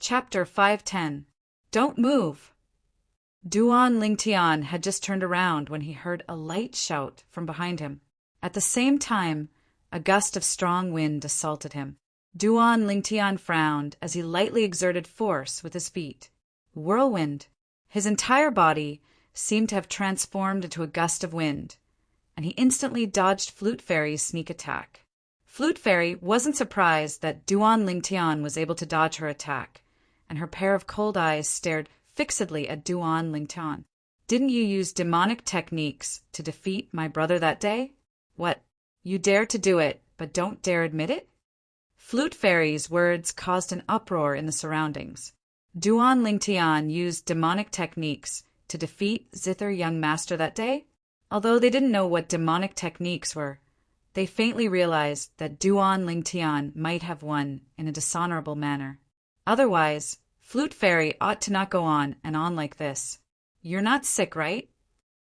Chapter 510. Don't move! Duan Lingtian had just turned around when he heard a light shout from behind him. At the same time, a gust of strong wind assaulted him. Duan Lingtian frowned as he lightly exerted force with his feet. Whirlwind! His entire body seemed to have transformed into a gust of wind, and he instantly dodged Flute Fairy's sneak attack. Flute Fairy wasn't surprised that Duan Lingtian was able to dodge her attack, and her pair of cold eyes stared fixedly at Duan Lingtian. "Didn't you use demonic techniques to defeat my brother that day? What, you dare to do it, but don't dare admit it?" Flute Fairy's words caused an uproar in the surroundings. Duan Lingtian used demonic techniques to defeat Zither Young Master that day? Although they didn't know what demonic techniques were, they faintly realized that Duan Lingtian might have won in a dishonorable manner. Otherwise, Flute Fairy ought to not go on and on like this. "You're not sick, right?"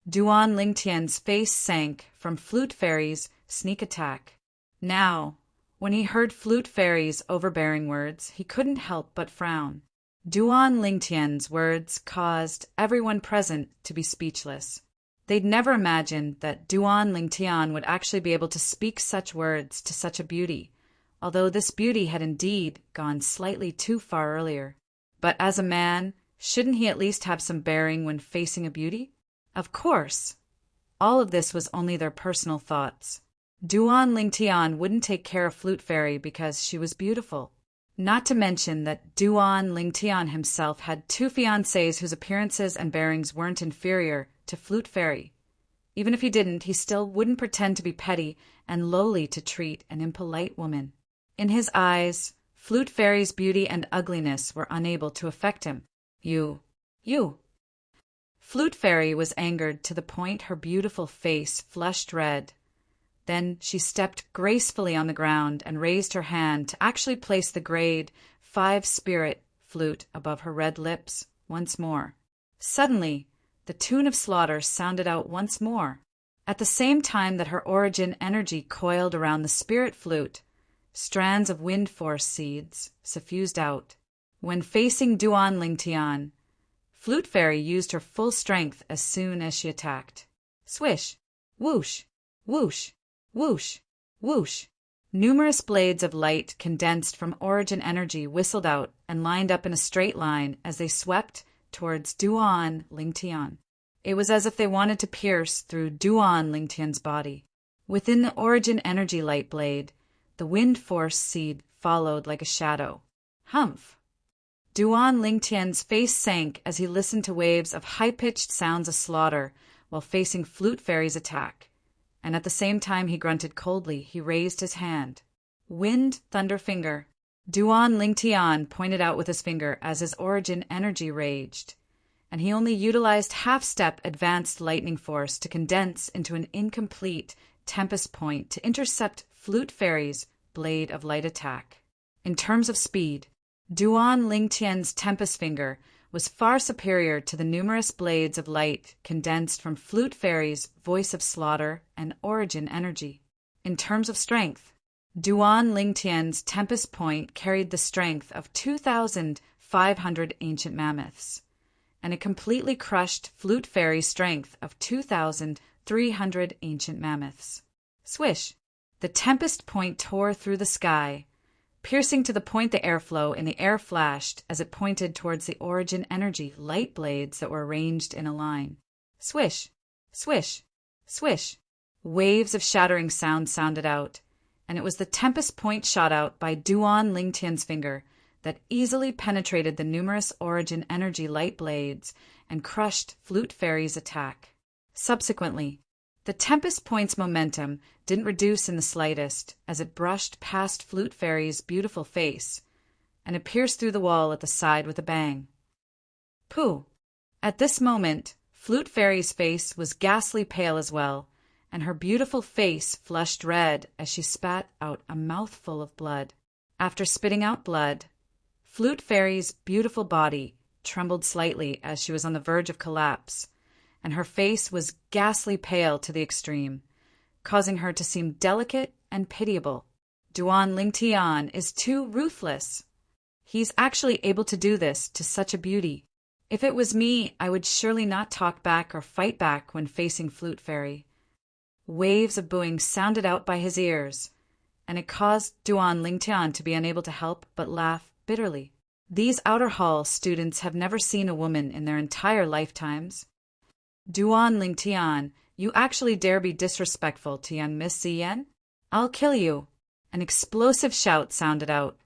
Duan Lingtian's face sank from Flute Fairy's sneak attack. Now, when he heard Flute Fairy's overbearing words, he couldn't help but frown. Duan Lingtian's words caused everyone present to be speechless. They'd never imagined that Duan Lingtian would actually be able to speak such words to such a beauty, although this beauty had indeed gone slightly too far earlier. But as a man, shouldn't he at least have some bearing when facing a beauty? Of course! All of this was only their personal thoughts. Duan Lingtian wouldn't take care of Flute Fairy because she was beautiful. Not to mention that Duan Lingtian himself had two fiancées whose appearances and bearings weren't inferior to Flute Fairy. Even if he didn't, he still wouldn't pretend to be petty and lowly to treat an impolite woman. In his eyes, Flute Fairy's beauty and ugliness were unable to affect him. You. Flute Fairy was angered to the point her beautiful face flushed red. Then she stepped gracefully on the ground and raised her hand to actually place the grade 5 spirit flute above her red lips once more. Suddenly, the tune of slaughter sounded out once more. At the same time that her origin energy coiled around the spirit flute, strands of wind force seeds suffused out. When facing Duan Lingtian, Flute Fairy used her full strength as soon as she attacked. Swish! Whoosh! Whoosh! Whoosh! Whoosh! Numerous blades of light condensed from origin energy whistled out and lined up in a straight line as they swept towards Duan Lingtian. It was as if they wanted to pierce through Duan Lingtian's body. Within the origin energy light blade, the wind force seed followed like a shadow. Humph! Duan Lingtian's face sank as he listened to waves of high-pitched sounds of slaughter while facing Flute Fairy's attack, and at the same time he grunted coldly. He raised his hand. Wind Thunder Finger. Duan Lingtian pointed out with his finger as his origin energy raged, and he only utilized half-step advanced lightning force to condense into an incomplete tempest point to intercept Flute Fairy's blade of light attack. In terms of speed, Duan Lingtian's tempest finger was far superior to the numerous blades of light condensed from Flute Fairy's voice of slaughter and origin energy. In terms of strength, Duan Lingtian's tempest point carried the strength of 2,500 ancient mammoths, and it completely crushed Flute Fairy's strength of 2,300 ancient mammoths. Swish! The tempest point tore through the sky, piercing to the point the airflow in the air flashed as it pointed towards the origin energy light blades that were arranged in a line. Swish! Swish! Swish! Waves of shattering sound sounded out, and it was the tempest point shot out by Duan Lingtian's finger that easily penetrated the numerous origin energy light blades and crushed Flute Fairy's attack. Subsequently, the tempest point's momentum didn't reduce in the slightest as it brushed past Flute Fairy's beautiful face, and it pierced through the wall at the side with a bang. Pooh! At this moment, Flute Fairy's face was ghastly pale as well, and her beautiful face flushed red as she spat out a mouthful of blood. After spitting out blood, Flute Fairy's beautiful body trembled slightly as she was on the verge of collapse, and her face was ghastly pale to the extreme, causing her to seem delicate and pitiable. Duan Lingtian is too ruthless. He's actually able to do this to such a beauty. If it was me, I would surely not talk back or fight back when facing Flute Fairy. Waves of booing sounded out by his ears, and it caused Duan Lingtian to be unable to help but laugh bitterly. These outer hall students have never seen a woman in their entire lifetimes. Duan Lingtian, you actually dare be disrespectful to young Miss Ziyan? I'll kill you. An explosive shout sounded out.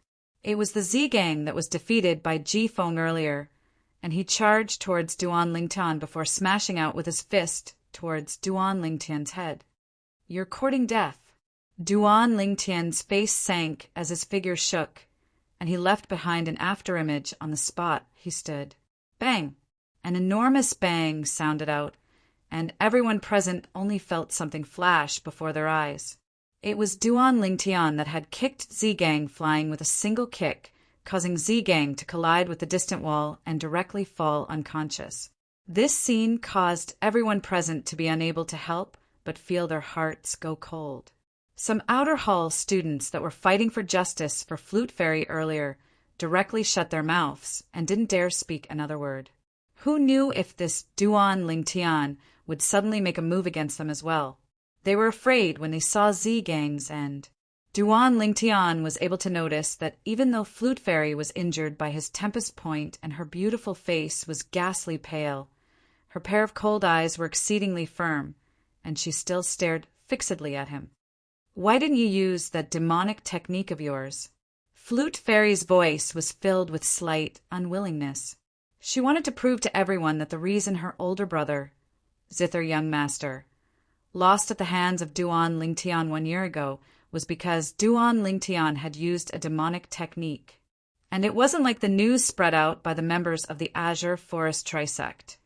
It was the Z gang that was defeated by Ji Feng earlier, and he charged towards Duan Lingtian before smashing out with his fist towards Duan Lingtian's head. You're courting death. Duan Lingtian's face sank as his figure shook, and he left behind an afterimage on the spot he stood. Bang! An enormous bang sounded out, and everyone present only felt something flash before their eyes. It was Duan Lingtian that had kicked Z-Gang flying with a single kick, causing Z-Gang to collide with the distant wall and directly fall unconscious. This scene caused everyone present to be unable to help but feel their hearts go cold. Some outer hall students that were fighting for justice for Flute Fairy earlier directly shut their mouths and didn't dare speak another word. Who knew if this Duan Lingtian would suddenly make a move against them as well? They were afraid when they saw Z-Gang's end. Duan Lingtian was able to notice that even though Flute Fairy was injured by his Tempest Point and her beautiful face was ghastly pale, her pair of cold eyes were exceedingly firm, and she still stared fixedly at him. Why didn't you use that demonic technique of yours? Flute Fairy's voice was filled with slight unwillingness. She wanted to prove to everyone that the reason her older brother, Zither Young Master, lost at the hands of Duan Lingtian 1 year ago was because Duan Lingtian had used a demonic technique. And it wasn't like the news spread out by the members of the Azure Forest Trisect,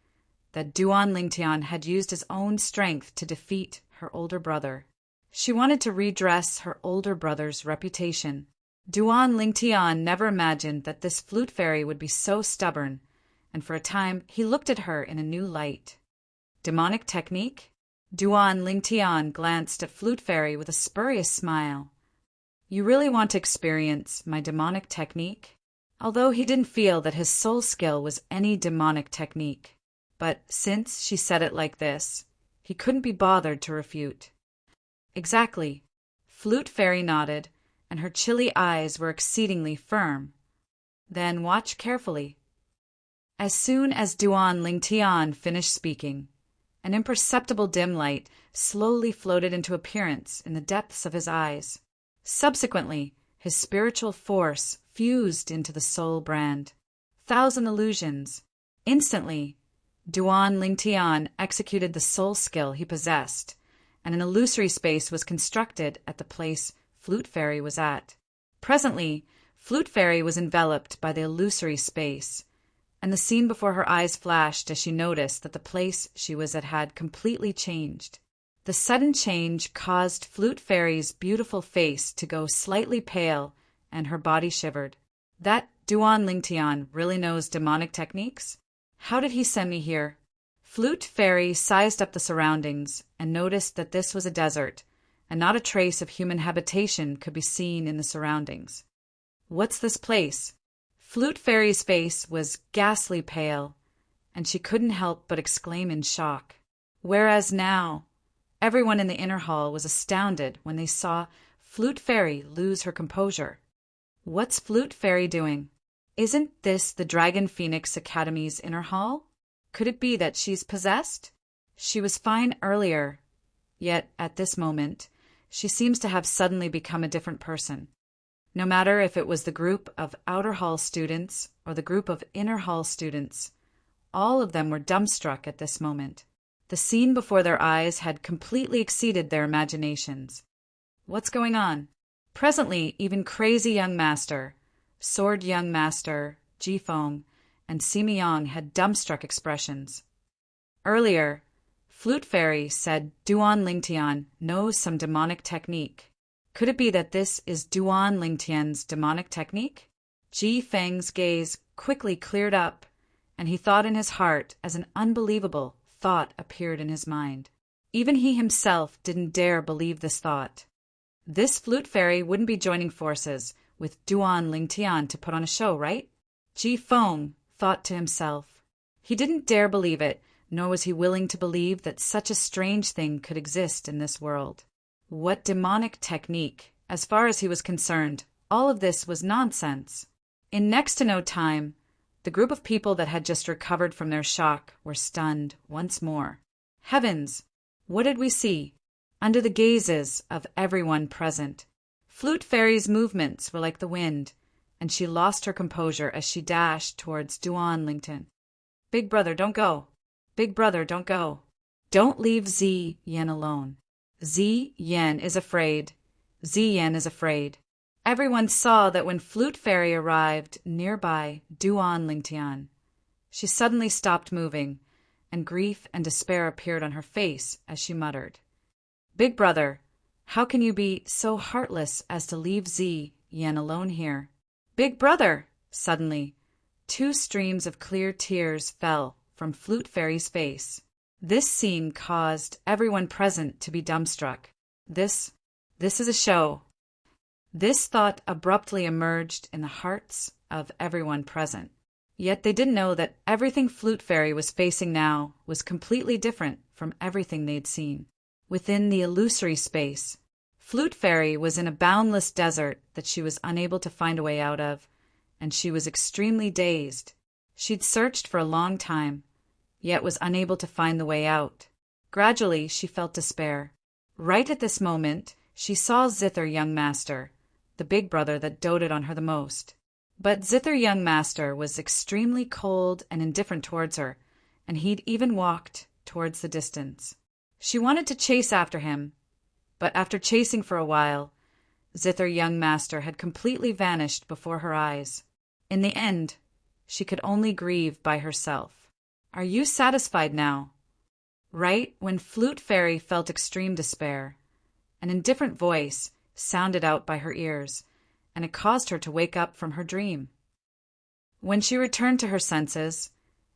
that Duan Lingtian had used his own strength to defeat her older brother. She wanted to redress her older brother's reputation. Duan Lingtian never imagined that this Flute Fairy would be so stubborn, and for a time he looked at her in a new light. Demonic technique? Duan Lingtian glanced at Flute Fairy with a spurious smile. You really want to experience my demonic technique? Although he didn't feel that his soul skill was any demonic technique. But since she said it like this, he couldn't be bothered to refute. Exactly. Flute Fairy nodded, and her chilly eyes were exceedingly firm. Then watch carefully. As soon as Duan Lingtian finished speaking, an imperceptible dim light slowly floated into appearance in the depths of his eyes. Subsequently, his spiritual force fused into the soul brand. 1,000 illusions. Instantly, Duan Lingtian executed the soul skill he possessed, and an illusory space was constructed at the place Flute Fairy was at. Presently, Flute Fairy was enveloped by the illusory space, and the scene before her eyes flashed as she noticed that the place she was at had completely changed. The sudden change caused Flute Fairy's beautiful face to go slightly pale, and her body shivered. That Duan Lingtian really knows demonic techniques? How did he send me here? Flute Fairy sized up the surroundings and noticed that this was a desert, and not a trace of human habitation could be seen in the surroundings. What's this place? Flute Fairy's face was ghastly pale, and she couldn't help but exclaim in shock. Whereas now, everyone in the inner hall was astounded when they saw Flute Fairy lose her composure. What's Flute Fairy doing? Isn't this the Dragon Phoenix Academy's inner hall? Could it be that she's possessed? She was fine earlier, yet at this moment, she seems to have suddenly become a different person. No matter if it was the group of outer hall students or the group of inner hall students, all of them were dumbstruck at this moment. The scene before their eyes had completely exceeded their imaginations. What's going on? Presently, even Crazy Young Master, Sword Young Master, Ji Feng, and Sima Yang had dumbstruck expressions. Earlier, Flute Fairy said Duan Lingtian knows some demonic technique. Could it be that this is Duan Lingtian's demonic technique? Ji Feng's gaze quickly cleared up, and he thought in his heart as an unbelievable thought appeared in his mind. Even he himself didn't dare believe this thought. This Flute Fairy wouldn't be joining forces with Duan Lingtian to put on a show, right? Ji Feng thought to himself. He didn't dare believe it, nor was he willing to believe that such a strange thing could exist in this world. What demonic technique? As far as he was concerned, all of this was nonsense. In next to no time, the group of people that had just recovered from their shock were stunned once more. Heavens! What did we see? Under the gazes of everyone present, Flute Fairy's movements were like the wind, and she lost her composure as she dashed towards Duan Lingtian. Big brother, don't go. Big brother, don't go. Don't leave Zi Yan alone. Zi Yan is afraid. Zi Yan is afraid. Everyone saw that when Flute Fairy arrived nearby Duan Lingtian, she suddenly stopped moving, and grief and despair appeared on her face as she muttered, Big brother, how can you be so heartless as to leave Zi Yan alone here? Big brother! Suddenly, 2 streams of clear tears fell from Flute Fairy's face. This scene caused everyone present to be dumbstruck. This is a show. This thought abruptly emerged in the hearts of everyone present. Yet they didn't know that everything Flute Fairy was facing now was completely different from everything they'd seen. Within the illusory space, Flute Fairy was in a boundless desert that she was unable to find a way out of, and she was extremely dazed. She'd searched for a long time, yet was unable to find the way out. Gradually, she felt despair. Right at this moment, she saw Zither Young Master, the big brother that doted on her the most. But Zither Young Master was extremely cold and indifferent towards her, and he'd even walked towards the distance. She wanted to chase after him, but after chasing for a while, Zither Young Master had completely vanished before her eyes. In the end, she could only grieve by herself. Are you satisfied now? Right when Flute Fairy felt extreme despair, an indifferent voice sounded out by her ears, and it caused her to wake up from her dream. When she returned to her senses,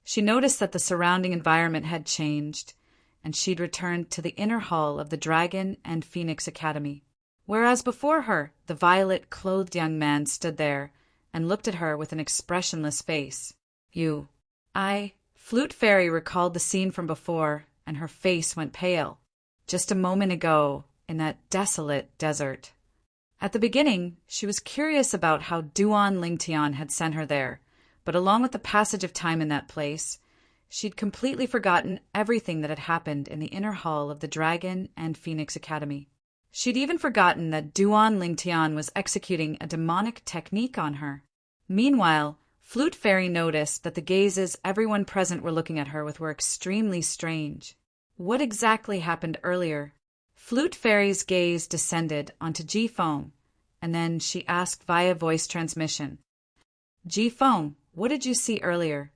she noticed that the surrounding environment had changed, and she'd returned to the inner hall of the Dragon and Phoenix Academy. Whereas before her, the violet-clothed young man stood there and looked at her with an expressionless face. Flute Fairy recalled the scene from before, and her face went pale. Just a moment ago, in that desolate desert. At the beginning, she was curious about how Duan Lingtian had sent her there, but along with the passage of time in that place, she'd completely forgotten everything that had happened in the inner hall of the Dragon and Phoenix Academy. She'd even forgotten that Duan Lingtian was executing a demonic technique on her. Meanwhile, Flute Fairy noticed that the gazes everyone present were looking at her with were extremely strange. What exactly happened earlier? Flute Fairy's gaze descended onto Ji Feng, and then she asked via voice transmission, Ji Feng, what did you see earlier?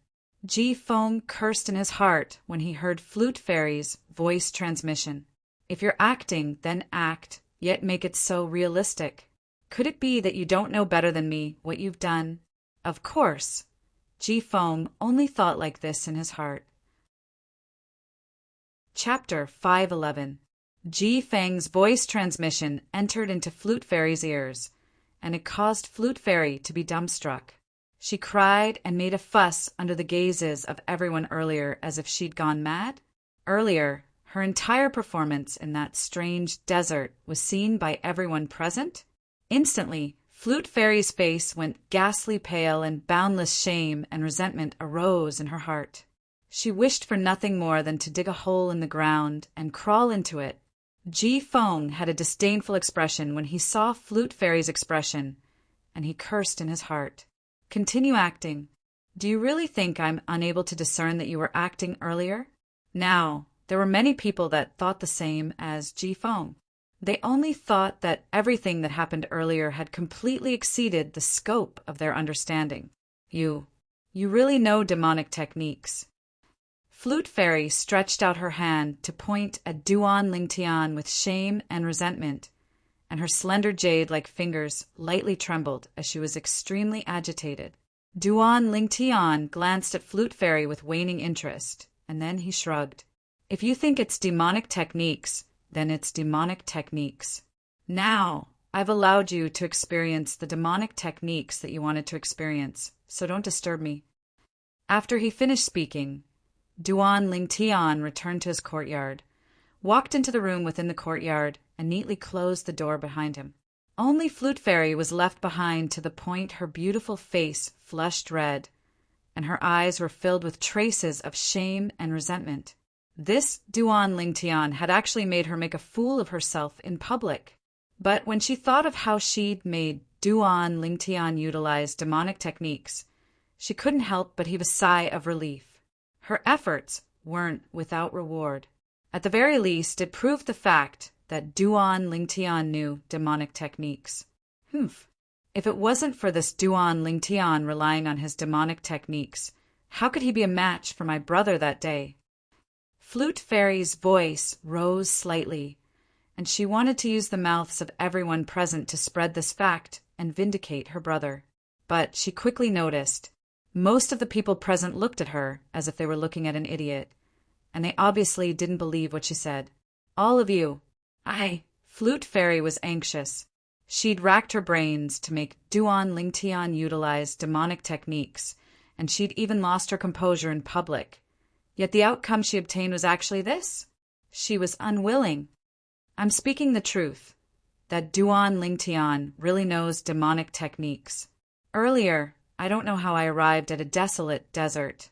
Ji Feng cursed in his heart when he heard Flute Fairy's voice transmission. If you're acting, then act, yet make it so realistic. Could it be that you don't know better than me what you've done? Of course. Ji Feng only thought like this in his heart. Chapter 511. Ji Feng's voice transmission entered into Flute Fairy's ears, and it caused Flute Fairy to be dumbstruck. She cried and made a fuss under the gazes of everyone earlier as if she'd gone mad. Earlier, her entire performance in that strange desert was seen by everyone present. Instantly, Flute Fairy's face went ghastly pale and boundless shame and resentment arose in her heart. She wished for nothing more than to dig a hole in the ground and crawl into it. Ji Feng had a disdainful expression when he saw Flute Fairy's expression, and he cursed in his heart. Continue acting. Do you really think I'm unable to discern that you were acting earlier? Now, there were many people that thought the same as Ji Feng. They only thought that everything that happened earlier had completely exceeded the scope of their understanding. You really know demonic techniques. Flute Fairy stretched out her hand to point at Duan Lingtian with shame and resentment, and her slender jade-like fingers lightly trembled as she was extremely agitated. Duan Lingtian glanced at Flute Fairy with waning interest, and then he shrugged. If you think it's demonic techniques, then it's demonic techniques. Now, I've allowed you to experience the demonic techniques that you wanted to experience, so don't disturb me." After he finished speaking, Duan Lingtian returned to his courtyard, walked into the room within the courtyard, and neatly closed the door behind him. Only Flute Fairy was left behind, to the point her beautiful face flushed red, and her eyes were filled with traces of shame and resentment. This Duan Lingtian had actually made her make a fool of herself in public. But when she thought of how she'd made Duan Lingtian utilize demonic techniques, she couldn't help but heave a sigh of relief. Her efforts weren't without reward. At the very least, it proved the fact that Duan Lingtian knew demonic techniques. If it wasn't for this Duan Lingtian relying on his demonic techniques, how could he be a match for my brother that day? Flute Fairy's voice rose slightly, and she wanted to use the mouths of everyone present to spread this fact and vindicate her brother. But she quickly noticed most of the people present looked at her as if they were looking at an idiot, and they obviously didn't believe what she said. "All of you." Flute Fairy was anxious. She'd racked her brains to make Duan Lingtian utilize demonic techniques, and she'd even lost her composure in public. Yet the outcome she obtained was actually this. She was unwilling. "I'm speaking the truth, that Duan Lingtian really knows demonic techniques. Earlier, I don't know how I arrived at a desolate desert."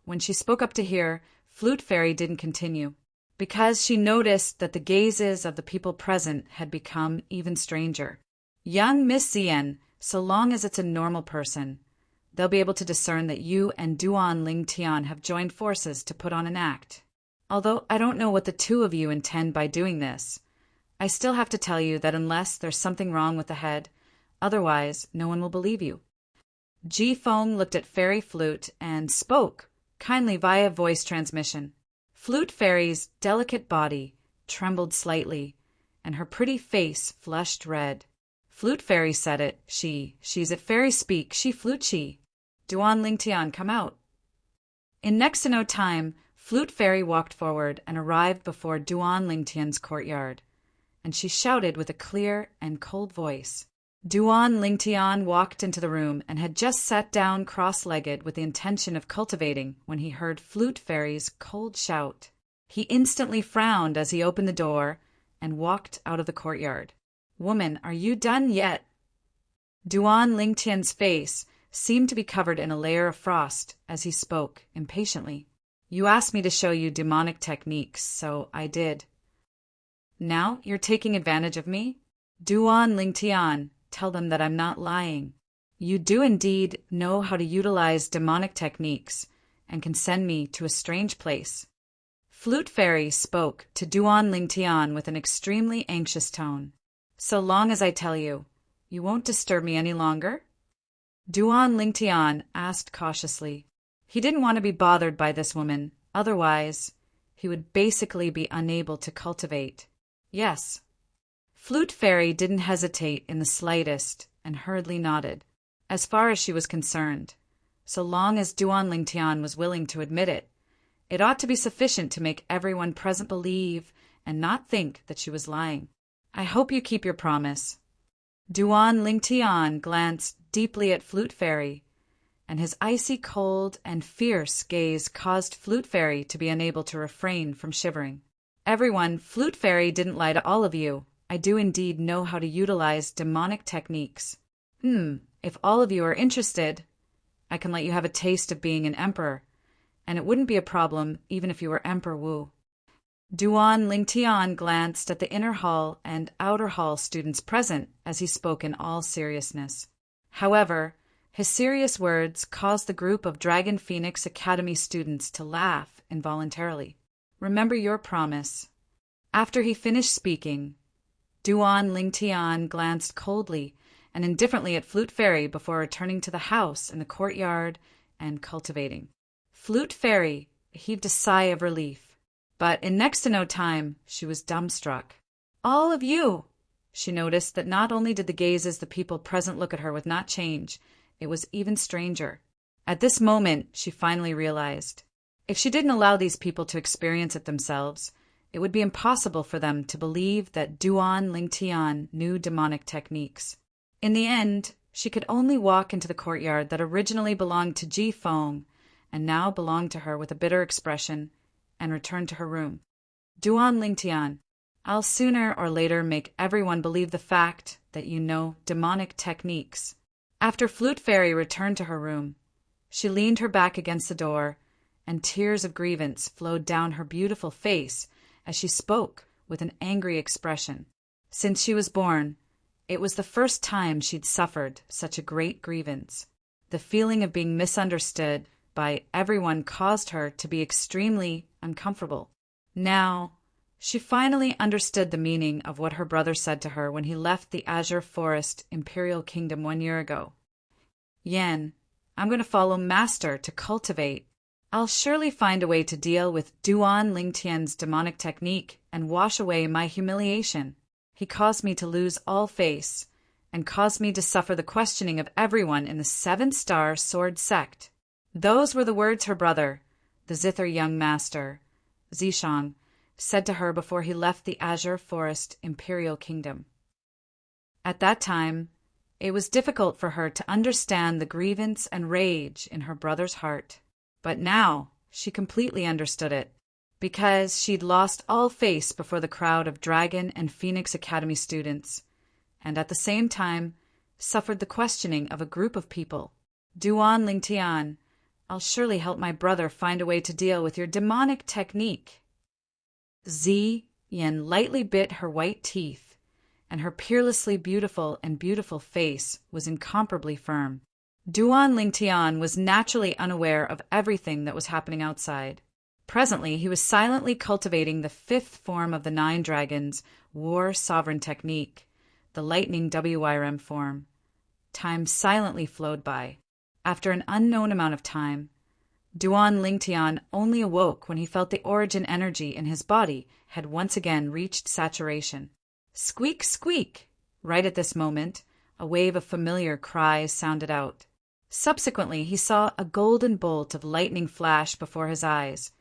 When she spoke up to hear, Flute Fairy didn't continue, because she noticed that the gazes of the people present had become even stranger. "Young Miss Zien, so long as it's a normal person, they'll be able to discern that you and Duan Lingtian have joined forces to put on an act. Although I don't know what the two of you intend by doing this, I still have to tell you that unless there's something wrong with the head, otherwise no one will believe you." Ji Feng looked at Fairy Flute and spoke, kindly via voice transmission. Flute Fairy's delicate body trembled slightly, and her pretty face flushed red. Flute Fairy said it. She's at fairy speak. She flute she. "Duan Lingtian, come out." In next to no time, Flute Fairy walked forward and arrived before Duan Lingtian's courtyard, and she shouted with a clear and cold voice. Duan Lingtian walked into the room and had just sat down cross-legged with the intention of cultivating when he heard Flute Fairy's cold shout. He instantly frowned as he opened the door and walked out of the courtyard. "Woman, are you done yet?" Duan Lingtian's face seemed to be covered in a layer of frost as he spoke impatiently. "You asked me to show you demonic techniques, so I did. Now you're taking advantage of me? Duan Lingtian, tell them that I'm not lying. You do indeed know how to utilize demonic techniques and can send me to a strange place." Flute Fairy spoke to Duan Lingtian with an extremely anxious tone. "So long as I tell you, you won't disturb me any longer?" Duan Lingtian asked cautiously. He didn't want to be bothered by this woman, otherwise he would basically be unable to cultivate. "Yes." Flute Fairy didn't hesitate in the slightest and hurriedly nodded. As far as she was concerned, so long as Duan Lingtian was willing to admit it, it ought to be sufficient to make everyone present believe and not think that she was lying. "I hope you keep your promise." Duan Lingtian glanced deeply at Flute Fairy, and his icy cold and fierce gaze caused Flute Fairy to be unable to refrain from shivering. "Everyone, Flute Fairy didn't lie to all of you. I do indeed know how to utilize demonic techniques. If all of you are interested, I can let you have a taste of being an emperor, and it wouldn't be a problem even if you were Emperor Wu." Duan Lingtian glanced at the inner hall and outer hall students present as he spoke in all seriousness. However, his serious words caused the group of Dragon Phoenix Academy students to laugh involuntarily. "Remember your promise." After he finished speaking, Duan Lingtian glanced coldly and indifferently at Flute Fairy before returning to the house in the courtyard and cultivating. Flute Fairy heaved a sigh of relief, but in next to no time she was dumbstruck. "All of you!" She noticed that not only did the gazes the people present look at her with not change, it was even stranger. At this moment she finally realized, if she didn't allow these people to experience it themselves, it would be impossible for them to believe that Duan Lingtian knew demonic techniques. In the end, she could only walk into the courtyard that originally belonged to Ji Feng and now belonged to her with a bitter expression, and return to her room. Duan Lingtian, I'll sooner or later make everyone believe the fact that you know demonic techniques. After Flute Fairy returned to her room, she leaned her back against the door, and tears of grievance flowed down her beautiful face as she spoke with an angry expression. Since she was born, it was the first time she'd suffered such a great grievance. The feeling of being misunderstood by everyone caused her to be extremely uncomfortable. Now, she finally understood the meaning of what her brother said to her when he left the Azure Forest Imperial Kingdom 1 year ago. Yan, I'm going to follow Master to cultivate. I'll surely find a way to deal with Duan Lingtian's demonic technique and wash away my humiliation. He caused me to lose all face and caused me to suffer the questioning of everyone in the 7-star sword sect. Those were the words her brother, the Zither young master, Zishang, said to her before he left the Azure Forest Imperial Kingdom. At that time, it was difficult for her to understand the grievance and rage in her brother's heart. But now she completely understood it, because she'd lost all face before the crowd of Dragon and Phoenix Academy students, and at the same time suffered the questioning of a group of people. Duan Lingtian, I'll surely help my brother find a way to deal with your demonic technique. Zi Yan lightly bit her white teeth, and her peerlessly beautiful face was incomparably firm. Duan Lingtian was naturally unaware of everything that was happening outside. Presently, he was silently cultivating the 5th form of the 9 dragons' war sovereign technique, the lightning WIRM form. Time silently flowed by. After an unknown amount of time, Duan Lingtian only awoke when he felt the origin energy in his body had once again reached saturation. Squeak, squeak! Right at this moment, a wave of familiar cries sounded out. Subsequently, he saw a golden bolt of lightning flash before his eyes,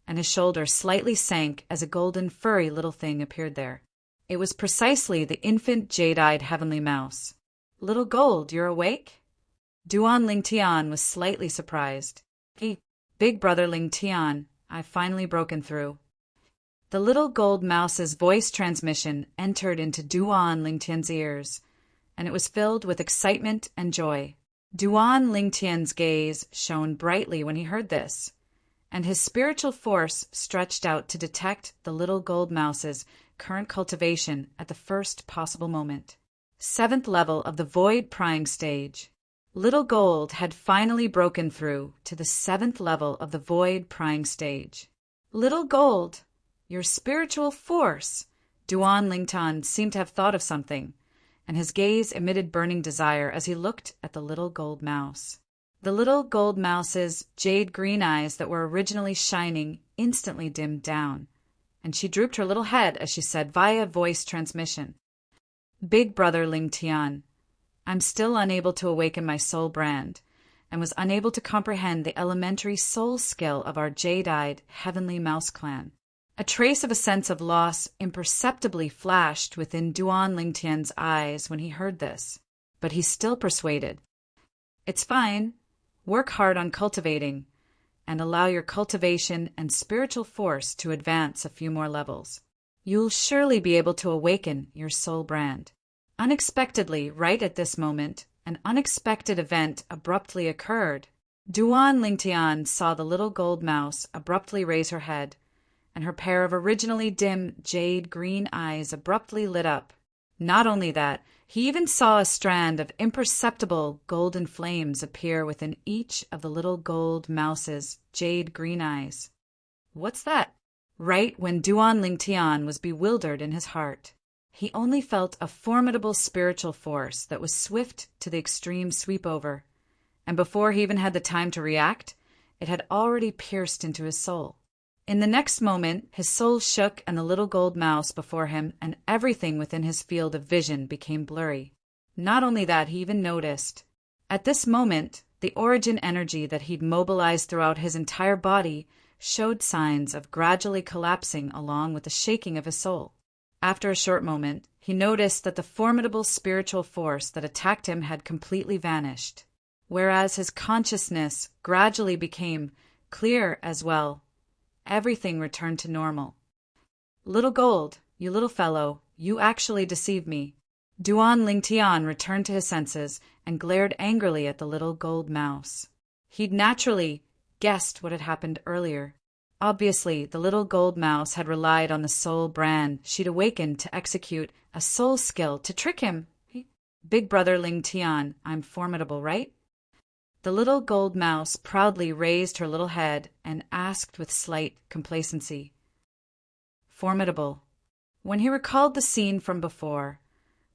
and his shoulder slightly sank as a golden furry little thing appeared there. It was precisely the infant jade-eyed heavenly mouse. Little Gold, you're awake? Duan Lingtian was slightly surprised. Big brother Lingtian, I've finally broken through. The little gold mouse's voice transmission entered into Duan Lingtian's ears, and it was filled with excitement and joy. Duan Lingtian's gaze shone brightly when he heard this, and his spiritual force stretched out to detect the little gold mouse's current cultivation at the first possible moment. 7th level of the void prying stage. Little Gold had finally broken through to the 7th level of the void prying stage. Little Gold, your spiritual force! Duan Lingtian seemed to have thought of something, and his gaze emitted burning desire as he looked at the little gold mouse. The little gold mouse's jade green eyes that were originally shining instantly dimmed down, and she drooped her little head as she said via voice transmission, Big brother Lingtian, I'm still unable to awaken my soul brand, and was unable to comprehend the elementary soul skill of our jade-eyed heavenly mouse clan. A trace of a sense of loss imperceptibly flashed within Duan Lingtian's eyes when he heard this, but he still persuaded. It's fine. Work hard on cultivating, and allow your cultivation and spiritual force to advance a few more levels. You'll surely be able to awaken your soul brand. Unexpectedly, right at this moment, an unexpected event abruptly occurred. Duan Lingtian saw the little gold mouse abruptly raise her head, and her pair of originally dim jade green eyes abruptly lit up. Not only that, he even saw a strand of imperceptible golden flames appear within each of the little gold mouse's jade green eyes. What's that? Right when Duan Lingtian was bewildered in his heart, he only felt a formidable spiritual force that was swift to the extreme sweep over, and before he even had the time to react, it had already pierced into his soul. In the next moment, his soul shook and the little gold mouse before him and everything within his field of vision became blurry. Not only that, he even noticed. At this moment, the origin energy that he'd mobilized throughout his entire body showed signs of gradually collapsing along with the shaking of his soul. After a short moment, he noticed that the formidable spiritual force that attacked him had completely vanished, whereas his consciousness gradually became clear as well. Everything returned to normal. "Little Gold, you little fellow, you actually deceived me." Duan Lingtian returned to his senses and glared angrily at the little gold mouse. He'd naturally guessed what had happened earlier. Obviously, the little gold mouse had relied on the soul brand she'd awakened to execute a soul skill to trick him. "Big brother Lingtian, I'm formidable, right?" The little gold mouse proudly raised her little head and asked with slight complacency. "Formidable." When he recalled the scene from before,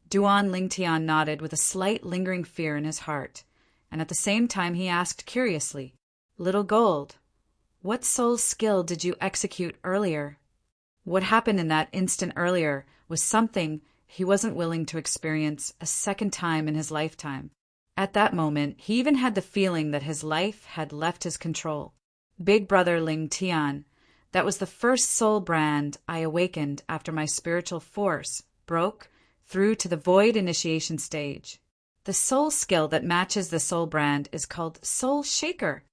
Duan Lingtian nodded with a slight lingering fear in his heart, and at the same time he asked curiously, "Little Gold, what soul skill did you execute earlier?" What happened in that instant earlier was something he wasn't willing to experience a second time in his lifetime. At that moment, he even had the feeling that his life had left his control. "Big brother Lingtian, that was the first soul brand I awakened after my spiritual force broke through to the void initiation stage. The soul skill that matches the soul brand is called Soul Shaker."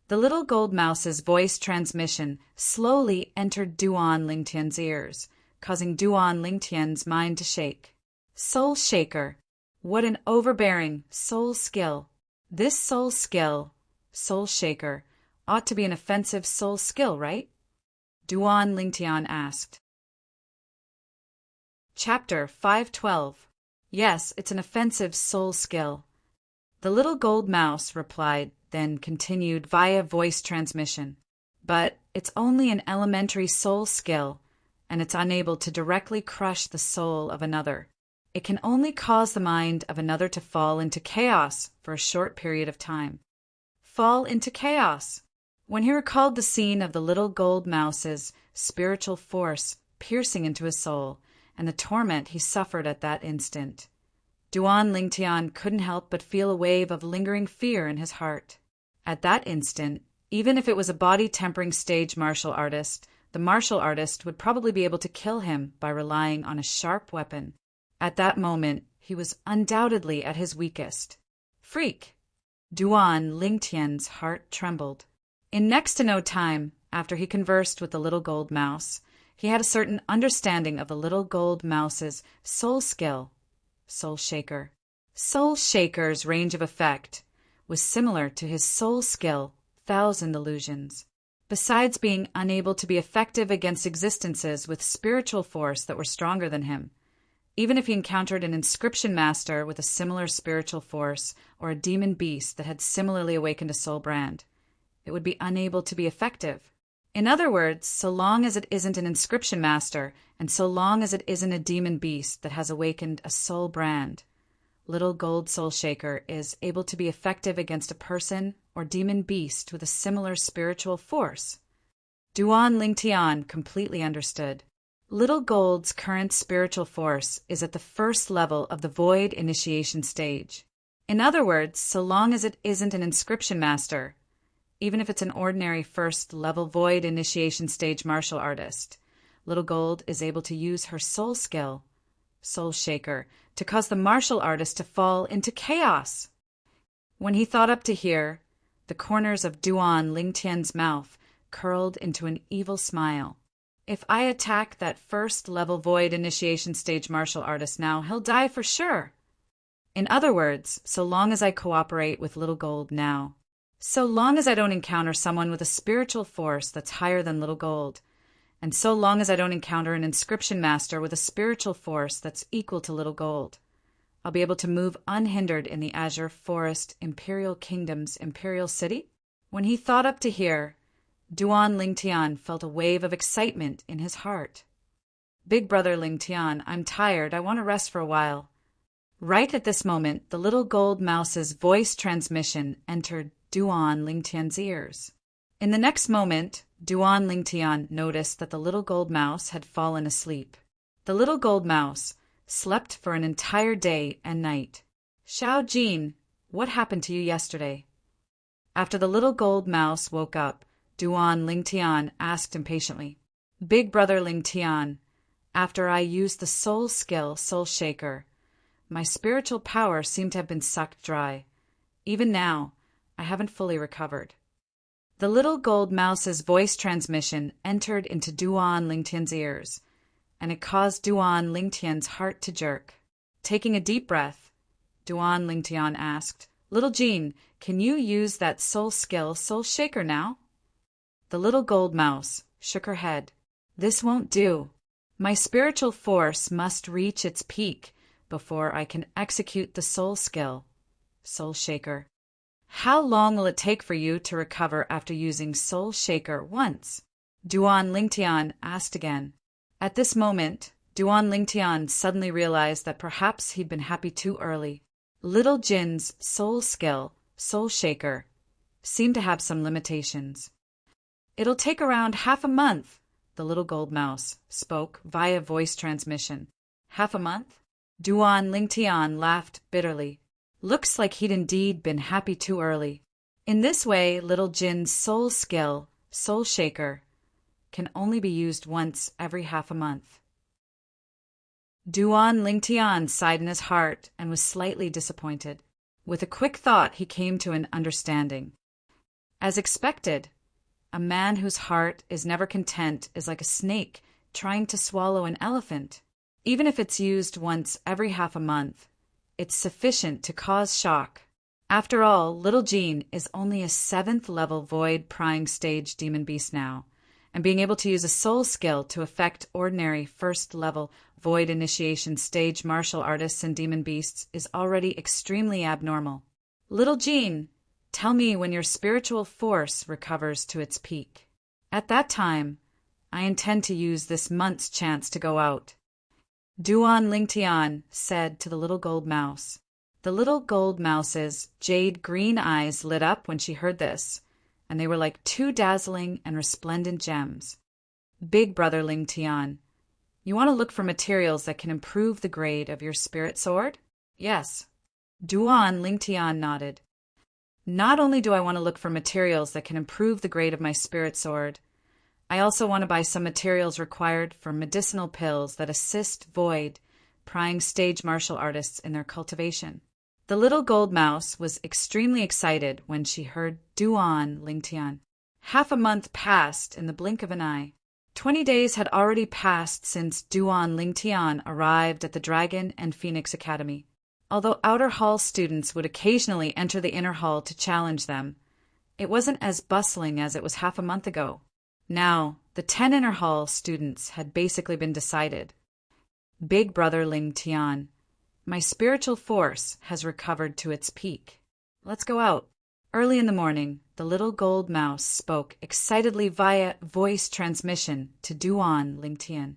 The little gold mouse's voice transmission slowly entered Duan Lingtian's ears, causing Duan Lingtian's mind to shake. Soul Shaker. What an overbearing soul skill. This soul skill, Soul Shaker, ought to be an offensive soul skill, right? Duan Lingtian asked. Chapter 512. Yes, it's an offensive soul skill. The little gold mouse replied, then continued via voice transmission. But it's only an elementary soul skill, and it's unable to directly crush the soul of another. It can only cause the mind of another to fall into chaos for a short period of time. Fall into chaos. When he recalled the scene of the little gold mouse's spiritual force piercing into his soul, and the torment he suffered at that instant, Duan Lingtian couldn't help but feel a wave of lingering fear in his heart. At that instant, even if it was a body-tempering stage martial artist, the martial artist would probably be able to kill him by relying on a sharp weapon. At that moment, he was undoubtedly at his weakest. Freak! Duan Lingtian's heart trembled. In next to no time, after he conversed with the little gold mouse, he had a certain understanding of the little gold mouse's soul skill, Soul Shaker. Soul Shaker's range of effect was similar to his soul skill, Thousand Illusions. Besides being unable to be effective against existences with spiritual force that were stronger than him, even if he encountered an inscription master with a similar spiritual force or a demon beast that had similarly awakened a soul brand, it would be unable to be effective. In other words, so long as it isn't an inscription master, and so long as it isn't a demon beast that has awakened a soul brand, Little Gold Soul Shaker is able to be effective against a person or demon beast with a similar spiritual force. Duan Lingtian completely understood. Little Gold's current spiritual force is at the first level of the void initiation stage. In other words, so long as it isn't an inscription master, even if it's an ordinary first-level void initiation stage martial artist, Little Gold is able to use her soul skill, Soul Shaker, to cause the martial artist to fall into chaos. When he thought up to here, the corners of Duan Lingtian's mouth curled into an evil smile. If I attack that first-level void initiation stage martial artist now, he'll die for sure. In other words, so long as I cooperate with Little Gold now, so long as I don't encounter someone with a spiritual force that's higher than Little Gold, and so long as I don't encounter an inscription master with a spiritual force that's equal to Little Gold, I'll be able to move unhindered in the Azure Forest Imperial Kingdom's Imperial City? When he thought up to here, Duan Lingtian felt a wave of excitement in his heart. Big brother Lingtian, I'm tired. I want to rest for a while. Right at this moment, the little gold mouse's voice transmission entered Duan Lingtian's ears. In the next moment, Duan Lingtian noticed that the little gold mouse had fallen asleep. The little gold mouse slept for an entire day and night. Xiao Jin, what happened to you yesterday? After the little gold mouse woke up, Duan Lingtian asked impatiently. Big brother Lingtian, after I used the soul skill, Soul Shaker, my spiritual power seemed to have been sucked dry. Even now, I haven't fully recovered. The little gold mouse's voice transmission entered into Duan Lingtian's ears, and it caused Duan Lingtian's heart to jerk. Taking a deep breath, Duan Lingtian asked, Little Jean, can you use that soul skill, Soul Shaker, now? The little gold mouse shook her head. This won't do. My spiritual force must reach its peak before I can execute the soul skill, Soul Shaker. How long will it take for you to recover after using Soul Shaker once? Duan Lingtian asked again. At this moment, Duan Lingtian suddenly realized that perhaps he'd been happy too early. Little Jin's soul skill, Soul Shaker, seemed to have some limitations. It'll take around half a month, the little gold mouse spoke via voice transmission. Half a month? Duan Lingtian laughed bitterly. Looks like he'd indeed been happy too early. In this way, little Jin's soul skill, Soul Shaker, can only be used once every half a month. Duan Lingtian sighed in his heart and was slightly disappointed. With a quick thought, he came to an understanding. As expected, a man whose heart is never content is like a snake trying to swallow an elephant. Even if it's used once every half a month, it's sufficient to cause shock. After all, little Jean is only a 7th level void prying stage demon beast now, and being able to use a soul skill to affect ordinary 1st level void initiation stage martial artists and demon beasts is already extremely abnormal. Little Jean, tell me when your spiritual force recovers to its peak. At that time, I intend to use this month's chance to go out. Duan Lingtian said to the little gold mouse. The little gold mouse's jade green eyes lit up when she heard this, and they were like 2 dazzling and resplendent gems. Big brother Lingtian, you want to look for materials that can improve the grade of your spirit sword? Yes. Duan Lingtian nodded. Not only do I want to look for materials that can improve the grade of my spirit sword, I also want to buy some materials required for medicinal pills that assist void, prying stage martial artists in their cultivation. The little gold mouse was extremely excited when she heard Duan Lingtian. Half a month passed in the blink of an eye. 20 days had already passed since Duan Lingtian arrived at the Dragon and Phoenix Academy. Although outer hall students would occasionally enter the inner hall to challenge them, it wasn't as bustling as it was half a month ago. Now, the 10 inner hall students had basically been decided. Big brother Lingtian, my spiritual force has recovered to its peak. Let's go out. Early in the morning, the little gold mouse spoke excitedly via voice transmission to Duan Lingtian.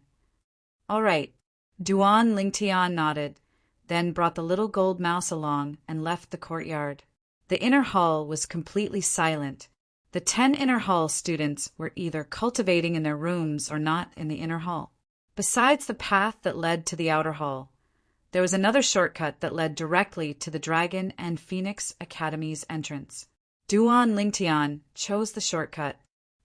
All right. Duan Lingtian nodded, then brought the little gold mouse along and left the courtyard. The inner hall was completely silent. The 10 inner hall students were either cultivating in their rooms or not in the inner hall. Besides the path that led to the outer hall, there was another shortcut that led directly to the Dragon and Phoenix Academy's entrance. Duan Lingtian chose the shortcut.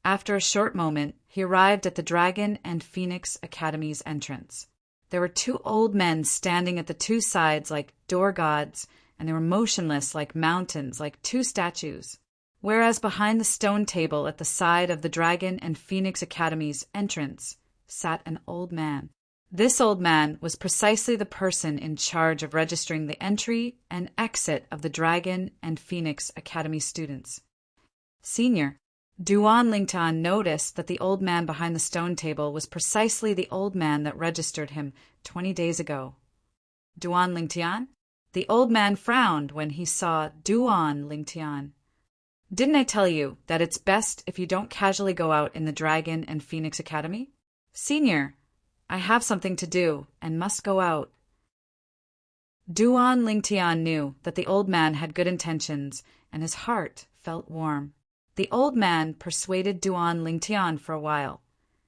After a short moment, he arrived at the Dragon and Phoenix Academy's entrance. There were 2 old men standing at the 2 sides like door gods, and they were motionless like mountains, like 2 statues. Whereas behind the stone table at the side of the Dragon and Phoenix Academy's entrance sat an old man. This old man was precisely the person in charge of registering the entry and exit of the Dragon and Phoenix Academy students. Senior, Duan Lingtian noticed that the old man behind the stone table was precisely the old man that registered him 20 days ago. Duan Lingtian? The old man frowned when he saw Duan Lingtian. Didn't I tell you that it's best if you don't casually go out in the Dragon and Phoenix Academy? Senior, I have something to do and must go out. Duan Lingtian knew that the old man had good intentions, and his heart felt warm. The old man persuaded Duan Lingtian for a while,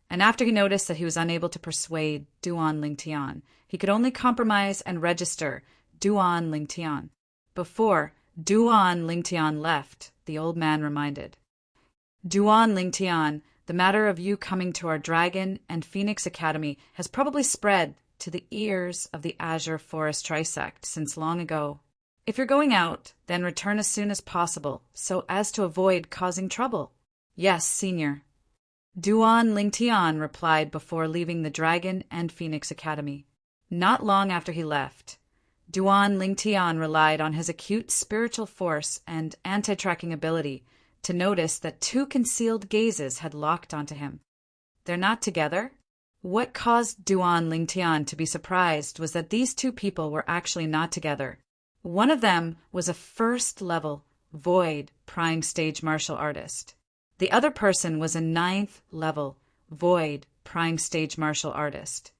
and after he noticed that he was unable to persuade Duan Lingtian, he could only compromise and register Duan Lingtian. Before Duan Lingtian left, the old man reminded. Duan Lingtian, the matter of you coming to our Dragon and Phoenix Academy has probably spread to the ears of the Azure Forest Trisect since long ago. If you're going out, then return as soon as possible, so as to avoid causing trouble. Yes, Senior. Duan Lingtian replied before leaving the Dragon and Phoenix Academy. Not long after he left, Duan Lingtian relied on his acute spiritual force and anti-tracking ability to notice that two concealed gazes had locked onto him. They're not together? What caused Duan Lingtian to be surprised was that these two people were actually not together. One of them was a first-level, void, prime stage martial artist. The other person was a 9th level, void, prime stage martial artist.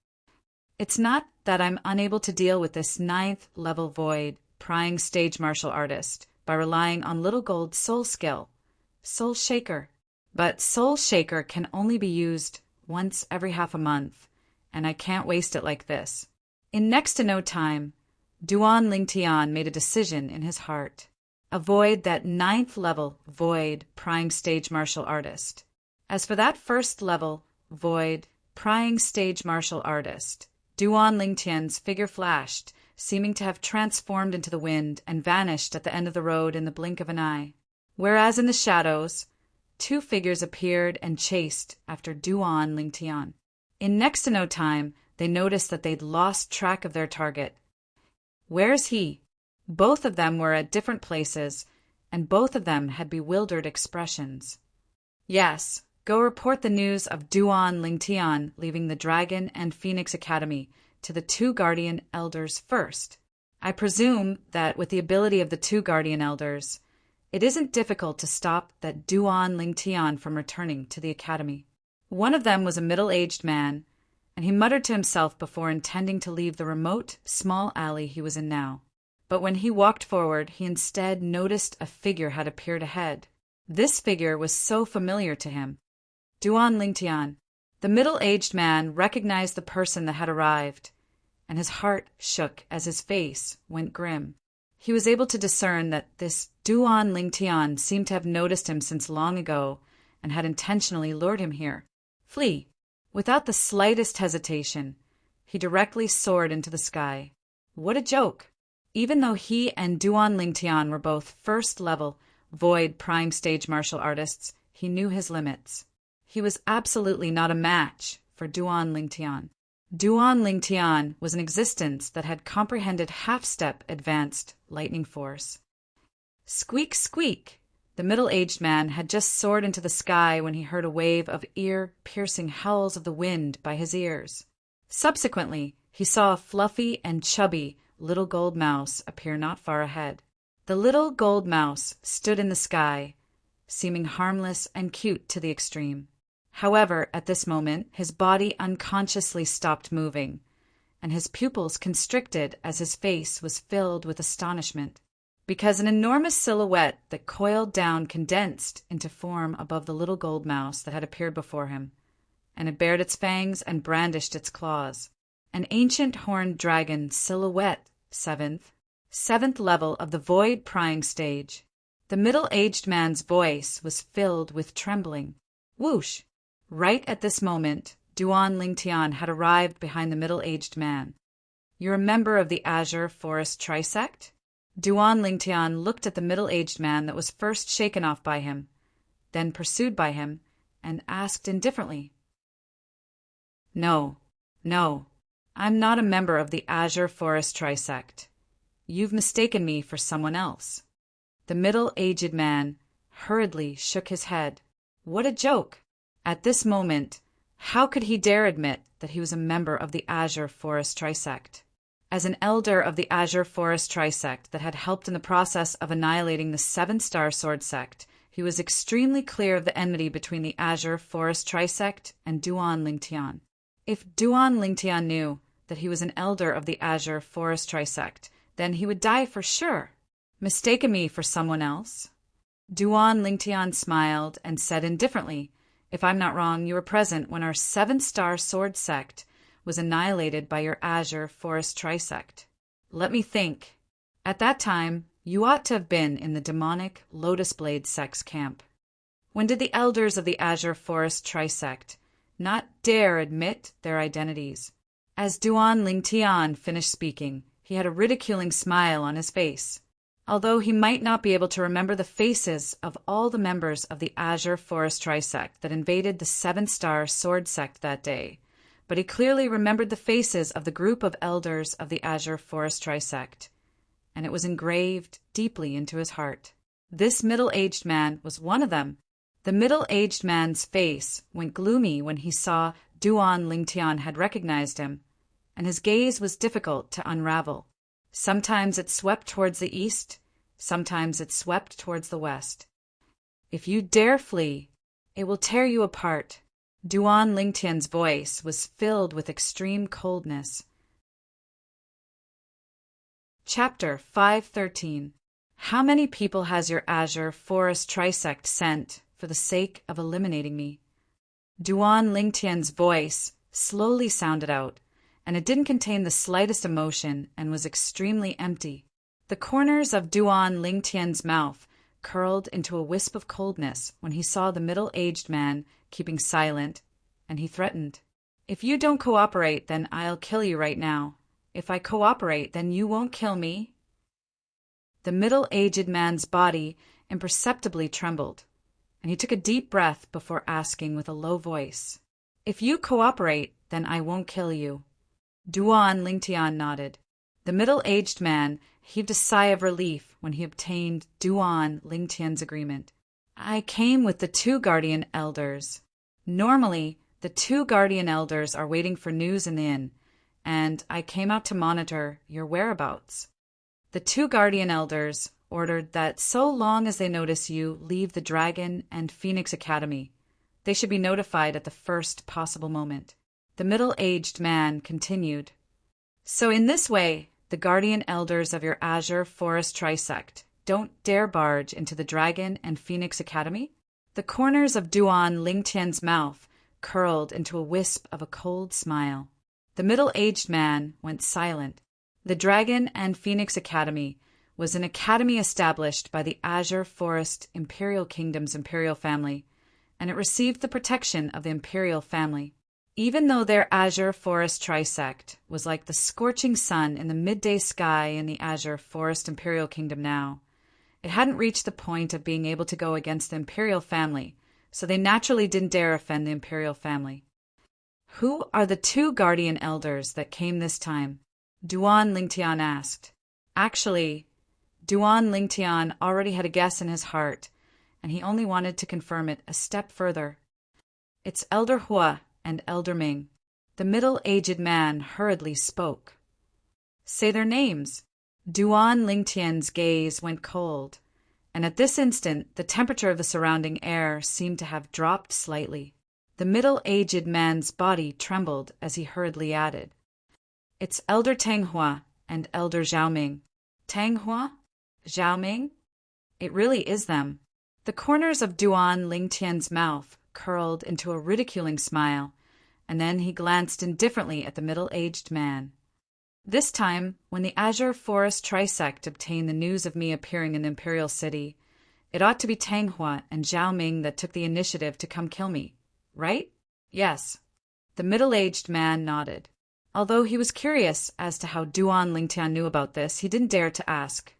It's not that I'm unable to deal with this 9th level void, prime stage martial artist by relying on Little Gold's soul skill, Soul Shaker. But Soul Shaker can only be used once every half a month, and I can't waste it like this. In next to no time, Duan Lingtian made a decision in his heart. Avoid that 9th level void prime stage martial artist. As for that first level void prime stage martial artist, Duan Lingtian's figure flashed, seeming to have transformed into the wind and vanished at the end of the road in the blink of an eye. Whereas in the shadows, two figures appeared and chased after Duan Lingtian. In next to no time, they noticed that they'd lost track of their target. Where's he? Both of them were at different places, and both of them had bewildered expressions. Yes, go report the news of Duan Lingtian leaving the Dragon and Phoenix Academy to the two Guardian Elders first. I presume that with the ability of the two Guardian Elders, it isn't difficult to stop that Duan Lingtian from returning to the Academy. One of them was a middle-aged man, and he muttered to himself before intending to leave the remote, small alley he was in now. But when he walked forward, he instead noticed a figure had appeared ahead. This figure was so familiar to him. Duan Lingtian. The middle-aged man recognized the person that had arrived, and his heart shook as his face went grim. He was able to discern that this Duan Lingtian seemed to have noticed him since long ago and had intentionally lured him here. Flee. Without the slightest hesitation, he directly soared into the sky. What a joke! Even though he and Duan Lingtian were both first-level, void prime stage martial artists, he knew his limits. He was absolutely not a match for Duan Lingtian. Duan Lingtian was an existence that had comprehended half-step advanced lightning force. Squeak, squeak! The middle-aged man had just soared into the sky when he heard a wave of ear-piercing howls of the wind by his ears. Subsequently, he saw a fluffy and chubby little gold mouse appear not far ahead. The little gold mouse stood in the sky, seeming harmless and cute to the extreme. However, at this moment, his body unconsciously stopped moving, and his pupils constricted as his face was filled with astonishment, because an enormous silhouette that coiled down condensed into form above the little gold mouse that had appeared before him, and it bared its fangs and brandished its claws. An ancient horned dragon silhouette, seventh level of the void prying stage. The middle-aged man's voice was filled with trembling. Whoosh! Right at this moment, Duan Lingtian had arrived behind the middle-aged man. You're a member of the Azure Forest Trisect? Duan Lingtian looked at the middle-aged man that was first shaken off by him, then pursued by him, and asked indifferently. No, I'm not a member of the Azure Forest Trisect. You've mistaken me for someone else. The middle-aged man hurriedly shook his head. What a joke! At this moment, how could he dare admit that he was a member of the Azure Forest Trisect? As an elder of the Azure Forest Trisect that had helped in the process of annihilating the 7-star sword sect, he was extremely clear of the enmity between the Azure Forest Trisect and Duan Lingtian. If Duan Lingtian knew that he was an elder of the Azure Forest Trisect, then he would die for sure. Mistaken me for someone else? Duan Lingtian smiled and said indifferently, if I'm not wrong, you were present when our 7-star sword sect was annihilated by your Azure Forest Trisect. Let me think. At that time, you ought to have been in the demonic Lotus Blade sect's camp. When did the elders of the Azure Forest Trisect not dare admit their identities? As Duan Lingtian finished speaking, he had a ridiculing smile on his face. Although he might not be able to remember the faces of all the members of the Azure Forest Trisect that invaded the Seven-Star Sword Sect that day, but he clearly remembered the faces of the group of elders of the Azure Forest Trisect, and it was engraved deeply into his heart. This middle-aged man was one of them. The middle-aged man's face went gloomy when he saw Duan Lingtian had recognized him, and his gaze was difficult to unravel. Sometimes it swept towards the east, sometimes it swept towards the west. If you dare flee, it will tear you apart. Duan Lingtian's voice was filled with extreme coldness. Chapter 513. How many people has your Azure Forest Trisect sent for the sake of eliminating me? Duan Lingtian's voice slowly sounded out, and it didn't contain the slightest emotion and was extremely empty. The corners of Duan Lingtian's mouth curled into a wisp of coldness when he saw the middle-aged man keeping silent, and he threatened. If you don't cooperate, then I'll kill you right now. If I cooperate, then you won't kill me. The middle-aged man's body imperceptibly trembled, and he took a deep breath before asking with a low voice, If you cooperate, then I won't kill you. Duan Lingtian nodded. The middle-aged man heaved a sigh of relief when he obtained Duan Lingtian's agreement. I came with the 2 guardian elders. Normally, the 2 guardian elders are waiting for news in the inn, and I came out to monitor your whereabouts. The 2 guardian elders ordered that so long as they notice you leave the Dragon and Phoenix Academy, they should be notified at the first possible moment. The middle-aged man continued. So in this way, the guardian elders of your Azure Forest Trisect don't dare barge into the Dragon and Phoenix Academy? The corners of Duan Lingtian's mouth curled into a wisp of a cold smile. The middle-aged man went silent. The Dragon and Phoenix Academy was an academy established by the Azure Forest Imperial Kingdom's imperial family, and it received the protection of the imperial family. Even though their Azure Forest Trisect was like the scorching sun in the midday sky in the Azure Forest Imperial Kingdom now, it hadn't reached the point of being able to go against the imperial family, so they naturally didn't dare offend the imperial family. Who are the 2 guardian elders that came this time? Duan Lingtian asked. Actually, Duan Lingtian already had a guess in his heart, and he only wanted to confirm it a step further. It's Elder Hua and Elder Ming. The middle-aged man hurriedly spoke. Say their names. Duan Lingtian's gaze went cold, and at this instant the temperature of the surrounding air seemed to have dropped slightly. The middle-aged man's body trembled as he hurriedly added, It's Elder Tanghua and Elder Zhaoming. Tanghua? Zhaoming? It really is them. The corners of Duan Lingtian's mouth curled into a ridiculing smile, and then he glanced indifferently at the middle-aged man. This time, when the Azure Forest Trisect obtained the news of me appearing in the Imperial City, it ought to be Tanghua and Zhaoming that took the initiative to come kill me, right? Yes. The middle-aged man nodded. Although he was curious as to how Duan Lingtian knew about this, he didn't dare to ask.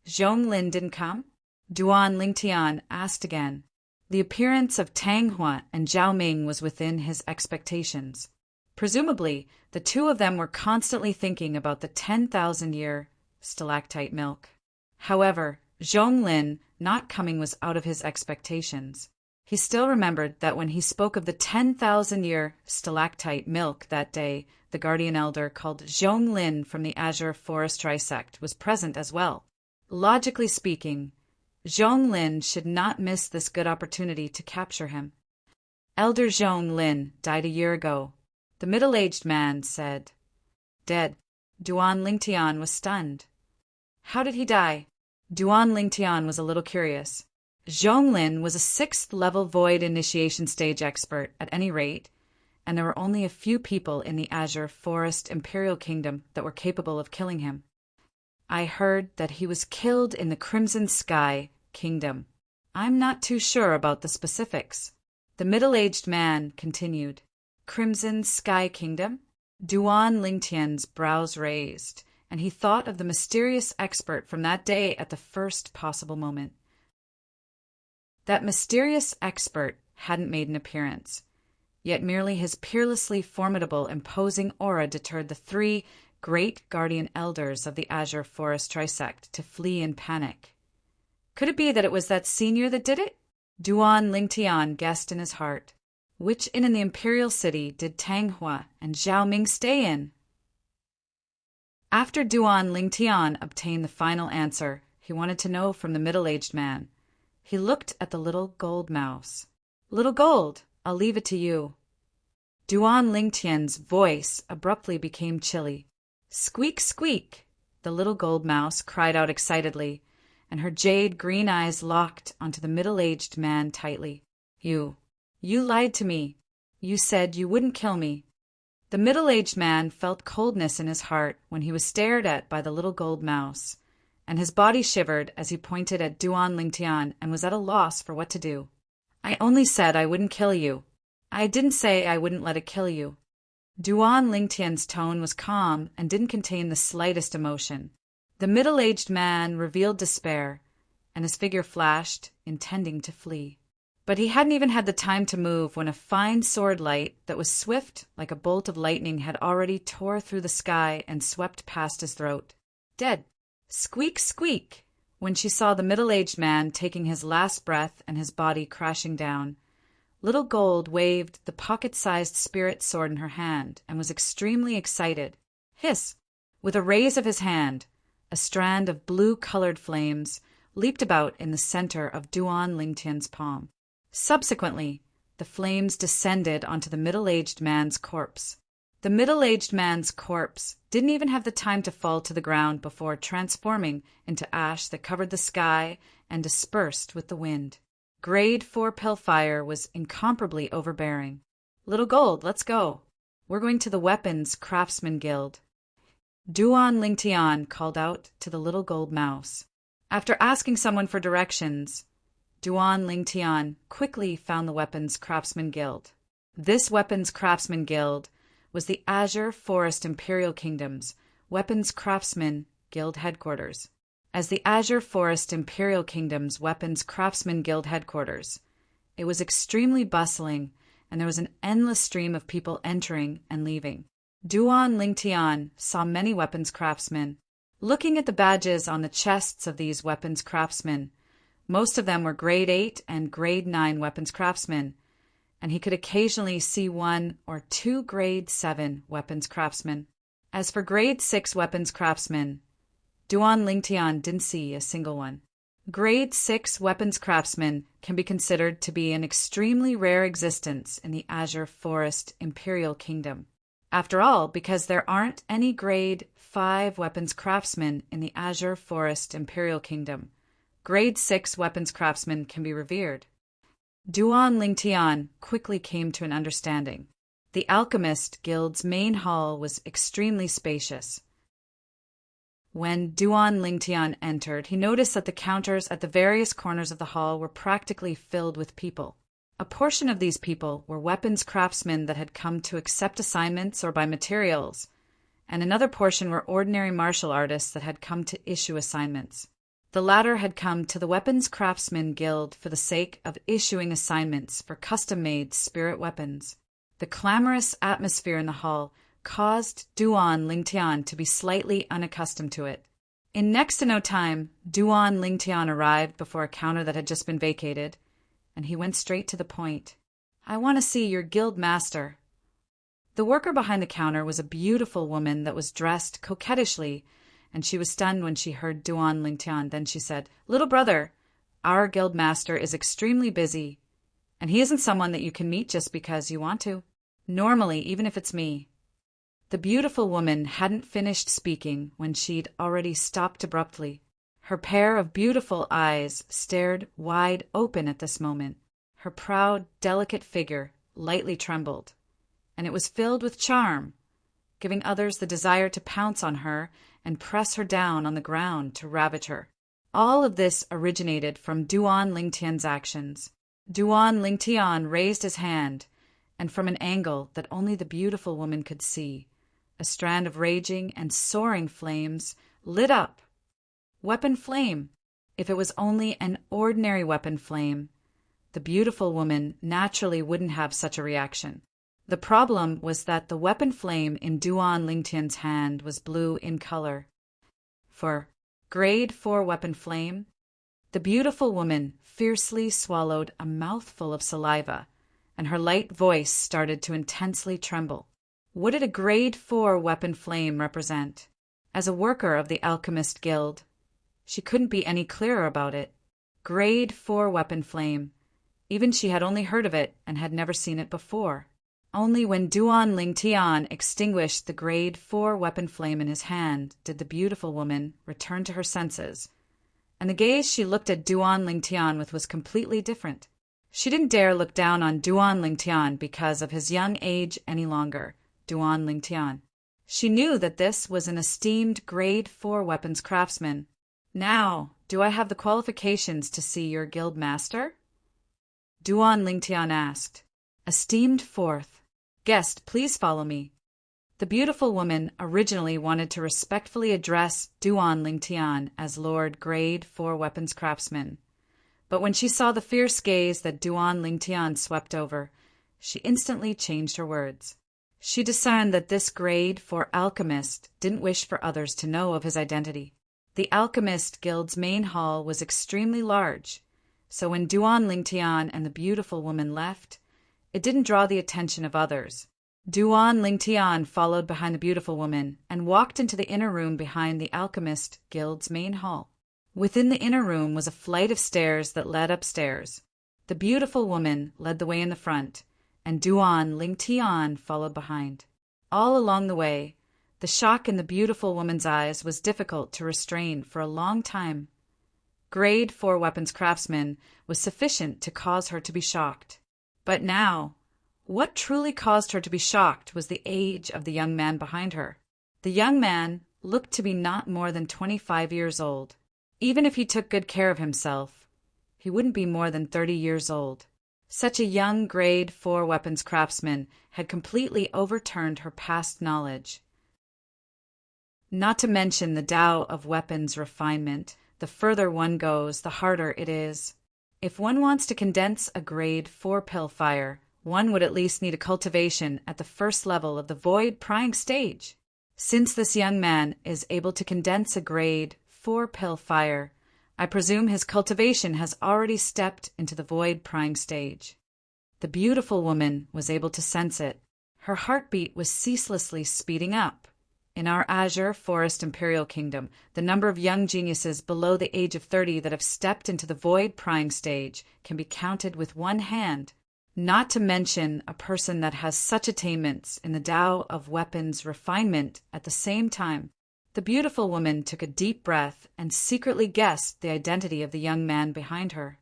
Zhonglin didn't come? Duan Lingtian asked again. The appearance of Tanghua and Zhaoming was within his expectations. Presumably, the 2 of them were constantly thinking about the 10,000-year stalactite milk. However, Zhonglin not coming was out of his expectations. He still remembered that when he spoke of the 10,000-year stalactite milk that day, the guardian elder called Zhonglin from the Azure Forest Trisect was present as well. Logically speaking, Zhonglin should not miss this good opportunity to capture him. Elder Zhonglin died a year ago. The middle-aged man said. Dead. Duan Lingtian was stunned. How did he die? Duan Lingtian was a little curious. Zhonglin was a 6th-level void initiation stage expert at any rate, and there were only a few people in the Azure Forest Imperial Kingdom that were capable of killing him. I heard that he was killed in the Crimson Sky Kingdom. I'm not too sure about the specifics. The middle-aged man continued. Crimson Sky Kingdom? Duan Lingtian's brows raised, and he thought of the mysterious expert from that day at the first possible moment. That mysterious expert hadn't made an appearance, yet merely his peerlessly formidable, imposing aura deterred the three great guardian elders of the Azure Forest Trisect to flee in panic. Could it be that it was that senior that did it? Duan Lingtian guessed in his heart. Which inn in the imperial city did Tang Hua and Zhao Ming stay in? After Duan Lingtian obtained the final answer, he wanted to know from the middle-aged man. He looked at the little gold mouse. Little Gold, I'll leave it to you. Duan Lingtian's voice abruptly became chilly. Squeak, squeak, the little gold mouse cried out excitedly, and her jade green eyes locked onto the middle-aged man tightly. You lied to me. You said you wouldn't kill me. The middle-aged man felt coldness in his heart when he was stared at by the little gold mouse, and his body shivered as he pointed at Duan Lingtian and was at a loss for what to do. I only said I wouldn't kill you. I didn't say I wouldn't let it kill you. Duan Lingtian's tone was calm and didn't contain the slightest emotion. The middle-aged man revealed despair, and his figure flashed, intending to flee. But he hadn't even had the time to move when a fine sword light that was swift like a bolt of lightning had already tore through the sky and swept past his throat. Dead. Squeak, squeak, when she saw the middle-aged man taking his last breath and his body crashing down. Little Gold waved the pocket-sized spirit sword in her hand and was extremely excited. Hiss! With a raise of his hand, a strand of blue-colored flames leaped about in the center of Duan Lingtian's palm. Subsequently, the flames descended onto the middle-aged man's corpse. The middle-aged man's corpse didn't even have the time to fall to the ground before transforming into ash that covered the sky and dispersed with the wind. Grade 4 Pellfire was incomparably overbearing. Little Gold, let's go. We're going to the Weapons Craftsman Guild. Duan Lingtian called out to the little gold mouse. After asking someone for directions, Duan Lingtian quickly found the Weapons Craftsman Guild. This Weapons Craftsman Guild was the Azure Forest Imperial Kingdom's Weapons Craftsman Guild headquarters. As the Azure Forest Imperial Kingdom's Weapons Craftsman Guild headquarters, it was extremely bustling, and there was an endless stream of people entering and leaving. Duan Lingtian saw many weapons craftsmen. Looking at the badges on the chests of these weapons craftsmen, most of them were Grade 8 and Grade 9 weapons craftsmen, and he could occasionally see 1 or 2 Grade 7 weapons craftsmen. As for Grade 6 weapons craftsmen, Duan Lingtian didn't see a single one. Grade 6 weapons craftsmen can be considered to be an extremely rare existence in the Azure Forest Imperial Kingdom. After all, because there aren't any Grade 5 weapons craftsmen in the Azure Forest Imperial Kingdom, Grade 6 weapons craftsmen can be revered. Duan Lingtian quickly came to an understanding. The Alchemist Guild's main hall was extremely spacious. When Duan Lingtian entered, he noticed that the counters at the various corners of the hall were practically filled with people. A portion of these people were weapons craftsmen that had come to accept assignments or buy materials, and another portion were ordinary martial artists that had come to issue assignments. The latter had come to the Weapons Craftsman Guild for the sake of issuing assignments for custom-made spirit weapons. The clamorous atmosphere in the hall caused Duan Lingtian to be slightly unaccustomed to it. In next to no time, Duan Lingtian arrived before a counter that had just been vacated, and he went straight to the point. I want to see your guild master. The worker behind the counter was a beautiful woman that was dressed coquettishly, and she was stunned when she heard Duan Lingtian. Then she said, Little brother, our guild master is extremely busy, and he isn't someone that you can meet just because you want to. Normally, even if it's me. The beautiful woman hadn't finished speaking when she'd already stopped abruptly. Her pair of beautiful eyes stared wide open at this moment. Her proud, delicate figure lightly trembled, and it was filled with charm, giving others the desire to pounce on her and press her down on the ground to ravage her. All of this originated from Duan Lingtian's actions. Duan Lingtian raised his hand, and from an angle that only the beautiful woman could see, a strand of raging and soaring flames lit up. Weapon flame! If it was only an ordinary weapon flame, the beautiful woman naturally wouldn't have such a reaction. The problem was that the weapon flame in Duan Lingtian's hand was blue in color. For Grade 4 weapon flame, the beautiful woman fiercely swallowed a mouthful of saliva, and her light voice started to intensely tremble. What did a Grade 4 weapon flame represent? As a worker of the Alchemist Guild, she couldn't be any clearer about it. Grade 4 weapon flame. Even she had only heard of it and had never seen it before. Only when Duan Lingtian extinguished the Grade 4 weapon flame in his hand did the beautiful woman return to her senses, and the gaze she looked at Duan Lingtian with was completely different. She didn't dare look down on Duan Lingtian because of his young age any longer. Duan Lingtian. She knew that this was an esteemed Grade 4 weapons craftsman. Now, do I have the qualifications to see your guild master? Duan Lingtian asked. Esteemed fourth. Guest, please follow me. The beautiful woman originally wanted to respectfully address Duan Lingtian as Lord Grade 4 weapons craftsman, but when she saw the fierce gaze that Duan Lingtian swept over, she instantly changed her words. She discerned that this Grade 4 alchemist didn't wish for others to know of his identity. The Alchemist Guild's main hall was extremely large, so when Duan Lingtian and the beautiful woman left, it didn't draw the attention of others. Duan Lingtian followed behind the beautiful woman and walked into the inner room behind the Alchemist Guild's main hall. Within the inner room was a flight of stairs that led upstairs. The beautiful woman led the way in the front, and Duan Lingtian followed behind. All along the way, the shock in the beautiful woman's eyes was difficult to restrain for a long time. Grade 4 weapons craftsman was sufficient to cause her to be shocked. But now, what truly caused her to be shocked was the age of the young man behind her. The young man looked to be not more than 25 years old. Even if he took good care of himself, he wouldn't be more than 30 years old. Such a young Grade 4 weapons craftsman had completely overturned her past knowledge. Not to mention the Tao of weapons refinement, the further one goes, the harder it is. If one wants to condense a Grade 4 pill fire, one would at least need a cultivation at the first level of the void prying stage. Since this young man is able to condense a Grade 4 pill fire, I presume his cultivation has already stepped into the void prying stage. The beautiful woman was able to sense it. Her heartbeat was ceaselessly speeding up. In our Azure Forest Imperial Kingdom, the number of young geniuses below the age of 30 that have stepped into the void prying stage can be counted with one hand, not to mention a person that has such attainments in the Tao of weapons refinement at the same time. The beautiful woman took a deep breath and secretly guessed the identity of the young man behind her.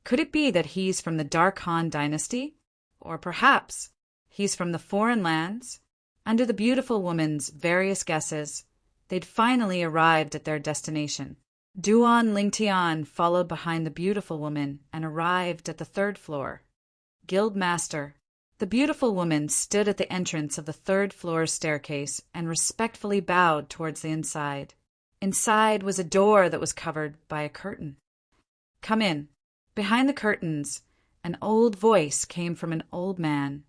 Could it be that he's from the Dark Han dynasty? Or perhaps he's from the foreign lands? Under the beautiful woman's various guesses, they'd finally arrived at their destination. Duan Lingtian followed behind the beautiful woman and arrived at the 3rd floor. Guild Master. The beautiful woman stood at the entrance of the 3rd floor staircase and respectfully bowed towards the inside. Inside was a door that was covered by a curtain. Come in. Behind the curtains, an old voice came from an old man.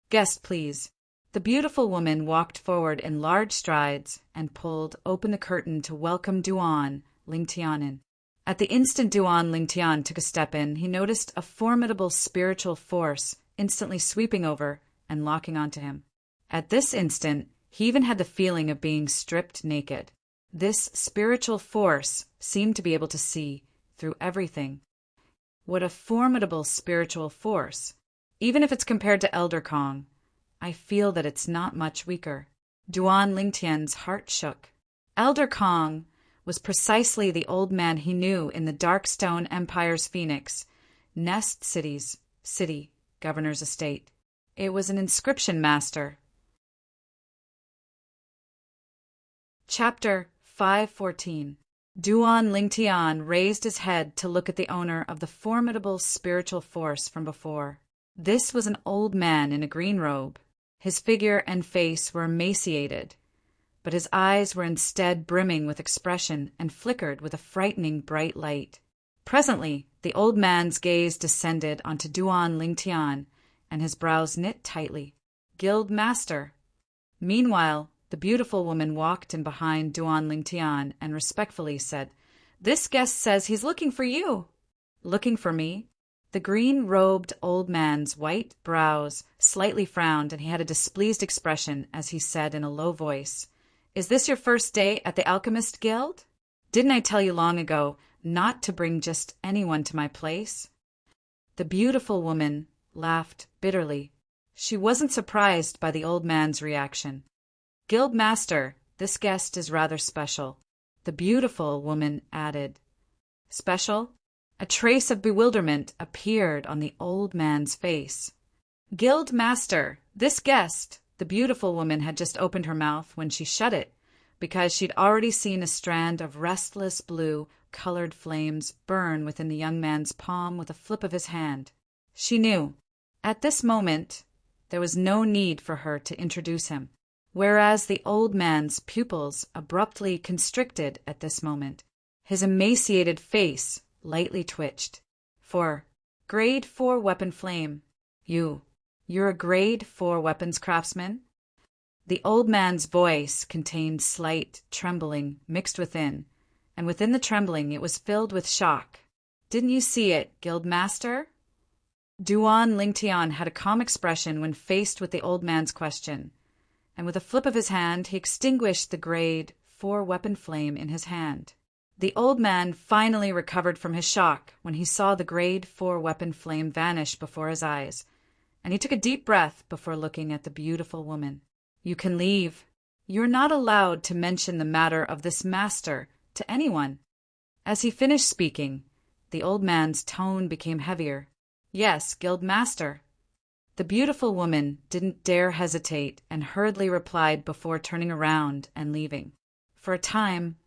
Guest, please. The beautiful woman walked forward in large strides and pulled open the curtain to welcome Duan Lingtian in. At the instant Duan Lingtian took a step in, he noticed a formidable spiritual force instantly sweeping over and locking onto him. At this instant, he even had the feeling of being stripped naked. This spiritual force seemed to be able to see through everything. What a formidable spiritual force! Even if it's compared to Elder Kong, I feel that it's not much weaker. Duan Lingtian's heart shook. Elder Kong was precisely the old man he knew in the Darkstone Empire's Phoenix, Nest City's city governor's estate. It was an inscription master. Chapter 514. Duan Lingtian raised his head to look at the owner of the formidable spiritual force from before. This was an old man in a green robe. His figure and face were emaciated, but his eyes were instead brimming with expression and flickered with a frightening bright light. Presently, the old man's gaze descended onto Duan Lingtian, and his brows knit tightly. Guild Master. Meanwhile, the beautiful woman walked in behind Duan Lingtian and respectfully said, "This guest says he's looking for you." "Looking for me?" The green-robed old man's white brows slightly frowned, and he had a displeased expression as he said in a low voice, "Is this your first day at the Alchemist Guild? Didn't I tell you long ago not to bring just anyone to my place?" The beautiful woman laughed bitterly. She wasn't surprised by the old man's reaction. "Guild Master, this guest is rather special," the beautiful woman added. "Special?" A trace of bewilderment appeared on the old man's face. "Guild Master, this guest," the beautiful woman had just opened her mouth when she shut it, because she'd already seen a strand of restless blue-colored flames burn within the young man's palm with a flip of his hand. She knew, at this moment, there was no need for her to introduce him, whereas the old man's pupils abruptly constricted at this moment. His emaciated face lightly twitched. "For Grade 4 weapon flame. You're a Grade 4 weapons craftsman?" The old man's voice contained slight trembling mixed within, and within the trembling it was filled with shock. "Didn't you see it, Guild Master?" Duan Lingtian had a calm expression when faced with the old man's question, and with a flip of his hand he extinguished the Grade 4 weapon flame in his hand. The old man finally recovered from his shock when he saw the Grade 4 weapon flame vanish before his eyes, and he took a deep breath before looking at the beautiful woman. "You can leave. You are not allowed to mention the matter of this master to anyone." As he finished speaking, the old man's tone became heavier. "Yes, Guild Master." The beautiful woman didn't dare hesitate and hurriedly replied before turning around and leaving. For a time,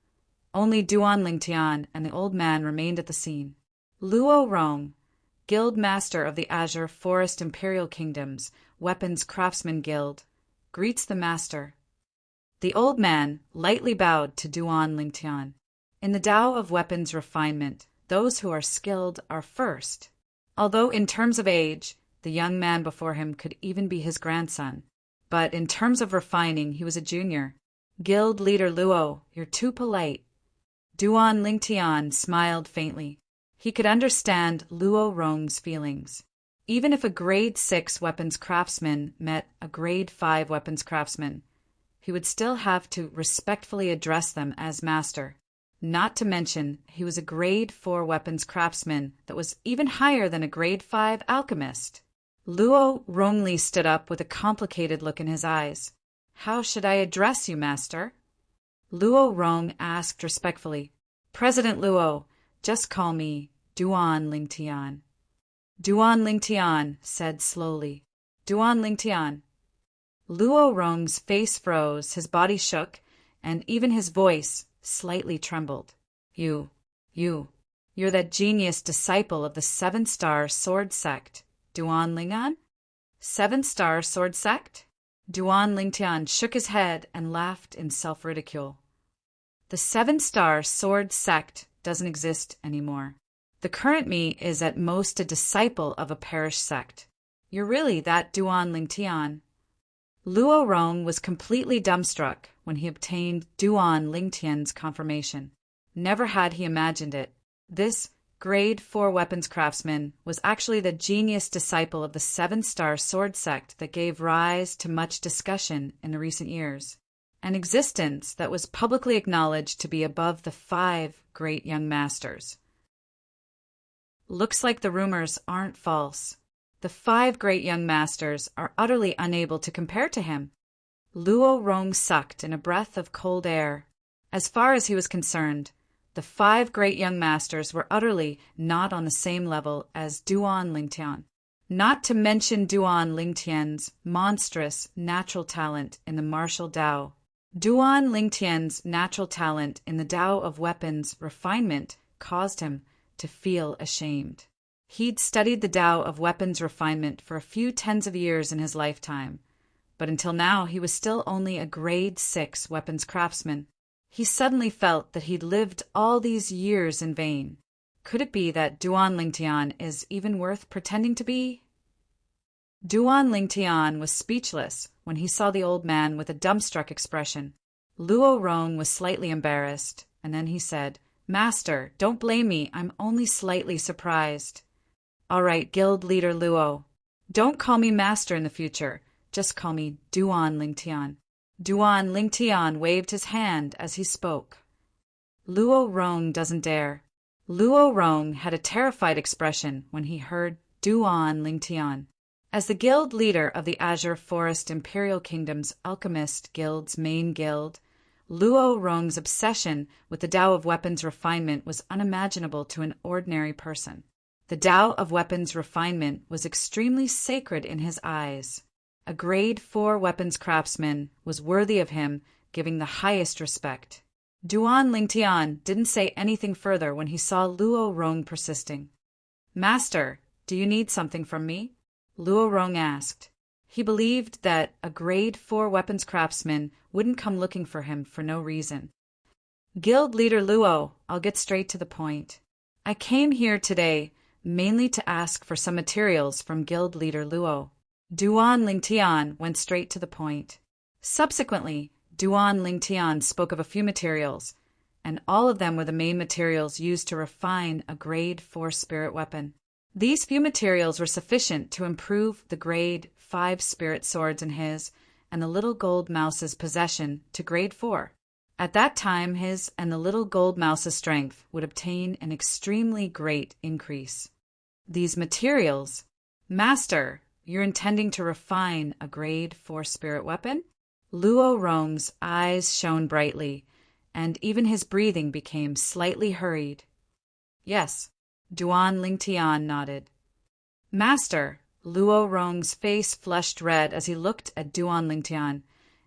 only Duan Lingtian and the old man remained at the scene. Luo Rong, Guild Master of the Azure Forest Imperial Kingdom's Weapons Craftsman Guild, greets the master. The old man lightly bowed to Duan Lingtian. In the Tao of weapons refinement, those who are skilled are first. Although in terms of age, the young man before him could even be his grandson, but in terms of refining, he was a junior. "Guild Leader Luo, you're too polite." Duan Lingtian smiled faintly. He could understand Luo Rong's feelings. Even if a Grade 6 weapons craftsman met a Grade 5 weapons craftsman, he would still have to respectfully address them as master. Not to mention, he was a Grade 4 weapons craftsman that was even higher than a Grade 5 alchemist. Luo Rongli stood up with a complicated look in his eyes. "How should I address you, master?" Luo Rong asked respectfully. "President Luo, just call me Duan Lingtian." Duan Lingtian said slowly. "Duan Lingtian." Luo Rong's face froze, his body shook, and even his voice slightly trembled. You're that genius disciple of the 7-star sword sect, Duan Lingan?" 7-star sword sect? Duan Lingtian shook his head and laughed in self-ridicule. "The 7-star sword sect doesn't exist anymore. The current me is at most a disciple of a perished sect. You're really that Duan Lingtian." Luo Rong was completely dumbstruck when he obtained Duan Lingtian's confirmation. Never had he imagined it. This Grade 4 weapons craftsman was actually the genius disciple of the 7-star sword sect that gave rise to much discussion in the recent years, an existence that was publicly acknowledged to be above the 5 great young masters. Looks like the rumors aren't false. The 5 great young masters are utterly unable to compare to him. Luo Rong sucked in a breath of cold air. As far as he was concerned, the 5 great young masters were utterly not on the same level as Duan Lingtian, not to mention Duan Lingtian's monstrous natural talent in the martial Tao. Duan Lingtian's natural talent in the Tao of weapons refinement caused him to feel ashamed. He'd studied the Tao of weapons refinement for a few tens of years in his lifetime, but until now he was still only a grade 6 weapons craftsman. He suddenly felt that he'd lived all these years in vain. Could it be that Duan Lingtian is even worth pretending to be? Duan Lingtian was speechless when he saw the old man with a dumbstruck expression. Luo Rong was slightly embarrassed, and then he said, "Master, don't blame me, I'm only slightly surprised." "All right, guild leader Luo. Don't call me master in the future, just call me Duan Lingtian." Duan Lingtian waved his hand as he spoke. Luo Rong doesn't dare. Luo Rong had a terrified expression when he heard Duan Lingtian. As the guild leader of the Azure Forest Imperial Kingdom's Alchemist Guild's main guild, Luo Rong's obsession with the Tao of weapons refinement was unimaginable to an ordinary person. The Tao of weapons refinement was extremely sacred in his eyes. A grade 4 weapons craftsman was worthy of him giving the highest respect. Duan Lingtian didn't say anything further when he saw Luo Rong persisting. "Master, do you need something from me?" Luo Rong asked. He believed that a grade 4 weapons craftsman wouldn't come looking for him for no reason. "Guild leader Luo, I'll get straight to the point. I came here today mainly to ask for some materials from guild leader Luo." Duan Lingtian went straight to the point. Subsequently, Duan Lingtian spoke of a few materials, and all of them were the main materials used to refine a grade 4 spirit weapon. These few materials were sufficient to improve the grade 5 spirit swords in his and the little gold mouse's possession to grade 4. At that time, his and the little gold mouse's strength would obtain an extremely great increase. These materials, "Master, you're intending to refine a grade 4 spirit weapon?" Luo Rong's eyes shone brightly, and even his breathing became slightly hurried. "Yes." Duan Lingtian nodded. "Master," Luo Rong's face flushed red as he looked at Duan Lingtian,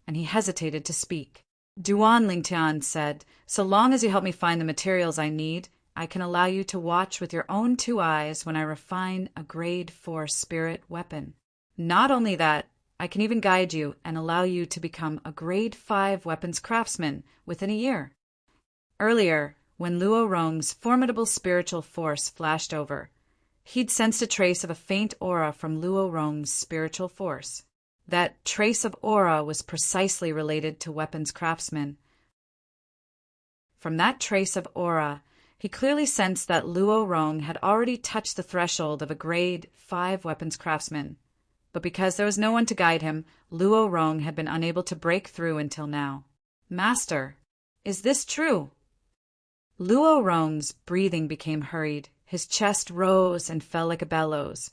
and he hesitated to speak. Duan Lingtian said, "So long as you help me find the materials I need, I can allow you to watch with your own 2 eyes when I refine a grade 4 spirit weapon. Not only that, I can even guide you and allow you to become a grade 5 weapons craftsman within a year." Earlier, when Luo Rong's formidable spiritual force flashed over, he'd sensed a trace of a faint aura from Luo Rong's spiritual force. That trace of aura was precisely related to weapons craftsmen. From that trace of aura, he clearly sensed that Luo Rong had already touched the threshold of a grade 5 weapons craftsman. But because there was no one to guide him, Luo Rong had been unable to break through until now. "Master, is this true?" Luo Rong's breathing became hurried, his chest rose and fell like a bellows,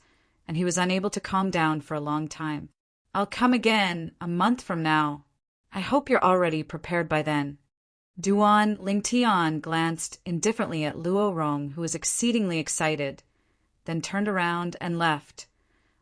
and he was unable to calm down for a long time. "I'll come again a month from now. I hope you're already prepared by then." Duan Lingtian glanced indifferently at Luo Rong, who was exceedingly excited, then turned around and left,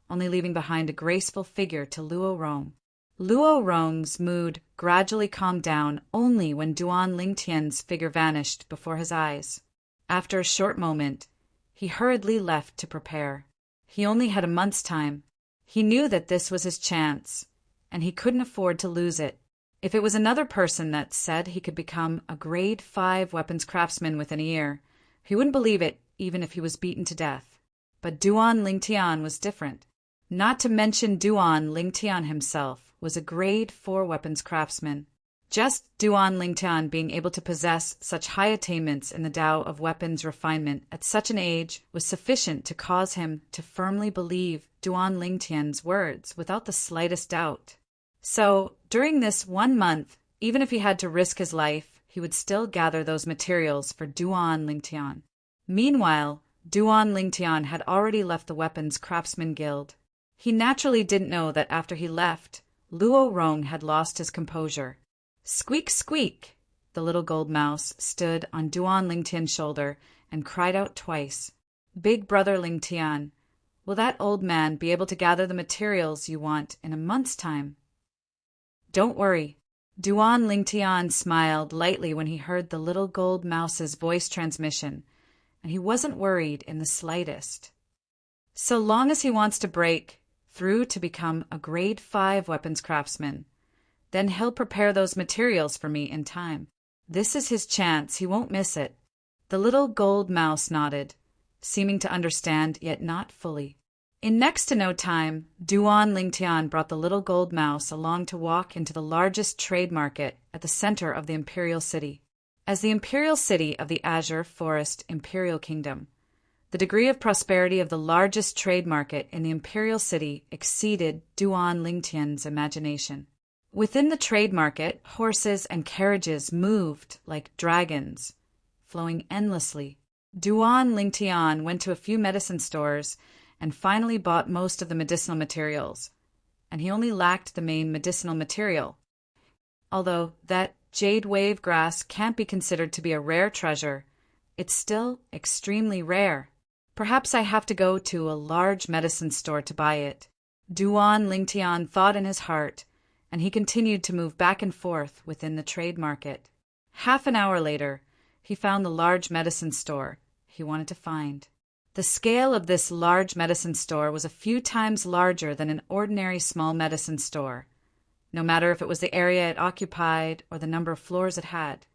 only leaving behind a graceful figure to Luo Rong. Luo Rong's mood gradually calmed down only when Duan Lingtian's figure vanished before his eyes. After a short moment, he hurriedly left to prepare. He only had a month's time. He knew that this was his chance, and he couldn't afford to lose it. If it was another person that said he could become a grade 5 weapons craftsman within a year, he wouldn't believe it even if he was beaten to death. But Duan Lingtian was different. Not to mention Duan Lingtian himself was a grade 4 weapons craftsman. Just Duan Lingtian being able to possess such high attainments in the Tao of weapons refinement at such an age was sufficient to cause him to firmly believe Duan Lingtian's words without the slightest doubt. So, during this 1 month, even if he had to risk his life, he would still gather those materials for Duan Lingtian. Meanwhile, Duan Lingtian had already left the Weapons Craftsman Guild. He naturally didn't know that after he left, Luo Rong had lost his composure. "Squeak, squeak!" The little gold mouse stood on Duan Lingtian's shoulder and cried out twice. "Big brother Lingtian, will that old man be able to gather the materials you want in a month's time?" "Don't worry." Duan Lingtian smiled lightly when he heard the little gold mouse's voice transmission, and he wasn't worried in the slightest. So long as he wants to break through to become a grade 5 weapons craftsman, then he'll prepare those materials for me in time. This is his chance, he won't miss it. The little gold mouse nodded, seeming to understand, yet not fully. In next to no time, Duan Lingtian brought the little gold mouse along to walk into the largest trade market at the center of the imperial city. As the imperial city of the Azure Forest Imperial Kingdom, the degree of prosperity of the largest trade market in the imperial city exceeded Duan Lingtian's imagination. Within the trade market, horses and carriages moved like dragons, flowing endlessly. Duan Lingtian went to a few medicine stores and finally bought most of the medicinal materials, and he only lacked the main medicinal material. Although that jade wave grass can't be considered to be a rare treasure, it's still extremely rare. Perhaps I have to go to a large medicine store to buy it. Duan Lingtian thought in his heart, and he continued to move back and forth within the trade market. Half an hour later, he found the large medicine store he wanted to find. The scale of this large medicine store was a few times larger than an ordinary small medicine store, no matter if it was the area it occupied or the number of floors it had.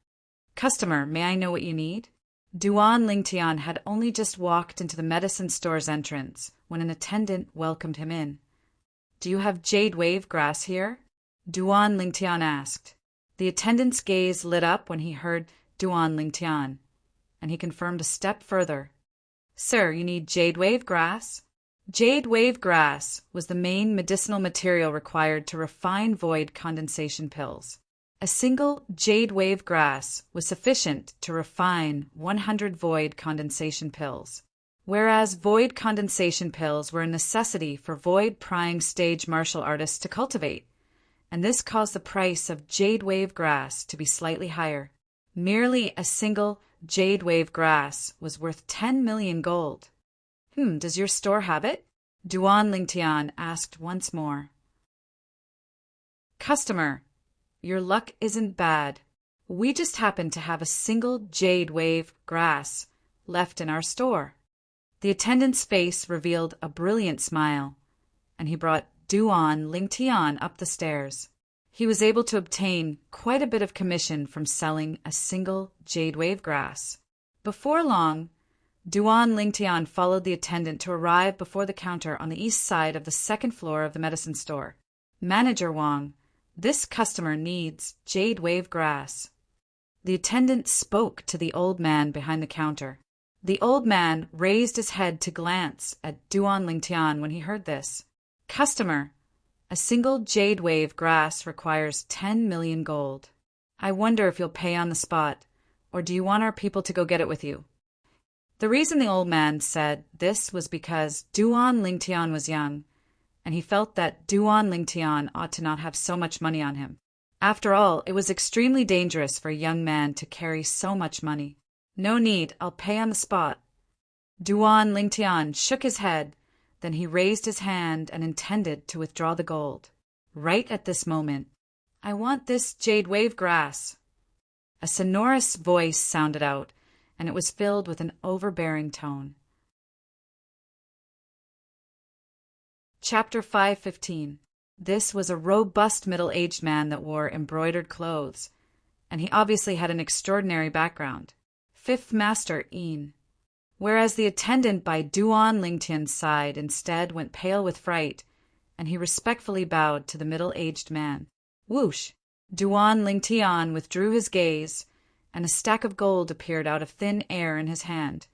"Customer, may I know what you need?" Duan Lingtian had only just walked into the medicine store's entrance when an attendant welcomed him in. "Do you have jade wave grass here?" Duan Lingtian asked. The attendant's gaze lit up when he heard Duan Lingtian, and he confirmed a step further. "Sir, you need jade wave grass?" Jade wave grass was the main medicinal material required to refine void condensation pills. A single jade wave grass was sufficient to refine 100 void condensation pills, whereas void condensation pills were a necessity for void prying stage martial artists to cultivate, and this caused the price of jade wave grass to be slightly higher. Merely a single jade wave grass was worth 10 million gold. Does your store have it?" Duan Lingtian asked once more. "Customer, your luck isn't bad. We just happen to have a single jade wave grass left in our store." The attendant's face revealed a brilliant smile, and he brought Duan Lingtian up the stairs. He was able to obtain quite a bit of commission from selling a single jade wave grass. Before long, Duan Lingtian followed the attendant to arrive before the counter on the east side of the second floor of the medicine store. "Manager Wang, this customer needs jade wave grass." The attendant spoke to the old man behind the counter. The old man raised his head to glance at Duan Lingtian when he heard this. "Customer, a single jade wave grass requires 10 million gold. I wonder if you'll pay on the spot, or do you want our people to go get it with you?" The reason the old man said this was because Duan Lingtian was young, and he felt that Duan Lingtian ought to not have so much money on him. After all, it was extremely dangerous for a young man to carry so much money. "No need, I'll pay on the spot." Duan Lingtian shook his head. Then he raised his hand and intended to withdraw the gold. Right at this moment, "I want this jade wave grass." A sonorous voice sounded out, and it was filled with an overbearing tone. Chapter 5:15. This was a robust middle-aged man that wore embroidered clothes, and he obviously had an extraordinary background. Fifth Master Een. Whereas the attendant by Duan Lingtian's side instead went pale with fright, and he respectfully bowed to the middle-aged man. Whoosh! Duan Lingtian withdrew his gaze, and a stack of gold appeared out of thin air in his hand,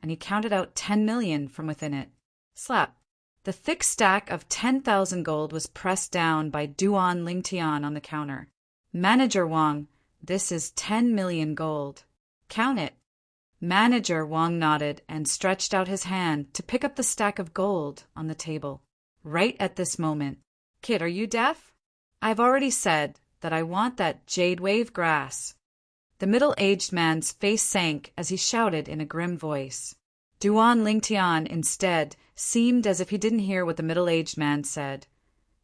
and he counted out 10 million from within it. Slap! The thick stack of 10,000 gold was pressed down by Duan Lingtian on the counter. "Manager Wang, this is 10 million gold. Count it." Manager Wang nodded and stretched out his hand to pick up the stack of gold on the table. Right at this moment, "Kid, are you deaf? I've already said that I want that jade wave grass." The middle-aged man's face sank as he shouted in a grim voice. Duan Lingtian instead seemed as if he didn't hear what the middle-aged man said,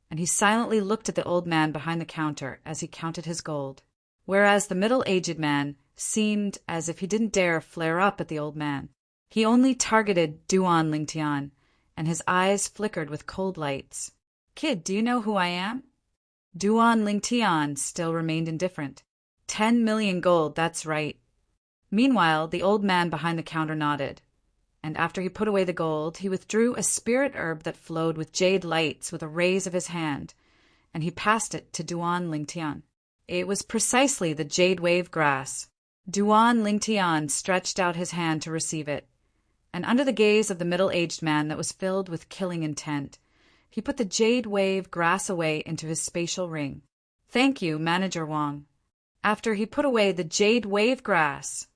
and he silently looked at the old man behind the counter as he counted his gold, whereas the middle-aged man seemed as if he didn't dare flare up at the old man. He only targeted Duan Lingtian, and his eyes flickered with cold lights. "Kid, do you know who I am?" Duan Lingtian still remained indifferent. 10 million gold, that's right. Meanwhile, the old man behind the counter nodded, and after he put away the gold, he withdrew a spirit herb that flowed with jade lights with a raise of his hand, and he passed it to Duan Lingtian. It was precisely the jade wave grass. Duan Lingtian stretched out his hand to receive it, and under the gaze of the middle-aged man that was filled with killing intent, he put the jade wave grass away into his spatial ring. "Thank you, Manager Wang." After he put away the jade wave grass,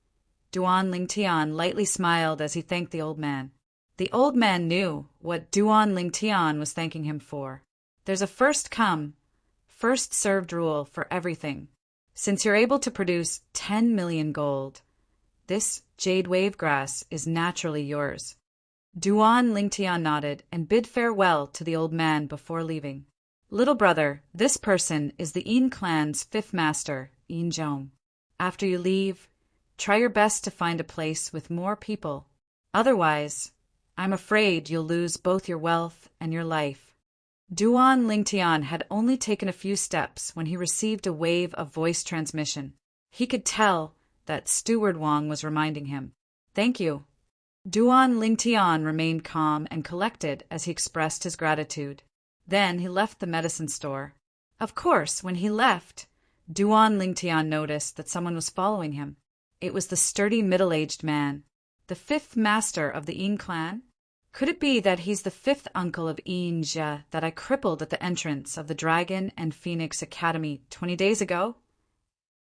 Duan Lingtian lightly smiled as he thanked the old man. The old man knew what Duan Lingtian was thanking him for. There's a first come, first served rule for everything. Since you're able to produce 10 million gold, this jade wave grass is naturally yours. Duan Lingtian nodded and bid farewell to the old man before leaving. "Little brother, this person is the Yin clan's fifth master, Yin Zhong. After you leave, try your best to find a place with more people. Otherwise, I'm afraid you'll lose both your wealth and your life." Duan Lingtian had only taken a few steps when he received a wave of voice transmission. He could tell that Steward Wang was reminding him. "Thank you." Duan Lingtian remained calm and collected as he expressed his gratitude. Then he left the medicine store. Of course, when he left, Duan Lingtian noticed that someone was following him. It was the sturdy middle-aged man, the fifth master of the Yin clan. Could it be that he's the fifth uncle of Yin Jia that I crippled at the entrance of the Dragon and Phoenix Academy 20 days ago?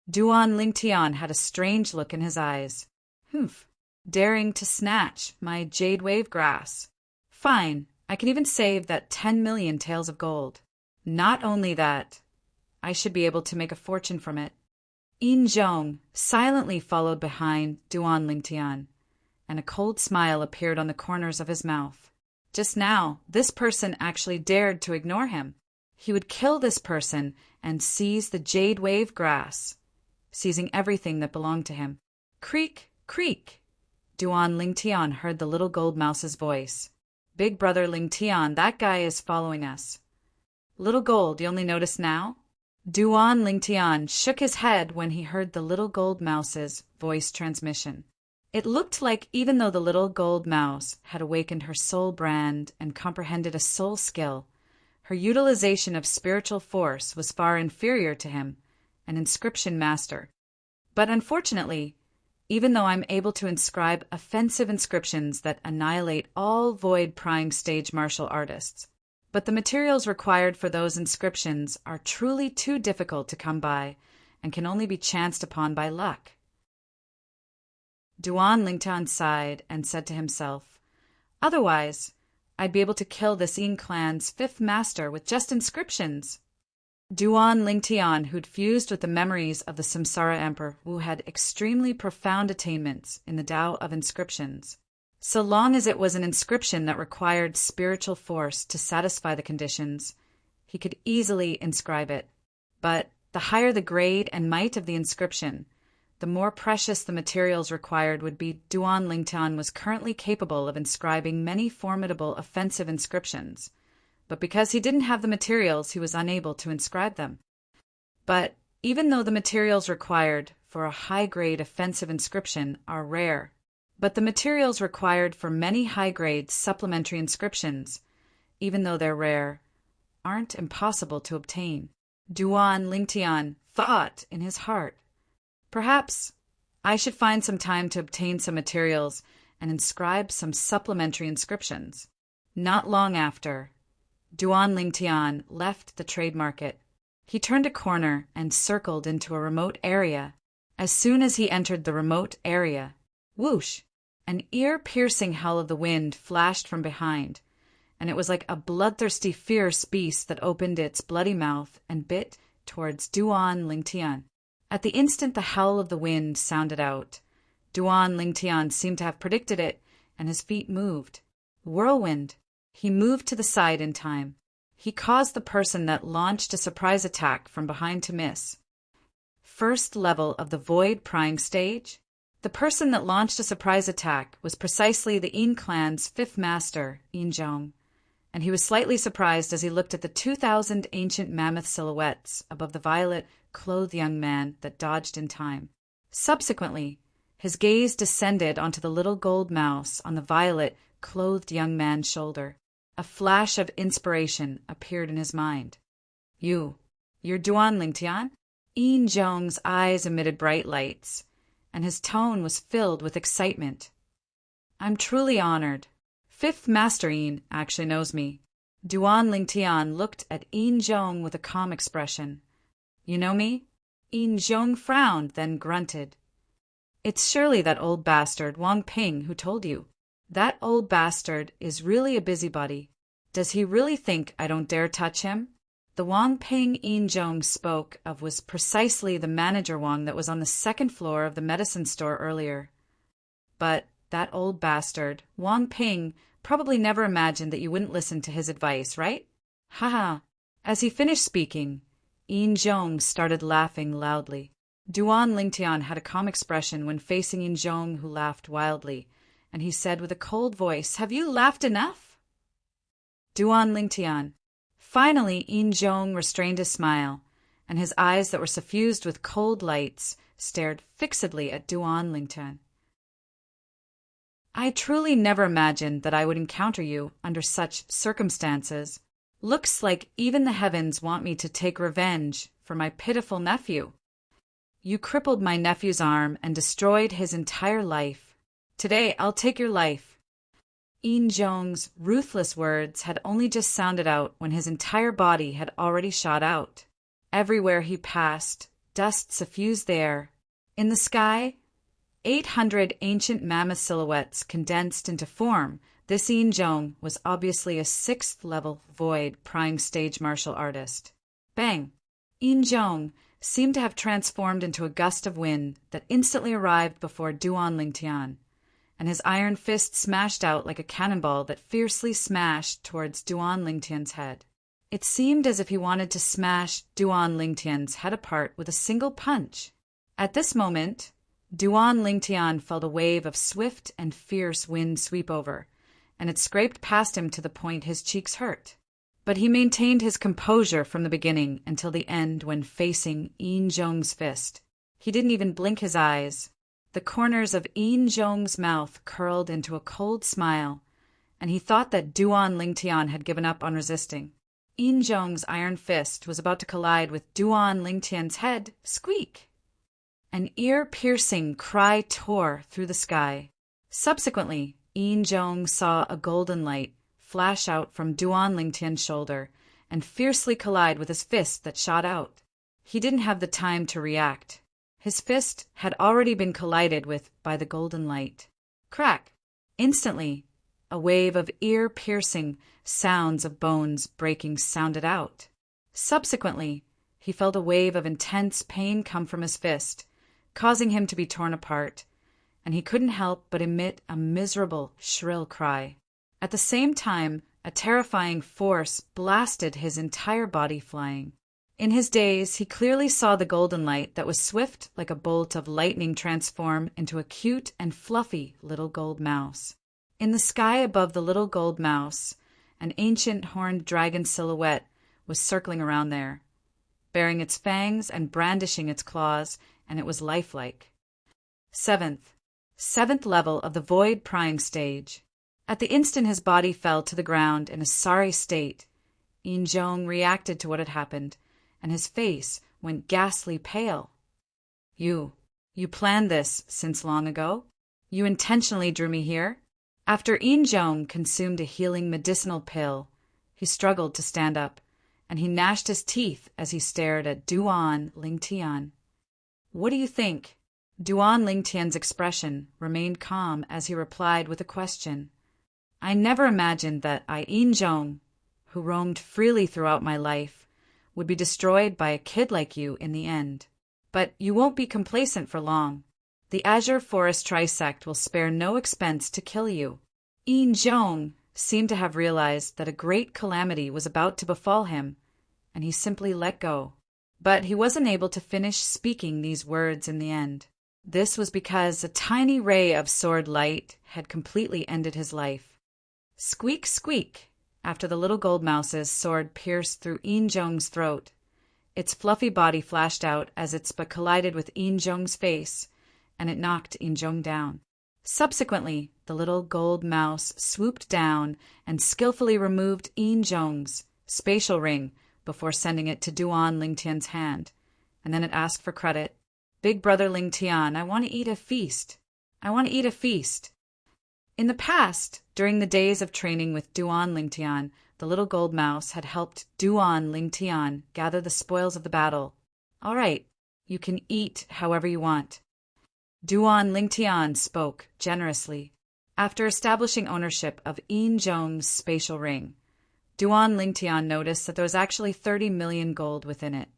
Duan Lingtian had a strange look in his eyes. "Humph, daring to snatch my jade wave grass. Fine, I can even save that 10 million taels of gold. Not only that, I should be able to make a fortune from it." Yin Zhong silently followed behind Duan Lingtian, and a cold smile appeared on the corners of his mouth. Just now, this person actually dared to ignore him. He would kill this person and seize the jade wave grass, seizing everything that belonged to him. "Creak, creak." Duan Lingtian heard the little gold mouse's voice. "Big brother Lingtian, that guy is following us." "Little gold, you only notice now?" Duan Lingtian shook his head when he heard the little gold mouse's voice transmission. It looked like even though the little gold mouse had awakened her soul brand and comprehended a soul skill, her utilization of spiritual force was far inferior to him, an inscription master. But unfortunately, even though I'm able to inscribe offensive inscriptions that annihilate all void-prying stage martial artists, but the materials required for those inscriptions are truly too difficult to come by and can only be chanced upon by luck. Duan Lingtian sighed and said to himself, "Otherwise, I'd be able to kill this Yin clan's fifth master with just inscriptions." Duan Lingtian, who'd fused with the memories of the Samsara Emperor, who had extremely profound attainments in the Tao of inscriptions. So long as it was an inscription that required spiritual force to satisfy the conditions, he could easily inscribe it. But the higher the grade and might of the inscription, the more precious the materials required would be. Duan Lingtian was currently capable of inscribing many formidable offensive inscriptions, but because he didn't have the materials, he was unable to inscribe them. But even though the materials required for a high-grade offensive inscription are rare, but the materials required for many high-grade supplementary inscriptions, even though they're rare, aren't impossible to obtain. Duan Lingtian thought in his heart, "Perhaps I should find some time to obtain some materials and inscribe some supplementary inscriptions." Not long after, Duan Lingtian left the trade market. He turned a corner and circled into a remote area. As soon as he entered the remote area, whoosh! An ear-piercing howl of the wind flashed from behind, and it was like a bloodthirsty, fierce beast that opened its bloody mouth and bit towards Duan Lingtian. At the instant the howl of the wind sounded out, Duan Lingtian seemed to have predicted it, and his feet moved. Whirlwind! He moved to the side in time. He caused the person that launched a surprise attack from behind to miss. First level of the void prying stage. The person that launched a surprise attack was precisely the Yin clan's fifth master, Yin Zhong, and he was slightly surprised as he looked at the 2,000 ancient mammoth silhouettes above the violet-clothed young man that dodged in time. Subsequently, his gaze descended onto the little gold mouse on the violet-clothed young man's shoulder. A flash of inspiration appeared in his mind. You're Duan Lingtian? Yin Zhong's eyes emitted bright lights, and his tone was filled with excitement. I'm truly honored. Fifth Master Yin actually knows me. Duan Lingtian looked at Yin Zhong with a calm expression. You know me? Yin Zhong frowned, then grunted. It's surely that old bastard Wang Ping who told you. That old bastard is really a busybody. Does he really think I don't dare touch him? The Wang Ping Yin Zhong spoke of was precisely the manager Wang that was on the second floor of the medicine store earlier. But that old bastard, Wang Ping, probably never imagined that you wouldn't listen to his advice, right? Haha. As he finished speaking, Yin Zhong started laughing loudly. Duan Lingtian had a calm expression when facing Yin Zhong, who laughed wildly, and he said with a cold voice, Have you laughed enough? Duan Lingtian. Finally, Yin Zhong restrained his smile, and his eyes that were suffused with cold lights stared fixedly at Duan Lingtian. I truly never imagined that I would encounter you under such circumstances. Looks like even the heavens want me to take revenge for my pitiful nephew. You crippled my nephew's arm and destroyed his entire life. Today I'll take your life. Yin Zhong's ruthless words had only just sounded out when his entire body had already shot out. Everywhere he passed, dust suffused the air. In the sky, 800 ancient mammoth silhouettes condensed into form. This Yin Zhong was obviously a sixth-level void prying stage martial artist. Bang! Yin Zhong seemed to have transformed into a gust of wind that instantly arrived before Duan Lingtian, and his iron fist smashed out like a cannonball that fiercely smashed towards Duan Lingtian's head. It seemed as if he wanted to smash Duan Lingtian's head apart with a single punch. At this moment, Duan Lingtian felt a wave of swift and fierce wind sweep over, and it scraped past him to the point his cheeks hurt. But he maintained his composure from the beginning until the end when facing Yin Zhong's fist. He didn't even blink his eyes. The corners of Yin Zhong's mouth curled into a cold smile, and he thought that Duan Lingtian had given up on resisting. Yin Zhong's iron fist was about to collide with Duan Lingtian's head. Squeak! An ear-piercing cry tore through the sky. Subsequently, Yin Zhong saw a golden light flash out from Duan Lingtian's shoulder and fiercely collide with his fist that shot out. He didn't have the time to react. His fist had already been collided with by the golden light. Crack! Instantly, a wave of ear-piercing sounds of bones breaking sounded out. Subsequently, he felt a wave of intense pain come from his fist, causing him to be torn apart, and he couldn't help but emit a miserable, shrill cry. At the same time, a terrifying force blasted his entire body flying. In his daze, he clearly saw the golden light that was swift like a bolt of lightning transform into a cute and fluffy little gold mouse. In the sky above the little gold mouse, an ancient horned dragon silhouette was circling around there, baring its fangs and brandishing its claws, and it was lifelike. Seventh level of the void prying stage. At the instant his body fell to the ground in a sorry state, Yin Zhong reacted to what had happened, and his face went ghastly pale. You planned this since long ago? You intentionally drew me here? After Yin Zhong consumed a healing medicinal pill, he struggled to stand up, and he gnashed his teeth as he stared at Duan Lingtian. What do you think? Duan Lingtian's expression remained calm as he replied with a question. I never imagined that I, Yin Zhong, who roamed freely throughout my life, would be destroyed by a kid like you in the end. But you won't be complacent for long. The Azure Forest Trisect will spare no expense to kill you. Yin Zhong, seemed to have realized that a great calamity was about to befall him, and he simply let go. But he wasn't able to finish speaking these words in the end. This was because a tiny ray of sword light had completely ended his life. Squeak, squeak, after the little gold mouse's sword pierced through Injong's throat. Its fluffy body flashed out as its but collided with Injong's face, and it knocked Injong down. Subsequently, the little gold mouse swooped down and skillfully removed Injong's spatial ring before sending it to Duan Lingtian's hand, and then it asked for credit. Big brother Lingtian, I want to eat a feast. I want to eat a feast. In the past, during the days of training with Duan Lingtian, the little gold mouse had helped Duan Lingtian gather the spoils of the battle. All right, you can eat however you want. Duan Lingtian spoke generously. After establishing ownership of Injong's spatial ring, Duan Lingtian noticed that there was actually 30 million gold within it.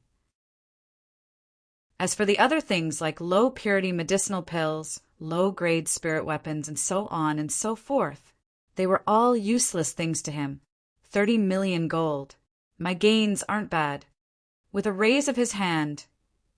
As for the other things like low-purity medicinal pills, low-grade spirit weapons, and so on and so forth, they were all useless things to him. 30 million gold. My gains aren't bad. With a raise of his hand,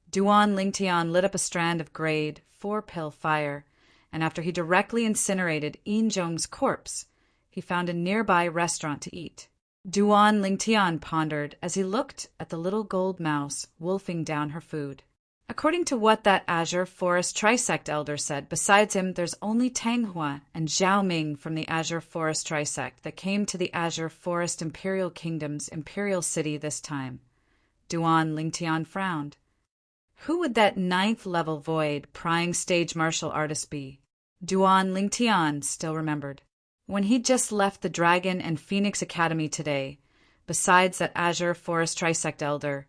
Duan Lingtian lit up a strand of grade 4-pill fire, and after he directly incinerated Injong's corpse, he found a nearby restaurant to eat. Duan Lingtian pondered as he looked at the little gold mouse wolfing down her food. According to what that Azure Forest Trisect elder said, besides him there's only Tanghua and Zhao Ming from the Azure Forest Trisect that came to the Azure Forest Imperial Kingdom's imperial city this time. Duan Lingtian frowned. Who would that 9th-level void prying stage martial artist be? Duan Lingtian still remembered. When he'd just left the Dragon and Phoenix Academy today, besides that Azure Forest Trisect elder,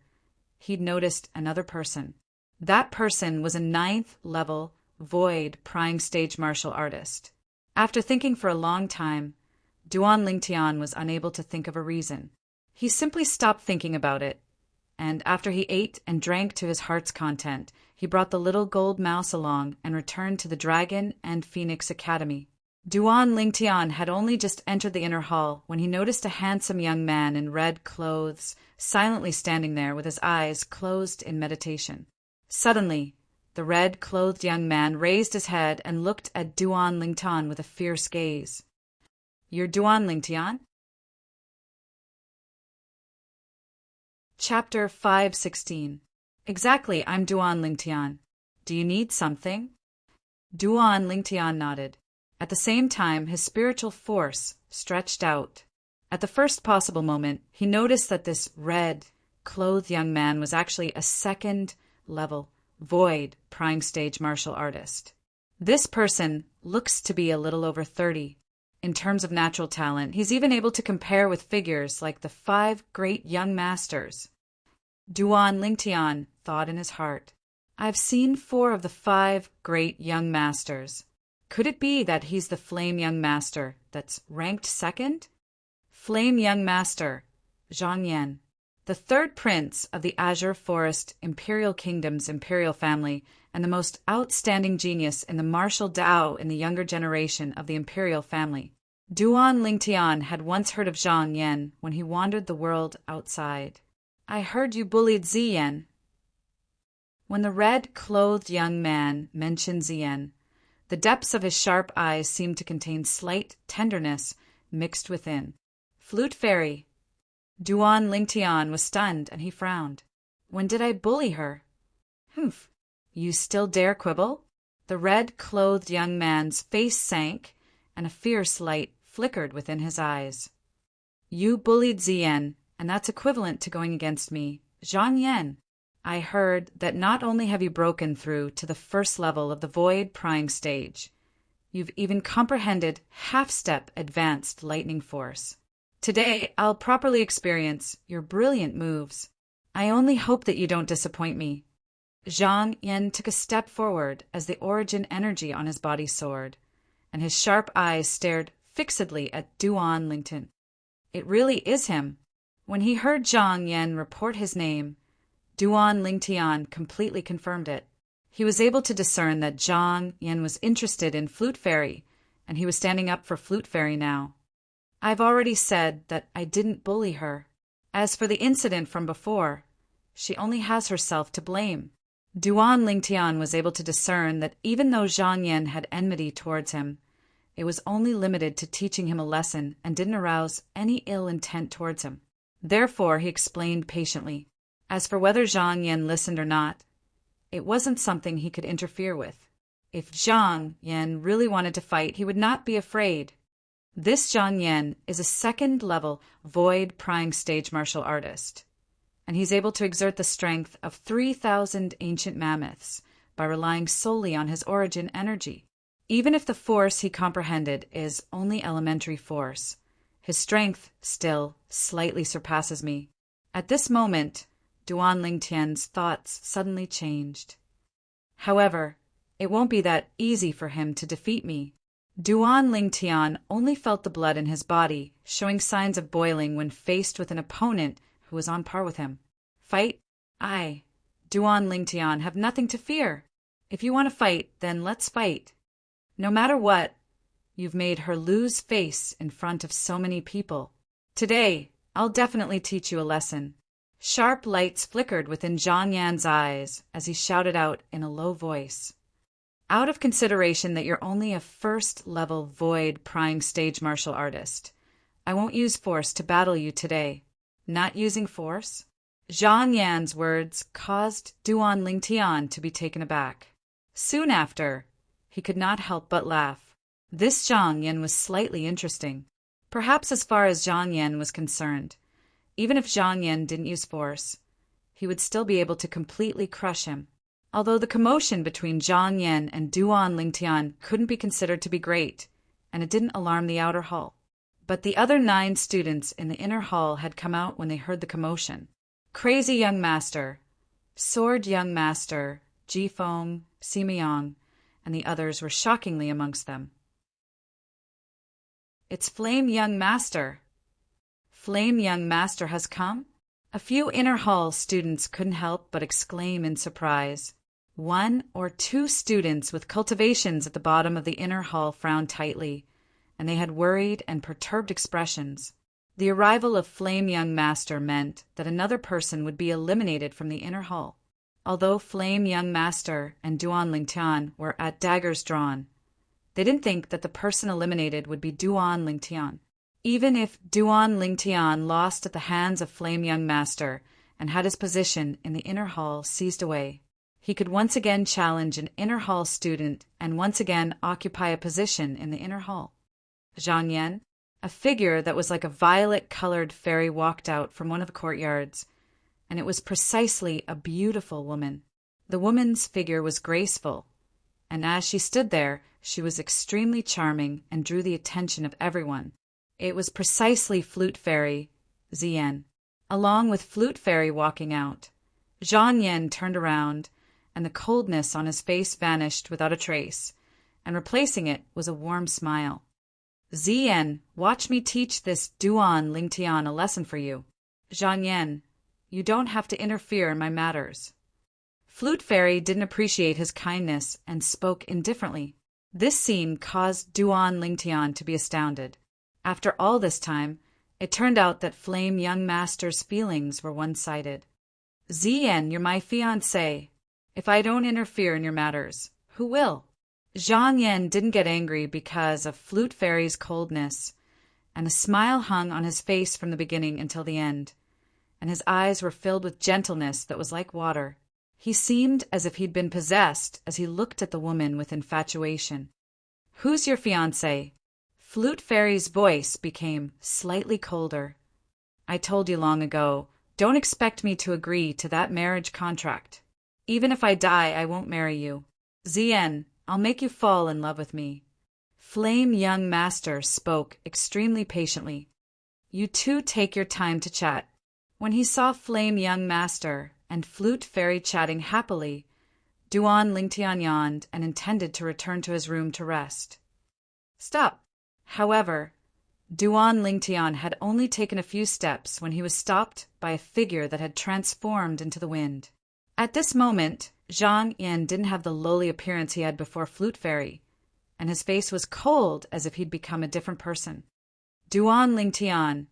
he'd noticed another person. That person was a 9th-level void prying stage martial artist. After thinking for a long time, Duan Lingtian was unable to think of a reason. He simply stopped thinking about it, and after he ate and drank to his heart's content, he brought the little gold mouse along and returned to the Dragon and Phoenix Academy. Duan Lingtian had only just entered the inner hall when he noticed a handsome young man in red clothes silently standing there with his eyes closed in meditation. Suddenly, the red-clothed young man raised his head and looked at Duan Lingtian with a fierce gaze. You're Duan Lingtian? Chapter 516. Exactly, I'm Duan Lingtian. Do you need something? Duan Lingtian nodded. At the same time, his spiritual force stretched out. At the first possible moment, he noticed that this red-clothed young man was actually a second-level void prying stage martial artist. This person looks to be a little over 30. In terms of natural talent, he's even able to compare with figures like the 5 great young masters. Duan Lingtian thought in his heart, I've seen 4 of the 5 great young masters. Could it be that he's the Flame Young Master that's ranked second? Flame Young Master, Zhang Yan, the 3rd prince of the Azure Forest Imperial Kingdom's imperial family and the most outstanding genius in the martial Dao in the younger generation of the imperial family. Duan Lingtian had once heard of Zhang Yan when he wandered the world outside. I heard you bullied Ziyan. When the red-clothed young man mentioned Ziyan, the depths of his sharp eyes seemed to contain slight tenderness mixed within. Flute Fairy. Duan Lingtian was stunned, and he frowned. When did I bully her? Humph. You still dare quibble? The red-clothed young man's face sank, and a fierce light flickered within his eyes. You bullied Ziyan, and that's equivalent to going against me, Zhang Yan. I heard that not only have you broken through to the 1st level of the void prying stage, you've even comprehended half-step advanced lightning force. Today, I'll properly experience your brilliant moves. I only hope that you don't disappoint me. Zhang Yan took a step forward as the origin energy on his body soared, and his sharp eyes stared fixedly at Duan Lingtian. It really is him. When he heard Zhang Yan report his name, Duan Lingtian completely confirmed it. He was able to discern that Zhang Yan was interested in Flute Fairy, and he was standing up for Flute Fairy now. I've already said that I didn't bully her. As for the incident from before, she only has herself to blame. Duan Lingtian was able to discern that even though Zhang Yan had enmity towards him, it was only limited to teaching him a lesson and didn't arouse any ill intent towards him. Therefore, he explained patiently. As for whether Zhang Yan listened or not, it wasn't something he could interfere with. If Zhang Yan really wanted to fight, he would not be afraid. This Zhang Yan is a second-level void-prying stage martial artist, and he's able to exert the strength of 3,000 ancient mammoths by relying solely on his origin energy. Even if the force he comprehended is only elementary force, his strength still slightly surpasses me. At this moment, Duan Lingtian's thoughts suddenly changed. However, it won't be that easy for him to defeat me. Duan Lingtian only felt the blood in his body, showing signs of boiling when faced with an opponent who was on par with him. Fight? I, Duan Lingtian, have nothing to fear. If you want to fight, then let's fight. No matter what, you've made her lose face in front of so many people. Today, I'll definitely teach you a lesson. Sharp lights flickered within Zhang Yan's eyes as he shouted out in a low voice. Out of consideration that you're only a first-level void-prying stage martial artist, I won't use force to battle you today. Not using force? Zhang Yan's words caused Duan Lingtian to be taken aback. Soon after, he could not help but laugh. This Zhang Yan was slightly interesting. Perhaps as far as Zhang Yan was concerned, even if Zhang Yan didn't use force, he would still be able to completely crush him. Although the commotion between Zhang Yan and Duan Lingtian couldn't be considered to be great, and it didn't alarm the outer hall. But the other 9 students in the inner hall had come out when they heard the commotion. Crazy Young Master, Sword Young Master, Jifeng, Simeyong, and the others were shockingly amongst them. It's Flame Young Master. Flame Young Master has come? A few inner hall students couldn't help but exclaim in surprise. 1 or 2 students with cultivations at the bottom of the inner hall frowned tightly, and they had worried and perturbed expressions. The arrival of Flame Young Master meant that another person would be eliminated from the inner hall. Although Flame Young Master and Duan Lingtian were at daggers drawn, they didn't think that the person eliminated would be Duan Lingtian. Even if Duan Lingtian lost at the hands of Flame Young Master and had his position in the inner hall seized away, he could once again challenge an inner hall student and once again occupy a position in the inner hall. Zhang Yan, a figure that was like a violet-colored fairy, walked out from one of the courtyards, and it was precisely a beautiful woman. The woman's figure was graceful, and as she stood there, she was extremely charming and drew the attention of everyone. It was precisely Flute Fairy, Ziyan. Along with Flute Fairy walking out, Zhang Yan turned around, and the coldness on his face vanished without a trace, and replacing it was a warm smile. Ziyan, watch me teach this Duan Lingtian a lesson for you. Zhang Yan, you don't have to interfere in my matters. Flute Fairy didn't appreciate his kindness and spoke indifferently. This scene caused Duan Lingtian to be astounded. After all this time, it turned out that Flame Young Master's feelings were one-sided. Ziyan, you're my fiancé. If I don't interfere in your matters, who will? Zhang Yan didn't get angry because of Flute Fairy's coldness, and a smile hung on his face from the beginning until the end, and his eyes were filled with gentleness that was like water. He seemed as if he'd been possessed as he looked at the woman with infatuation. Who's your fiancé? Flute Fairy's voice became slightly colder. I told you long ago, don't expect me to agree to that marriage contract. Even if I die, I won't marry you. Ziyan, I'll make you fall in love with me. Flame Young Master spoke extremely patiently. You two take your time to chat. When he saw Flame Young Master and Flute Fairy chatting happily, Duan Lingtian yawned and intended to return to his room to rest. Stop! However, Duan Lingtian had only taken a few steps when he was stopped by a figure that had transformed into the wind. At this moment, Zhang Yan didn't have the lowly appearance he had before Flute Fairy, and his face was cold as if he'd become a different person. Duan Lingtian,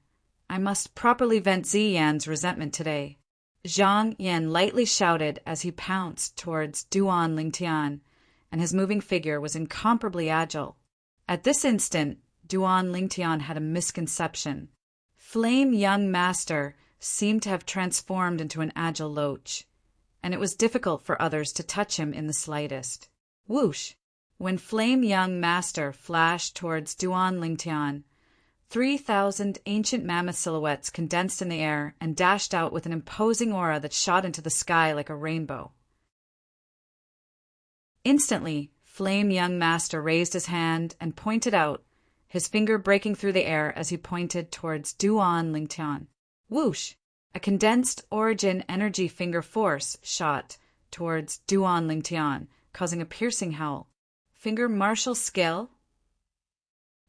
I must properly vent Ziyan's resentment today. Zhang Yan lightly shouted as he pounced towards Duan Lingtian, and his moving figure was incomparably agile. At this instant, Duan Lingtian had a misconception. Flame Young Master seemed to have transformed into an agile loach, and it was difficult for others to touch him in the slightest. Whoosh! When Flame Young Master flashed towards Duan Lingtian, 3,000 ancient mammoth silhouettes condensed in the air and dashed out with an imposing aura that shot into the sky like a rainbow. Instantly, Flame Young Master raised his hand and pointed out, his finger breaking through the air as he pointed towards Duan Lingtian. Whoosh! A condensed origin energy finger force shot towards Duan Lingtian, causing a piercing howl. Finger martial skill?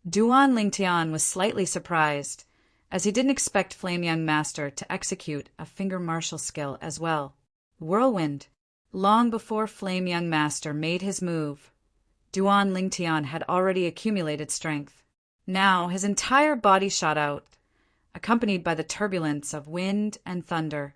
Duan Lingtian was slightly surprised, as he didn't expect Flame Young Master to execute a finger martial skill as well. Whirlwind. Long before Flame Young Master made his move, Duan Lingtian had already accumulated strength. Now his entire body shot out, accompanied by the turbulence of wind and thunder,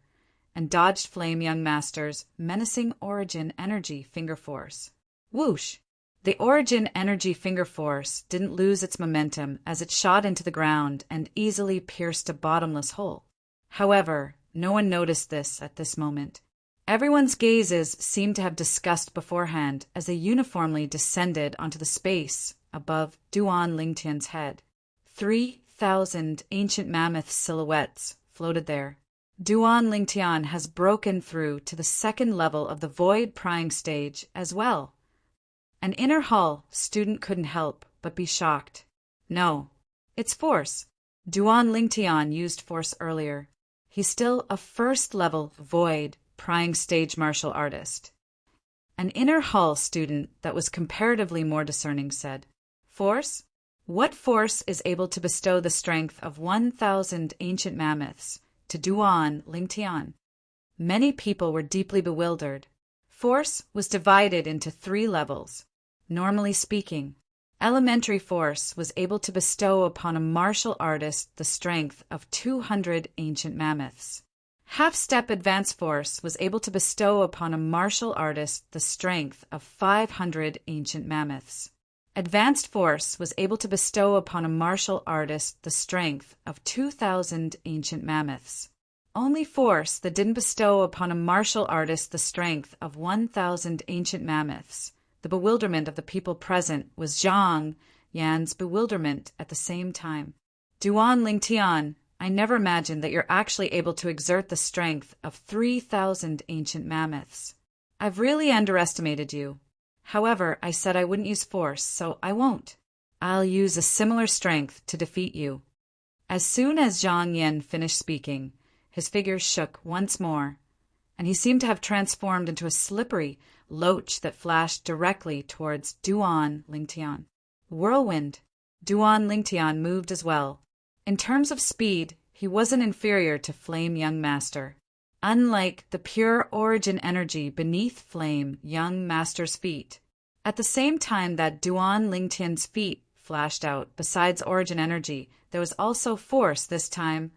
and dodged Flame Young Master's menacing origin energy finger force. Whoosh! The origin energy finger force didn't lose its momentum as it shot into the ground and easily pierced a bottomless hole. However, no one noticed this at this moment. Everyone's gazes seemed to have discussed beforehand as they uniformly descended onto the space above Duan Lingtian's head. 3,000 ancient mammoth silhouettes floated there. Duan Lingtian has broken through to the second level of the void prying stage as well. An inner hall student couldn't help but be shocked. No, it's force. Duan Lingtian used force earlier. He's still a first-level void prying stage martial artist. An inner hall student that was comparatively more discerning said, Force? What force is able to bestow the strength of 1,000 ancient mammoths to Duan Lingtian? Many people were deeply bewildered. Force was divided into 3 levels. Normally speaking, elementary force was able to bestow upon a martial artist the strength of 200 ancient mammoths. Half-step advanced force was able to bestow upon a martial artist the strength of 500 ancient mammoths. Advanced force was able to bestow upon a martial artist the strength of 2,000 ancient mammoths. Only force that didn't bestow upon a martial artist the strength of 1,000 ancient mammoths. The bewilderment of the people present was Zhang Yan's bewilderment at the same time. Duan Lingtian, I never imagined that you're actually able to exert the strength of 3,000 ancient mammoths. I've really underestimated you. However, I said I wouldn't use force, so I won't. I'll use a similar strength to defeat you. As soon as Zhang Yan finished speaking, his figure shook once more, and he seemed to have transformed into a slippery loach that flashed directly towards Duan Lingtian. Whirlwind. Duan Lingtian moved as well. In terms of speed, he wasn't inferior to Flame Young Master. Unlike the pure origin energy beneath Flame Young Master's feet. At the same time that Duan Lingtian's feet flashed out, besides origin energy, there was also force this time.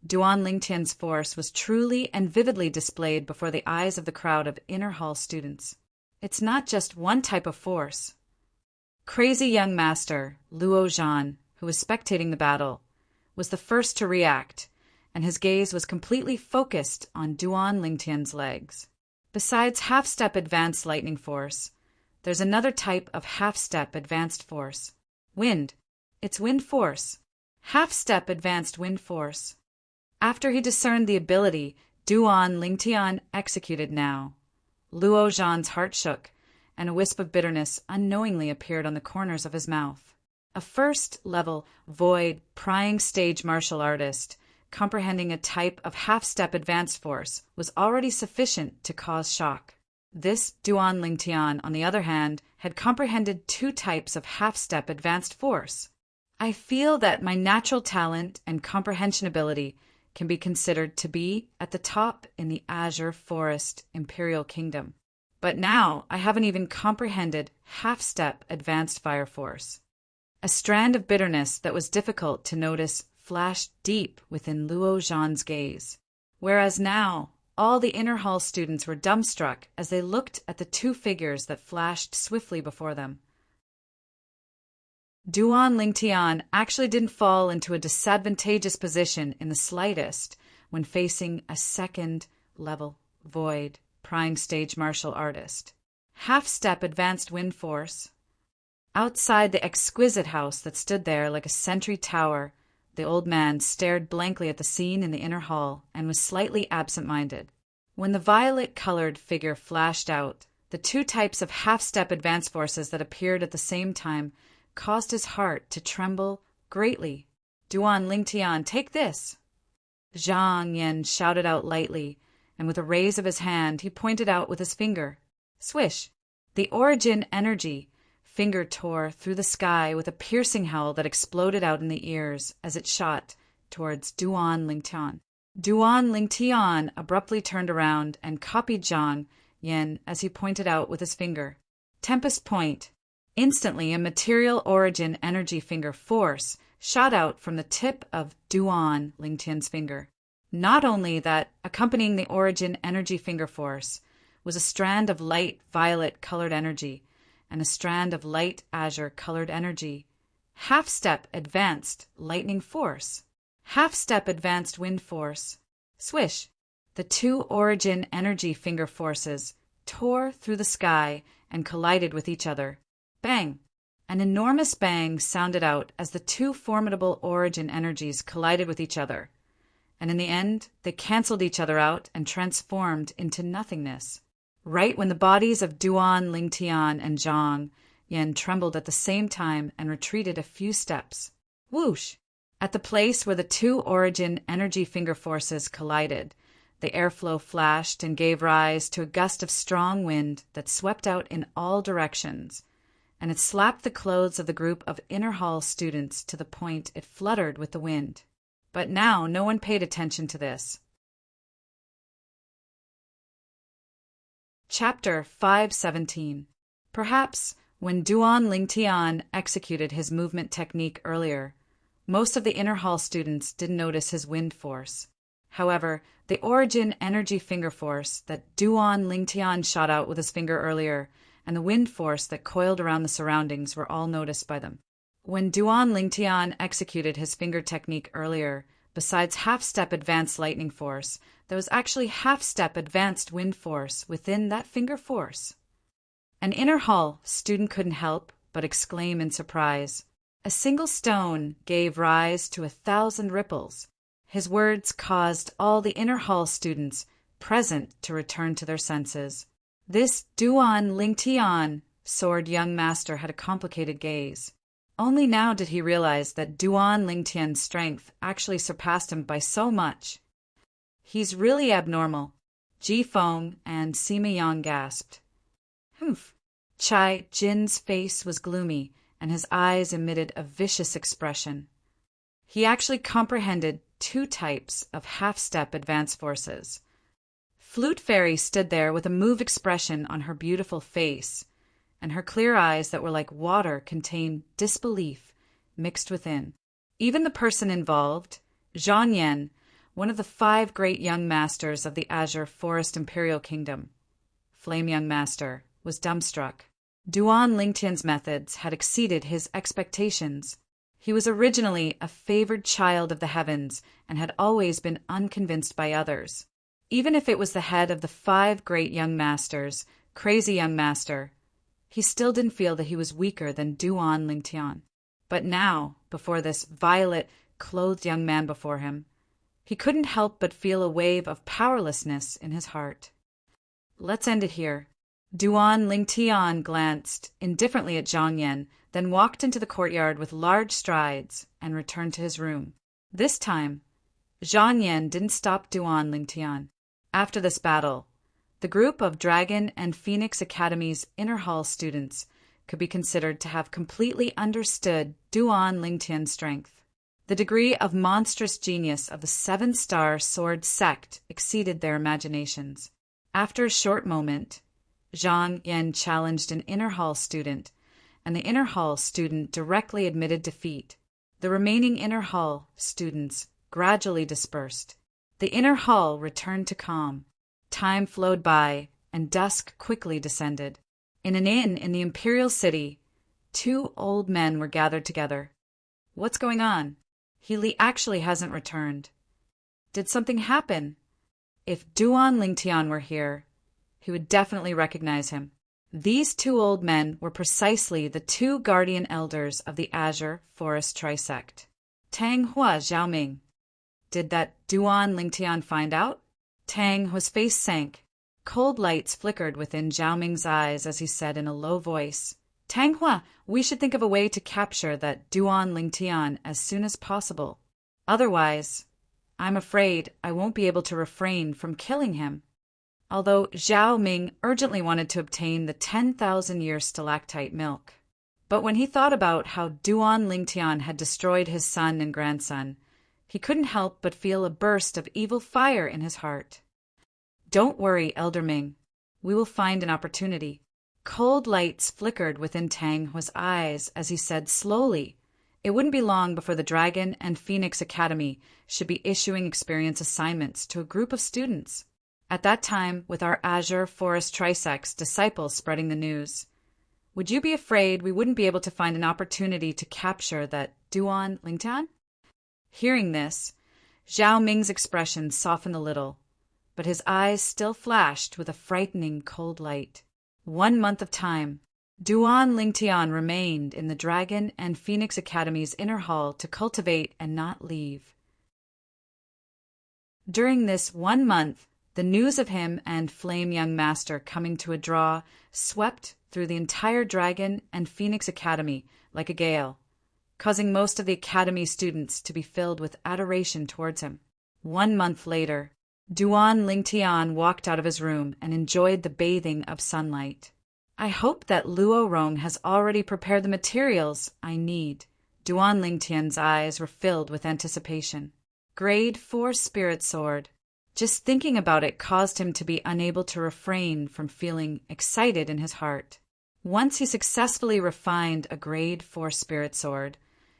Duan Lingtian's force was truly and vividly displayed before the eyes of the crowd of inner hall students. It's not just one type of force. Crazy Young Master, Luo Zhan, who was spectating the battle, was the first to react, and his gaze was completely focused on Duan Lingtian's legs. Besides half-step advanced lightning force, there's another type of half-step advanced force. Wind. It's wind force. Half-step advanced wind force. After he discerned the ability Duan Lingtian executed now, Luo Zhan's heart shook, and a wisp of bitterness unknowingly appeared on the corners of his mouth. A first-level, void, prying stage martial artist, comprehending a type of half-step advanced force, was already sufficient to cause shock. This Duan Lingtian, on the other hand, had comprehended 2 types of half-step advanced force. I feel that my natural talent and comprehension ability can be considered to be at the top in the Azure Forest Imperial Kingdom. But now I haven't even comprehended half-step advanced fire force. A strand of bitterness that was difficult to notice flashed deep within Luo Zhan's gaze. Whereas now, all the inner hall students were dumbstruck as they looked at the two figures that flashed swiftly before them. Duan Lingtian actually didn't fall into a disadvantageous position in the slightest when facing a second-level void prime stage martial artist. Half-step advanced wind force. Outside the exquisite house that stood there like a sentry tower, the old man stared blankly at the scene in the inner hall and was slightly absent-minded. When the violet-colored figure flashed out, the two types of half-step advance forces that appeared at the same time caused his heart to tremble greatly. "Duan Lingtian, take this!" Zhang Yan shouted out lightly, and with a raise of his hand, he pointed out with his finger. Swish! The origin energy finger tore through the sky with a piercing howl that exploded out in the ears as it shot towards Duan Lingtian. Duan Lingtian abruptly turned around and copied Zhang Yan as he pointed out with his finger. Tempest Point. Instantly, a material origin energy finger force shot out from the tip of Duan Lingtian's finger. Not only that, accompanying the origin energy finger force was a strand of light violet-colored energy and a strand of light azure-colored energy. Half-step advanced lightning force. Half-step advanced wind force. Swish! The two origin energy finger forces tore through the sky and collided with each other. Bang! An enormous bang sounded out as the two formidable origin energies collided with each other, and in the end, they canceled each other out and transformed into nothingness. Right when the bodies of Duan Lingtian and Zhang Yan trembled at the same time and retreated a few steps. Whoosh! At the place where the two origin energy finger forces collided, the airflow flashed and gave rise to a gust of strong wind that swept out in all directions, and it slapped the clothes of the group of inner hall students to the point it fluttered with the wind. But now no one paid attention to this. Chapter 517. Perhaps when Duan Lingtian executed his movement technique earlier, most of the inner hall students didn't notice his wind force. However, the origin energy finger force that Duan Lingtian shot out with his finger earlier and the wind force that coiled around the surroundings were all noticed by them. When Duan Lingtian executed his finger technique earlier, besides half-step advanced lightning force, there was actually half-step advanced wind force within that finger force. An inner hall student couldn't help but exclaim in surprise. A single stone gave rise to 1,000 ripples. His words caused all the inner hall students present to return to their senses. This Duan Lingtian, sword young master, had a complicated gaze. Only now did he realize that Duan Lingtian's strength actually surpassed him by so much. He's really abnormal. Ji Feng and Sima Yang gasped. Humph. Chai Jin's face was gloomy, and his eyes emitted a vicious expression. He actually comprehended two types of half-step advance forces. Flute Fairy stood there with a moved expression on her beautiful face, and her clear eyes that were like water contained disbelief mixed within. Even the person involved, Zhang Yan, one of the 5 great young masters of the Azure Forest Imperial Kingdom, Flame Young Master, was dumbstruck. Duan Lingtian's methods had exceeded his expectations. He was originally a favored child of the heavens and had always been unconvinced by others. Even if it was the head of the 5 great young masters, Crazy Young Master, he still didn't feel that he was weaker than Duan Lingtian. But now, before this violet-clothed young man before him, he couldn't help but feel a wave of powerlessness in his heart. Let's end it here. Duan Lingtian glanced indifferently at Zhang Yan, then walked into the courtyard with large strides and returned to his room. This time, Zhang Yan didn't stop Duan Lingtian. After this battle, the group of Dragon and Phoenix Academy's inner hall students could be considered to have completely understood Duan Lingtian's strength. The degree of monstrous genius of the 7-star sword sect exceeded their imaginations. After a short moment, Zhang Yan challenged an inner hall student and the inner hall student directly admitted defeat. The remaining inner hall students gradually dispersed. The inner hall returned to calm. Time flowed by, and dusk quickly descended. In an inn in the imperial city, 2 old men were gathered together. What's going on? Healy actually hasn't returned. Did something happen? If Duan Lingtian were here, he would definitely recognize him. These 2 old men were precisely the 2 guardian elders of the Azure Forest Trisect. Tang Hua Xiaoming. Did that Duan Lingtian find out? Tang Hua's face sank. Cold lights flickered within Xiaoming's eyes as he said in a low voice, Tang Hua, we should think of a way to capture that Duan Lingtian as soon as possible. Otherwise, I'm afraid I won't be able to refrain from killing him. Although Zhao Ming urgently wanted to obtain the 10,000-year stalactite milk. But when he thought about how Duan Lingtian had destroyed his son and grandson, he couldn't help but feel a burst of evil fire in his heart. Don't worry, Elder Ming. We will find an opportunity. Cold lights flickered within Tang Hua's eyes as he said slowly, it wouldn't be long before the Dragon and Phoenix Academy should be issuing experience assignments to a group of students. At that time, with our Azure Forest Trisect's disciples spreading the news, would you be afraid we wouldn't be able to find an opportunity to capture that Duan Lingtian? Hearing this, Zhao Ming's expression softened a little, but his eyes still flashed with a frightening cold light. 1 month of time, Duan Lingtian remained in the Dragon and Phoenix Academy's inner hall to cultivate and not leave. During this 1 month, the news of him and Flame Young Master coming to a draw swept through the entire Dragon and Phoenix Academy like a gale, causing most of the Academy students to be filled with adoration towards him. 1 month later, Duan Lingtian walked out of his room and enjoyed the bathing of sunlight. I hope that Luo Rong has already prepared the materials I need. Duan Lingtian's eyes were filled with anticipation. Grade 4 Spirit Sword. Just thinking about it caused him to be unable to refrain from feeling excited in his heart. Once he successfully refined a Grade 4 Spirit Sword,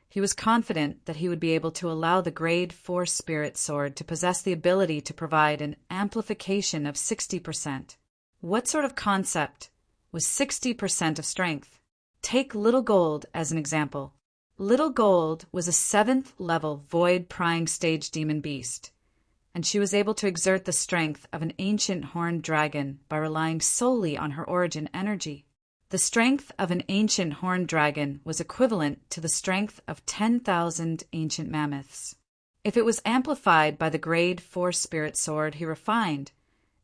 he was confident that he would be able to allow the Grade 4 Spirit Sword to possess the ability to provide an amplification of 60%. What sort of concept was 60% of strength? Take Little Gold as an example. Little Gold was a 7th level Void Prying Stage Demon Beast, and she was able to exert the strength of an ancient horned dragon by relying solely on her origin energy. The strength of an ancient horned dragon was equivalent to the strength of 10,000 ancient mammoths. If it was amplified by the Grade 4 Spirit Sword he refined,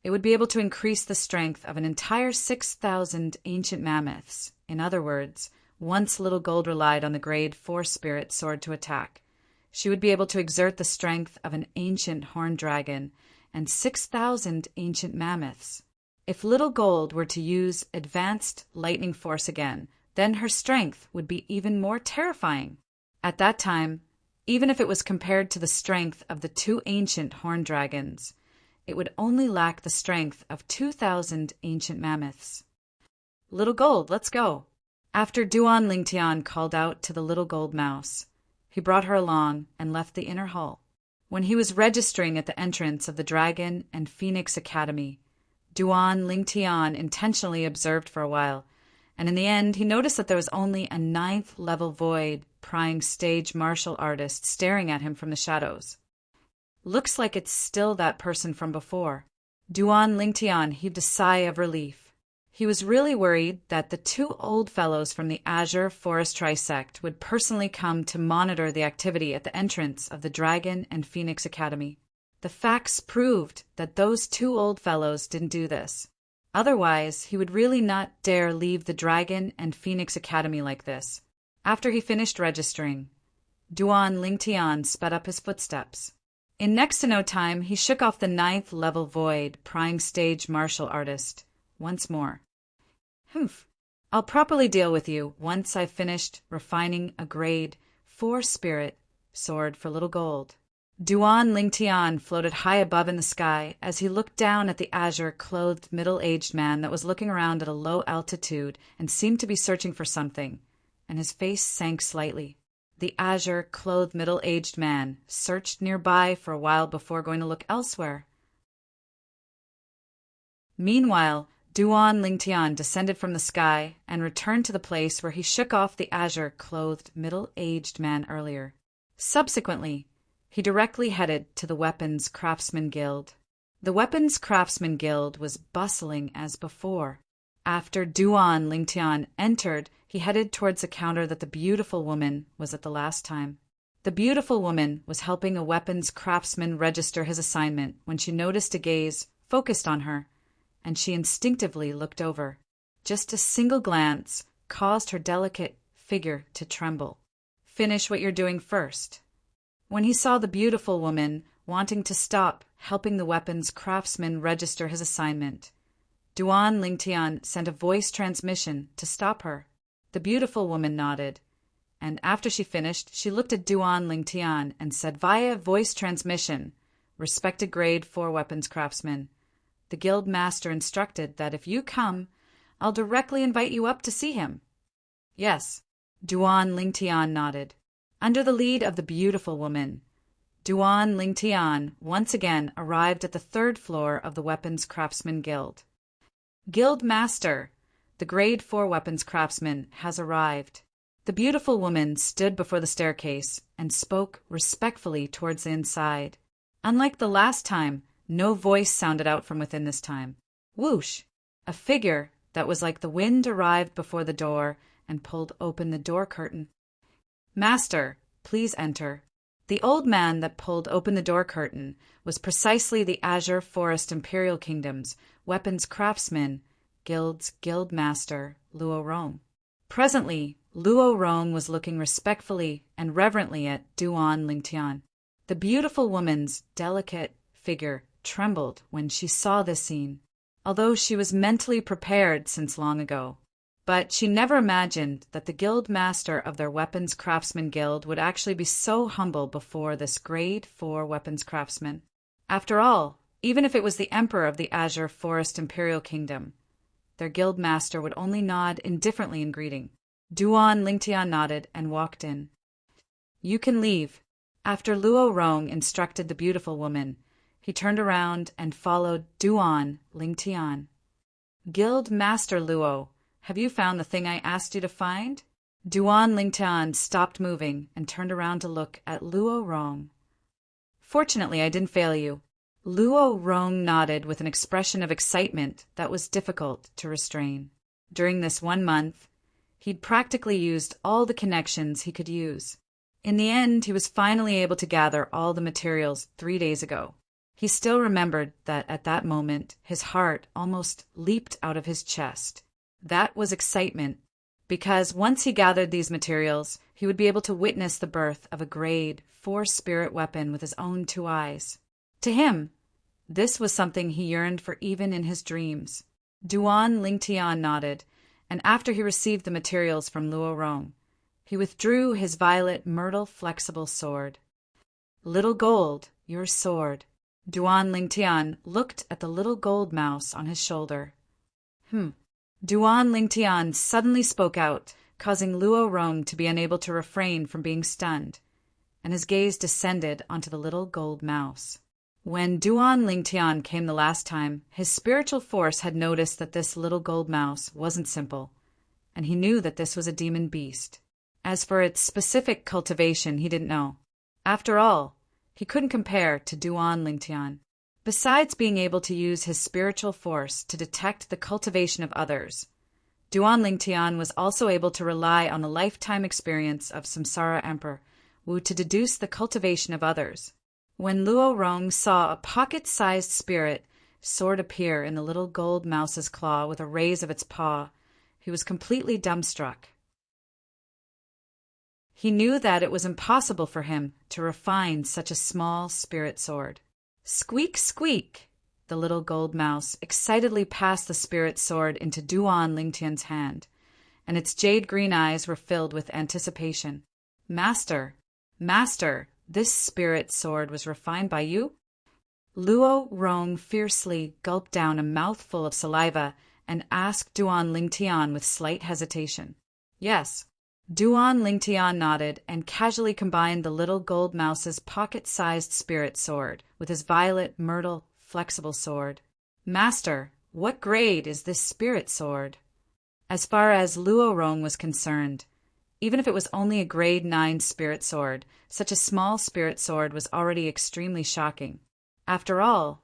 it would be able to increase the strength of an entire 6,000 ancient mammoths. In other words, once Little Gold relied on the Grade 4 Spirit Sword to attack, she would be able to exert the strength of an ancient horned dragon and 6,000 ancient mammoths. If Little Gold were to use advanced lightning force again, then her strength would be even more terrifying. At that time, even if it was compared to the strength of the 2 ancient horned dragons, it would only lack the strength of 2,000 ancient mammoths. Little Gold, let's go. After Duan Lingtian called out to the Little Gold Mouse, he brought her along and left the inner hall. When he was registering at the entrance of the Dragon and Phoenix Academy, Duan Lingtian intentionally observed for a while, and in the end he noticed that there was only a 9th level Void Prying Stage martial artist staring at him from the shadows. Looks like it's still that person from before. Duan Lingtian heaved a sigh of relief. He was really worried that the 2 old fellows from the Azure Forest Trisect would personally come to monitor the activity at the entrance of the Dragon and Phoenix Academy. The facts proved that those 2 old fellows didn't do this. Otherwise, he would really not dare leave the Dragon and Phoenix Academy like this. After he finished registering, Duan Lingtian sped up his footsteps. In next to no time, he shook off the 9th level Void Prying Stage martial artist once more. Humph. I'll properly deal with you once I've finished refining a Grade 4 Spirit Sword for Little Gold. Duan Lingtian floated high above in the sky as he looked down at the azure-clothed middle-aged man that was looking around at a low altitude and seemed to be searching for something. and his face sank slightly. The azure-clothed middle-aged man searched nearby for a while before going to look elsewhere. Meanwhile, Duan Lingtian descended from the sky and returned to the place where he shook off the azure-clothed middle-aged man earlier. Subsequently, he directly headed to the Weapons Craftsman Guild. The Weapons Craftsman Guild was bustling as before. After Duan Lingtian entered, he headed towards the counter that the beautiful woman was at the last time. The beautiful woman was helping a weapons craftsman register his assignment when she noticed a gaze focused on her, and she instinctively looked over. Just a single glance caused her delicate figure to tremble. Finish what you're doing first. When he saw the beautiful woman wanting to stop helping the weapons craftsman register his assignment, Duan Lingtian sent a voice transmission to stop her. The beautiful woman nodded, and after she finished, she looked at Duan Lingtian and said via voice transmission, "Respected grade 4 weapons craftsman, the guild master instructed that if you come, I'll directly invite you up to see him." "Yes." Duan Lingtian nodded. Under the lead of the beautiful woman, Duan Lingtian once again arrived at the 3rd floor of the Weapons Craftsman Guild. "Guild Master, the grade 4 weapons craftsman has arrived." The beautiful woman stood before the staircase and spoke respectfully towards the inside. Unlike the last time, no voice sounded out from within this time. Whoosh! A figure that was like the wind arrived before the door and pulled open the door curtain. "Master, please enter." The old man that pulled open the door curtain was precisely the Azure Forest Imperial Kingdom's weapons craftsman, Guild's guild master, Luo Rong. Presently, Luo Rong was looking respectfully and reverently at Duan Lingtian. The beautiful woman's delicate figure trembled when she saw this scene, although she was mentally prepared since long ago. But she never imagined that the guild master of their weapons craftsman guild would actually be so humble before this grade 4 weapons craftsman. After all, even if it was the emperor of the Azure Forest Imperial Kingdom, their guild master would only nod indifferently in greeting. Duan Lingtian nodded and walked in. "You can leave." After Luo Rong instructed the beautiful woman, he turned around and followed Duan Lingtian. "Guild Master Luo, have you found the thing I asked you to find?" Duan Lingtian stopped moving and turned around to look at Luo Rong. "Fortunately, I didn't fail you." Luo Rong nodded with an expression of excitement that was difficult to restrain. During this 1 month, he'd practically used all the connections he could use. In the end, he was finally able to gather all the materials 3 days ago. He still remembered that at that moment, his heart almost leaped out of his chest. That was excitement, because once he gathered these materials, he would be able to witness the birth of a grade 4 spirit weapon with his own 2 eyes. To him, this was something he yearned for even in his dreams. Duan Lingtian nodded, and after he received the materials from Luo Rong, he withdrew his violet myrtle flexible sword. "Little Gold, your sword." Duan Lingtian looked at the little gold mouse on his shoulder. Duan Lingtian suddenly spoke out, causing Luo Rong to be unable to refrain from being stunned, and his gaze descended onto the little gold mouse. When Duan Lingtian came the last time, his spiritual force had noticed that this little gold mouse wasn't simple, and he knew that this was a demon beast. As for its specific cultivation, he didn't know. After all, he couldn't compare to Duan Lingtian. Besides being able to use his spiritual force to detect the cultivation of others, Duan Lingtian was also able to rely on the lifetime experience of Samsara Emperor Wu to deduce the cultivation of others. When Luo Rong saw a pocket-sized spirit sword appear in the little gold mouse's claw with a raise of its paw, he was completely dumbstruck. He knew that it was impossible for him to refine such a small spirit sword. Squeak, squeak! The little gold mouse excitedly passed the spirit sword into Duan Lingtian's hand, and its jade green eyes were filled with anticipation. "Master, Master, this spirit sword was refined by you?" Luo Rong fiercely gulped down a mouthful of saliva and asked Duan Lingtian with slight hesitation. "Yes." Duan Lingtian nodded and casually combined the little gold mouse's pocket-sized spirit sword with his violet myrtle flexible sword. Master, what grade is this spirit sword? As far as Luo Rong was concerned, even if it was only a grade 9 spirit sword, such a small spirit sword was already extremely shocking. After all,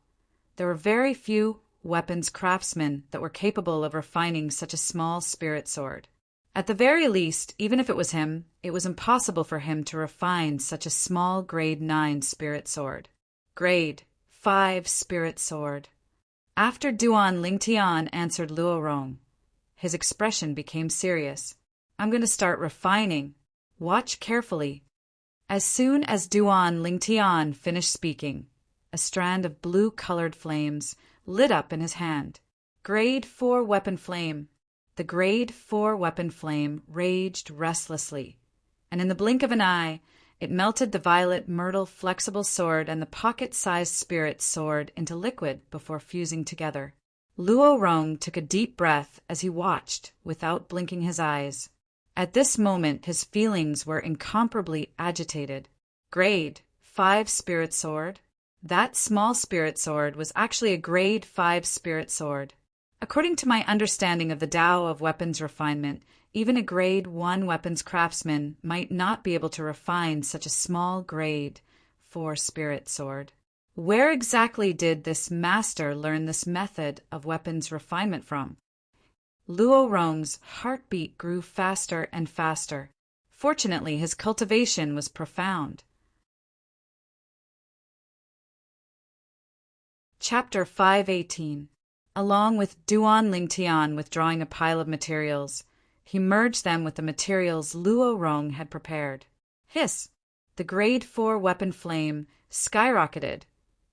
there were very few weapons craftsmen that were capable of refining such a small spirit sword. At the very least, even if it was him, it was impossible for him to refine such a small grade 9 spirit sword. Grade 5 spirit sword. After Duan Lingtian answered Luo Rong, his expression became serious. I'm going to start refining. Watch carefully. As soon as Duan Lingtian finished speaking, a strand of blue-colored flames lit up in his hand. Grade 4 weapon flame. The grade 4 weapon flame raged restlessly, and in the blink of an eye, it melted the violet myrtle flexible sword and the pocket-sized spirit sword into liquid before fusing together. Luo Rong took a deep breath as he watched without blinking his eyes. At this moment, his feelings were incomparably agitated. Grade 5 spirit sword? That small spirit sword was actually a grade 5 spirit sword. According to my understanding of the Tao of weapons refinement, even a grade 1 weapons craftsman might not be able to refine such a small grade 4 spirit sword. Where exactly did this master learn this method of weapons refinement from? Luo Rong's heartbeat grew faster and faster. Fortunately, his cultivation was profound. Chapter 518. Along with Duan Lingtian withdrawing a pile of materials, he merged them with the materials Luo Rong had prepared. Hiss! The grade 4 weapon flame skyrocketed,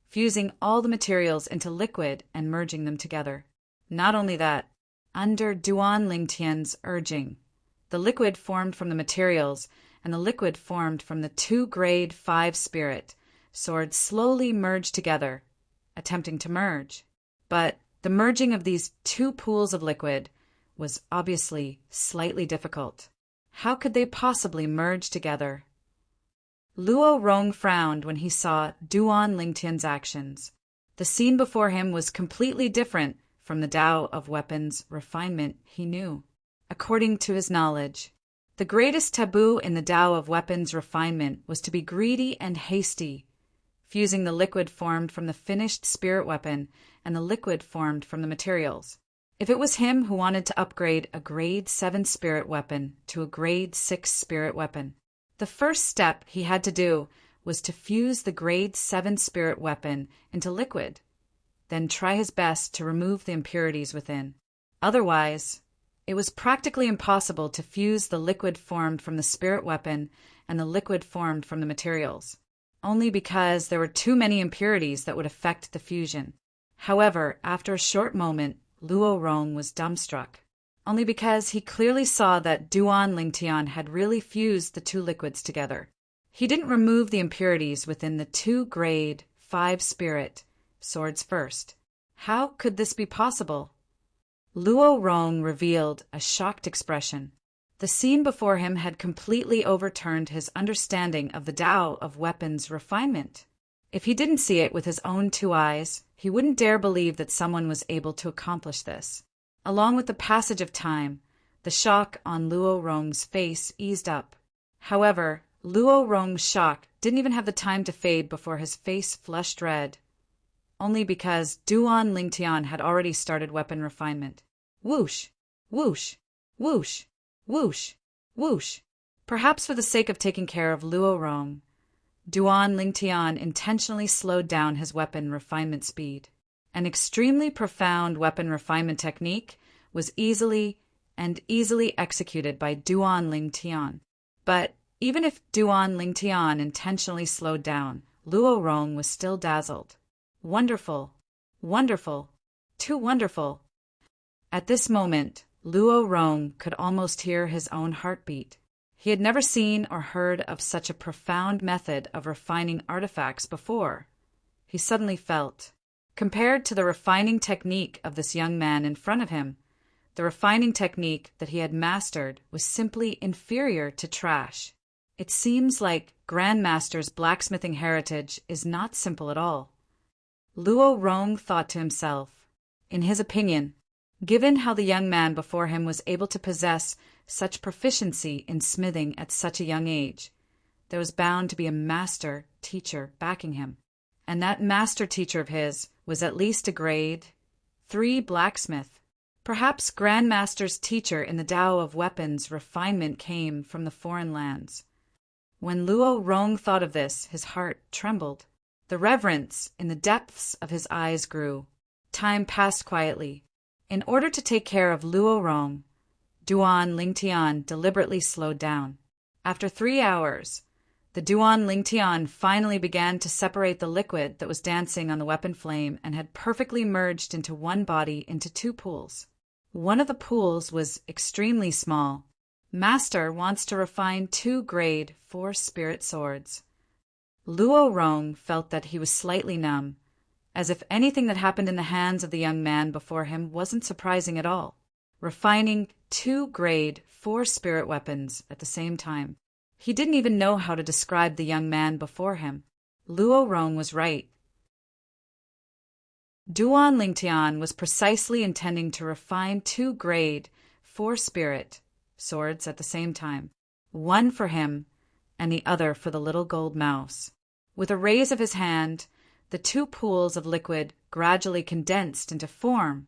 fusing all the materials into liquid and merging them together. Not only that, under Duan Lingtian's urging, the liquid formed from the materials and the liquid formed from the 2 grade 5 spirit swords slowly merged together, attempting to merge. But the merging of these 2 pools of liquid was obviously slightly difficult. How could they possibly merge together? Luo Rong frowned when he saw Duan Lingtian's actions. The scene before him was completely different from the Tao of weapons refinement he knew. According to his knowledge, the greatest taboo in the Tao of weapons refinement was to be greedy and hasty, fusing the liquid formed from the finished spirit weapon and the liquid formed from the materials. If it was him who wanted to upgrade a grade 7 spirit weapon to a grade 6 spirit weapon, the first step he had to do was to fuse the grade 7 spirit weapon into liquid, then try his best to remove the impurities within. Otherwise, it was practically impossible to fuse the liquid formed from the spirit weapon and the liquid formed from the materials, only because there were too many impurities that would affect the fusion. However, after a short moment, Luo Rong was dumbstruck, only because he clearly saw that Duan Lingtian had really fused the 2 liquids together. He didn't remove the impurities within the 2 grade 5 spirit swords first. How could this be possible? Luo Rong revealed a shocked expression. The scene before him had completely overturned his understanding of the Tao of weapons refinement. If he didn't see it with his own 2 eyes, he wouldn't dare believe that someone was able to accomplish this. Along with the passage of time, the shock on Luo Rong's face eased up. However, Luo Rong's shock didn't even have the time to fade before his face flushed red, only because Duan Lingtian had already started weapon refinement. Whoosh! Whoosh! Whoosh! Whoosh! Whoosh! Perhaps for the sake of taking care of Luo Rong, Duan Lingtian intentionally slowed down his weapon refinement speed. An extremely profound weapon refinement technique was easily executed by Duan Lingtian. But even if Duan Lingtian intentionally slowed down, Luo Rong was still dazzled. Wonderful! Wonderful! Too wonderful! At this moment, Luo Rong could almost hear his own heartbeat. He had never seen or heard of such a profound method of refining artifacts before. He suddenly felt, compared to the refining technique of this young man in front of him, the The refining technique that he had mastered was simply inferior to trash. It seems like Grandmaster's blacksmithing heritage is not simple at all. Luo Rong thought to himself. In his opinion, given how the young man before him was able to possess such proficiency in smithing at such a young age, there was bound to be a master teacher backing him. And that master teacher of his was at least a grade 3 blacksmith. Perhaps Grandmaster's teacher in the Tao of weapons refinement came from the foreign lands. When Luo Rong thought of this, his heart trembled. The reverence in the depths of his eyes grew. Time passed quietly. In order to take care of Luo Rong, Duan Lingtian deliberately slowed down. After 3 hours, the Duan Lingtian finally began to separate the liquid that was dancing on the weapon flame and had perfectly merged into one body into 2 pools. One of the pools was extremely small. Master wants to refine 2 grade 4 spirit swords. Luo Rong felt that he was slightly numb, as if anything that happened in the hands of the young man before him wasn't surprising at all. Refining 2 grade 4 spirit weapons at the same time. He didn't even know how to describe the young man before him. Luo Rong was right. Duan Lingtian was precisely intending to refine 2 grade 4 spirit swords at the same time, one for him and the other for the little gold mouse. With a raise of his hand, the 2 pools of liquid gradually condensed into form.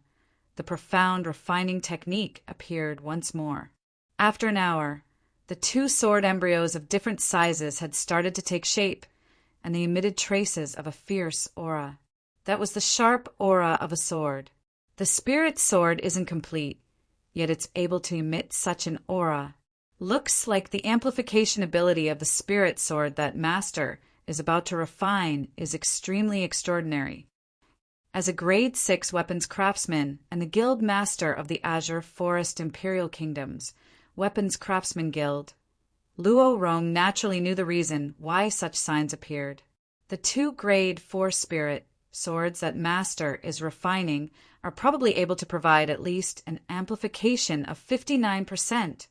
The profound refining technique appeared once more. After an hour, the 2 sword embryos of different sizes had started to take shape, and they emitted traces of a fierce aura. That was the sharp aura of a sword. The spirit sword isn't complete, yet it's able to emit such an aura. Looks like the amplification ability of the spirit sword that Master is about to refine is extremely extraordinary. As a grade 6 weapons craftsman and the guild master of the Azure Forest Imperial Kingdoms Weapons Craftsman Guild, Luo Rong naturally knew the reason why such signs appeared. The 2 grade 4 spirit swords that Master is refining are probably able to provide at least an amplification of 59%.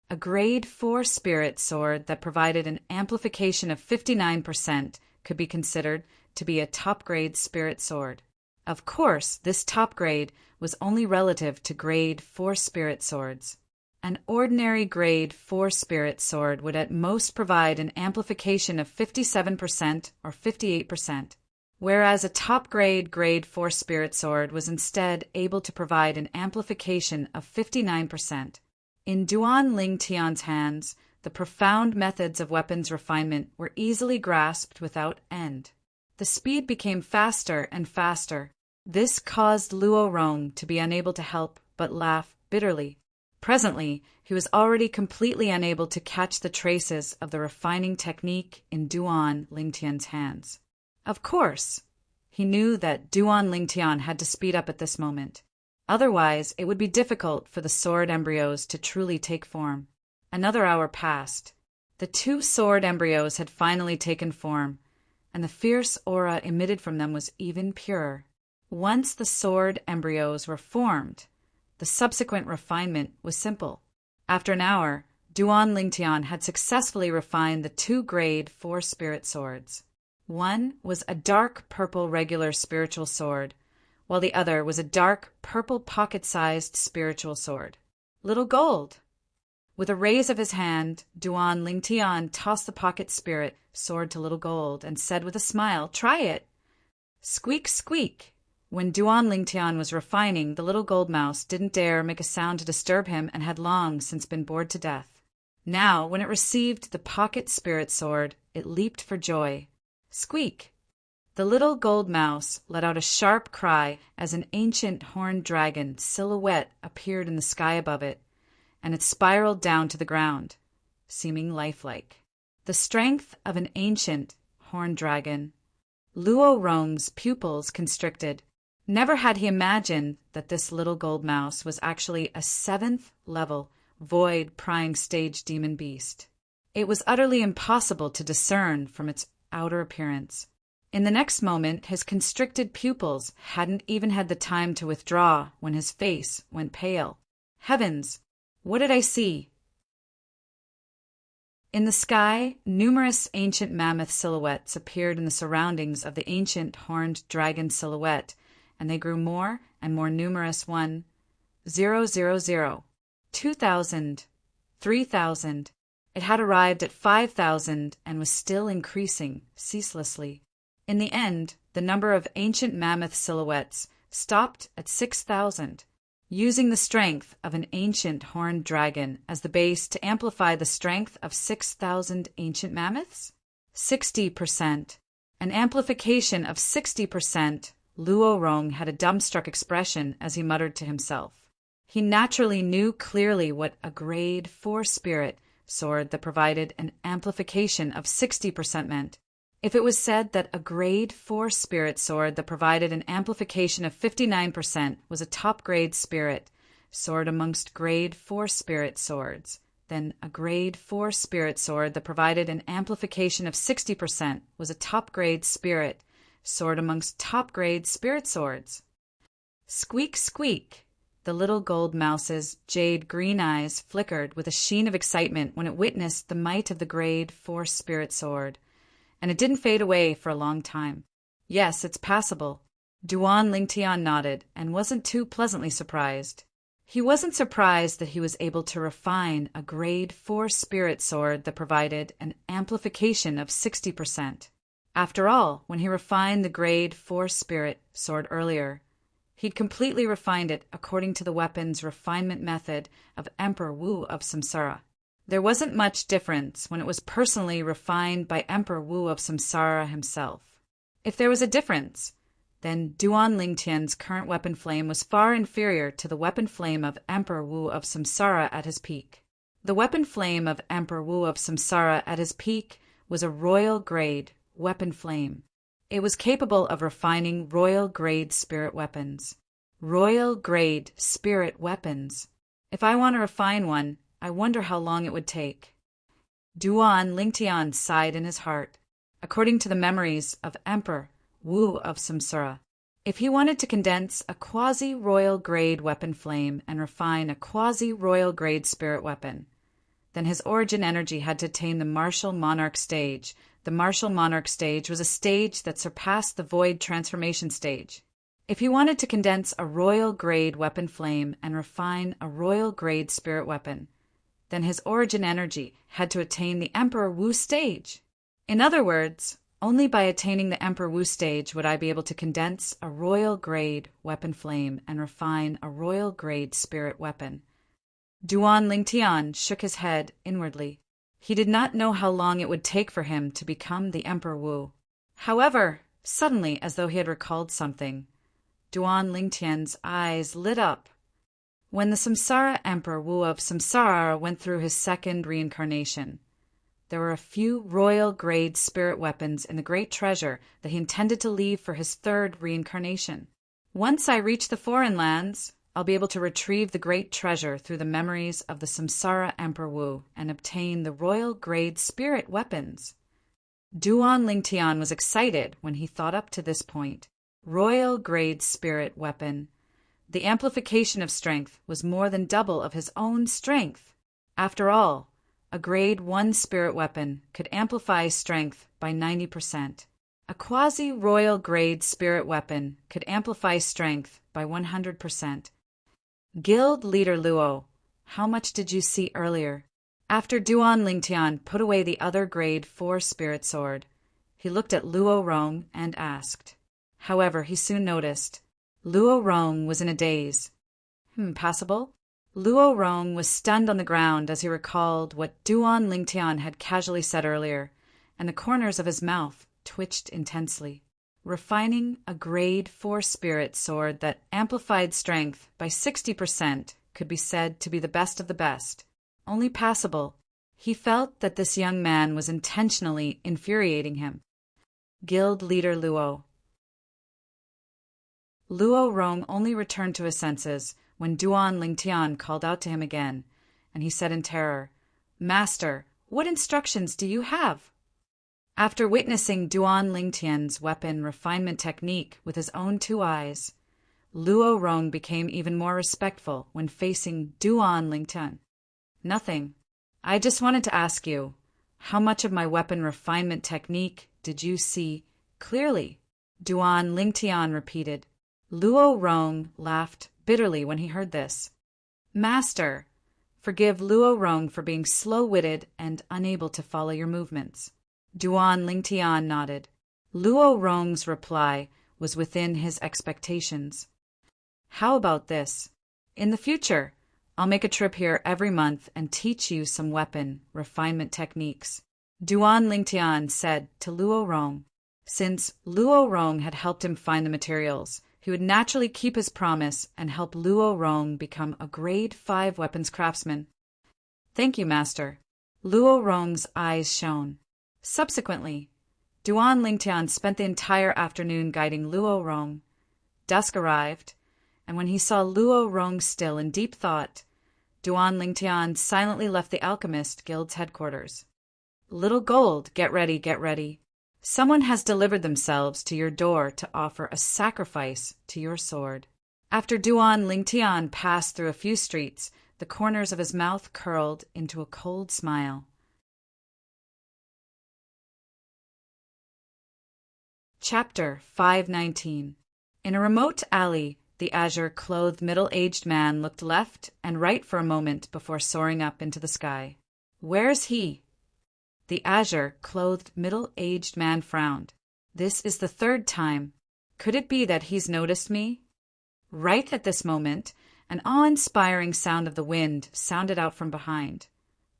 A grade 4 spirit sword that provided an amplification of 59% could be considered to be a top-grade spirit sword. Of course, this top grade was only relative to grade 4 spirit swords. An ordinary grade 4 spirit sword would at most provide an amplification of 57% or 58%. Whereas a top-grade grade 4 spirit sword was instead able to provide an amplification of 59%. In Duan Lingtian's hands, the profound methods of weapons refinement were easily grasped without end. The speed became faster and faster. This caused Luo Rong to be unable to help but laugh bitterly. Presently, he was already completely unable to catch the traces of the refining technique in Duan Lingtian's hands. Of course, he knew that Duan Lingtian had to speed up at this moment. Otherwise, it would be difficult for the sword embryos to truly take form. Another hour passed. The 2 sword embryos had finally taken form, and the fierce aura emitted from them was even purer. Once the sword embryos were formed, the subsequent refinement was simple. After an hour, Duan Lingtian had successfully refined the 2 grade 4 spirit swords. One was a dark purple regular spiritual sword, while the other was a dark purple pocket-sized spiritual sword. Little gold! With a raise of his hand, Duan Lingtian tossed the pocket spirit sword to Little Gold and said with a smile, "Try it!" Squeak, squeak! When Duan Lingtian was refining, the little gold mouse didn't dare make a sound to disturb him and had long since been bored to death. Now, when it received the pocket spirit sword, it leaped for joy. Squeak! The little gold mouse let out a sharp cry as an ancient horned dragon silhouette appeared in the sky above it, and it spiraled down to the ground, seeming lifelike. The strength of an ancient horned dragon. Luo Rong's pupils constricted. Never had he imagined that this little gold mouse was actually a 7th level void prying stage demon beast. It was utterly impossible to discern from its outer appearance. In the next moment, his constricted pupils hadn't even had the time to withdraw when his face went pale. Heavens! What did I see? In the sky, numerous ancient mammoth silhouettes appeared in the surroundings of the ancient horned dragon silhouette, and they grew more and more numerous. 1,000, 2,000, 3,000. It had arrived at 5,000 and was still increasing ceaselessly. In the end, the number of ancient mammoth silhouettes stopped at 6,000. Using the strength of an ancient horned dragon as the base to amplify the strength of 6,000 ancient mammoths? 60%. An amplification of 60%. Luo Rong had a dumbstruck expression as he muttered to himself. He naturally knew clearly what a grade 4 spirit sword that provided an amplification of 60% meant. If it was said that a grade 4 spirit sword that provided an amplification of 59% was a top-grade spirit sword amongst grade 4 spirit swords, then a grade 4 spirit sword that provided an amplification of 60% was a top-grade spirit sword amongst top-grade spirit swords. Squeak, squeak! The little gold mouse's jade-green eyes flickered with a sheen of excitement when it witnessed the might of the grade 4 spirit sword. And it didn't fade away for a long time. Yes, it's passable. Duan Lingtian nodded and wasn't too pleasantly surprised. He wasn't surprised that he was able to refine a grade 4 spirit sword that provided an amplification of 60%. After all, when he refined the grade 4 spirit sword earlier, he'd completely refined it according to the weapon's refinement method of Emperor Wu of Samsara. There wasn't much difference when it was personally refined by Emperor Wu of Samsara himself. If there was a difference, then Duan Lingtian's current weapon flame was far inferior to the weapon flame of Emperor Wu of Samsara at his peak. The weapon flame of Emperor Wu of Samsara at his peak was a royal grade weapon flame. It was capable of refining royal grade spirit weapons. Royal grade spirit weapons. If I want to refine one, I wonder how long it would take. Duan Lingtian sighed in his heart. According to the memories of Emperor Wu of Samsara, if he wanted to condense a quasi-royal grade weapon flame and refine a quasi-royal grade spirit weapon, then his origin energy had to attain the martial monarch stage. The martial monarch stage was a stage that surpassed the void transformation stage. If he wanted to condense a royal grade weapon flame and refine a royal grade spirit weapon, then his origin energy had to attain the Emperor Wu stage. In other words, only by attaining the Emperor Wu stage would I be able to condense a royal grade weapon flame and refine a royal grade spirit weapon. Duan Lingtian shook his head inwardly. He did not know how long it would take for him to become the Emperor Wu. However, suddenly, as though he had recalled something, Duan Lingtian's eyes lit up. When the Samsara Emperor Wu of Samsara went through his second reincarnation, there were a few royal grade spirit weapons in the great treasure that he intended to leave for his third reincarnation. Once I reach the foreign lands, I'll be able to retrieve the great treasure through the memories of the Samsara Emperor Wu and obtain the royal grade spirit weapons. Duan Lingtian was excited when he thought up to this point. Royal grade spirit weapon. The amplification of strength was more than double of his own strength. After all, a grade 1 spirit weapon could amplify strength by 90%. A quasi-royal grade spirit weapon could amplify strength by 100%. Guild Leader Luo, how much did you see earlier? After Duan Lingtian put away the other grade 4 spirit sword, he looked at Luo Rong and asked. However, he soon noticed. Luo Rong was in a daze. Passable? Luo Rong was stunned on the ground as he recalled what Duan Lingtian had casually said earlier, and the corners of his mouth twitched intensely. Refining a grade 4 spirit sword that amplified strength by 60% could be said to be the best of the best. Only passable. He felt that this young man was intentionally infuriating him. Guild Leader Luo. Luo Rong only returned to his senses when Duan Lingtian called out to him again, and he said in terror, "Master, what instructions do you have?" After witnessing Duan Lingtian's weapon refinement technique with his own 2 eyes, Luo Rong became even more respectful when facing Duan Lingtian. Nothing. I just wanted to ask you, how much of my weapon refinement technique did you see clearly? Duan Lingtian repeated. Luo Rong laughed bitterly when he heard this. Master, forgive Luo Rong for being slow-witted and unable to follow your movements. Duan Lingtian nodded. Luo Rong's reply was within his expectations. How about this? In the future, I'll make a trip here every month and teach you some weapon refinement techniques, Duan Lingtian said to Luo Rong. Since Luo Rong had helped him find the materials, he would naturally keep his promise and help Luo Rong become a grade 5 weapons craftsman. Thank you, Master. Luo Rong's eyes shone. Subsequently, Duan Lingtian spent the entire afternoon guiding Luo Rong. Dusk arrived, and when he saw Luo Rong still in deep thought, Duan Lingtian silently left the Alchemist Guild's headquarters. Little Gold, get ready, get ready. Someone has delivered themselves to your door to offer a sacrifice to your sword. After Duan Lingtian passed through a few streets, the corners of his mouth curled into a cold smile. Chapter 519. In a remote alley, the azure-clothed middle-aged man looked left and right for a moment before soaring up into the sky. Where's he? The azure-clothed middle-aged man frowned. This is the third time. Could it be that he's noticed me? Right at this moment, an awe-inspiring sound of the wind sounded out from behind,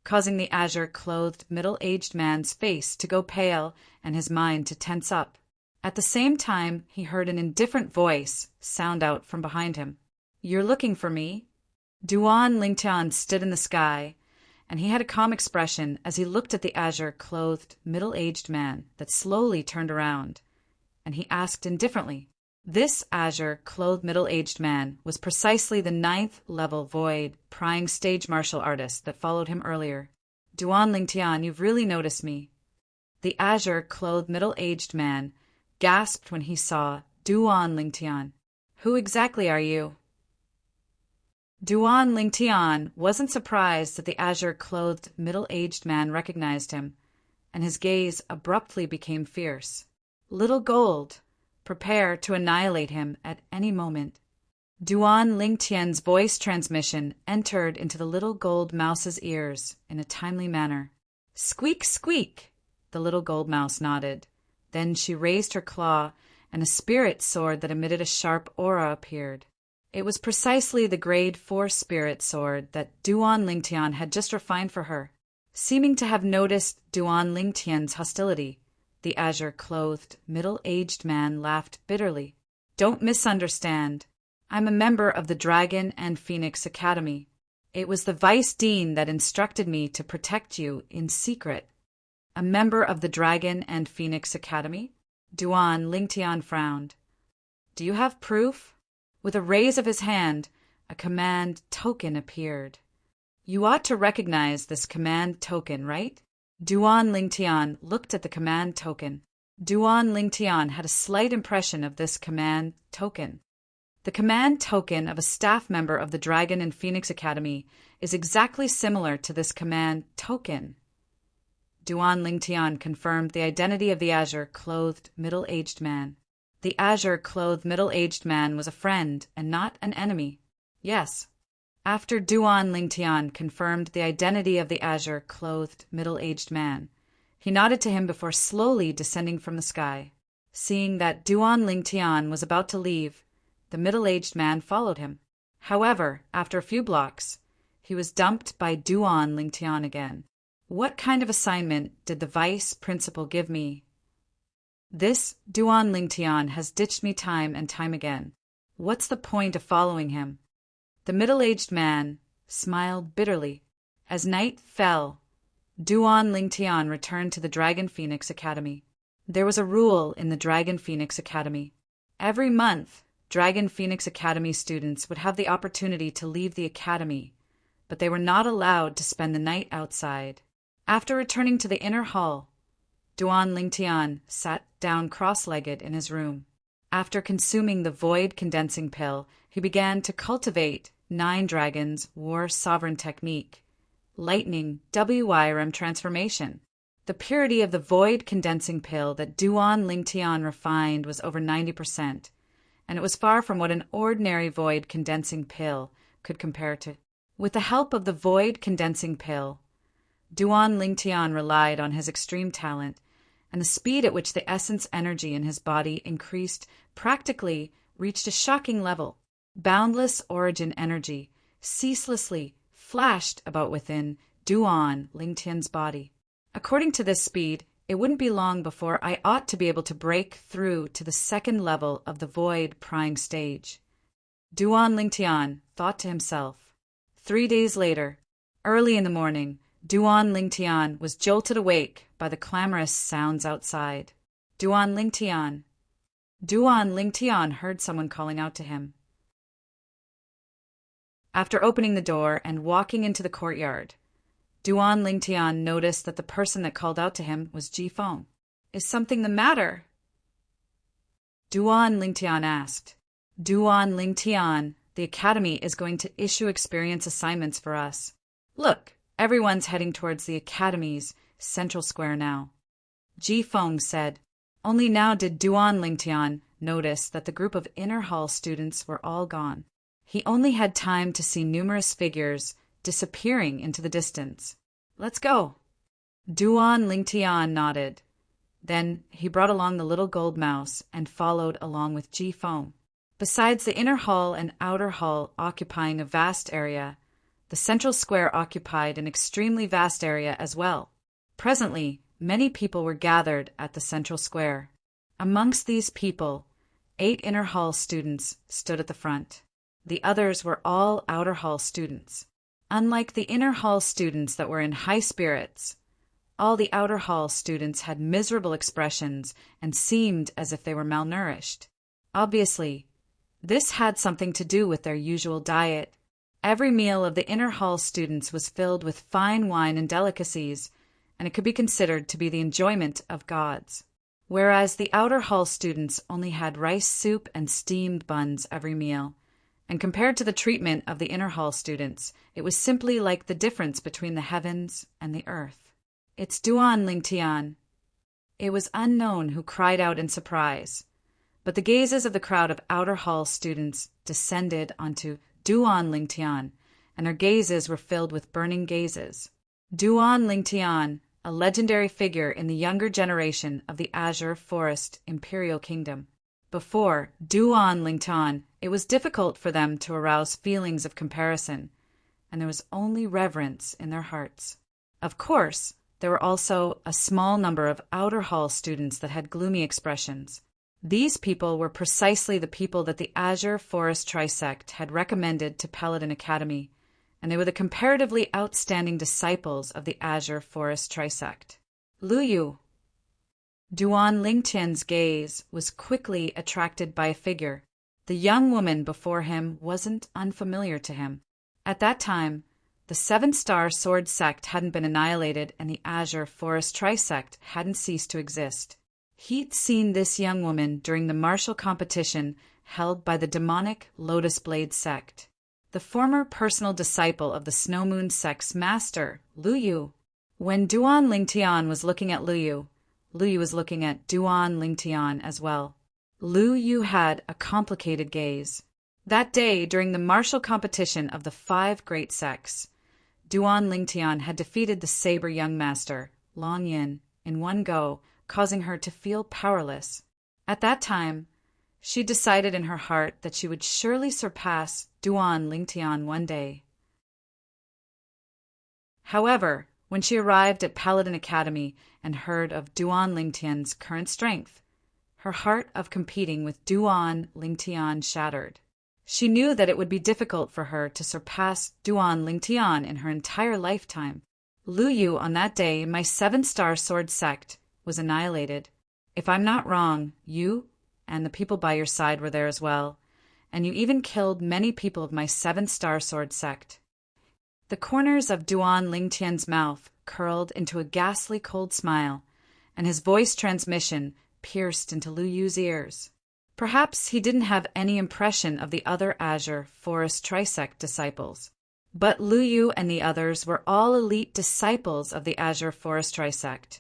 causing the azure-clothed middle-aged man's face to go pale and his mind to tense up. At the same time, he heard an indifferent voice sound out from behind him. You're looking for me? Duan Lingtian stood in the sky, and he had a calm expression as he looked at the azure-clothed middle-aged man that slowly turned around, and he asked indifferently. This azure-clothed middle-aged man was precisely the 9th-level Void prying stage martial artist that followed him earlier. Duan Lingtian, you've really noticed me. The azure-clothed middle-aged man gasped when he saw Duan Lingtian. Who exactly are you? Duan Lingtian wasn't surprised that the azure-clothed middle-aged man recognized him, and his gaze abruptly became fierce. Little Gold, prepare to annihilate him at any moment. Duan Lingtian's voice transmission entered into the little gold mouse's ears in a timely manner. Squeak, squeak, the little gold mouse nodded. Then she raised her claw, and a spirit sword that emitted a sharp aura appeared. It was precisely the grade 4 spirit sword that Duan Lingtian had just refined for her. Seeming to have noticed Duan Lingtian's hostility, the azure-clothed, middle-aged man laughed bitterly. Don't misunderstand. I'm a member of the Dragon and Phoenix Academy. It was the Vice Dean that instructed me to protect you in secret. A member of the Dragon and Phoenix Academy? Duan Lingtian frowned. Do you have proof? With a raise of his hand, a command token appeared. You ought to recognize this command token, right? Duan Lingtian looked at the command token. Duan Lingtian had a slight impression of this command token. The command token of a staff member of the Dragon and Phoenix Academy is exactly similar to this command token. Duan Lingtian confirmed the identity of the azure-clothed middle-aged man. The azure-clothed middle-aged man was a friend and not an enemy. Yes. After Duan Lingtian confirmed the identity of the azure-clothed middle-aged man, he nodded to him before slowly descending from the sky. Seeing that Duan Lingtian was about to leave, the middle-aged man followed him. However, after a few blocks, he was dumped by Duan Lingtian again. What kind of assignment did the vice principal give me? This Duan Lingtian has ditched me time and time again. What's the point of following him? The middle-aged man smiled bitterly. As night fell, Duan Lingtian returned to the Dragon Phoenix Academy. There was a rule in the Dragon Phoenix Academy. Every month, Dragon Phoenix Academy students would have the opportunity to leave the academy, but they were not allowed to spend the night outside. After returning to the inner hall, Duan Lingtian sat down cross-legged in his room. After consuming the void condensing pill, he began to cultivate 9 Dragons War Sovereign Technique, Lightning WYRM Transformation. The purity of the void condensing pill that Duan Lingtian refined was over 90%, and it was far from what an ordinary void condensing pill could compare to. With the help of the void condensing pill, Duan Lingtian relied on his extreme talent, and the speed at which the essence energy in his body increased practically reached a shocking level. Boundless origin energy ceaselessly flashed about within Duan Lingtian's body. According to this speed, it wouldn't be long before I ought to be able to break through to the second level of the void prying stage. Duan Lingtian thought to himself. 3 days later, early in the morning, Duan Lingtian was jolted awake by the clamorous sounds outside. Duan Lingtian. Duan Lingtian heard someone calling out to him. After opening the door and walking into the courtyard, Duan Lingtian noticed that the person that called out to him was Ji Feng. "Is something the matter?" Duan Lingtian asked. "Duan Lingtian, the academy is going to issue experience assignments for us. Look, everyone's heading towards the academy's central square now." Ji Feng said. Only now did Duan Lingtian notice that the group of inner hall students were all gone. He only had time to see numerous figures disappearing into the distance. "Let's go." Duan Lingtian nodded. Then he brought along the little gold mouse and followed along with Ji Feng. Besides the inner hall and outer hall occupying a vast area, the central square occupied an extremely vast area as well. Presently, many people were gathered at the central square. Amongst these people, 8 inner hall students stood at the front. The others were all outer hall students. Unlike the inner hall students that were in high spirits, all the outer hall students had miserable expressions and seemed as if they were malnourished. Obviously, this had something to do with their usual diet. Every meal of the inner hall students was filled with fine wine and delicacies, and it could be considered to be the enjoyment of gods. Whereas the outer hall students only had rice soup and steamed buns every meal, and compared to the treatment of the inner hall students, it was simply like the difference between the heavens and the earth. "It's Duan Lingtian." It was unknown who cried out in surprise, but the gazes of the crowd of outer hall students descended onto Duan Lingtian, and their gazes were filled with burning gazes. Duan Lingtian, a legendary figure in the younger generation of the Azure Forest Imperial Kingdom. Before Duan Lingtian, it was difficult for them to arouse feelings of comparison, and there was only reverence in their hearts. Of course, there were also a small number of outer hall students that had gloomy expressions. These people were precisely the people that the Azure Forest Trisect had recommended to Paladin Academy, and they were the comparatively outstanding disciples of the Azure Forest Trisect. Luyu. Duan Lingtian's gaze was quickly attracted by a figure. The young woman before him wasn't unfamiliar to him. At that time, the 7-star sword sect hadn't been annihilated and the Azure Forest Trisect hadn't ceased to exist. He'd seen this young woman during the martial competition held by the demonic Lotus Blade sect. The former personal disciple of the Snow Moon sect's master, Luyu. When Duan Lingtian was looking at Luyu, Luyu was looking at Duan Lingtian as well. Luyu had a complicated gaze. That day, during the martial competition of the 5 great sects, Duan Lingtian had defeated the saber young master, Long Yin, in one go, causing her to feel powerless. At that time, she decided in her heart that she would surely surpass Duan Lingtian one day. However, when she arrived at Paladin Academy and heard of Duan Lingtian's current strength, her heart of competing with Duan Lingtian shattered. She knew that it would be difficult for her to surpass Duan Lingtian in her entire lifetime. Luyu, on that day, my 7-star sword sect, was annihilated. If I'm not wrong, you and the people by your side were there as well, and you even killed many people of my 7-star sword sect. The corners of Duan Lingtian's mouth curled into a ghastly cold smile, and his voice transmission pierced into Luyu's ears. Perhaps he didn't have any impression of the other Azure Forest Trisect disciples. But Lu Yu and the others were all elite disciples of the Azure Forest Trisect,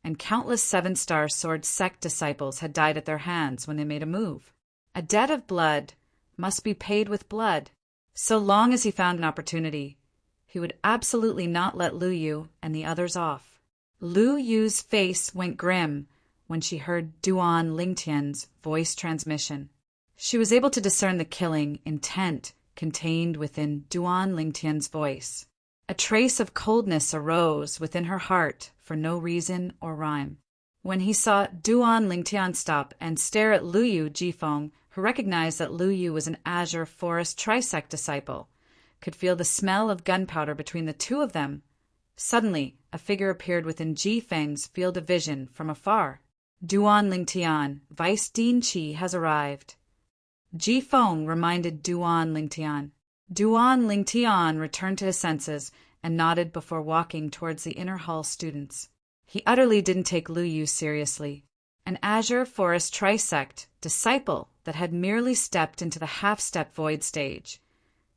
and countless seven-star sword sect disciples had died at their hands when they made a move. A debt of blood must be paid with blood. So long as he found an opportunity, he would absolutely not let Lu Yu and the others off. Lu Yu's face went grim when she heard Duan Lingtian's voice transmission. She was able to discern the killing intent contained within Duan Lingtian's voice. A trace of coldness arose within her heart for no reason or rhyme. When he saw Duan Lingtian stop and stare at Lu Yu, Jifeng, who recognized that Lu Yu was an Azure Forest Trisect disciple, could feel the smell of gunpowder between the two of them. Suddenly, a figure appeared within Jifeng's field of vision from afar. Duan Lingtian, Vice Dean Qi has arrived. Jifeng reminded Duan Lingtian. Duan Lingtian returned to his senses and nodded before walking towards the inner hall students. He utterly didn't take Lu Yu seriously. An Azure Forest Trisect disciple that had merely stepped into the half-step void stage,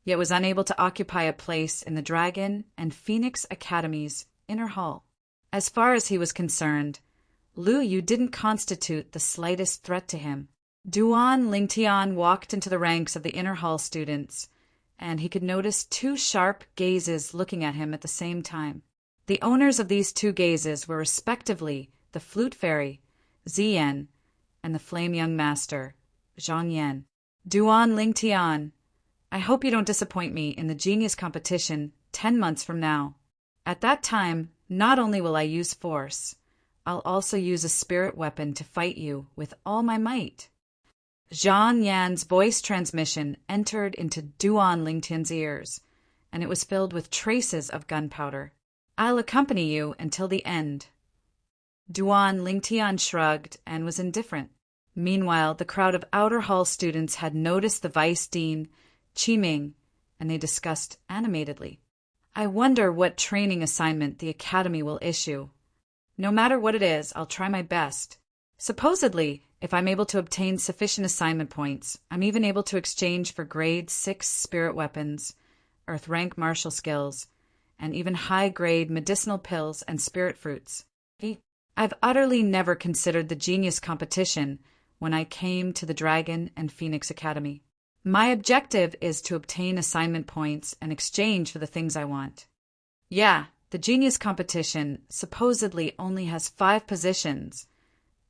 yet was unable to occupy a place in the Dragon and Phoenix Academy's inner hall. As far as he was concerned, Lu Yu didn't constitute the slightest threat to him. Duan Lingtian walked into the ranks of the inner hall students, and he could notice two sharp gazes looking at him at the same time. The owners of these two gazes were respectively the Flute Fairy, Ziyan, and the Flame Young Master, Zhang Yan. Duan Lingtian, I hope you don't disappoint me in the genius competition 10 months from now. At that time, not only will I use force, I'll also use a spirit weapon to fight you with all my might. Zhang Yan's voice transmission entered into Duan Lingtian's ears, and it was filled with traces of gunpowder. I'll accompany you until the end. Duan Lingtian shrugged and was indifferent. Meanwhile, the crowd of outer hall students had noticed the vice dean, Qiming, and they discussed animatedly. I wonder what training assignment the academy will issue. No matter what it is, I'll try my best. Supposedly, if I'm able to obtain sufficient assignment points, I'm even able to exchange for grade 6 spirit weapons, earth rank martial skills, and even high-grade medicinal pills and spirit fruits. I've utterly never considered the genius competition when I came to the Dragon and Phoenix Academy. My objective is to obtain assignment points and exchange for the things I want. Yeah, the genius competition supposedly only has 5 positions,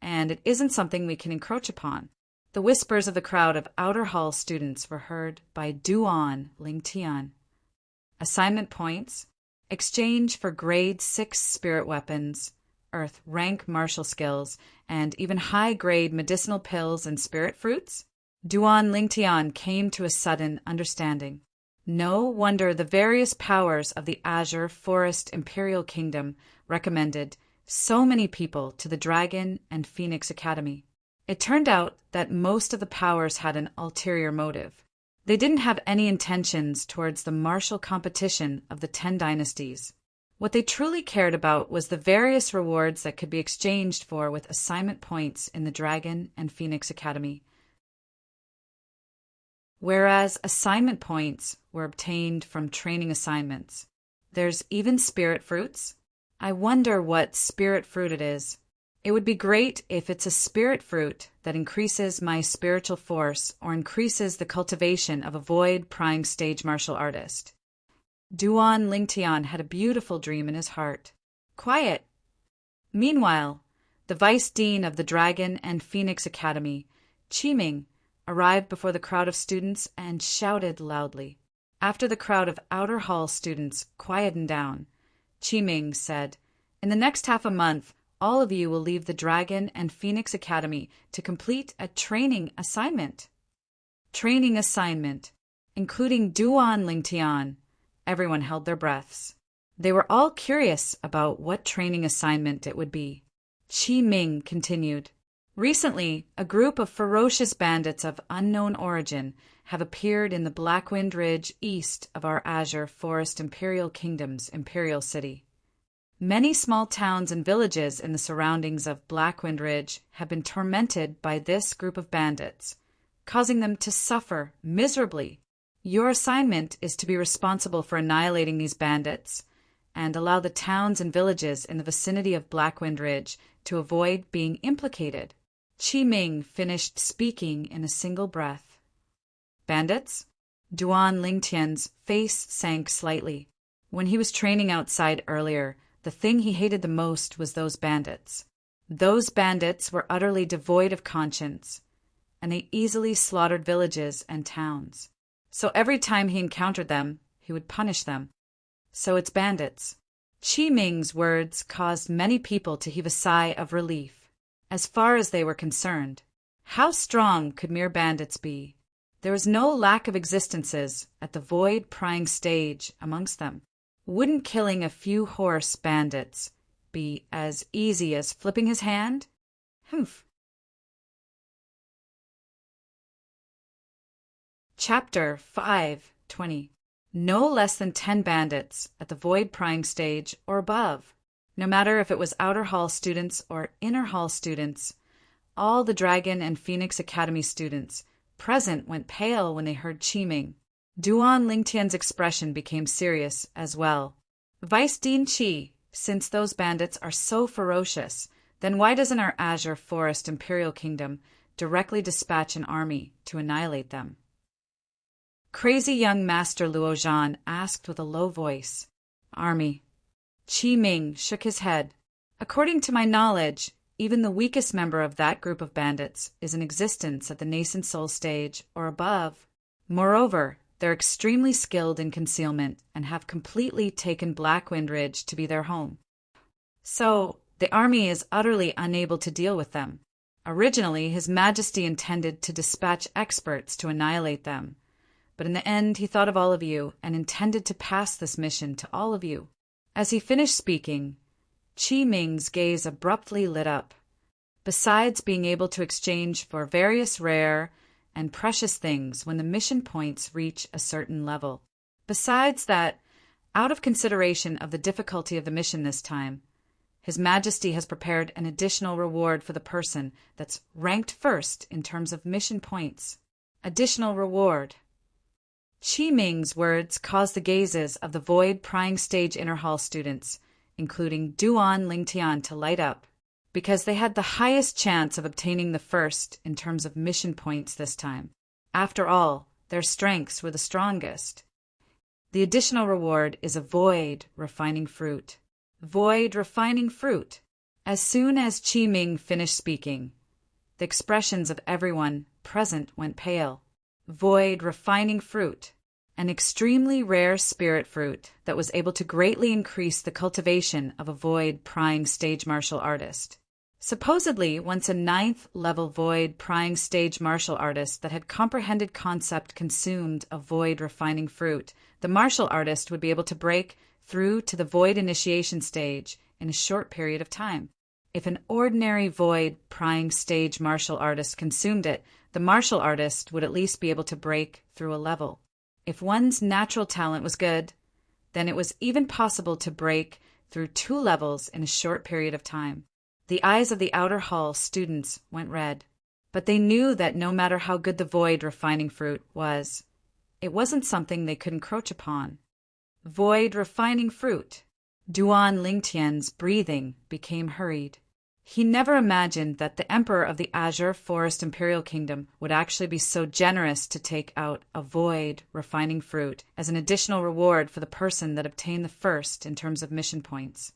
and it isn't something we can encroach upon. The whispers of the crowd of outer hall students were heard by Duan Lingtian. Assignment points, exchange for grade 6 spirit weapons, earth rank martial skills, and even high-grade medicinal pills and spirit fruits? Duan Lingtian came to a sudden understanding. No wonder the various powers of the Azure Forest Imperial Kingdom recommended so many people to the Dragon and Phoenix Academy. It turned out that most of the powers had an ulterior motive. They didn't have any intentions towards the martial competition of the 10 dynasties. What they truly cared about was the various rewards that could be exchanged for with assignment points in the Dragon and Phoenix Academy. Whereas assignment points were obtained from training assignments. There's even spirit fruits. I wonder what spirit fruit it is. It would be great if it's a spirit fruit that increases my spiritual force or increases the cultivation of a void-prying stage martial artist. Duan Lingtian had a beautiful dream in his heart. Quiet. Meanwhile, the vice dean of the Dragon and Phoenix Academy, Qiming, arrived before the crowd of students and shouted loudly. After the crowd of outer hall students quietened down, Qiming said, "In the next half a month, all of you will leave the Dragon and Phoenix Academy to complete a training assignment." Training assignment, including Duan Lingtian. Everyone held their breaths. They were all curious about what training assignment it would be. Qiming continued. Recently, a group of ferocious bandits of unknown origin have appeared in the Blackwind Ridge east of our Azure Forest Imperial Kingdom's Imperial City. Many small towns and villages in the surroundings of Blackwind Ridge have been tormented by this group of bandits, causing them to suffer miserably. Your assignment is to be responsible for annihilating these bandits and allow the towns and villages in the vicinity of Blackwind Ridge to avoid being implicated. Qi Ming finished speaking in a single breath. Bandits? Duan Lingtian's face sank slightly. When he was training outside earlier, the thing he hated the most was those bandits. Those bandits were utterly devoid of conscience, and they easily slaughtered villages and towns. So every time he encountered them, he would punish them. So it's bandits. Qi Ming's words caused many people to heave a sigh of relief. As far as they were concerned, how strong could mere bandits be? There was no lack of existences at the void-prying stage amongst them. Wouldn't killing a few horse bandits be as easy as flipping his hand? Humph. Chapter 5:20. No less than 10 bandits at the void-prying stage or above. No matter if it was outer hall students or inner hall students, all the Dragon and Phoenix Academy students present went pale when they heard Qi Ming. Duan Lingtian's expression became serious as well. Vice Dean Qi, since those bandits are so ferocious, then why doesn't our Azure Forest Imperial Kingdom directly dispatch an army to annihilate them? Crazy young Master Luo Zhan asked with a low voice. Army. Qi Ming shook his head. According to my knowledge, even the weakest member of that group of bandits is in existence at the nascent soul stage or above. Moreover, they're extremely skilled in concealment and have completely taken Blackwind Ridge to be their home. So, the army is utterly unable to deal with them. Originally, His Majesty intended to dispatch experts to annihilate them, but in the end he thought of all of you and intended to pass this mission to all of you. As he finished speaking, Qi Ming's gaze abruptly lit up. Besides being able to exchange for various rare and precious things when the mission points reach a certain level. Besides that, out of consideration of the difficulty of the mission this time, His Majesty has prepared an additional reward for the person that's ranked first in terms of mission points. Additional reward. Qi Ming's words caused the gazes of the void-prying stage inner hall students, including Duan Lingtian, to light up, because they had the highest chance of obtaining the first in terms of mission points this time. After all, their strengths were the strongest. The additional reward is a void refining fruit. Void refining fruit. As soon as Qi Ming finished speaking, the expressions of everyone present went pale. Void refining fruit, an extremely rare spirit fruit that was able to greatly increase the cultivation of a void-prying stage martial artist. Supposedly, once a 9th-level void-prying stage martial artist that had comprehended concept consumed a void-refining fruit, the martial artist would be able to break through to the void initiation stage in a short period of time. If an ordinary void-prying stage martial artist consumed it, the martial artist would at least be able to break through a level. If one's natural talent was good, then it was even possible to break through 2 levels in a short period of time. The eyes of the outer hall students went red, but they knew that no matter how good the void refining fruit was, it wasn't something they could encroach upon. Void refining fruit. Duan Lingtian's breathing became hurried. He never imagined that the Emperor of the Azure Forest Imperial Kingdom would actually be so generous to take out a void refining fruit as an additional reward for the person that obtained the first in terms of mission points.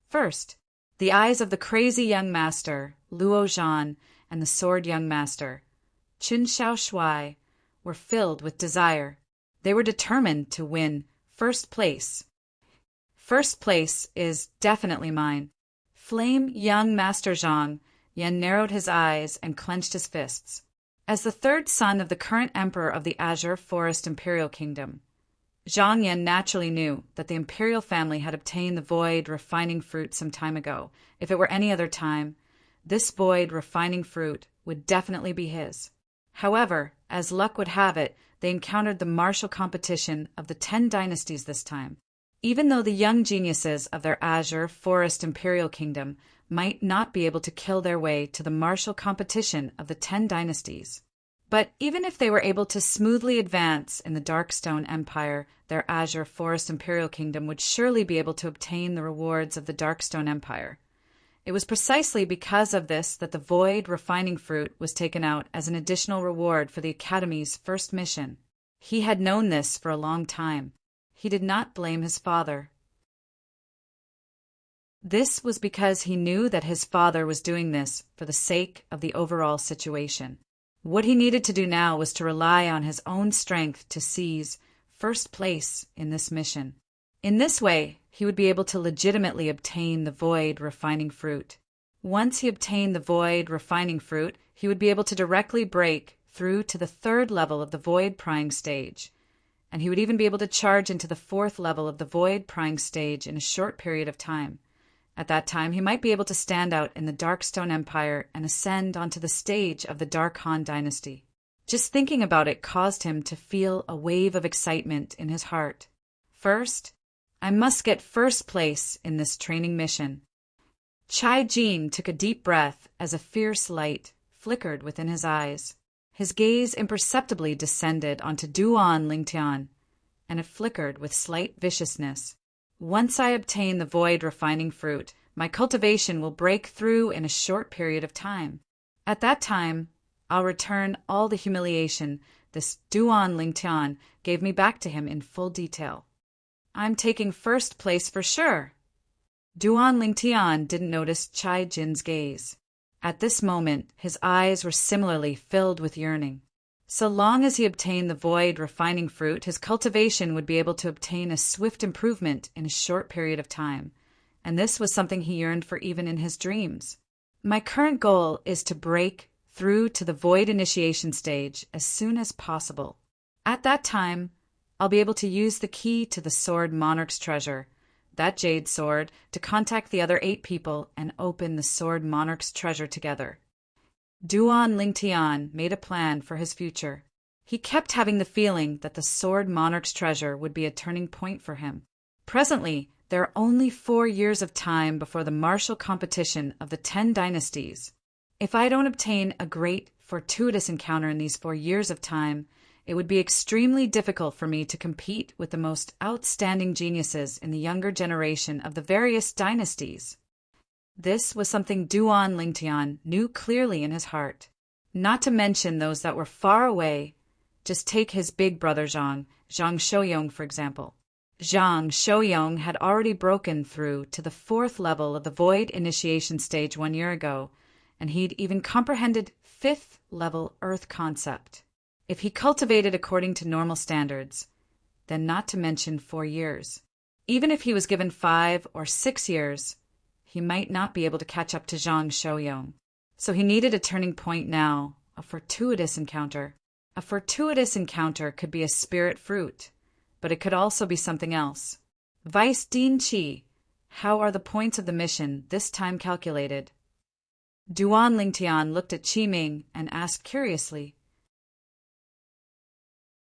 First, the eyes of the crazy young master, Luo Zhan, and the sword young master, Qin Shaoshuai, were filled with desire. They were determined to win first place. First place is definitely mine. Flame young Master Zhang Yan narrowed his eyes and clenched his fists. As the third son of the current emperor of the Azure Forest Imperial Kingdom, Zhang Yan naturally knew that the imperial family had obtained the void refining fruit some time ago. If it were any other time, this void refining fruit would definitely be his. However, as luck would have it, they encountered the martial competition of the 10 dynasties this time. Even though the young geniuses of their Azure Forest Imperial Kingdom might not be able to kill their way to the martial competition of the 10 dynasties. But even if they were able to smoothly advance in the Darkstone Empire, their Azure Forest Imperial Kingdom would surely be able to obtain the rewards of the Darkstone Empire. It was precisely because of this that the Void Refining Fruit was taken out as an additional reward for the Academy's first mission. He had known this for a long time. He did not blame his father. This was because he knew that his father was doing this for the sake of the overall situation. What he needed to do now was to rely on his own strength to seize first place in this mission. In this way, he would be able to legitimately obtain the Void Refining Fruit. Once he obtained the Void Refining Fruit, he would be able to directly break through to the 3rd level of the Void Prying Stage, and he would even be able to charge into the 4th level of the Void Prying Stage in a short period of time. At that time, he might be able to stand out in the Darkstone Empire and ascend onto the stage of the Dark Han dynasty. Just thinking about it caused him to feel a wave of excitement in his heart. First, I must get first place in this training mission. Chai Jin took a deep breath as a fierce light flickered within his eyes. His gaze imperceptibly descended onto Duan Lingtian, and it flickered with slight viciousness. Once I obtain the Void Refining Fruit, my cultivation will break through in a short period of time. At that time, I'll return all the humiliation this Duan Lingtian gave me back to him in full detail. I'm taking first place for sure. Duan Lingtian didn't notice Chai Jin's gaze. At this moment, his eyes were similarly filled with yearning. So long as he obtained the Void Refining Fruit, his cultivation would be able to obtain a swift improvement in a short period of time, and this was something he yearned for even in his dreams. My current goal is to break through to the Void Initiation stage as soon as possible. At that time, I'll be able to use the key to the Sword Monarch's treasure, that jade sword, to contact the other 8 people and open the Sword Monarch's treasure together. Duan Lingtian made a plan for his future. He kept having the feeling that the Sword Monarch's treasure would be a turning point for him. Presently, there are only 4 years of time before the martial competition of the 10 dynasties. If I don't obtain a great, fortuitous encounter in these 4 years of time, it would be extremely difficult for me to compete with the most outstanding geniuses in the younger generation of the various dynasties. This was something Duan Lingtian knew clearly in his heart. Not to mention those that were far away. Just take his big brother Zhang Shouyong, for example. Zhang Shouyong had already broken through to the 4th level of the Void Initiation stage 1 year ago, and he'd even comprehended 5th level Earth concept. If he cultivated according to normal standards, then not to mention 4 years. Even if he was given 5 or 6 years, he might not be able to catch up to Zhang Shouyong. So he needed a turning point now, a fortuitous encounter. A fortuitous encounter could be a spirit fruit, but it could also be something else. Vice Dean Qi, how are the points of the mission this time calculated? Duan Lingtian looked at Qi Ming and asked curiously,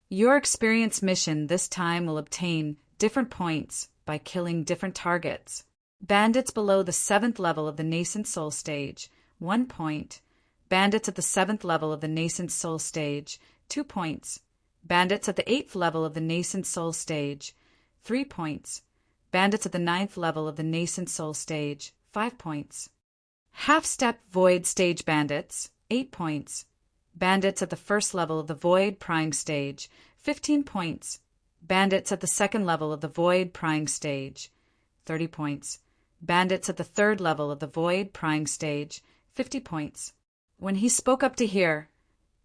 Your experience mission this time will obtain different points by killing different targets. Bandits below the 7th level of the Nascent Soul stage, 1 point. Bandits at the 7th level of the Nascent Soul stage, 2 points. Bandits at the 8th level of the Nascent Soul stage, 3 points. Bandits at the 9th level of the Nascent Soul stage, 5 points. Half-step Void stage bandits, 8 points. Bandits at the 1st level of the Void Prying stage, 15 points. Bandits at the 2nd level of the Void Prying stage, 30 points. Bandits at the 3rd level of the Void Prying stage, 50 points. When he spoke up to hear,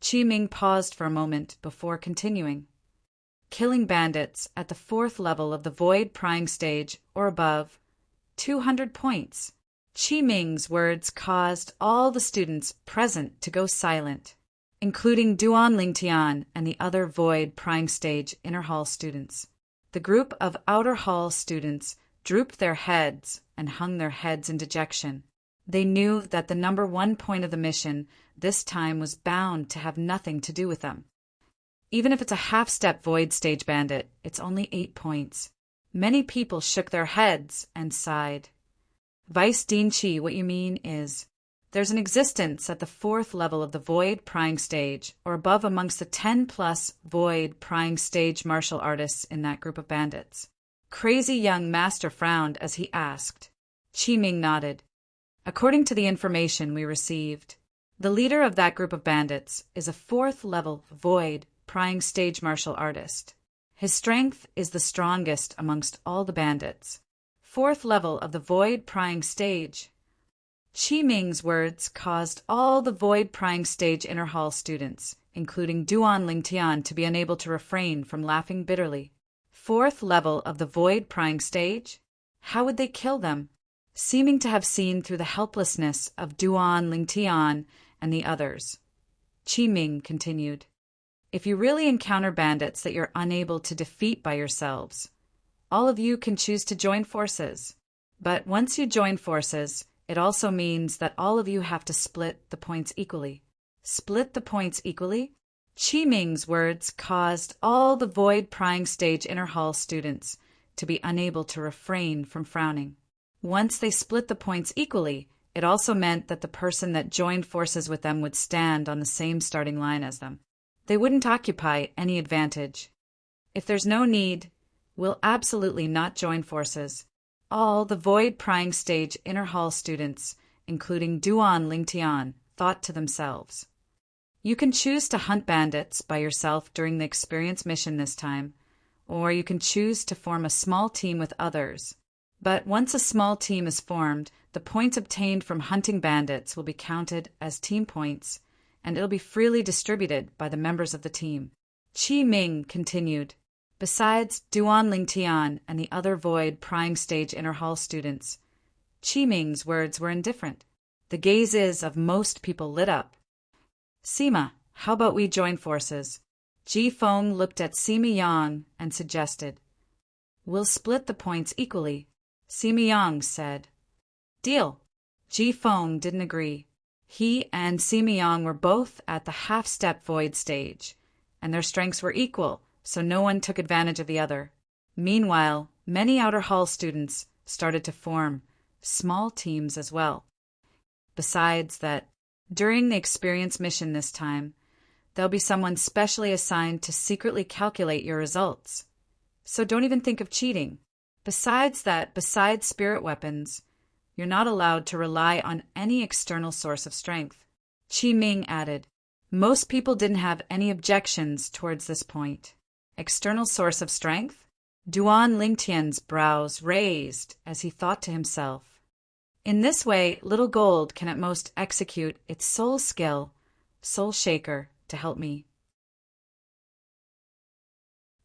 Qi Ming paused for a moment before continuing. Killing bandits at the 4th level of the Void Prying stage or above, 200 points. Qi Ming's words caused all the students present to go silent, including Duan Lingtian and the other Void Prying stage Inner Hall students. The group of Outer Hall students drooped their heads and hung their heads in dejection. They knew that the number 1 point of the mission this time was bound to have nothing to do with them. Even if it's a half-step Void stage bandit, it's only 8 points. Many people shook their heads and sighed. Vice Dean Chi, what you mean is, there's an existence at the 4th level of the Void Prying Stage, or above amongst the 10+ Void Prying Stage martial artists in that group of bandits. Crazy young master frowned as he asked. Chi Ming nodded. According to the information we received, the leader of that group of bandits is a 4th level Void Prying Stage martial artist. His strength is the strongest amongst all the bandits. 4th level of the Void Prying Stage. Chi Ming's words caused all the Void Prying Stage Inner Hall students, including Duan Lingtian, to be unable to refrain from laughing bitterly. 4th level of the Void Prying Stage? How would they kill them? Seeming to have seen through the helplessness of Duan Lingtian and the others, Chi Ming continued, if you really encounter bandits that you're unable to defeat by yourselves, all of you can choose to join forces. But once you join forces, it also means that all of you have to split the points equally. Split the points equally? Chi Ming's words caused all the Void Prying Stage Inner Hall students to be unable to refrain from frowning. Once they split the points equally, it also meant that the person that joined forces with them would stand on the same starting line as them. They wouldn't occupy any advantage. If there's no need, we'll absolutely not join forces. All the Void Prying Stage Inner Hall students, including Duan Lingtian, thought to themselves, you can choose to hunt bandits by yourself during the experience mission this time, or you can choose to form a small team with others. But once a small team is formed, the points obtained from hunting bandits will be counted as team points, and it'll be freely distributed by the members of the team. Chi Ming continued, besides Duan Lingtian and the other Void Prying Stage Inner Hall students, Chi Ming's words were indifferent. The gazes of most people lit up. Sima, how about we join forces? Ji Feng looked at Sima Yang and suggested. We'll split the points equally. Sima Yang said. Deal. Ji Feng didn't agree. He and Sima Yang were both at the half-step void stage, and their strengths were equal, so no one took advantage of the other. Meanwhile, many outer hall students started to form small teams as well. Besides that, during the experience mission this time, there'll be someone specially assigned to secretly calculate your results. So don't even think of cheating. Besides spirit weapons, you're not allowed to rely on any external source of strength. Chi Ming added, most people didn't have any objections towards this point. External source of strength? Duan Lingtian's brows raised as he thought to himself. In this way, Little Gold can at most execute its soul skill, Soul Shaker, to help me.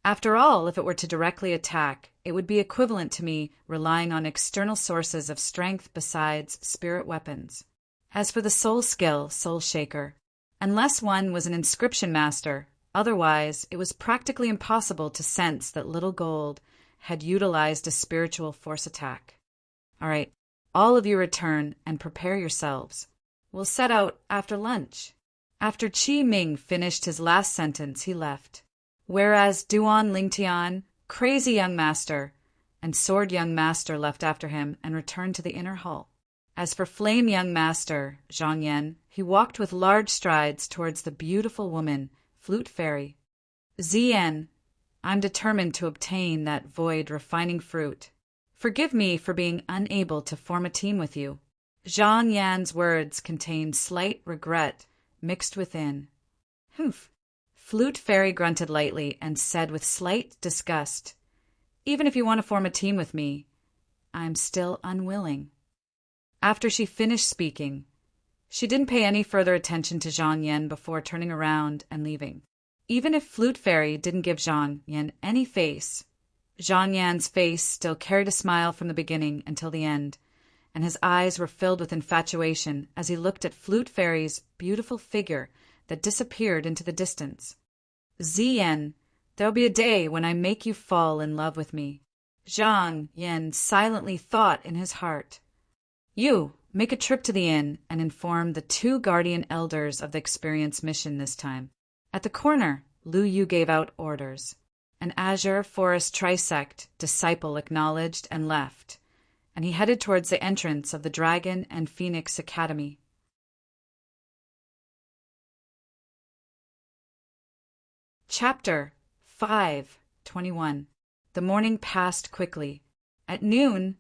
After all, if it were to directly attack, it would be equivalent to me relying on external sources of strength besides spirit weapons. As for the soul skill, Soul Shaker, unless one was an inscription master, otherwise it was practically impossible to sense that Little Gold had utilized a spiritual force attack. All right, all of you return and prepare yourselves. We'll set out after lunch. After Chi Ming finished his last sentence, he left. Whereas Duan Lingtian, Crazy Young Master, and Sword Young Master left after him and returned to the inner hall. As for Flame Young Master, Zhang Yan, he walked with large strides towards the beautiful woman, Flute Fairy. Ziyan, I'm determined to obtain that void refining fruit. Forgive me for being unable to form a team with you. Zhang Yan's words contained slight regret mixed within. Humph. Flute Fairy grunted lightly and said with slight disgust, even if you want to form a team with me, I'm still unwilling. After she finished speaking, she didn't pay any further attention to Zhang Yan before turning around and leaving. Even if Flute Fairy didn't give Zhang Yan any face, Zhang Yan's face still carried a smile from the beginning until the end, and his eyes were filled with infatuation as he looked at Flute Fairy's beautiful figure that disappeared into the distance. Ziyan, there'll be a day when I make you fall in love with me. Zhang Yan silently thought in his heart. You, make a trip to the inn and inform the 2 guardian elders of the experience mission this time. At the corner, Lu Yu gave out orders. An azure forest trisect disciple acknowledged and left, and he headed towards the entrance of the Dragon and Phoenix Academy. Chapter 5:21. The morning passed quickly. At noon,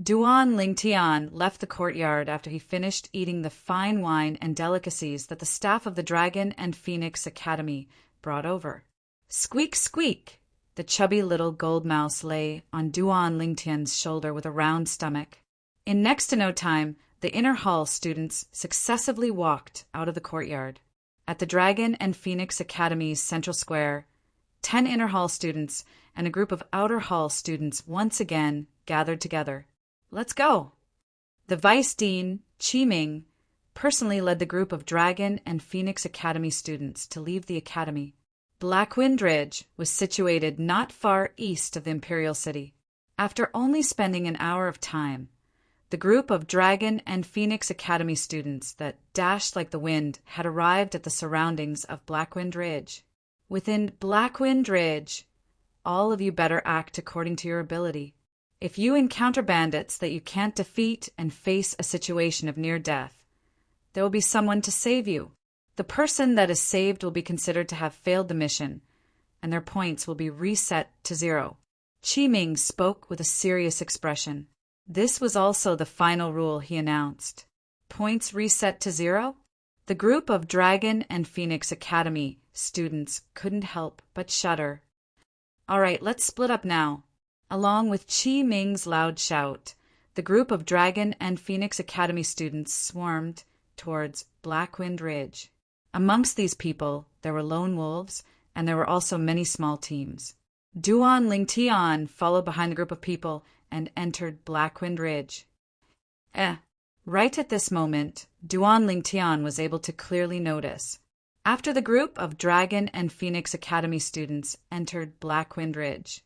Duan Lingtian left the courtyard after he finished eating the fine wine and delicacies that the staff of the Dragon and Phoenix Academy brought over. Squeak, squeak! The chubby little gold mouse lay on Duan Lingtian's shoulder with a round stomach. In next to no time, the inner hall students successively walked out of the courtyard. At the Dragon and Phoenix Academy's central square, 10 inner hall students and a group of outer hall students once again gathered together. Let's go! The Vice Dean, Qi Ming, personally led the group of Dragon and Phoenix Academy students to leave the academy. Blackwind Ridge was situated not far east of the Imperial City. After only spending an hour of time, the group of Dragon and Phoenix Academy students that dashed like the wind had arrived at the surroundings of Blackwind Ridge. Within Blackwind Ridge, all of you better act according to your ability. If you encounter bandits that you can't defeat and face a situation of near death, there will be someone to save you. The person that is saved will be considered to have failed the mission, and their points will be reset to 0. Qi Ming spoke with a serious expression. This was also the final rule he announced. Points reset to 0? The group of Dragon and Phoenix Academy students couldn't help but shudder. All right, let's split up now. Along with Qi Ming's loud shout, the group of Dragon and Phoenix Academy students swarmed towards Blackwind Ridge. Amongst these people, there were lone wolves, and there were also many small teams. Duan Lingtian followed behind the group of people and entered Blackwind Ridge. Right at this moment, Duan Lingtian was able to clearly notice. After the group of Dragon and Phoenix Academy students entered Blackwind Ridge,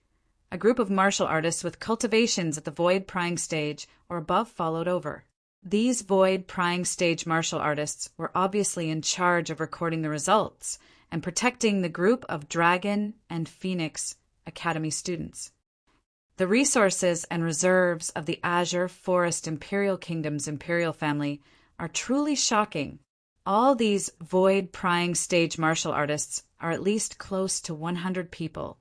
a group of martial artists with cultivations at the Void Prying stage or above followed over. These Void Prying stage martial artists were obviously in charge of recording the results and protecting the group of Dragon and Phoenix Academy students. The resources and reserves of the Azure Forest Imperial Kingdom's Imperial family are truly shocking. All these Void Prying stage martial artists are at least close to 100 people,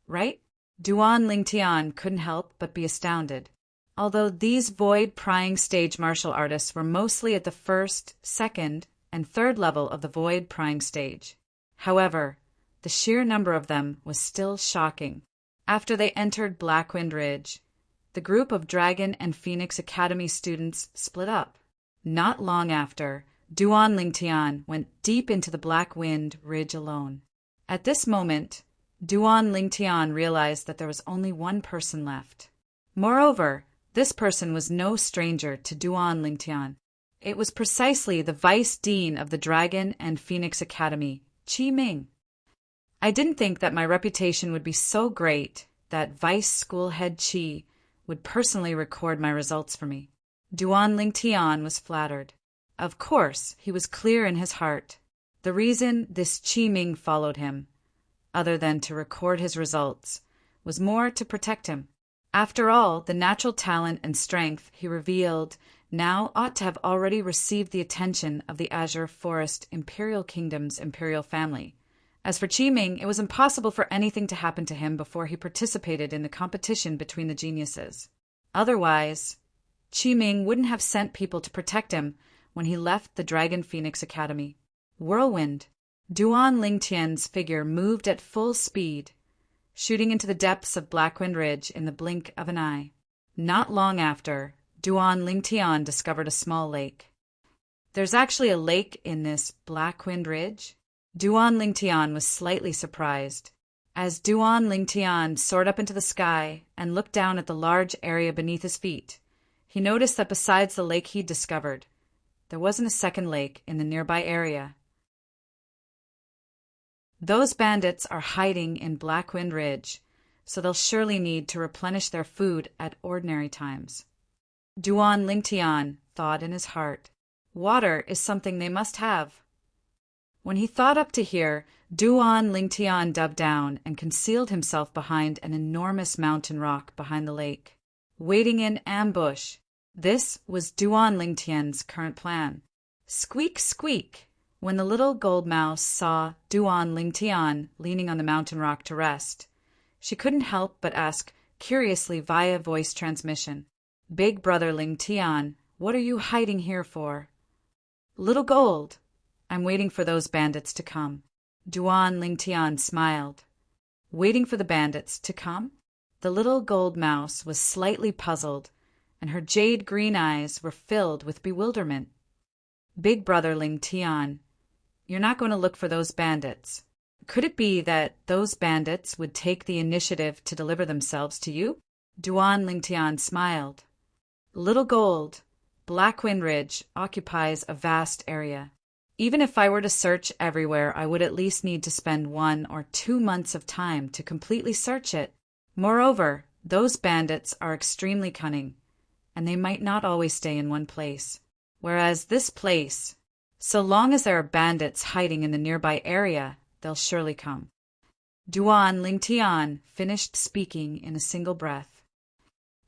right? Duan Lingtian couldn't help but be astounded. Although these Void Prying stage martial artists were mostly at the first, second, and third level of the Void Prying stage. However, the sheer number of them was still shocking. After they entered Blackwind Ridge, the group of Dragon and Phoenix Academy students split up. Not long after, Duan Lingtian went deep into the Blackwind Ridge alone. At this moment, Duan Lingtian realized that there was only one person left. Moreover, this person was no stranger to Duan Lingtian. It was precisely the Vice Dean of the Dragon and Phoenix Academy, Qi Ming. I didn't think that my reputation would be so great that Vice School Head Qi would personally record my results for me. Duan Lingtian was flattered. Of course, he was clear in his heart. The reason this Qi Ming followed him, other than to record his results, was more to protect him. After all, the natural talent and strength he revealed now ought to have already received the attention of the Azure Forest Imperial Kingdom's Imperial family. As for Qi Ming, it was impossible for anything to happen to him before he participated in the competition between the geniuses. Otherwise, Qi Ming wouldn't have sent people to protect him when he left the Dragon Phoenix Academy. Whirlwind. Duan Lingtian's figure moved at full speed, shooting into the depths of Blackwind Ridge in the blink of an eye. Not long after, Duan Lingtian discovered a small lake. There's actually a lake in this Blackwind Ridge? Duan Lingtian was slightly surprised. As Duan Lingtian soared up into the sky and looked down at the large area beneath his feet, he noticed that besides the lake he'd discovered, there wasn't a second lake in the nearby area. Those bandits are hiding in Blackwind Ridge, so they'll surely need to replenish their food at ordinary times. Duan Lingtian thought in his heart, water is something they must have. When he thought up to hear, Duan Lingtian dove down and concealed himself behind an enormous mountain rock behind the lake, waiting in ambush. This was Duan Lingtian's current plan. Squeak, squeak! When the little gold mouse saw Duan Lingtian leaning on the mountain rock to rest, she couldn't help but ask curiously via voice transmission, "Big brother Lingtian, what are you hiding here for?" "Little Gold, I'm waiting for those bandits to come." Duan Lingtian smiled. Waiting for the bandits to come? The little gold mouse was slightly puzzled, and her jade green eyes were filled with bewilderment. "Big brother Lingtian, you're not going to look for those bandits. Could it be that those bandits would take the initiative to deliver themselves to you?" Duan Lingtian smiled. "Little Gold, Blackwind Ridge occupies a vast area. Even if I were to search everywhere, I would at least need to spend 1 or 2 months of time to completely search it. Moreover, those bandits are extremely cunning, and they might not always stay in one place. Whereas this place, so long as there are bandits hiding in the nearby area, they'll surely come." Duan Lingtian finished speaking in a single breath.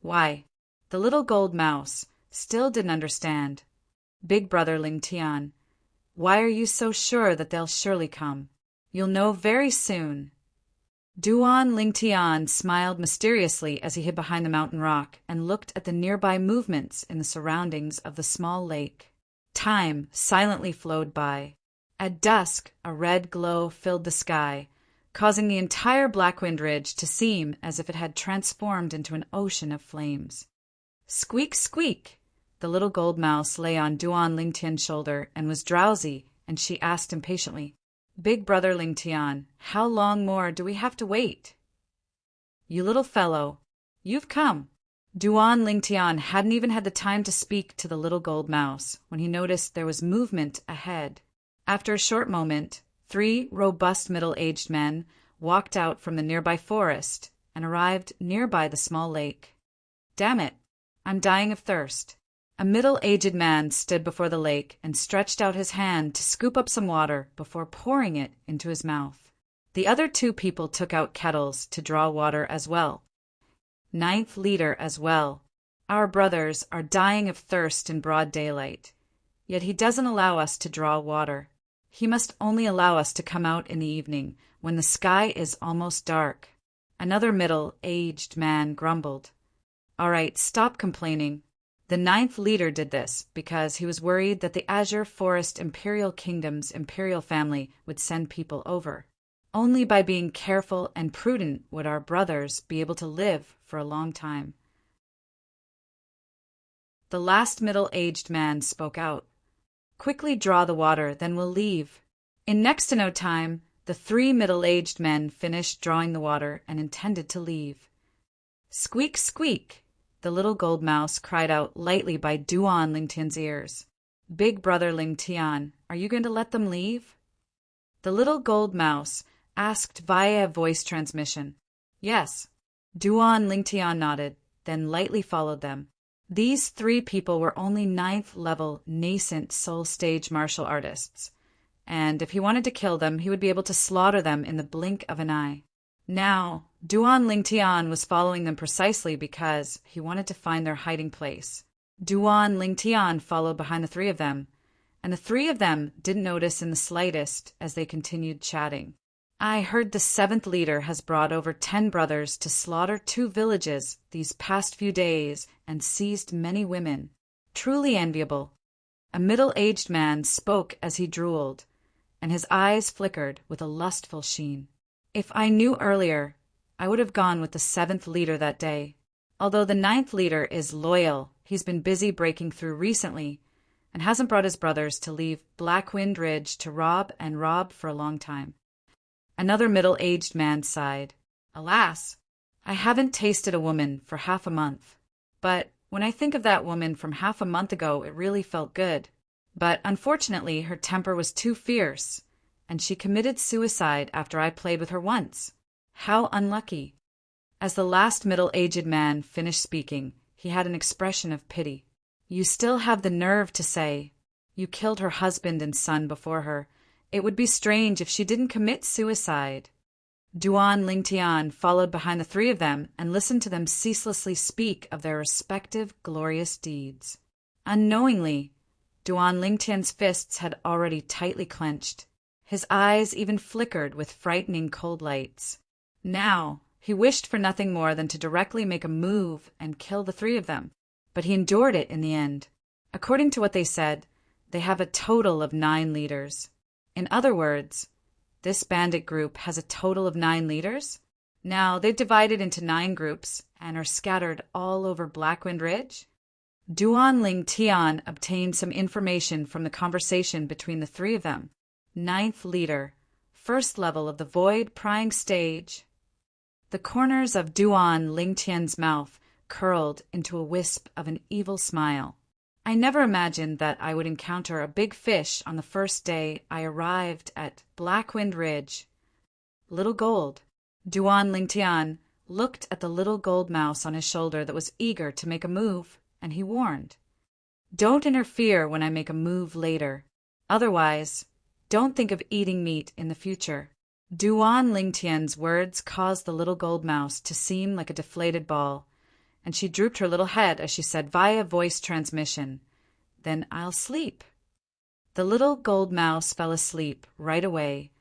Why, the little gold mouse still didn't understand. "Big brother Lingtian, why are you so sure that they'll surely come? You'll know very soon." Duan Lingtian smiled mysteriously as he hid behind the mountain rock and looked at the nearby movements in the surroundings of the small lake. Time silently flowed by. At dusk, a red glow filled the sky, causing the entire Blackwind Ridge to seem as if it had transformed into an ocean of flames. Squeak, squeak! The little gold mouse lay on Duan Lingtian's shoulder and was drowsy, and she asked impatiently, "Big brother Lingtian, how long more do we have to wait?" "You little fellow, you've come." Duan Lingtian hadn't even had the time to speak to the little gold mouse when he noticed there was movement ahead. After a short moment, 3 robust middle-aged men walked out from the nearby forest and arrived nearby the small lake. "Damn it, I'm dying of thirst." A middle-aged man stood before the lake and stretched out his hand to scoop up some water before pouring it into his mouth. The other 2 people took out kettles to draw water as well. "Ninth leader as well. Our brothers are dying of thirst in broad daylight, yet he doesn't allow us to draw water. He must only allow us to come out in the evening, when the sky is almost dark." Another middle-aged man grumbled. "All right, stop complaining. The 9th leader did this because he was worried that the Azure Forest Imperial Kingdom's imperial family would send people over. Only by being careful and prudent would our brothers be able to live for a long time." The last middle-aged man spoke out. "Quickly draw the water, then we'll leave." In next to no time, the 3 middle-aged men finished drawing the water and intended to leave. "Squeak, squeak!" The little gold mouse cried out lightly by Duan Lingtian's ears. "Big brother Lingtian, are you going to let them leave?" The little gold mouse asked via voice transmission. "Yes." Duan Lingtian nodded, then lightly followed them. These 3 people were only 9th-level nascent soul stage martial artists, and if he wanted to kill them, he would be able to slaughter them in the blink of an eye. Now, Duan Lingtian was following them precisely because he wanted to find their hiding place. Duan Lingtian followed behind the 3 of them, and the 3 of them didn't notice in the slightest as they continued chatting. "I heard the 7th leader has brought over 10 brothers to slaughter 2 villages these past few days and seized many women. Truly enviable." A middle-aged man spoke as he drooled, and his eyes flickered with a lustful sheen. "If I knew earlier, I would have gone with the 7th leader that day. Although the 9th leader is loyal, he's been busy breaking through recently and hasn't brought his brothers to leave Blackwind Ridge to rob for a long time." Another middle-aged man sighed. "Alas, I haven't tasted a woman for half a month. But when I think of that woman from half a month ago, it really felt good. But unfortunately, her temper was too fierce, and she committed suicide after I played with her once. How unlucky." As the last middle-aged man finished speaking, he had an expression of pity. "You still have the nerve to say, you killed her husband and son before her. It would be strange if she didn't commit suicide. Duan Lingtian followed behind the three of them and listened to them ceaselessly speak of their respective glorious deeds. Unknowingly, Duan Lingtian's fists had already tightly clenched. His eyes even flickered with frightening cold lights. Now, he wished for nothing more than to directly make a move and kill the three of them, but he endured it in the end. According to what they said, they have a total of 9 leaders. In other words, this bandit group has a total of 9 leaders. Now, they've divided into 9 groups and are scattered all over Blackwind Ridge. Duan Lingtian obtained some information from the conversation between the three of them. 9th leader, first level of the void prying stage. The corners of Duan Lingtian's mouth curled into a wisp of an evil smile. I never imagined that I would encounter a big fish on the first day I arrived at Blackwind Ridge. Little Gold. Duan Lingtian looked at the little gold mouse on his shoulder that was eager to make a move, and he warned, "Don't interfere when I make a move later. Otherwise, don't think of eating meat in the future." Duan Lingtian's words caused the little gold mouse to seem like a deflated ball, and she drooped her little head as she said via voice transmission, "Then I'll sleep." The little gold mouse fell asleep right away,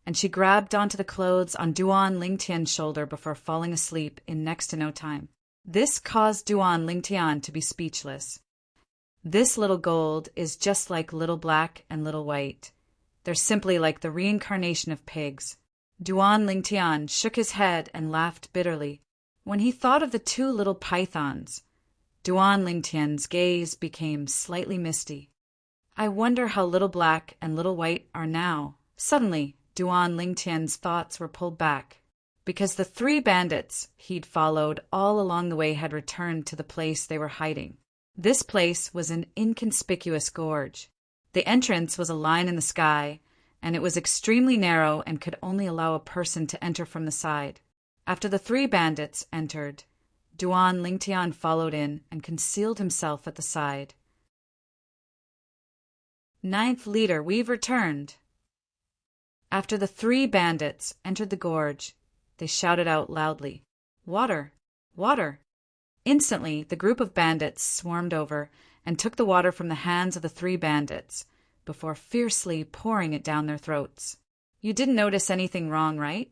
and she grabbed onto the clothes on Duan Lingtian's shoulder before falling asleep in next to no time. This caused Duan Lingtian to be speechless. This little gold is just like little black and little white. They're simply like the reincarnation of pigs. Duan Lingtian shook his head and laughed bitterly. When he thought of the 2 little pythons, Duan Lingtian's gaze became slightly misty. I wonder how little black and little white are now. Suddenly, Duan Lingtian's thoughts were pulled back, because the 3 bandits he'd followed all along the way had returned to the place they were hiding. This place was an inconspicuous gorge. The entrance was a line in the sky, and it was extremely narrow and could only allow a person to enter from the side. After the 3 bandits entered, Duan Lingtian followed in and concealed himself at the side. 9th leader, we've returned. After the 3 bandits entered the gorge, they shouted out loudly, "Water! Water!" Instantly, the group of bandits swarmed over and took the water from the hands of the 3 bandits, before fiercely pouring it down their throats. You didn't notice anything wrong, right?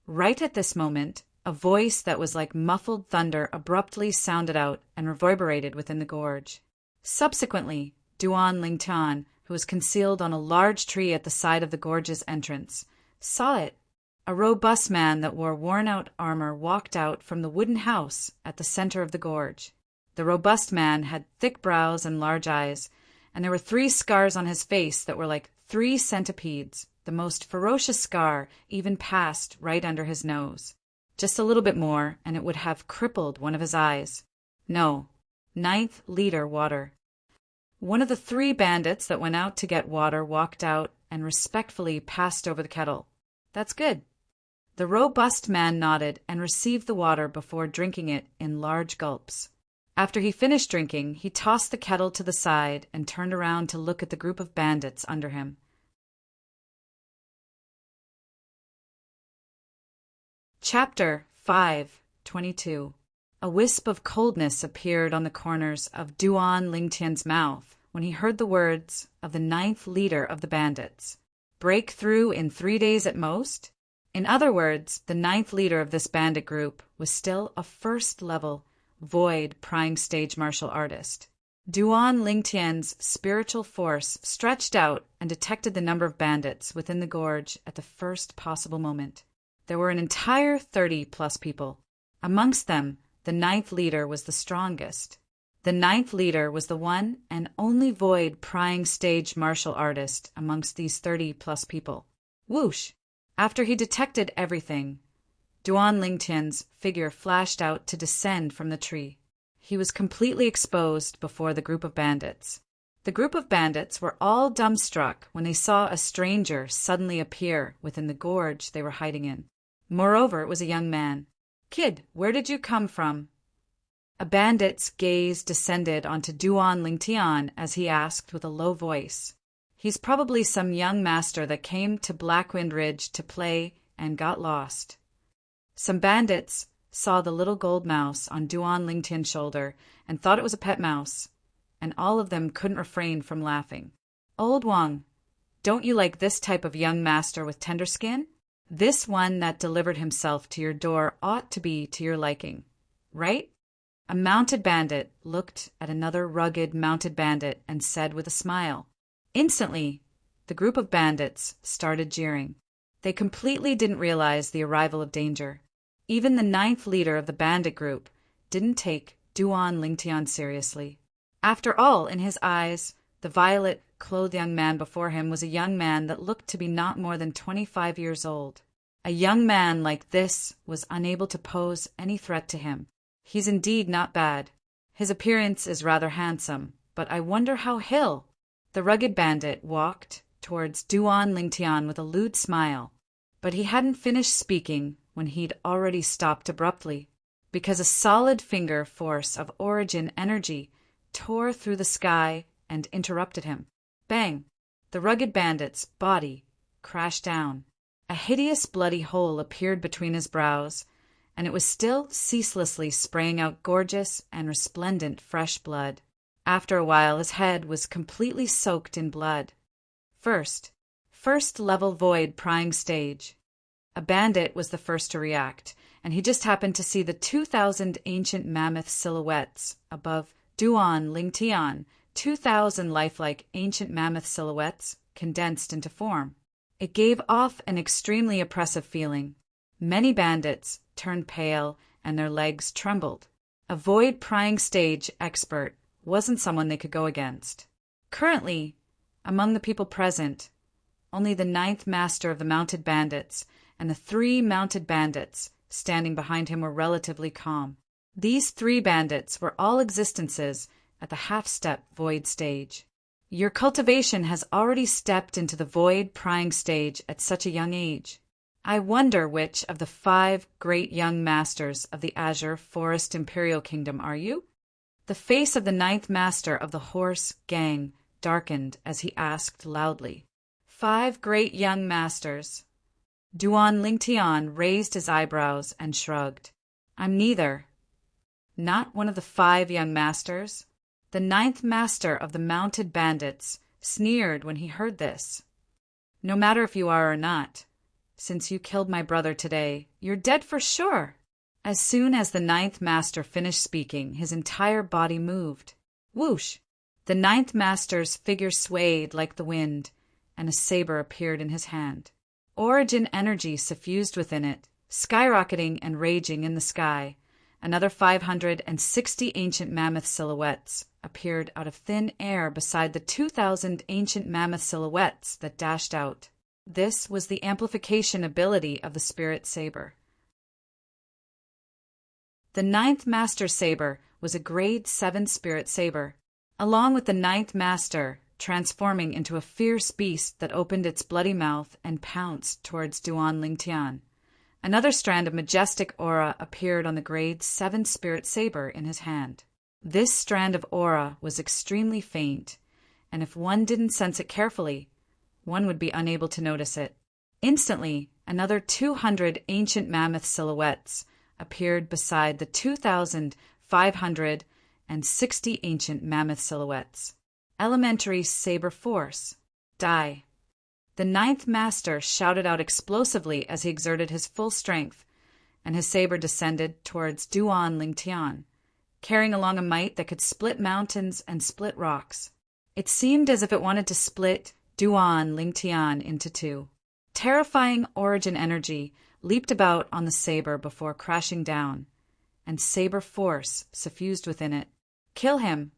Right at this moment, a voice that was like muffled thunder abruptly sounded out and reverberated within the gorge. Subsequently, Duan Lingtian, who was concealed on a large tree at the side of the gorge's entrance, saw it. A robust man that wore worn-out armor walked out from the wooden house at the center of the gorge. The robust man had thick brows and large eyes, and there were 3 scars on his face that were like 3 centipedes. The most ferocious scar even passed right under his nose. Just a little bit more, and it would have crippled one of his eyes. No, 9th leader water. One of the 3 bandits that went out to get water walked out and respectfully passed over the kettle. That's good. The robust man nodded and received the water before drinking it in large gulps. After he finished drinking, he tossed the kettle to the side and turned around to look at the group of bandits under him. Chapter 5:22. A wisp of coldness appeared on the corners of Duan Lingtian's mouth when he heard the words of the 9th leader of the bandits. Break through in 3 days at most? In other words, the 9th leader of this bandit group was still a first-level, void prying stage martial artist. Duan Lingtian's spiritual force stretched out and detected the number of bandits within the gorge at the first possible moment. There were an entire 30-plus people. Amongst them, the 9th leader was the strongest. The 9th leader was the one and only void prying stage martial artist amongst these 30-plus people. Whoosh! After he detected everything, Duan Lingtian's figure flashed out to descend from the tree. He was completely exposed before the group of bandits. The group of bandits were all dumbstruck when they saw a stranger suddenly appear within the gorge they were hiding in. Moreover, it was a young man. "Kid, where did you come from?" A bandit's gaze descended onto Duan Lingtian as he asked with a low voice. He's probably some young master that came to Blackwind Ridge to play and got lost. Some bandits saw the little gold mouse on Duan Lingtian's shoulder and thought it was a pet mouse, and all of them couldn't refrain from laughing. Old Wang, don't you like this type of young master with tender skin? This one that delivered himself to your door ought to be to your liking, right? A mounted bandit looked at another rugged mounted bandit and said with a smile. Instantly, the group of bandits started jeering. They completely didn't realize the arrival of danger. Even the 9th leader of the bandit group didn't take Duan Lingtian seriously. After all, in his eyes, the violet-clothed young man before him was a young man that looked to be not more than 25 years old. A young man like this was unable to pose any threat to him. He's indeed not bad. His appearance is rather handsome, but I wonder how he'll... The rugged bandit walked towards Duan Lingtian with a lewd smile, but he hadn't finished speaking when he'd already stopped abruptly, because a solid finger force of origin energy tore through the sky and interrupted him. Bang! The rugged bandit's body crashed down. A hideous bloody hole appeared between his brows, and it was still ceaselessly spraying out gorgeous and resplendent fresh blood. After a while, his head was completely soaked in blood. First level void prying stage. A bandit was the first to react, and he just happened to see the 2,000 ancient mammoth silhouettes above Duan Lingtian, 2,000 lifelike ancient mammoth silhouettes condensed into form. It gave off an extremely oppressive feeling. Many bandits turned pale and their legs trembled. A void prying stage expert wasn't someone they could go against. Currently, among the people present, only the 9th master of the mounted bandits and the 3 mounted bandits standing behind him were relatively calm. These 3 bandits were all existences at the half-step void stage. Your cultivation has already stepped into the void prying stage at such a young age. I wonder which of the 5 great young masters of the Azure Forest Imperial Kingdom are you? The face of the 9th master of the horse gang darkened as he asked loudly. 5 great young masters. Duan Lingtian raised his eyebrows and shrugged. I'm neither. Not one of the 5 young masters. The 9th master of the mounted bandits sneered when he heard this. No matter if you are or not, since you killed my brother today, you're dead for sure. As soon as the 9th master finished speaking, his entire body moved. Whoosh! The 9th master's figure swayed like the wind, and a saber appeared in his hand. Origin energy suffused within it, skyrocketing and raging in the sky. Another 560 ancient mammoth silhouettes appeared out of thin air beside the 2,000 ancient mammoth silhouettes that dashed out. This was the amplification ability of the spirit saber. The 9th Master Saber was a Grade 7 Spirit Saber, along with the 9th Master transforming into a fierce beast that opened its bloody mouth and pounced towards Duan Lingtian. Another strand of majestic aura appeared on the Grade 7 Spirit Saber in his hand. This strand of aura was extremely faint, and if one didn't sense it carefully, one would be unable to notice it. Instantly, another 200 ancient mammoth silhouettes appeared beside the 2,560 ancient mammoth silhouettes. Elementary Saber Force. Die. The 9th Master shouted out explosively as he exerted his full strength, and his saber descended towards Duan Lingtian, carrying along a might that could split mountains and split rocks. It seemed as if it wanted to split Duan Lingtian into 2. Terrifying origin energy leaped about on the saber before crashing down, and saber force suffused within it. Kill him.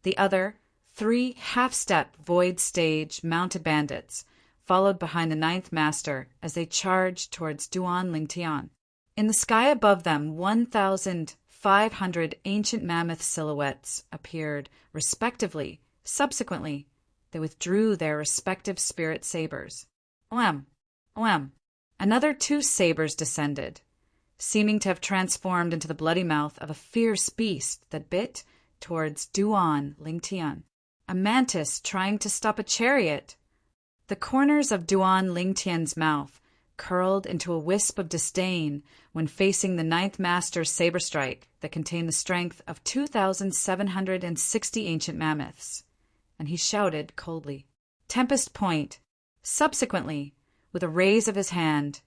The other 3 half-step void stage mounted bandits followed behind the 9th Master as they charged towards Duan Lingtian. In the sky above them, 1,500 ancient mammoth silhouettes appeared, respectively. Subsequently, they withdrew their respective spirit sabers. Oem! Oem! Another 2 sabers descended, seeming to have transformed into the bloody mouth of a fierce beast that bit towards Duan Lingtian. a mantis trying to stop a chariot. The corners of Duan Lingtian's mouth curled into a wisp of disdain when facing the Ninth Master's saber strike that contained the strength of 2,760 ancient mammoths, and he shouted coldly, "Tempest Point!" Subsequently, with a raise of his hand,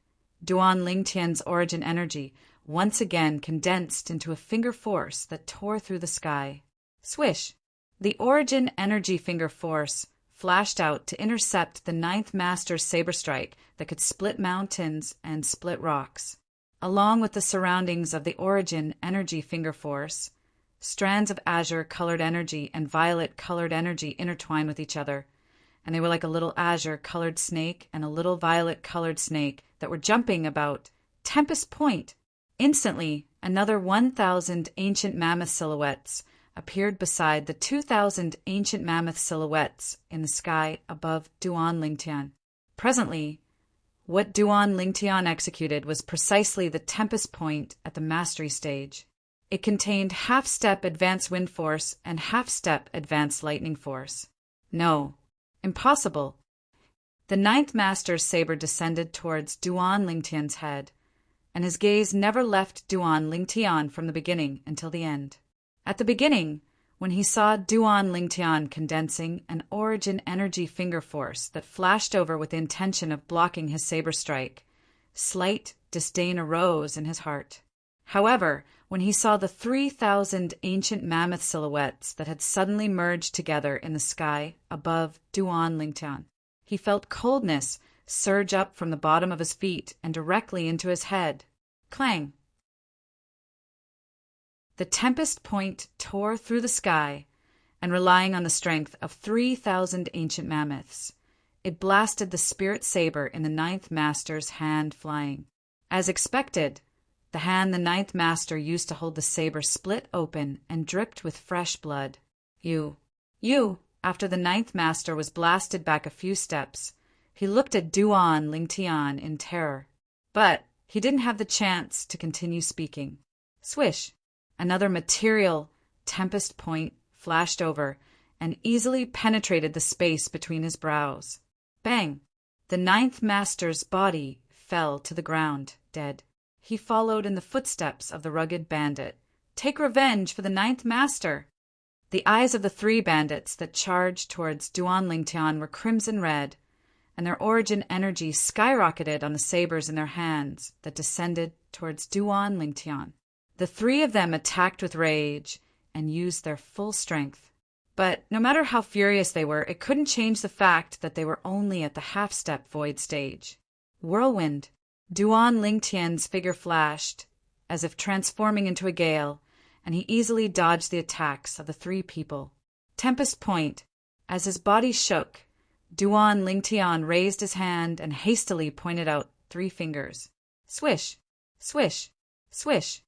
Duan Lingtian's origin energy once again condensed into a finger force that tore through the sky. Swish! The origin energy finger force flashed out to intercept the Ninth Master's saber strike that could split mountains and split rocks. Along with the surroundings of the origin energy finger force, strands of azure-colored energy and violet-colored energy intertwined with each other, and they were like a little azure-colored snake and a little violet-colored snake that were jumping about Tempest Point. Instantly, another 1,000 ancient mammoth silhouettes appeared beside the 2,000 ancient mammoth silhouettes in the sky above Duan Lingtian. Presently, what Duan Lingtian executed was precisely the Tempest Point at the Mastery stage. It contained half-step advanced wind force and half-step advanced lightning force. No, impossible. The Ninth Master's saber descended towards Duan Lingtian's head, and his gaze never left Duan Lingtian from the beginning until the end. At the beginning, when he saw Duan Lingtian condensing an origin energy finger force that flashed over with the intention of blocking his saber strike, slight disdain arose in his heart. However, when he saw the 3,000 ancient mammoth silhouettes that had suddenly merged together in the sky above Duan Lingtian, he felt coldness surge up from the bottom of his feet and directly into his head. Clang! The Tempest Point tore through the sky, and relying on the strength of 3,000 ancient mammoths, it blasted the spirit saber in the Ninth Master's hand flying. As expected, the hand the Ninth Master used to hold the saber split open and dripped with fresh blood. You! After the Ninth Master was blasted back a few steps, he looked at Duan Lingtian in terror. But he didn't have the chance to continue speaking. Swish! Another material Tempest Point flashed over and easily penetrated the space between his brows. Bang! The Ninth Master's body fell to the ground, dead. He followed in the footsteps of the rugged bandit. Take revenge for the Ninth Master! The eyes of the three bandits that charged towards Duan Lingtian were crimson red, and their origin energy skyrocketed on the sabers in their hands that descended towards Duan Lingtian. The three of them attacked with rage and used their full strength. But no matter how furious they were, it couldn't change the fact that they were only at the half-step void stage. Whirlwind! Duan Lingtian's figure flashed, as if transforming into a gale, and he easily dodged the attacks of the three people. Tempest Point! As his body shook, Duan Lingtian raised his hand and hastily pointed out 3 fingers. Swish! Swish! Swish!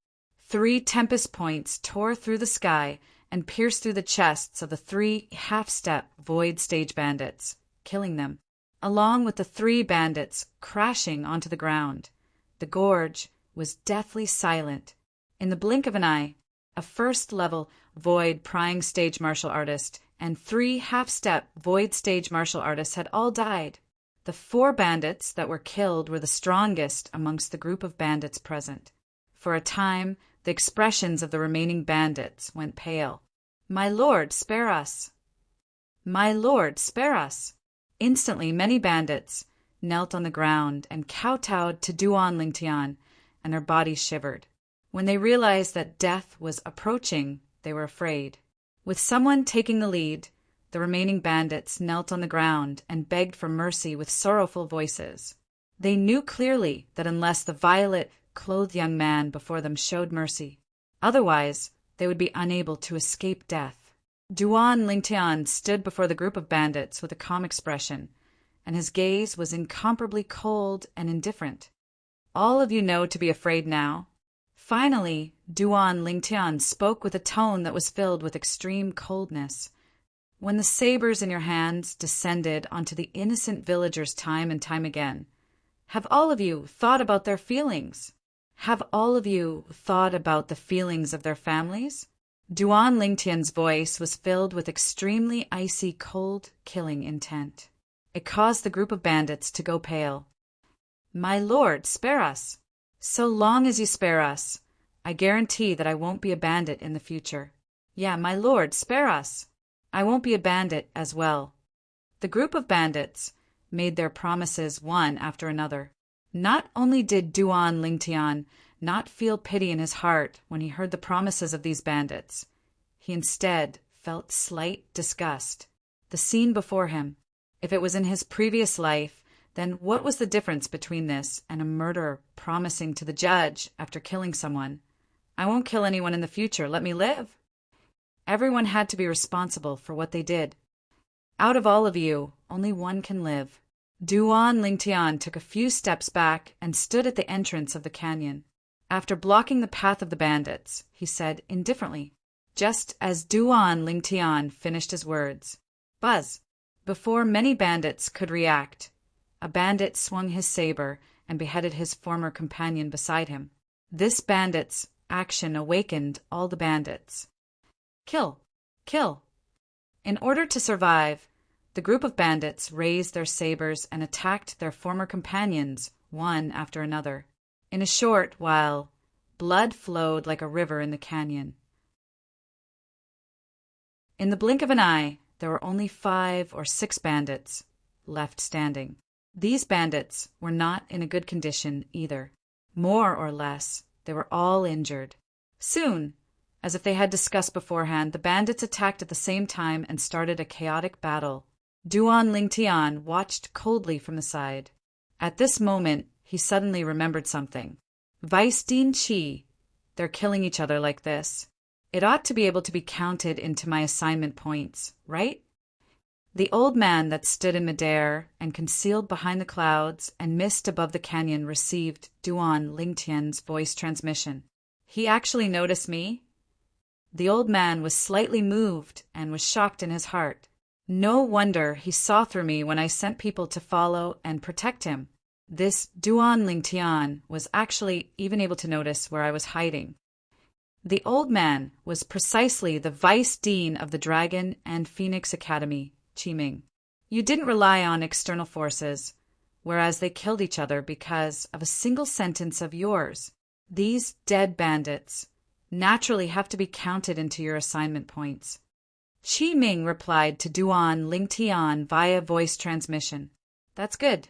3 Tempest Points tore through the sky and pierced through the chests of the 3 half-step void stage bandits, killing them, along with the 3 bandits crashing onto the ground. The gorge was deathly silent. In the blink of an eye, a first-level void prying stage martial artist and 3 half-step void stage martial artists had all died. The 4 bandits that were killed were the strongest amongst the group of bandits present. For a time, the expressions of the remaining bandits went pale. "My lord, spare us! My lord, spare us!" Instantly, many bandits knelt on the ground and kowtowed to Duan Lingtian, and their bodies shivered. When they realized that death was approaching, they were afraid. With someone taking the lead, the remaining bandits knelt on the ground and begged for mercy with sorrowful voices. They knew clearly that unless the violet-clothed young man before them showed mercy, otherwise they would be unable to escape death. Duan Lingtian stood before the group of bandits with a calm expression, and his gaze was incomparably cold and indifferent. "All of you know to be afraid now." Finally, Duan Lingtian spoke with a tone that was filled with extreme coldness. "When the sabers in your hands descended onto the innocent villagers time and time again, have all of you thought about their feelings? Have all of you thought about the feelings of their families? Duan Lingtian's voice was filled with extremely icy cold killing intent. It caused the group of bandits to go pale. "My lord, spare us. So long as you spare us, I guarantee that I won't be a bandit in the future. Yeah, my lord, spare us. I won't be a bandit as well." The group of bandits made their promises one after another. Not only did Duan Lingtian not feel pity in his heart when he heard the promises of these bandits, he instead felt slight disgust. The scene before him, if it was in his previous life, then what was the difference between this and a murderer promising to the judge after killing someone, "I won't kill anyone in the future, let me live"? Everyone had to be responsible for what they did. Out of all of you, only one can live. Duan Lingtian took a few steps back and stood at the entrance of the canyon. After blocking the path of the bandits, he said indifferently, just as Duan Lingtian finished his words, "Buzz." Before many bandits could react, a bandit swung his saber and beheaded his former companion beside him. This bandit's action awakened all the bandits. Kill! Kill! In order to survive, the group of bandits raised their sabers and attacked their former companions one after another. In a short while, blood flowed like a river in the canyon. In the blink of an eye, there were only 5 or 6 bandits left standing. These bandits were not in a good condition either. More or less, they were all injured. Soon, as if they had discussed beforehand, the bandits attacked at the same time and started a chaotic battle. Duan Lingtian watched coldly from the side. At this moment, he suddenly remembered something. Vice Dean Chi, they're killing each other like this. It ought to be able to be counted into my assignment points, right? The old man that stood in midair and concealed behind the clouds and mist above the canyon received Duan Lingtian's voice transmission. He actually noticed me? The old man was slightly moved and was shocked in his heart. No wonder he saw through me when I sent people to follow and protect him. This Duan Lingtian was actually even able to notice where I was hiding. The old man was precisely the vice dean of the Dragon and Phoenix Academy, Qiming. You didn't rely on external forces, whereas they killed each other because of a single sentence of yours. These dead bandits naturally have to be counted into your assignment points. Qiming replied to Duan Lingtian via voice transmission. That's good.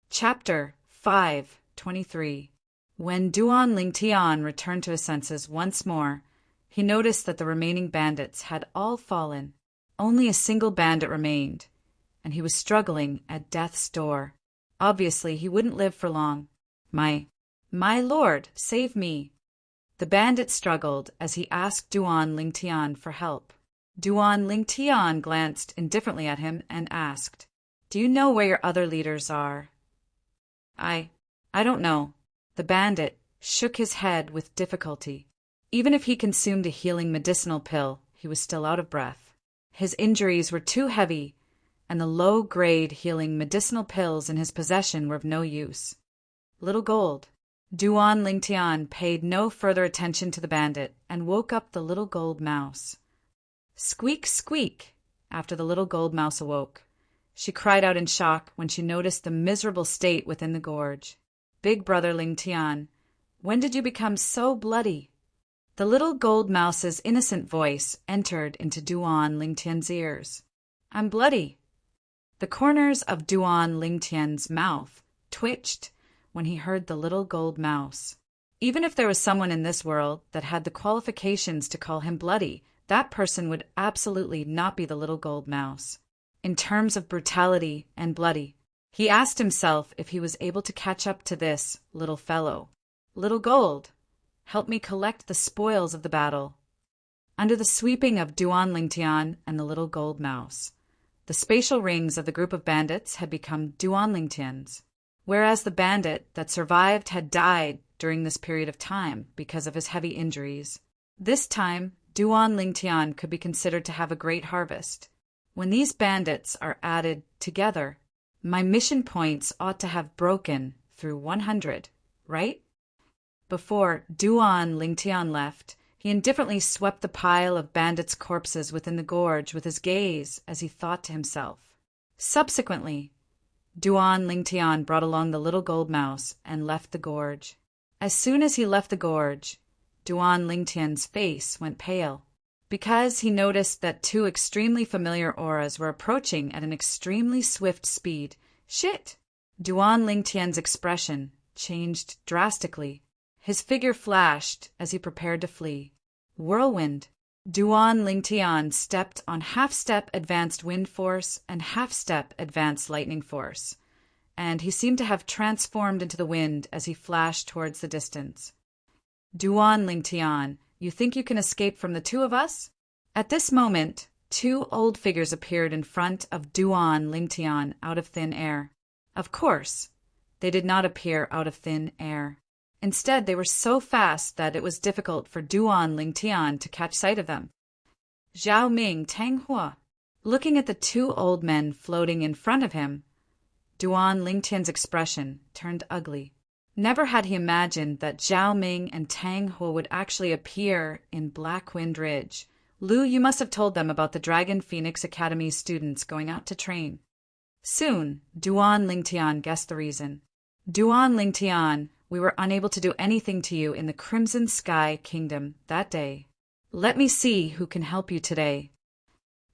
Chapter 5:23. When Duan Lingtian returned to his senses once more, he noticed that the remaining bandits had all fallen. Only a single bandit remained, and he was struggling at death's door. Obviously, he wouldn't live for long. My lord, save me. The bandit struggled as he asked Duan Lingtian for help. Duan Lingtian glanced indifferently at him and asked, "Do you know where your other leaders are?" I don't know." The bandit shook his head with difficulty. Even if he consumed a healing medicinal pill, he was still out of breath. His injuries were too heavy, and the low-grade healing medicinal pills in his possession were of no use. Little Gold. Duan Lingtian paid no further attention to the bandit and woke up the little gold mouse. Squeak, squeak, after the little gold mouse awoke. She cried out in shock when she noticed the miserable state within the gorge. "Big brother Lingtian, when did you become so bloody?" The little gold mouse's innocent voice entered into Duan Lingtian's ears. "I'm bloody." The corners of Duan Lingtian's mouth twitched when he heard the little gold mouse. Even if there was someone in this world that had the qualifications to call him bloody, that person would absolutely not be the little gold mouse. In terms of brutality and bloody, he asked himself if he was able to catch up to this little fellow. "Little Gold, help me collect the spoils of the battle." Under the sweeping of Duan Lingtian and the little gold mouse, the spatial rings of the group of bandits had become Duan Lingtian's, whereas the bandit that survived had died during this period of time because of his heavy injuries. This time, Duan Lingtian could be considered to have a great harvest. When these bandits are added together, my mission points ought to have broken through 100, right? Before Duan Lingtian left, he indifferently swept the pile of bandits' corpses within the gorge with his gaze as he thought to himself. Subsequently, Duan Lingtian brought along the little gold mouse and left the gorge. As soon as he left the gorge, Duan Lingtian's face went pale, because he noticed that two extremely familiar auras were approaching at an extremely swift speed. Shit! Duan Lingtian's expression changed drastically. His figure flashed as he prepared to flee. Whirlwind. Duan Lingtian stepped on half-step advanced wind force and half-step advanced lightning force, and he seemed to have transformed into the wind as he flashed towards the distance. Duan Lingtian, you think you can escape from the two of us? At this moment, two old figures appeared in front of Duan Lingtian out of thin air. Of course, they did not appear out of thin air. Instead, they were so fast that it was difficult for Duan Lingtian to catch sight of them. Zhao Ming, Tang Hua. Looking at the two old men floating in front of him, Duan Lingtian's expression turned ugly. Never had he imagined that Zhao Ming and Tang Hua would actually appear in Blackwind Ridge. Lu, you must have told them about the Dragon Phoenix Academy students going out to train. Soon, Duan Lingtian guessed the reason. Duan Lingtian, we were unable to do anything to you in the Crimson Sky Kingdom that day. Let me see who can help you today.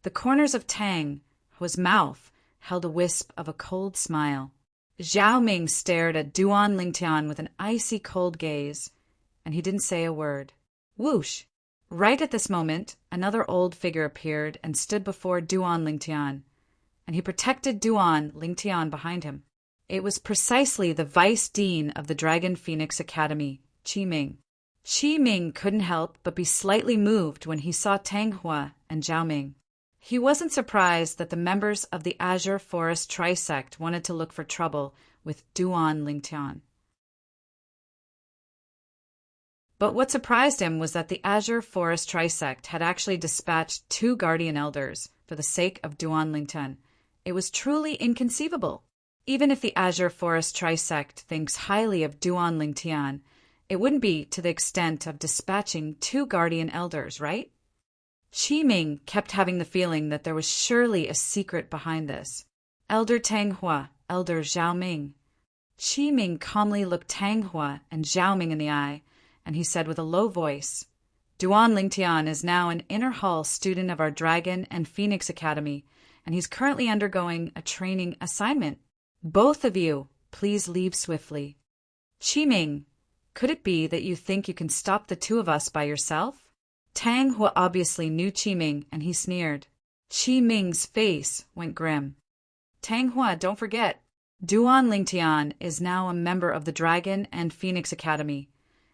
The corners of Tang Hua's mouth held a wisp of a cold smile. Zhao Ming stared at Duan Lingtian with an icy cold gaze, and he didn't say a word. Whoosh! Right at this moment, another old figure appeared and stood before Duan Lingtian, and he protected Duan Lingtian behind him. It was precisely the Vice Dean of the Dragon Phoenix Academy, Qi Ming. Qi Ming couldn't help but be slightly moved when he saw Tang Hua and Zhao Ming. He wasn't surprised that the members of the Azure Forest Trisect wanted to look for trouble with Duan Lingtian. But what surprised him was that the Azure Forest Trisect had actually dispatched two guardian elders for the sake of Duan Lingtian. It was truly inconceivable. Even if the Azure Forest Trisect thinks highly of Duan Lingtian, it wouldn't be to the extent of dispatching two guardian elders, right? Qi Ming kept having the feeling that there was surely a secret behind this. Elder Tang Hua, Elder Zhao Ming. Qi Ming calmly looked Tang Hua and Zhao Ming in the eye, and he said with a low voice, Duan Lingtian is now an inner hall student of our Dragon and Phoenix Academy, and he's currently undergoing a training assignment. Both of you, please leave swiftly. Qi Ming, could it be that you think you can stop the two of us by yourself? Tang Hua obviously knew Qi Ming, and he sneered. Qi Ming's face went grim. Tang Hua, don't forget, Duan Lingtian is now a member of the Dragon and Phoenix Academy,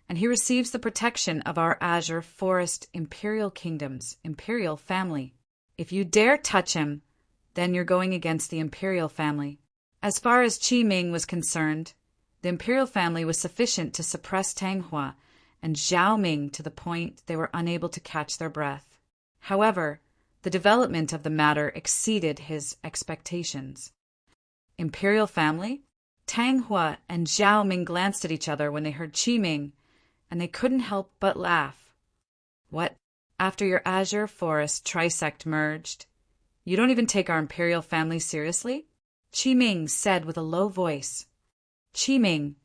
and he receives the protection of our Azure Forest Imperial Kingdom's Imperial family. If you dare touch him, then you're going against the Imperial family. As far as Qi Ming was concerned, the Imperial family was sufficient to suppress Tang Hua and Zhao Ming to the point they were unable to catch their breath. However, the development of the matter exceeded his expectations. Imperial family? Tang Hua and Zhao Ming glanced at each other when they heard Qi Ming, and they couldn't help but laugh. What? After your Azure Forest Trisect merged, you don't even take our Imperial family seriously? Qi Ming said with a low voice. Qi Ming,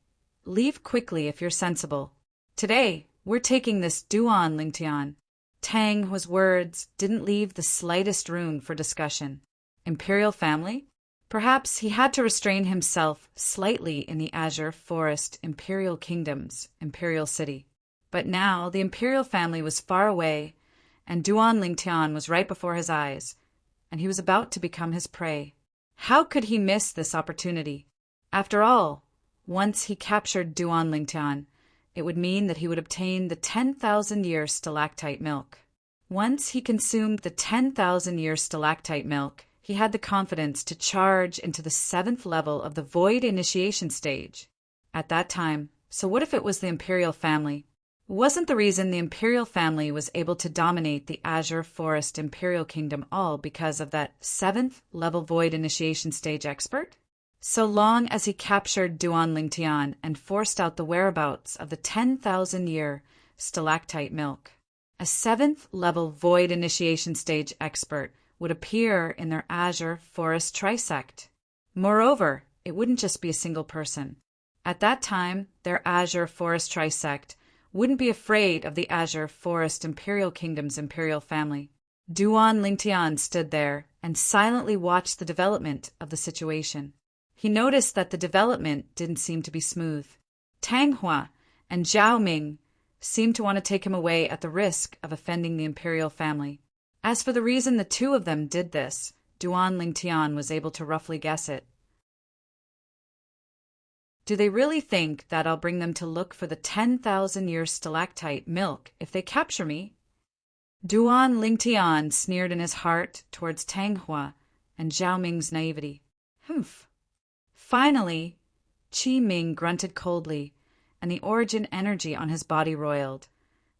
leave quickly if you're sensible. Today, we're taking this Duan Lingtian. Tang Hua's words didn't leave the slightest room for discussion. Imperial family? Perhaps he had to restrain himself slightly in the Azure Forest Imperial Kingdom's Imperial City. But now the Imperial family was far away, and Duan Lingtian was right before his eyes, and he was about to become his prey. How could he miss this opportunity? After all, once he captured Duan Lingtian, it would mean that he would obtain the 10,000-year stalactite milk. Once he consumed the 10,000-year stalactite milk, he had the confidence to charge into the 7th level of the Void Initiation stage. At that time, so what if it was the Imperial family? Wasn't the reason the Imperial family was able to dominate the Azure Forest Imperial Kingdom all because of that 7th level Void Initiation stage expert? so long as he captured Duan Lingtian and forced out the whereabouts of the 10,000-year stalactite milk. A 7th-level void initiation stage expert would appear in their azure forest trisect. Moreover, it wouldn't just be a single person. At that time, their azure forest trisect wouldn't be afraid of the azure forest imperial kingdom's imperial family. Duan Lingtian stood there and silently watched the development of the situation. He noticed that the development didn't seem to be smooth. Tang Hua and Zhao Ming seemed to want to take him away at the risk of offending the imperial family. As for the reason the two of them did this, Duan Lingtian was able to roughly guess it. Do they really think that I'll bring them to look for the 10,000-year stalactite milk if they capture me? Duan Lingtian sneered in his heart towards Tang Hua and Zhao Ming's naivety. Humph. Finally, Qi Ming grunted coldly, and the origin energy on his body roiled,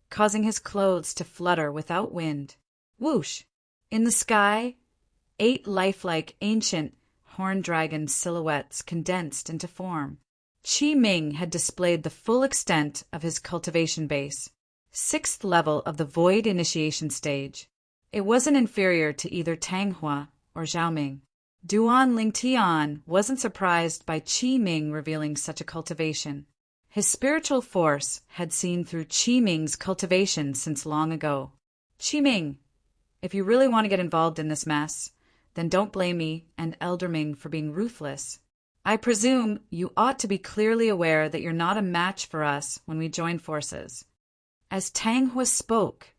causing his clothes to flutter without wind. Whoosh! In the sky, 8 lifelike ancient horned dragon silhouettes condensed into form. Qi Ming had displayed the full extent of his cultivation base, 6th level of the void initiation stage. It wasn't inferior to either Tang Hua or Zhao Ming. Duan Lingtian wasn't surprised by Qi Ming revealing such a cultivation. His spiritual force had seen through Qi Ming's cultivation since long ago. Qi Ming, if you really want to get involved in this mess, then don't blame me and Elder Ming for being ruthless. I presume you ought to be clearly aware that you're not a match for us when we join forces. As Tang Hua spoke,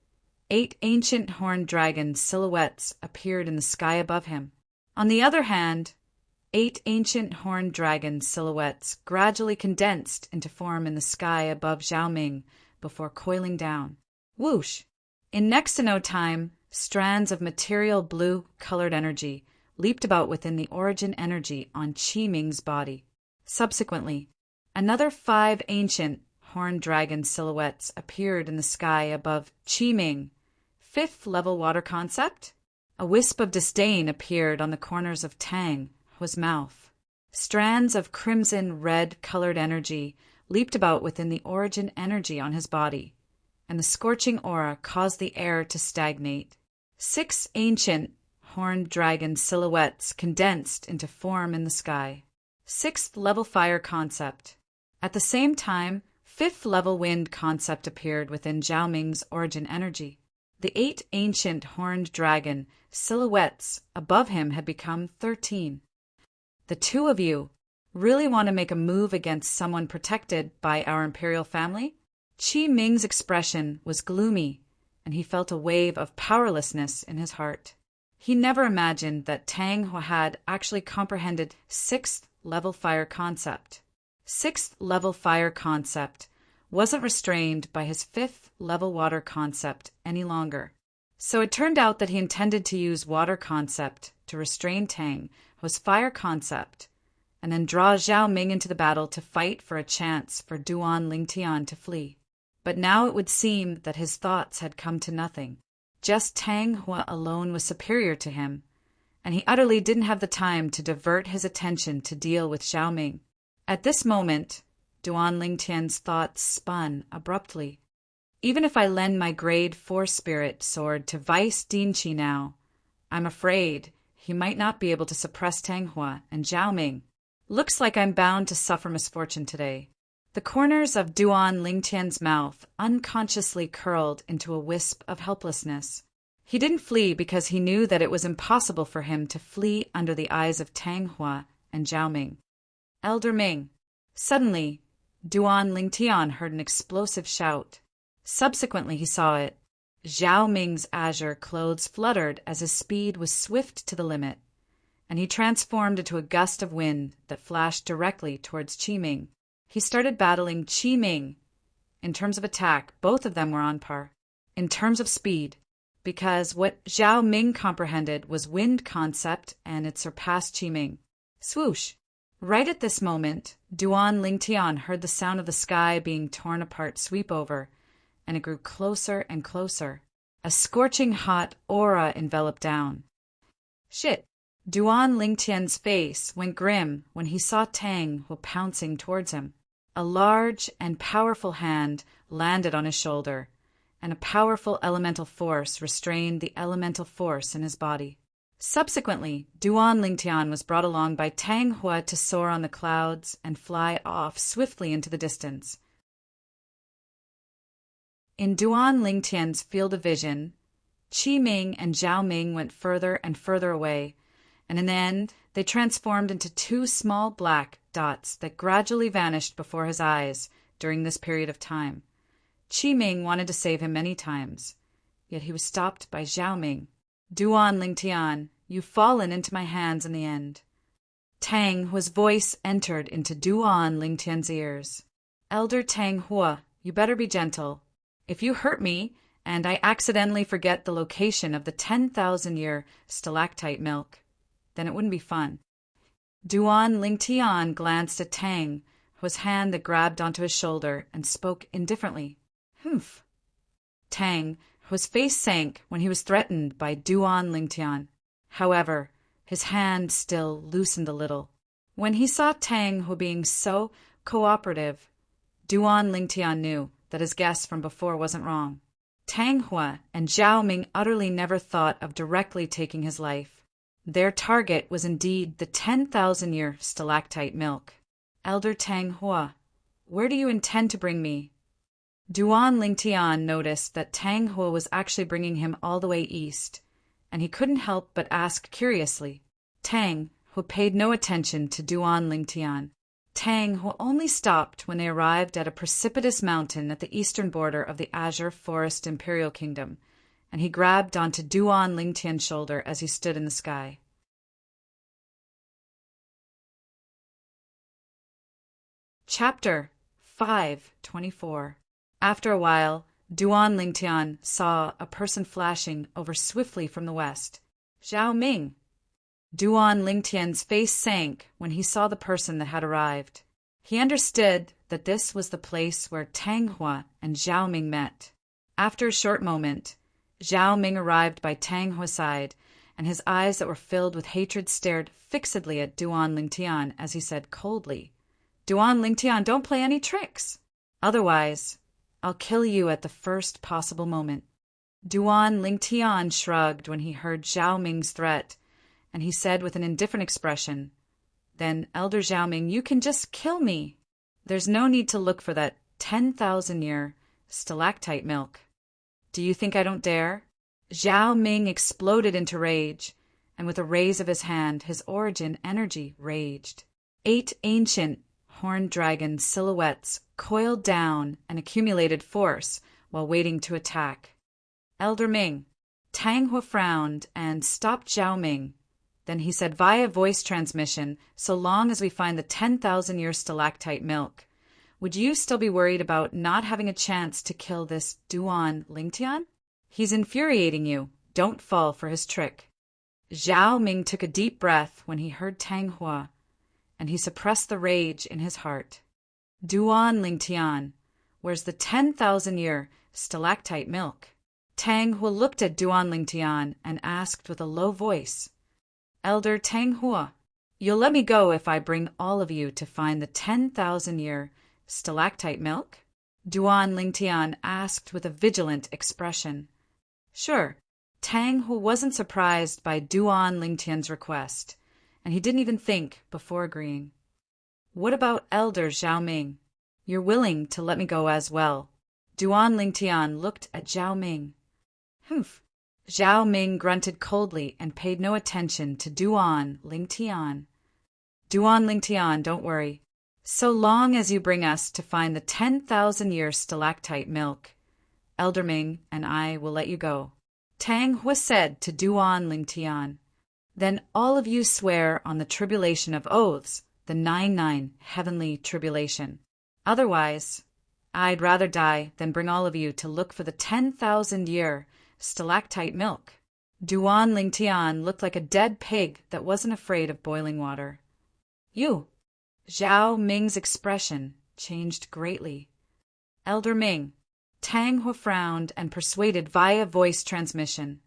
8 ancient horned dragon silhouettes appeared in the sky above him. On the other hand, 8 ancient horned dragon silhouettes gradually condensed into form in the sky above Zhao Ming before coiling down. Whoosh! In next to no time, strands of material blue-colored energy leaped about within the origin energy on Qi Ming's body. Subsequently, another 5 ancient horned dragon silhouettes appeared in the sky above Qi Ming. 5th-level water concept? A wisp of disdain appeared on the corners of Tang Hua's mouth. Strands of crimson-red-colored energy leaped about within the origin energy on his body, and the scorching aura caused the air to stagnate. 6 ancient horned dragon silhouettes condensed into form in the sky. 6th-level fire concept. At the same time, 5th-level wind concept appeared within Zhao Ming's origin energy. The 8 ancient horned dragon silhouettes above him had become 13. The two of you really want to make a move against someone protected by our imperial family? Qi Ming's expression was gloomy, and he felt a wave of powerlessness in his heart. He never imagined that Tang Hua had actually comprehended 6th-level fire concept. 6th-level fire concept wasn't restrained by his 5th-level water concept any longer. So it turned out that he intended to use water concept to restrain Tang Hua's fire concept, and then draw Zhao Ming into the battle to fight for a chance for Duan Lingtian to flee. But now it would seem that his thoughts had come to nothing. Just Tang Hua alone was superior to him, and he utterly didn't have the time to divert his attention to deal with Zhao Ming. At this moment, Duan Lingtian's thoughts spun abruptly. Even if I lend my grade 4 spirit sword to Vice Dinqi now, I'm afraid he might not be able to suppress Tang Hua and Zhao Ming. Looks like I'm bound to suffer misfortune today. The corners of Duan Lingtian's mouth unconsciously curled into a wisp of helplessness. He didn't flee because he knew that it was impossible for him to flee under the eyes of Tang Hua and Zhao Ming. Elder Ming. Suddenly, Duan Lingtian heard an explosive shout. Subsequently, he saw it. Zhao Ming's azure clothes fluttered as his speed was swift to the limit, and he transformed into a gust of wind that flashed directly towards Qi Ming. He started battling Qi Ming. In terms of attack, both of them were on par. In terms of speed, because what Zhao Ming comprehended was wind concept and it surpassed Qi Ming. Swoosh! Right at this moment, Duan Lingtian heard the sound of the sky being torn apart sweep over, and it grew closer and closer. A scorching hot aura enveloped down. Shit! Duan Lingtian's face went grim when he saw Tang Hua pouncing towards him. A large and powerful hand landed on his shoulder, and a powerful elemental force restrained the elemental force in his body. Subsequently, Duan Lingtian was brought along by Tang Hua to soar on the clouds and fly off swiftly into the distance. In Duan Lingtian's field of vision, Qi Ming and Zhao Ming went further and further away, and in the end they transformed into two small black dots that gradually vanished before his eyes during this period of time. Qi Ming wanted to save him many times, yet he was stopped by Zhao Ming. Duan Lingtian, you've fallen into my hands in the end. Tang Hua's voice entered into Duan Lingtian's ears. Elder Tang Hua, you better be gentle. If you hurt me, and I accidentally forget the location of the 10,000-year stalactite milk, then it wouldn't be fun. Duan Lingtian glanced at Tang Hua's hand that grabbed onto his shoulder and spoke indifferently. Humph. Tang Hua's face sank when he was threatened by Duan Lingtian. However, his hand still loosened a little. When he saw Tang Hua being so cooperative, Duan Lingtian knew that his guess from before wasn't wrong. Tang Hua and Zhao Ming utterly never thought of directly taking his life. Their target was indeed the 10,000-year stalactite milk. Elder Tang Hua, where do you intend to bring me? Duan Lingtian noticed that Tang Hua was actually bringing him all the way east, and he couldn't help but ask curiously. Tang Hua paid no attention to Duan Lingtian. Tang Hua only stopped when they arrived at a precipitous mountain at the eastern border of the Azure Forest Imperial Kingdom, and he grabbed onto Duan Lingtian's shoulder as he stood in the sky. Chapter 5:24. After a while, Duan Lingtian saw a person flashing over swiftly from the west. Zhao Ming. Duan Lingtian's face sank when he saw the person that had arrived. He understood that this was the place where Tang Hua and Zhao Ming met. After a short moment, Zhao Ming arrived by Tang Hua's side, and his eyes that were filled with hatred stared fixedly at Duan Lingtian as he said coldly, Duan Lingtian, don't play any tricks. Otherwise, I'll kill you at the first possible moment. Duan Lingtian shrugged when he heard Zhao Ming's threat, and he said with an indifferent expression, Then, Elder Zhao Ming, you can just kill me. There's no need to look for that 10,000-year stalactite milk. Do you think I don't dare? Zhao Ming exploded into rage, and with a raise of his hand, his origin energy raged. 8 ancient horned dragon silhouettes coiled down and accumulated force while waiting to attack. Elder Ming. Tang Hua frowned and stopped Zhao Ming. Then he said via voice transmission, so long as we find the 10,000-year stalactite milk, would you still be worried about not having a chance to kill this Duan Lingtian? He's infuriating you. Don't fall for his trick. Zhao Ming took a deep breath when he heard Tang Hua, and he suppressed the rage in his heart. Duan Lingtian, where's the 10,000-year stalactite milk? Tang Hua looked at Duan Lingtian and asked with a low voice, Elder Tang Hua, you'll let me go if I bring all of you to find the 10,000-year stalactite milk? Duan Lingtian asked with a vigilant expression. Sure. Tang Hua wasn't surprised by Duan Lingtian's request, and he didn't even think before agreeing. What about Elder Zhao Ming? You're willing to let me go as well. Duan Lingtian looked at Zhao Ming. Humph. Zhao Ming grunted coldly and paid no attention to Duan Lingtian. Duan Lingtian, don't worry. So long as you bring us to find the 10,000-year stalactite milk, Elder Ming and I will let you go. Tang Hua said to Duan Lingtian. Then all of you swear on the tribulation of oaths, the 99 heavenly tribulation. Otherwise, I'd rather die than bring all of you to look for the 10,000-year stalactite milk. Duan Lingtian looked like a dead pig that wasn't afraid of boiling water. You. Zhao Ming's expression changed greatly. Elder Ming. Tang Hua frowned and persuaded via voice transmission.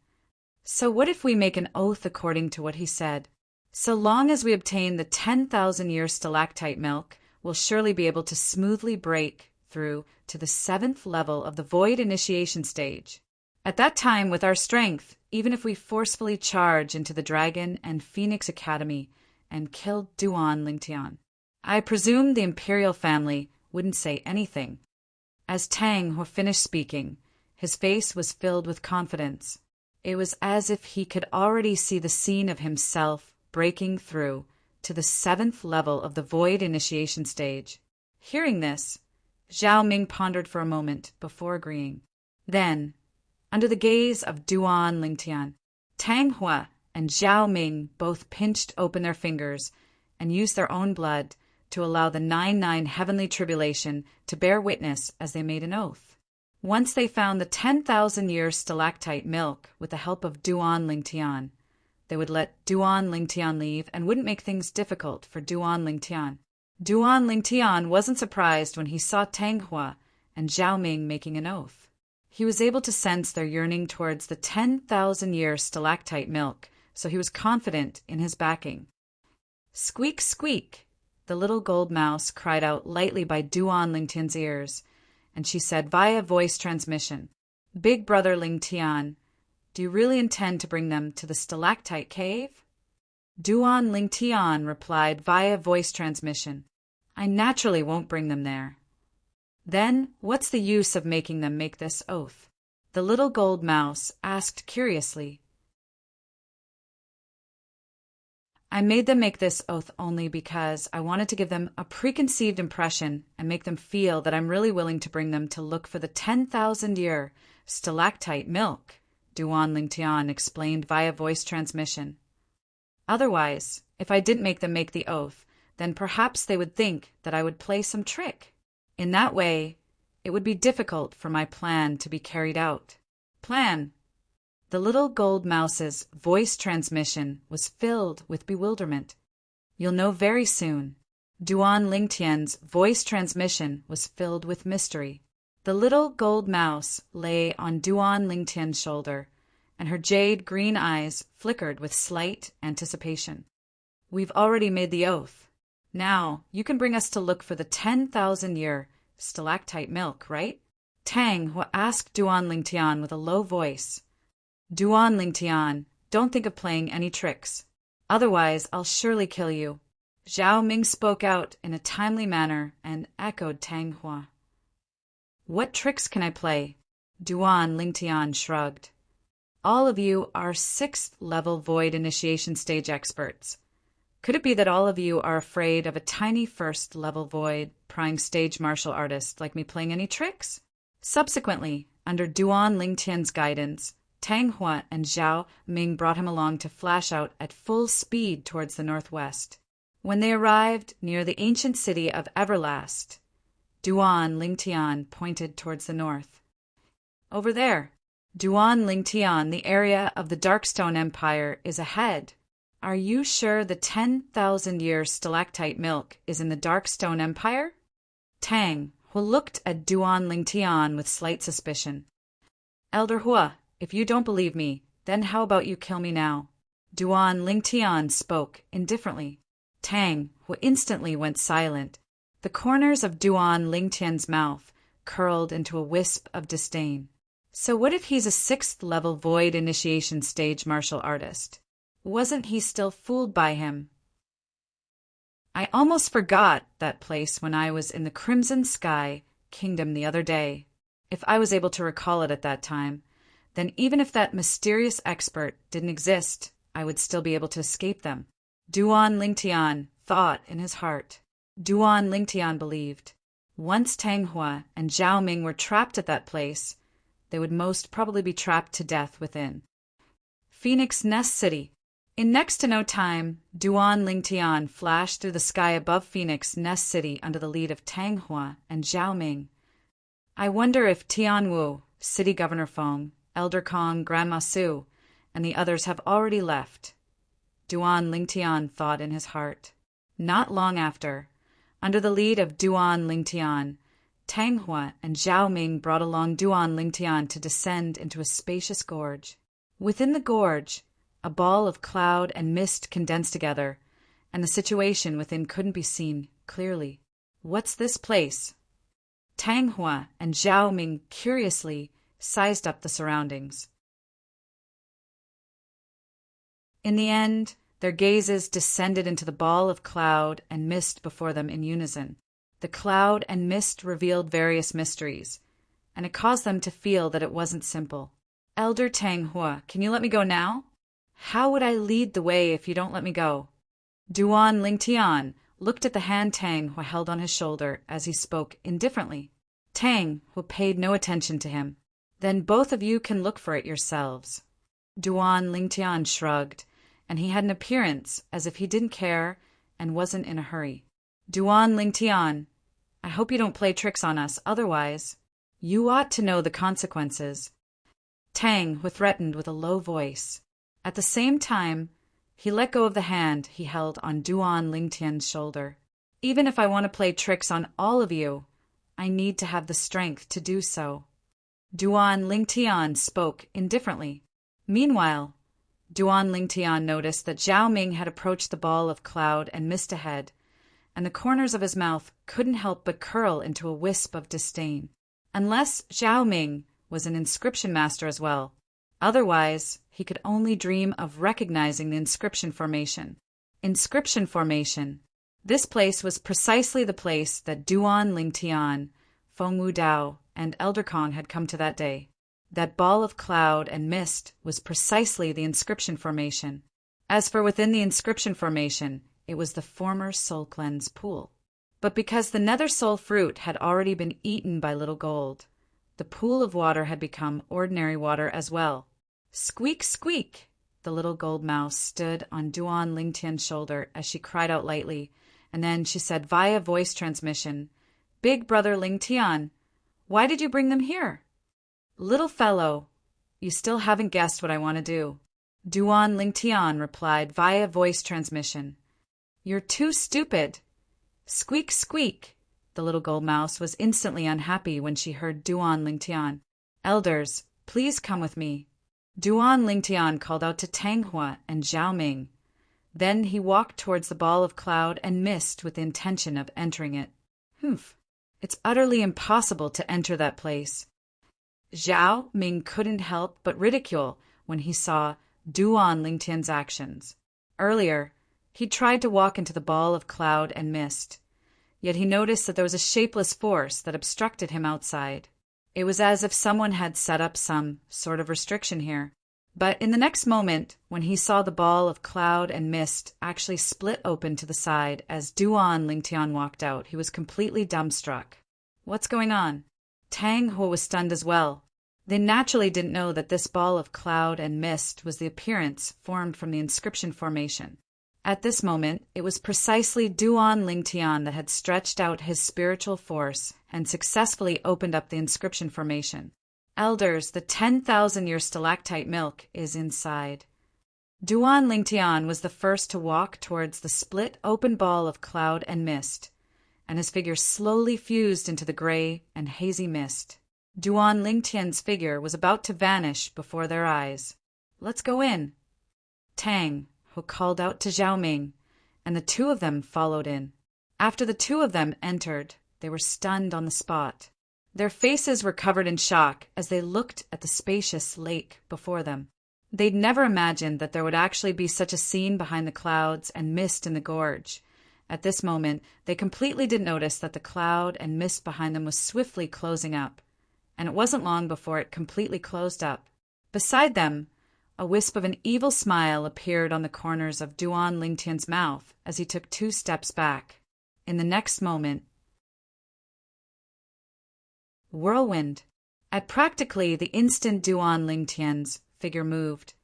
So what if we make an oath according to what he said? So long as we obtain the 10,000-year stalactite milk, we'll surely be able to smoothly break through to the 7th level of the void initiation stage. At that time, with our strength, even if we forcefully charge into the Dragon and Phoenix Academy and kill Duan Lingtian, I presume the imperial family wouldn't say anything. As Tang Hua finished speaking, his face was filled with confidence. It was as if he could already see the scene of himself breaking through to the 7th level of the void initiation stage. Hearing this, Zhao Ming pondered for a moment before agreeing. Then, under the gaze of Duan Lingtian, Tang Hua and Zhao Ming both pinched open their fingers and used their own blood to allow the 9-9 heavenly tribulation to bear witness as they made an oath. Once they found the 10,000-year stalactite milk with the help of Duan Lingtian, they would let Duan Lingtian leave and wouldn't make things difficult for Duan Lingtian. Duan Lingtian wasn't surprised when he saw Tang Hua and Zhao Ming making an oath. He was able to sense their yearning towards the 10,000-year stalactite milk, so he was confident in his backing. Squeak, squeak! The little gold mouse cried out lightly by Duan Lingtian's ears, and she said via voice transmission, "Big brother Lingtian, do you really intend to bring them to the stalactite cave?" Duan Lingtian replied via voice transmission, "I naturally won't bring them there." "Then what's the use of making them make this oath?" the little gold mouse asked curiously. "I made them make this oath only because I wanted to give them a preconceived impression and make them feel that I'm really willing to bring them to look for the 10,000-year stalactite milk," Duan Lingtian explained via voice transmission. "Otherwise, if I didn't make them make the oath, then perhaps they would think that I would play some trick. In that way, it would be difficult for my plan to be carried out." Plan? The little gold mouse's voice transmission was filled with bewilderment. "You'll know very soon." Duan Lingtian's voice transmission was filled with mystery. The little gold mouse lay on Duan Lingtian's shoulder, and her jade green eyes flickered with slight anticipation. "We've already made the oath. Now, you can bring us to look for the 10,000-year stalactite milk, right?" Tang Hua asked Duan Lingtian with a low voice. "Duan Lingtian, don't think of playing any tricks. Otherwise, I'll surely kill you." Zhao Ming spoke out in a timely manner and echoed Tang Hua. "What tricks can I play?" Duan Lingtian shrugged. "All of you are 6th-level void initiation stage experts. Could it be that all of you are afraid of a tiny 1st-level void prying stage martial artist like me playing any tricks?" Subsequently, under Duan Lingtian's guidance, Tang Hua and Zhao Ming brought him along to flash out at full speed towards the northwest. When they arrived near the ancient city of Everlast, Duan Lingtian pointed towards the north. "Over there, Duan Lingtian, the area of the Darkstone Empire is ahead. Are you sure the 10,000-year stalactite milk is in the Darkstone Empire?" Tang Hua looked at Duan Lingtian with slight suspicion. "Elder Hua, if you don't believe me, then how about you kill me now?" Duan Lingtian spoke indifferently. Tang Hua instantly went silent. The corners of Duan Lingtian's mouth curled into a wisp of disdain. So what if he's a 6th-level void initiation stage martial artist? Wasn't he still fooled by him? "I almost forgot that place when I was in the Crimson Sky Kingdom the other day. If I was able to recall it at that time, then even if that mysterious expert didn't exist, I would still be able to escape them." Duan Lingtian thought in his heart. Duan Lingtian believed. Once Tang Hua and Zhao Ming were trapped at that place, they would most probably be trapped to death within. Phoenix Nest City. In next to no time, Duan Lingtian flashed through the sky above Phoenix Nest City under the lead of Tang Hua and Zhao Ming. "I wonder if Tianwu, City Governor Feng, Elder Kong, Grandma Su, and the others have already left," Duan Lingtian thought in his heart. Not long after, under the lead of Duan Lingtian, Tang Hua and Zhao Ming brought along Duan Lingtian to descend into a spacious gorge. Within the gorge, a ball of cloud and mist condensed together, and the situation within couldn't be seen clearly. "What's this place?" Tang Hua and Zhao Ming curiously sized up the surroundings. In the end, their gazes descended into the ball of cloud and mist before them in unison. The cloud and mist revealed various mysteries, and it caused them to feel that it wasn't simple. "Elder Tang Hua, can you let me go now?" "How would I lead the way if you don't let me go?" Duan Lingtian looked at the hand Tang Hua held on his shoulder as he spoke indifferently. Tang Hua paid no attention to him. "Then both of you can look for it yourselves." Duan Lingtian shrugged, and he had an appearance as if he didn't care and wasn't in a hurry. "Duan Lingtian, I hope you don't play tricks on us, otherwise you ought to know the consequences." Tang Hua threatened with a low voice. At the same time, he let go of the hand he held on Duan Lingtian's shoulder. "Even if I want to play tricks on all of you, I need to have the strength to do so." Duan Lingtian spoke indifferently. Meanwhile, Duan Lingtian noticed that Zhao Ming had approached the ball of cloud and mist ahead, and the corners of his mouth couldn't help but curl into a wisp of disdain. Unless Zhao Ming was an inscription master as well. Otherwise, he could only dream of recognizing the inscription formation. Inscription formation. This place was precisely the place that Duan Lingtian, Feng Wudao, and Elder Kong had come to that day. That ball of cloud and mist was precisely the inscription formation. As for within the inscription formation, it was the former Soul Cleanse pool. But because the Nether Soul fruit had already been eaten by Little Gold, the pool of water had become ordinary water as well. "Squeak, squeak!" The Little Gold Mouse stood on Duan Lingtian's shoulder as she cried out lightly, and then she said via voice transmission, "Big Brother Lingtian, why did you bring them here?" "Little fellow, you still haven't guessed what I want to do." Duan Lingtian replied via voice transmission, "You're too stupid." "Squeak, squeak!" The Little Gold Mouse was instantly unhappy when she heard Duan Lingtian. "Elders, please come with me." Duan Lingtian called out to Tang Hua and Zhao Ming. Then he walked towards the ball of cloud and mist with the intention of entering it. "Humph, it's utterly impossible to enter that place." Zhao Ming couldn't help but ridicule when he saw Duan Lingtian's actions. Earlier, he tried to walk into the ball of cloud and mist, yet he noticed that there was a shapeless force that obstructed him outside. It was as if someone had set up some sort of restriction here. But in the next moment, when he saw the ball of cloud and mist actually split open to the side as Duan Lingtian walked out, he was completely dumbstruck. What's going on? Tang Hua was stunned as well. They naturally didn't know that this ball of cloud and mist was the appearance formed from the inscription formation. At this moment, it was precisely Duan Lingtian that had stretched out his spiritual force and successfully opened up the inscription formation. "Elders, the 10,000-year stalactite milk is inside." Duan Lingtian was the first to walk towards the split open ball of cloud and mist, and his figure slowly fused into the gray and hazy mist. Duan Lingtian's figure was about to vanish before their eyes. "Let's go in." Tang Hua called out to Zhao Ming, and the two of them followed in. After the two of them entered, they were stunned on the spot. Their faces were covered in shock as they looked at the spacious lake before them. They'd never imagined that there would actually be such a scene behind the clouds and mist in the gorge. At this moment, they completely didn't notice that the cloud and mist behind them was swiftly closing up, and it wasn't long before it completely closed up. Beside them, a wisp of an evil smile appeared on the corners of Duan Lingtian's mouth as he took 2 steps back. In the next moment, whirlwind. At practically the instant Duan Lingtian's figure moved,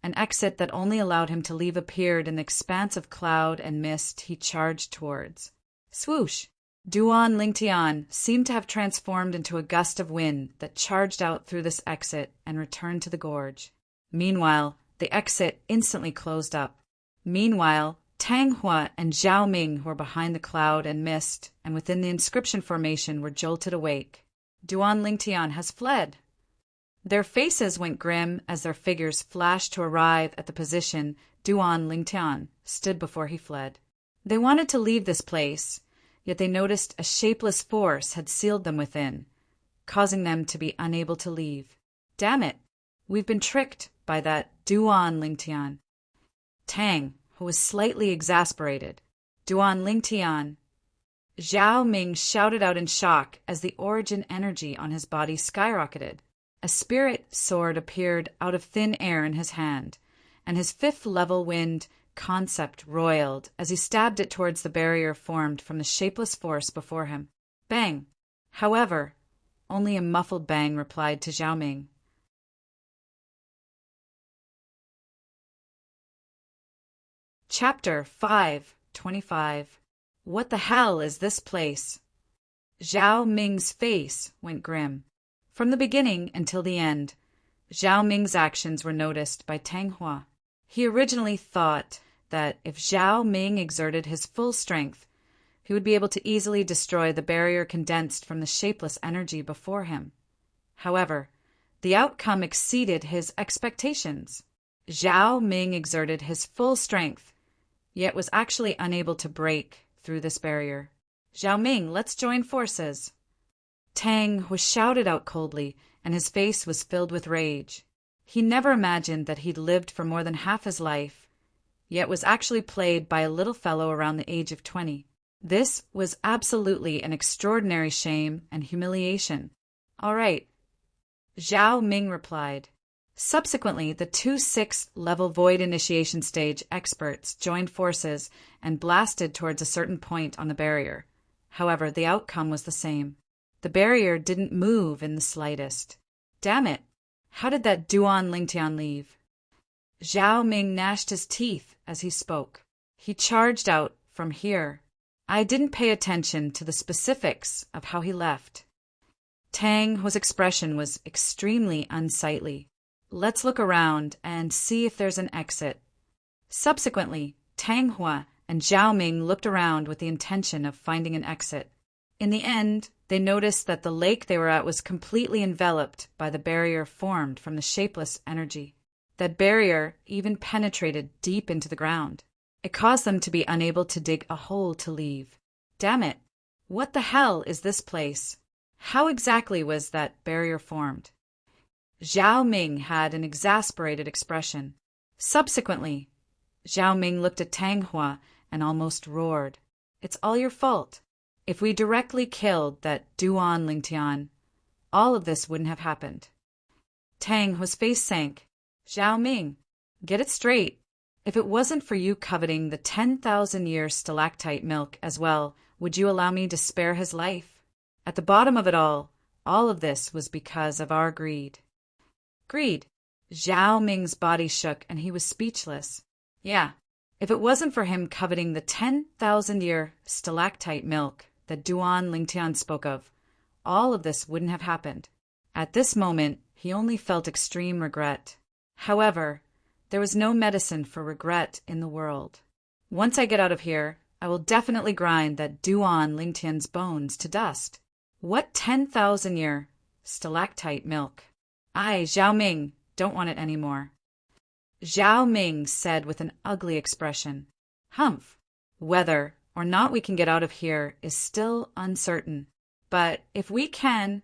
an exit that only allowed him to leave appeared in the expanse of cloud and mist he charged towards. Swoosh! Duan Lingtian seemed to have transformed into a gust of wind that charged out through this exit and returned to the gorge. Meanwhile, the exit instantly closed up. Meanwhile, Tang Hua and Zhao Ming, who were behind the cloud and mist and within the inscription formation, were jolted awake. Duan Lingtian has fled. Their faces went grim as their figures flashed to arrive at the position Duan Lingtian stood before he fled. They wanted to leave this place, yet they noticed a shapeless force had sealed them within, causing them to be unable to leave. Damn it! We've been tricked by that Duan Lingtian. Tang, who was slightly exasperated. Duan Lingtian. Zhao Ming shouted out in shock as the origin energy on his body skyrocketed. A spirit sword appeared out of thin air in his hand, and his fifth-level wind concept roiled as he stabbed it towards the barrier formed from the shapeless force before him. Bang! However, only a muffled bang replied to Zhao Ming. Chapter 5:25. What the hell is this place? Zhao Ming's face went grim. From the beginning until the end, Zhao Ming's actions were noticed by Tang Hua. He originally thought that if Zhao Ming exerted his full strength, he would be able to easily destroy the barrier condensed from the shapeless energy before him. However, the outcome exceeded his expectations. Zhao Ming exerted his full strength, yet was actually unable to break through this barrier. Zhao Ming, let's join forces. Tang was shouted out coldly, and his face was filled with rage. He never imagined that he'd lived for more than half his life, yet was actually played by a little fellow around the age of 20. This was absolutely an extraordinary shame and humiliation. All right, Zhao Ming replied. Subsequently, the two sixth-level Void Initiation Stage experts joined forces and blasted towards a certain point on the barrier. However, the outcome was the same. The barrier didn't move in the slightest. Damn it! How did that Duan Lingtian leave? Zhao Ming gnashed his teeth as he spoke. He charged out from here. I didn't pay attention to the specifics of how he left. Tang Hua's expression was extremely unsightly. Let's look around and see if there's an exit. Subsequently, Tang Hua and Zhao Ming looked around with the intention of finding an exit. In the end, they noticed that the lake they were at was completely enveloped by the barrier formed from the shapeless energy. That barrier even penetrated deep into the ground. It caused them to be unable to dig a hole to leave. Damn it! What the hell is this place? How exactly was that barrier formed? Zhao Ming had an exasperated expression. Subsequently, Zhao Ming looked at Tang Hua and almost roared. It's all your fault. If we directly killed that Duan Lingtian, all of this wouldn't have happened. Tang Hua's face sank. Zhao Ming, get it straight. If it wasn't for you coveting the 10,000-year stalactite milk as well, would you allow me to spare his life? At the bottom of it all of this was because of our greed. Greed. Zhao Ming's body shook and he was speechless. Yeah, if it wasn't for him coveting the 10,000-year stalactite milk that Duan Lingtian spoke of, all of this wouldn't have happened. At this moment, he only felt extreme regret. However, there was no medicine for regret in the world. Once I get out of here, I will definitely grind that Duan Lingtian's bones to dust. What 10,000-year stalactite milk? I, Zhao Ming, don't want it anymore. Zhao Ming said with an ugly expression. Humph. Whether or not we can get out of here is still uncertain. But if we can,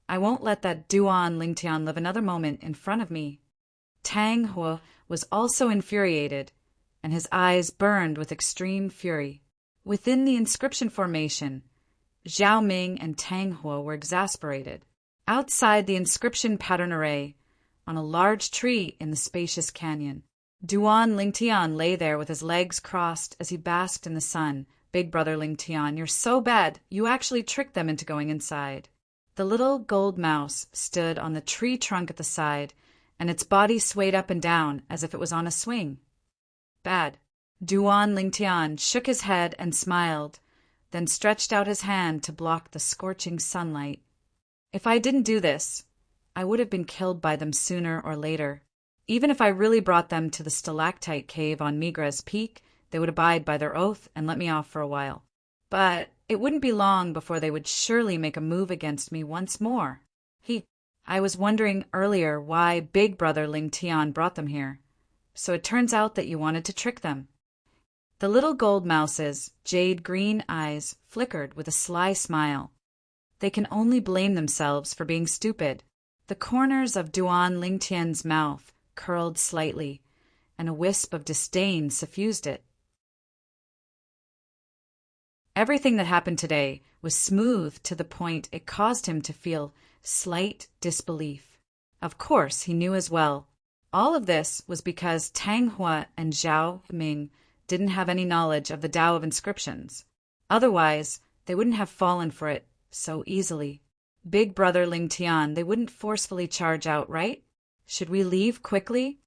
I won't let that Duan Lingtian live another moment in front of me. Tang Hua was also infuriated, and his eyes burned with extreme fury. Within the inscription formation, Zhao Ming and Tang Hua were exasperated. Outside the inscription pattern array, on a large tree in the spacious canyon, Duan Lingtian lay there with his legs crossed as he basked in the sun. Big brother Lingtian, you're so bad, you actually tricked them into going inside. The little gold mouse stood on the tree trunk at the side, and its body swayed up and down as if it was on a swing. Bad. Duan Lingtian shook his head and smiled, then stretched out his hand to block the scorching sunlight. If I didn't do this, I would have been killed by them sooner or later. Even if I really brought them to the stalactite cave on Migra's Peak, they would abide by their oath and let me off for a while. But it wouldn't be long before they would surely make a move against me once more. I was wondering earlier why Big Brother Ling Tian brought them here. So it turns out that you wanted to trick them. The little gold mouse's jade-green eyes flickered with a sly smile. They can only blame themselves for being stupid. The corners of Duan Lingtian's mouth curled slightly, and a wisp of disdain suffused it. Everything that happened today was smooth to the point it caused him to feel slight disbelief. Of course, he knew as well. All of this was because Tang Hua and Zhao Ming didn't have any knowledge of the Tao of inscriptions. Otherwise, they wouldn't have fallen for it so easily. Big Brother Ling Tian, they wouldn't forcefully charge out, right? Should we leave quickly?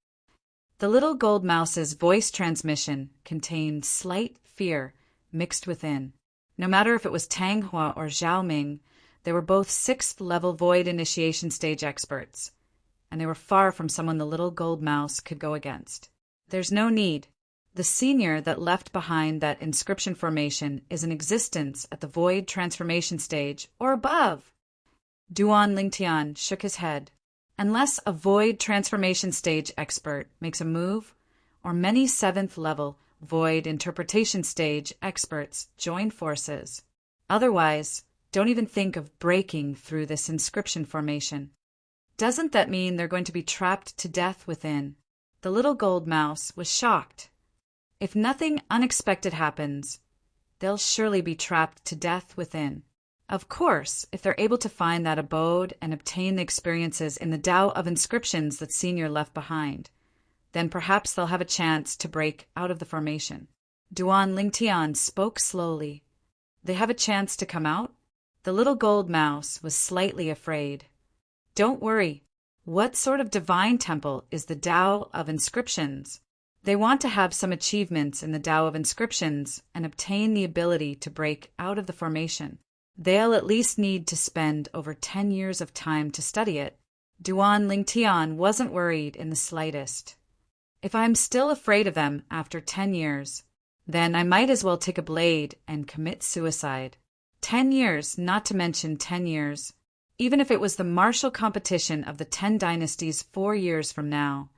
The little gold mouse's voice transmission contained slight fear mixed within. No matter if it was Tang Hua or Zhao Ming, they were both 6th-level void initiation stage experts, and they were far from someone the little gold mouse could go against. There's no need. The senior that left behind that inscription formation is in existence at the void transformation stage or above. Duan Lingtian shook his head. Unless a void transformation stage expert makes a move, or many 7th-level void interpretation stage experts join forces. Otherwise, don't even think of breaking through this inscription formation. Doesn't that mean they're going to be trapped to death within? The little gold mouse was shocked. If nothing unexpected happens, they'll surely be trapped to death within. Of course, if they're able to find that abode and obtain the experiences in the Tao of inscriptions that Senior left behind, then perhaps they'll have a chance to break out of the formation. Duan Lingtian spoke slowly. They have a chance to come out? The little gold mouse was slightly afraid. Don't worry. What sort of divine temple is the Tao of inscriptions? They want to have some achievements in the Tao of inscriptions and obtain the ability to break out of the formation. They'll at least need to spend over 10 years of time to study it. Duan Lingtian wasn't worried in the slightest. If I'm still afraid of them after 10 years, then I might as well take a blade and commit suicide. 10 years, not to mention 10 years. Even if it was the martial competition of the 10 dynasties 4 years from now,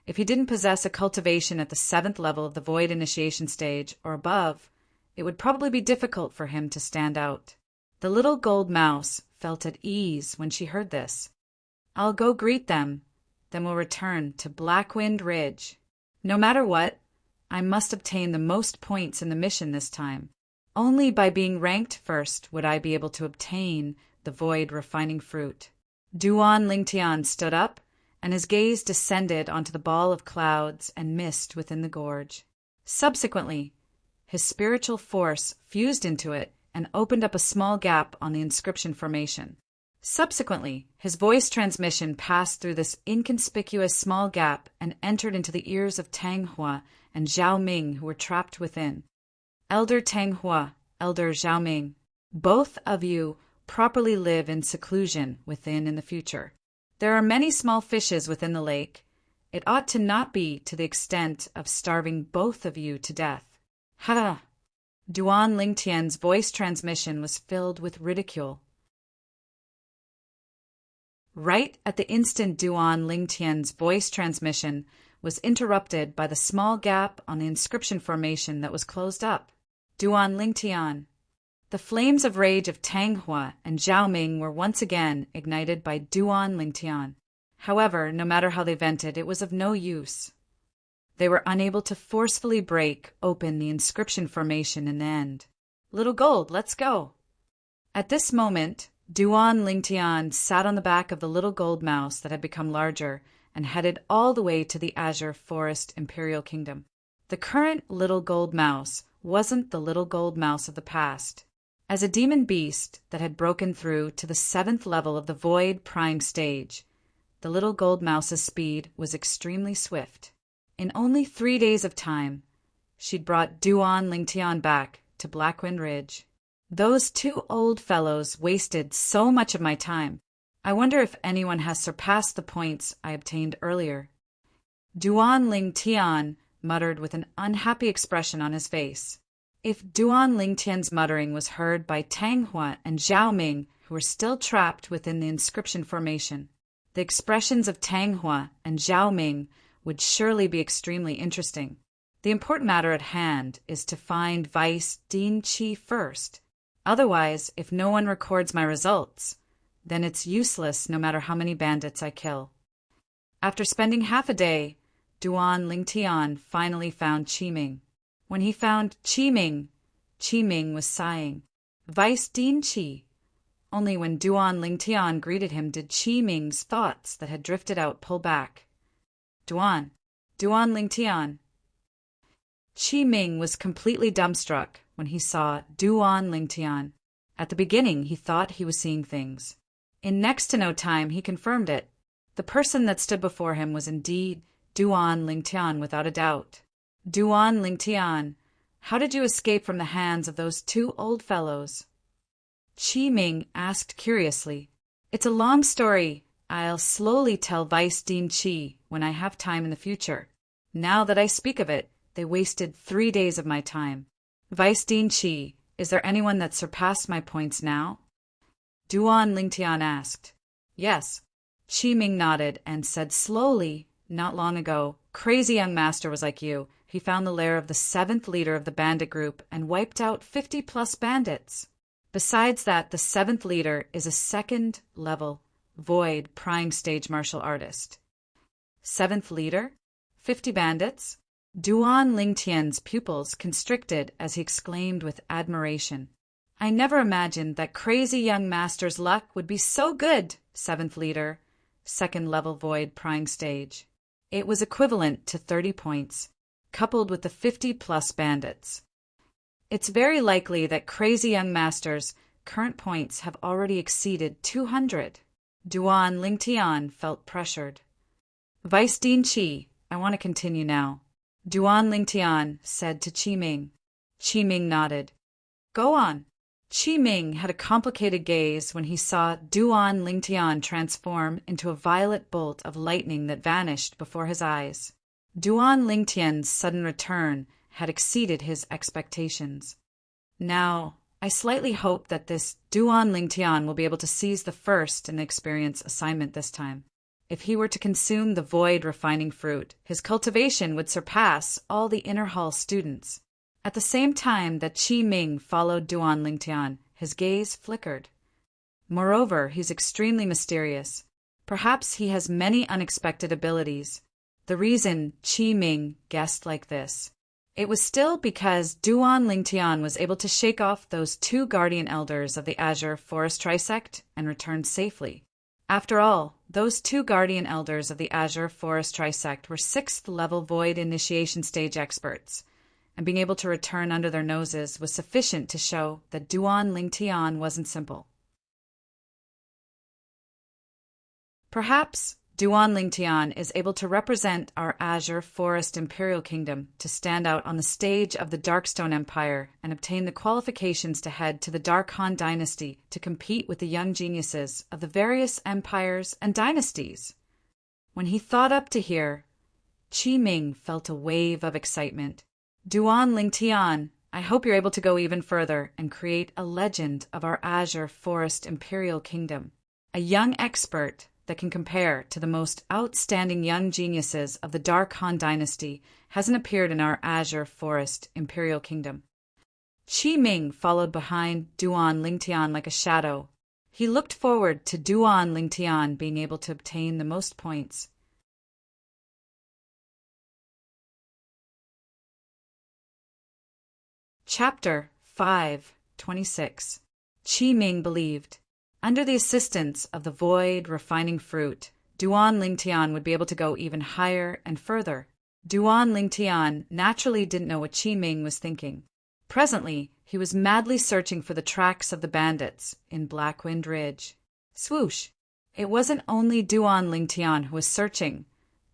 if he didn't possess a cultivation at the 7th level of the void initiation stage or above, it would probably be difficult for him to stand out. The little gold mouse felt at ease when she heard this. I'll go greet them, then we'll return to Blackwind Ridge. No matter what, I must obtain the most points in the mission this time. Only by being ranked first would I be able to obtain the void refining fruit. Duan Lingtian stood up, and his gaze descended onto the ball of clouds and mist within the gorge. Subsequently, his spiritual force fused into it and opened up a small gap on the inscription formation. Subsequently, his voice transmission passed through this inconspicuous small gap and entered into the ears of Tang Hua and Zhao Ming, who were trapped within. Elder Tang Hua, Elder Zhao Ming, both of you properly live in seclusion within in the future. There are many small fishes within the lake. It ought to not be to the extent of starving both of you to death. Ha! Duan Lingtian's voice transmission was filled with ridicule. Right at the instant Duan Lingtian's voice transmission was interrupted by the small gap on the inscription formation that was closed up. Duan Lingtian. The flames of rage of Tang Hua and Zhao Ming were once again ignited by Duan Lingtian. However, no matter how they vented, it was of no use. They were unable to forcefully break open the inscription formation in the end. Little Gold, let's go. At this moment, Duan Lingtian sat on the back of the little gold mouse that had become larger and headed all the way to the Azure Forest Imperial Kingdom. The current little gold mouse wasn't the little gold mouse of the past. As a demon beast that had broken through to the 7th level of the Void Prime stage, the little gold mouse's speed was extremely swift. In only 3 days of time, she'd brought Duan Lingtian back to Blackwind Ridge. Those 2 old fellows wasted so much of my time. I wonder if anyone has surpassed the points I obtained earlier. Duan Lingtian muttered with an unhappy expression on his face. If Duan Lingtian's muttering was heard by Tang Hua and Zhao Ming, who were still trapped within the inscription formation, The expressions of Tang Hua and Zhao Ming would surely be extremely interesting. The important matter at hand is to find Vice Dean Qi first. Otherwise, if no one records my results, then it's useless no matter how many bandits I kill. After spending half a day, Duan Lingtian finally found Qi Ming. When he found Qi Ming was sighing. Vice Dean Qi. Only when Duan Lingtian greeted him did Qi Ming's thoughts that had drifted out pull back. Duan Lingtian. Qi Ming was completely dumbstruck when he saw Duan Lingtian. At the beginning, he thought he was seeing things. In next to no time, he confirmed it. The person that stood before him was indeed Duan Lingtian without a doubt. Duan Lingtian, how did you escape from the hands of those two old fellows? Qi Ming asked curiously. It's a long story. I'll slowly tell Vice Dean Qi when I have time in the future. Now that I speak of it, they wasted 3 days of my time. Vice Dean Qi, is there anyone that surpassed my points now? Duan Lingtian asked. Yes. Qi Ming nodded and said slowly, not long ago, crazy young master was like you. He found the lair of the 7th leader of the bandit group and wiped out 50+ bandits. Besides that, the 7th leader is a 2nd level void prying stage martial artist. 7th leader? 50 bandits? Duan Lingtian's pupils constricted as he exclaimed with admiration. I never imagined that crazy young master's luck would be so good, 7th leader, 2nd level void prying stage. It was equivalent to 30 points, coupled with the 50+ bandits. It's very likely that crazy young master's current points have already exceeded 200. Duan Lingtian felt pressured. Vice Dean Qi, I want to continue now. Duan Lingtian said to Qi Ming. Qi Ming nodded. Go on. Qi Ming had a complicated gaze when he saw Duan Lingtian transform into a violet bolt of lightning that vanished before his eyes. Duan Lingtian's sudden return had exceeded his expectations. Now, I slightly hope that this Duan Lingtian will be able to seize the first and experience assignment this time. If he were to consume the void refining fruit, his cultivation would surpass all the inner hall students. At the same time that Qi Ming followed Duan Lingtian, his gaze flickered. Moreover, he's extremely mysterious. Perhaps he has many unexpected abilities. The reason Qi Ming guessed like this. It was still because Duan Lingtian was able to shake off those 2 guardian elders of the Azure Forest Trisect and return safely. After all, those 2 guardian elders of the Azure Forest Trisect were 6th level void initiation stage experts, and being able to return under their noses was sufficient to show that Duan Lingtian wasn't simple. Perhaps Duan Lingtian is able to represent our Azure Forest Imperial Kingdom to stand out on the stage of the Darkstone Empire and obtain the qualifications to head to the Dark Han dynasty to compete with the young geniuses of the various empires and dynasties. When he thought up to here, Qi Ming felt a wave of excitement. Duan Lingtian, I hope you're able to go even further and create a legend of our Azure Forest Imperial Kingdom. A young expert that can compare to the most outstanding young geniuses of the Dark Han dynasty hasn't appeared in our Azure Forest Imperial Kingdom. Qi Ming followed behind Duan Lingtian like a shadow. He looked forward to Duan Lingtian being able to obtain the most points. Chapter 5:26. Qi Ming believed. Under the assistance of the void refining fruit, Duan Lingtian would be able to go even higher and further. Duan Lingtian naturally didn't know what Qi Ming was thinking. Presently, he was madly searching for the tracks of the bandits in Blackwind Ridge. Swoosh! It wasn't only Duan Lingtian who was searching.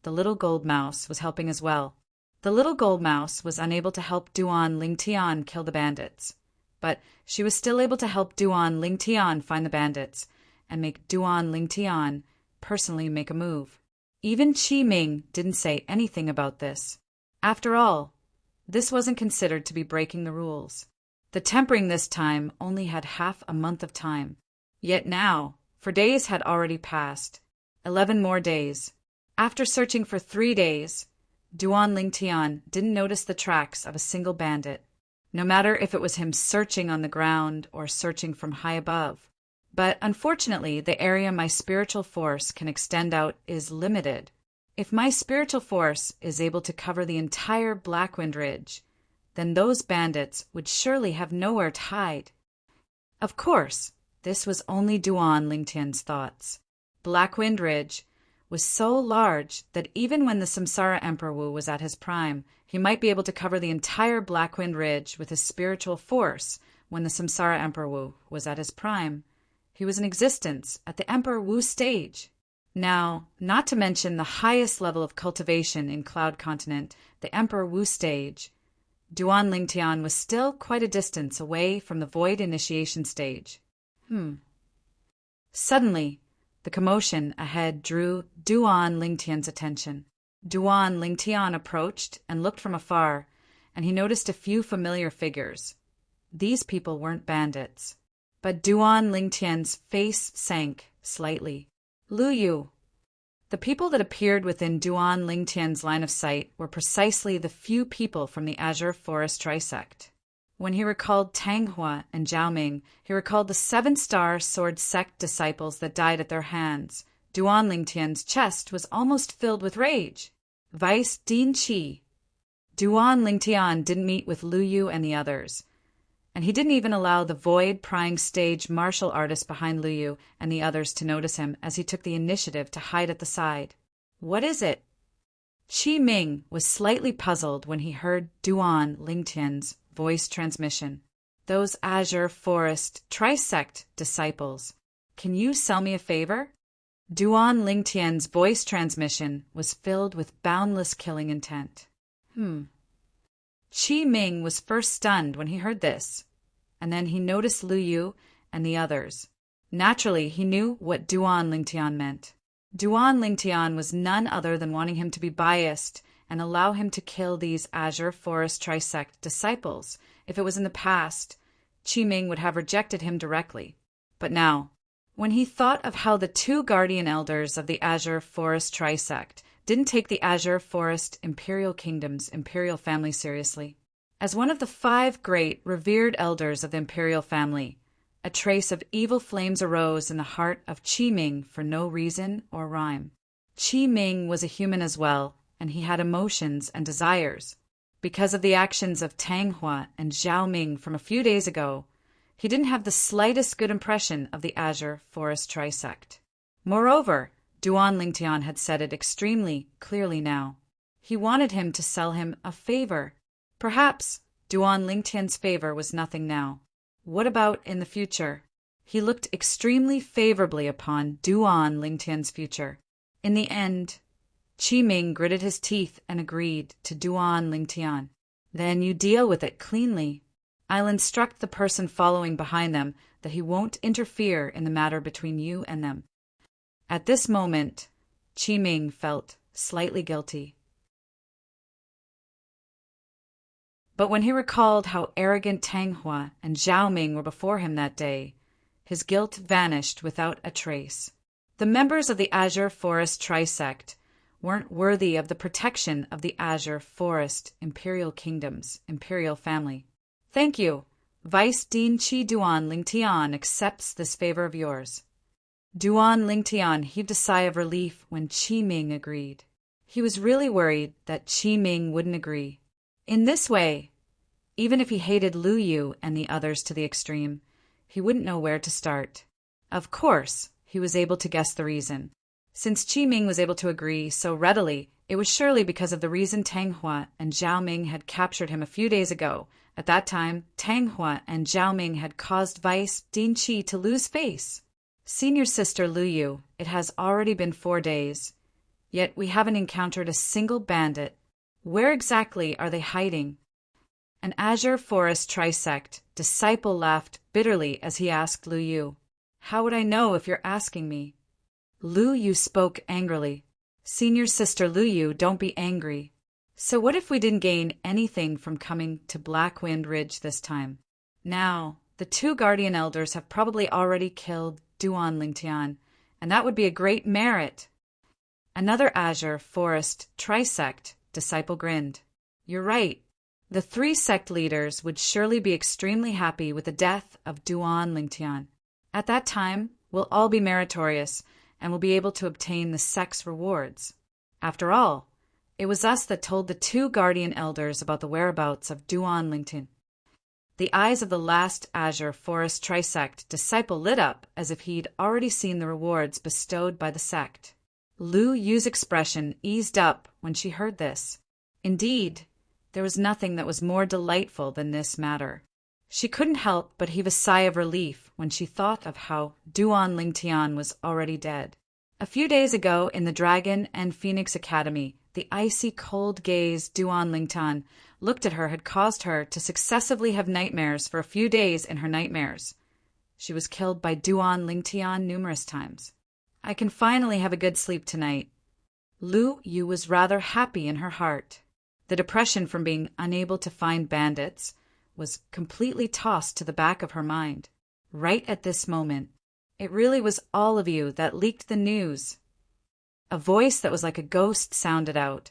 The little gold mouse was helping as well. The little gold mouse was unable to help Duan Lingtian kill the bandits, but she was still able to help Duan Lingtian find the bandits and make Duan Lingtian personally make a move. Even Qi Ming didn't say anything about this. After all, this wasn't considered to be breaking the rules. The tempering this time only had half a month of time. Yet now, for days had already passed. 11 more days. After searching for 3 days, Duan Lingtian didn't notice the tracks of a single bandit, no matter if it was him searching on the ground or searching from high above. But unfortunately, the area my spiritual force can extend out is limited. If my spiritual force is able to cover the entire Blackwind Ridge, then those bandits would surely have nowhere to hide. Of course, this was only Duan Lingtian's thoughts. Blackwind Ridge was so large that even when the Samsara Emperor Wu was at his prime, he might be able to cover the entire Blackwind Ridge with his spiritual force when the Samsara Emperor Wu was at his prime. He was in existence at the Emperor Wu stage. Now, not to mention the highest level of cultivation in Cloud Continent, the Emperor Wu stage, Duan Lingtian was still quite a distance away from the Void Initiation stage. Suddenly, the commotion ahead drew Duan Lingtian's attention. Duan Lingtian approached and looked from afar, and he noticed a few familiar figures. These people weren't bandits. But Duan Lingtian's face sank slightly. Lu Yu. The people that appeared within Duan Lingtian's line of sight were precisely the few people from the Azure Forest Trisect. When he recalled Tang Hua and Zhao Ming, he recalled the 7-star sword sect disciples that died at their hands. Duan Lingtian's chest was almost filled with rage. Vice Din Qi. Duan Lingtian didn't meet with Lu Yu and the others, and he didn't even allow the void-prying stage martial artist behind Lu Yu and the others to notice him as he took the initiative to hide at the side. What is it? Qi Ming was slightly puzzled when he heard Duan Lingtian's voice transmission. Those Azure Forest Trisect disciples. Can you sell me a favor? Duan Lingtian's voice transmission was filled with boundless killing intent. Qi Ming was first stunned when he heard this, and then he noticed Lu Yu and the others. Naturally, he knew what Duan Lingtian meant. Duan Lingtian was none other than wanting him to be biased and allow him to kill these Azure Forest Trisect disciples. If it was in the past, Qi Ming would have rejected him directly. But now, when he thought of how the 2 guardian elders of the Azure Forest Trisect didn't take the Azure Forest Imperial Kingdom's imperial family seriously, as one of the 5 great, revered elders of the imperial family, a trace of evil flames arose in the heart of Qi Ming for no reason or rhyme. Qi Ming was a human as well, and he had emotions and desires. Because of the actions of Tang Hua and Zhao Ming from a few days ago, he didn't have the slightest good impression of the Azure Forest Trisect. Moreover, Duan Lingtian had said it extremely clearly now. He wanted him to sell him a favor. Perhaps Duan Lingtian's favor was nothing now. What about in the future? He looked extremely favorably upon Duan Lingtian's future. In the end, Qi Ming gritted his teeth and agreed to Duan Lingtian. Then you deal with it cleanly. I'll instruct the person following behind them that he won't interfere in the matter between you and them. At this moment, Qi Ming felt slightly guilty. But when he recalled how arrogant Tang Hua and Zhao Ming were before him that day, his guilt vanished without a trace. The members of the Azure Forest Trisect weren't worthy of the protection of the Azure Forest Imperial Kingdom's imperial family. Thank you. Vice Dean Qi Duan Lingtian accepts this favor of yours. Duan Lingtian heaved a sigh of relief when Qi Ming agreed. He was really worried that Qi Ming wouldn't agree. In this way, even if he hated Lu Yu and the others to the extreme, he wouldn't know where to start. Of course, he was able to guess the reason. Since Qi Ming was able to agree so readily, it was surely because of the reason Tang Hua and Zhao Ming had captured him a few days ago. At that time, Tang Hua and Zhao Ming had caused Vice Din Qi to lose face. Senior sister Lu Yu, it has already been 4 days, yet we haven't encountered a single bandit. Where exactly are they hiding? An Azure Forest Trisect disciple laughed bitterly as he asked Lu Yu, "How would I know if you're asking me?" Lu Yu spoke angrily. "Senior sister Lu Yu, don't be angry. So what if we didn't gain anything from coming to Blackwind Ridge this time? Now, the 2 guardian elders have probably already killed Duan Lingtian, and that would be a great merit. Another Azure Forest Trisect disciple grinned. You're right. The 3 sect leaders would surely be extremely happy with the death of Duan Lingtian. At that time, we'll all be meritorious and will be able to obtain the sect's rewards. After all, it was us that told the 2 guardian elders about the whereabouts of Duan Lingtian. The eyes of the last Azure Forest Trisect disciple lit up as if he'd already seen the rewards bestowed by the sect. Lu Yu's expression eased up when she heard this. Indeed, there was nothing that was more delightful than this matter. She couldn't help but heave a sigh of relief when she thought of how Duan Lingtian was already dead. A few days ago in the Dragon and Phoenix Academy, the icy cold gaze Duan Lingtian looked at her had caused her to successively have nightmares for a few days in her nightmares. She was killed by Duan Lingtian numerous times. I can finally have a good sleep tonight. Lu Yu was rather happy in her heart. The depression from being unable to find bandits was completely tossed to the back of her mind. Right at this moment, it really was all of you that leaked the news. A voice that was like a ghost sounded out,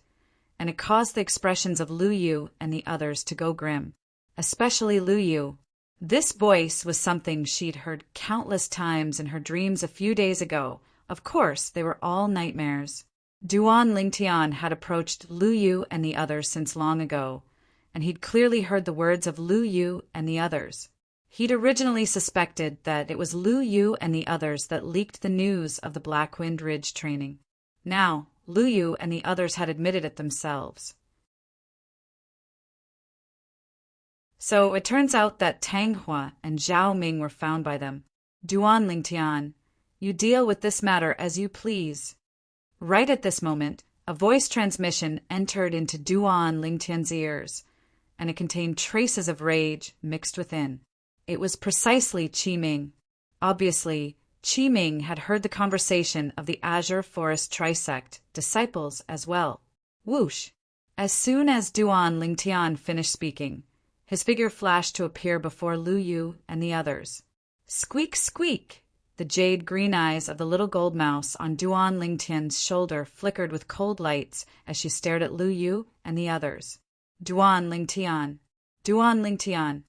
and it caused the expressions of Lu Yu and the others to go grim, especially Lu Yu. This voice was something she'd heard countless times in her dreams a few days ago. Of course, they were all nightmares. Duan Lingtian had approached Lu Yu and the others since long ago, and he'd clearly heard the words of Lu Yu and the others. He'd originally suspected that it was Lu Yu and the others that leaked the news of the Blackwind Ridge training. Now, Lu Yu and the others had admitted it themselves. So it turns out that Tang Hua and Zhao Ming were found by them. Duan Lingtian, you deal with this matter as you please. Right at this moment, a voice transmission entered into Duan Lingtian's ears, and it contained traces of rage mixed within. It was precisely Qi Ming. Obviously, Qi Ming had heard the conversation of the Azure Forest Trisect disciples as well. Whoosh! As soon as Duan Lingtian finished speaking, his figure flashed to appear before Lu Yu and the others. Squeak, squeak! The jade green eyes of the little gold mouse on Duan Lingtian's shoulder flickered with cold lights as she stared at Lu Yu and the others. Duan Lingtian. Duan Lingtian.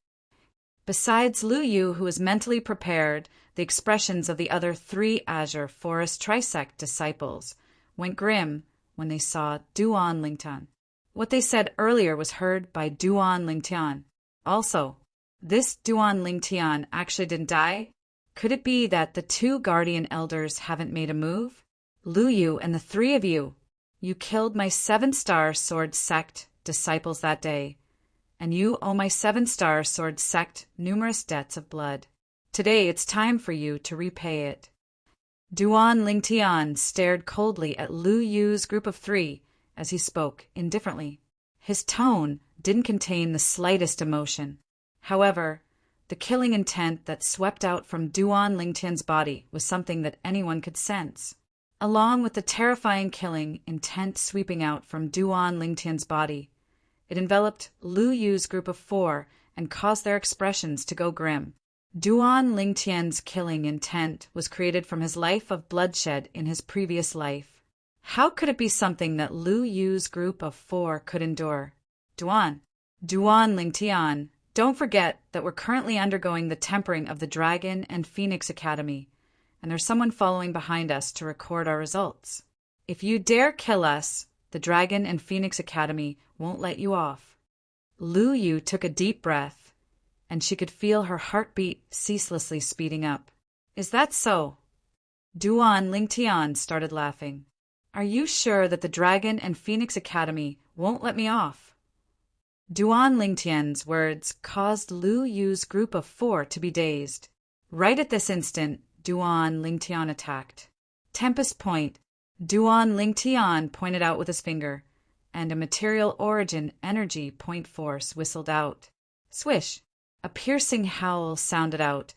Besides Lu Yu, who was mentally prepared, the expressions of the other 3 Azure Forest Trisect disciples went grim when they saw Duan Lingtian. What they said earlier was heard by Duan Lingtian. Also, this Duan Lingtian actually didn't die? Could it be that the 2 guardian elders haven't made a move? Lu Yu and the 3 of you, you killed my 7-star sword sect disciples that day, and you owe my 7-star sword sect numerous debts of blood. Today it's time for you to repay it. Duan Lingtian stared coldly at Lu Yu's group of 3 as he spoke indifferently. His tone didn't contain the slightest emotion. However, the killing intent that swept out from Duan Lingtian's body was something that anyone could sense. Along with the terrifying killing intent sweeping out from Duan Lingtian's body, it enveloped Lu Yu's group of 4 and caused their expressions to go grim. Duan Lingtian's killing intent was created from his life of bloodshed in his previous life. How could it be something that Lu Yu's group of 4 could endure? Duan Lingtian, don't forget that we're currently undergoing the tempering of the Dragon and Phoenix Academy, and there's someone following behind us to record our results. If you dare kill us, the Dragon and Phoenix Academy won't let you off. Lu Yu took a deep breath, and she could feel her heartbeat ceaselessly speeding up. Is that so? Duan Lingtian started laughing. Are you sure that the Dragon and Phoenix Academy won't let me off? Duan Lingtian's words caused Lu Yu's group of 4 to be dazed. Right at this instant, Duan Lingtian attacked. Tempest Point. Duan Lingtian pointed out with his finger, and a material origin energy point force whistled out. Swish! A piercing howl sounded out,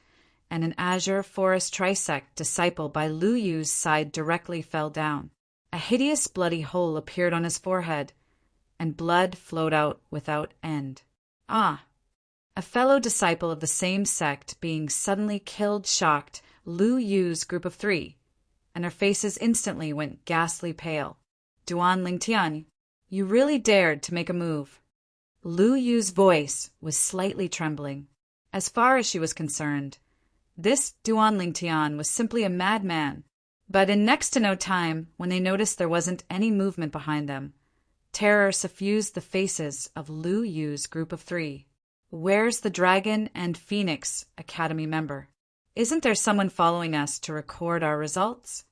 and an Azure Forest Trisect disciple by Lu Yu's side directly fell down. A hideous bloody hole appeared on his forehead, and blood flowed out without end. Ah! A fellow disciple of the same sect being suddenly killed shocked Lu Yu's group of 3, and their faces instantly went ghastly pale. Duan Lingtian, you really dared to make a move. Lu Yu's voice was slightly trembling. As far as she was concerned, this Duan Lingtian was simply a madman. But in next to no time, when they noticed there wasn't any movement behind them, terror suffused the faces of Lu Yu's group of 3. Where's the Dragon and Phoenix Academy member? Isn't there someone following us to record our results?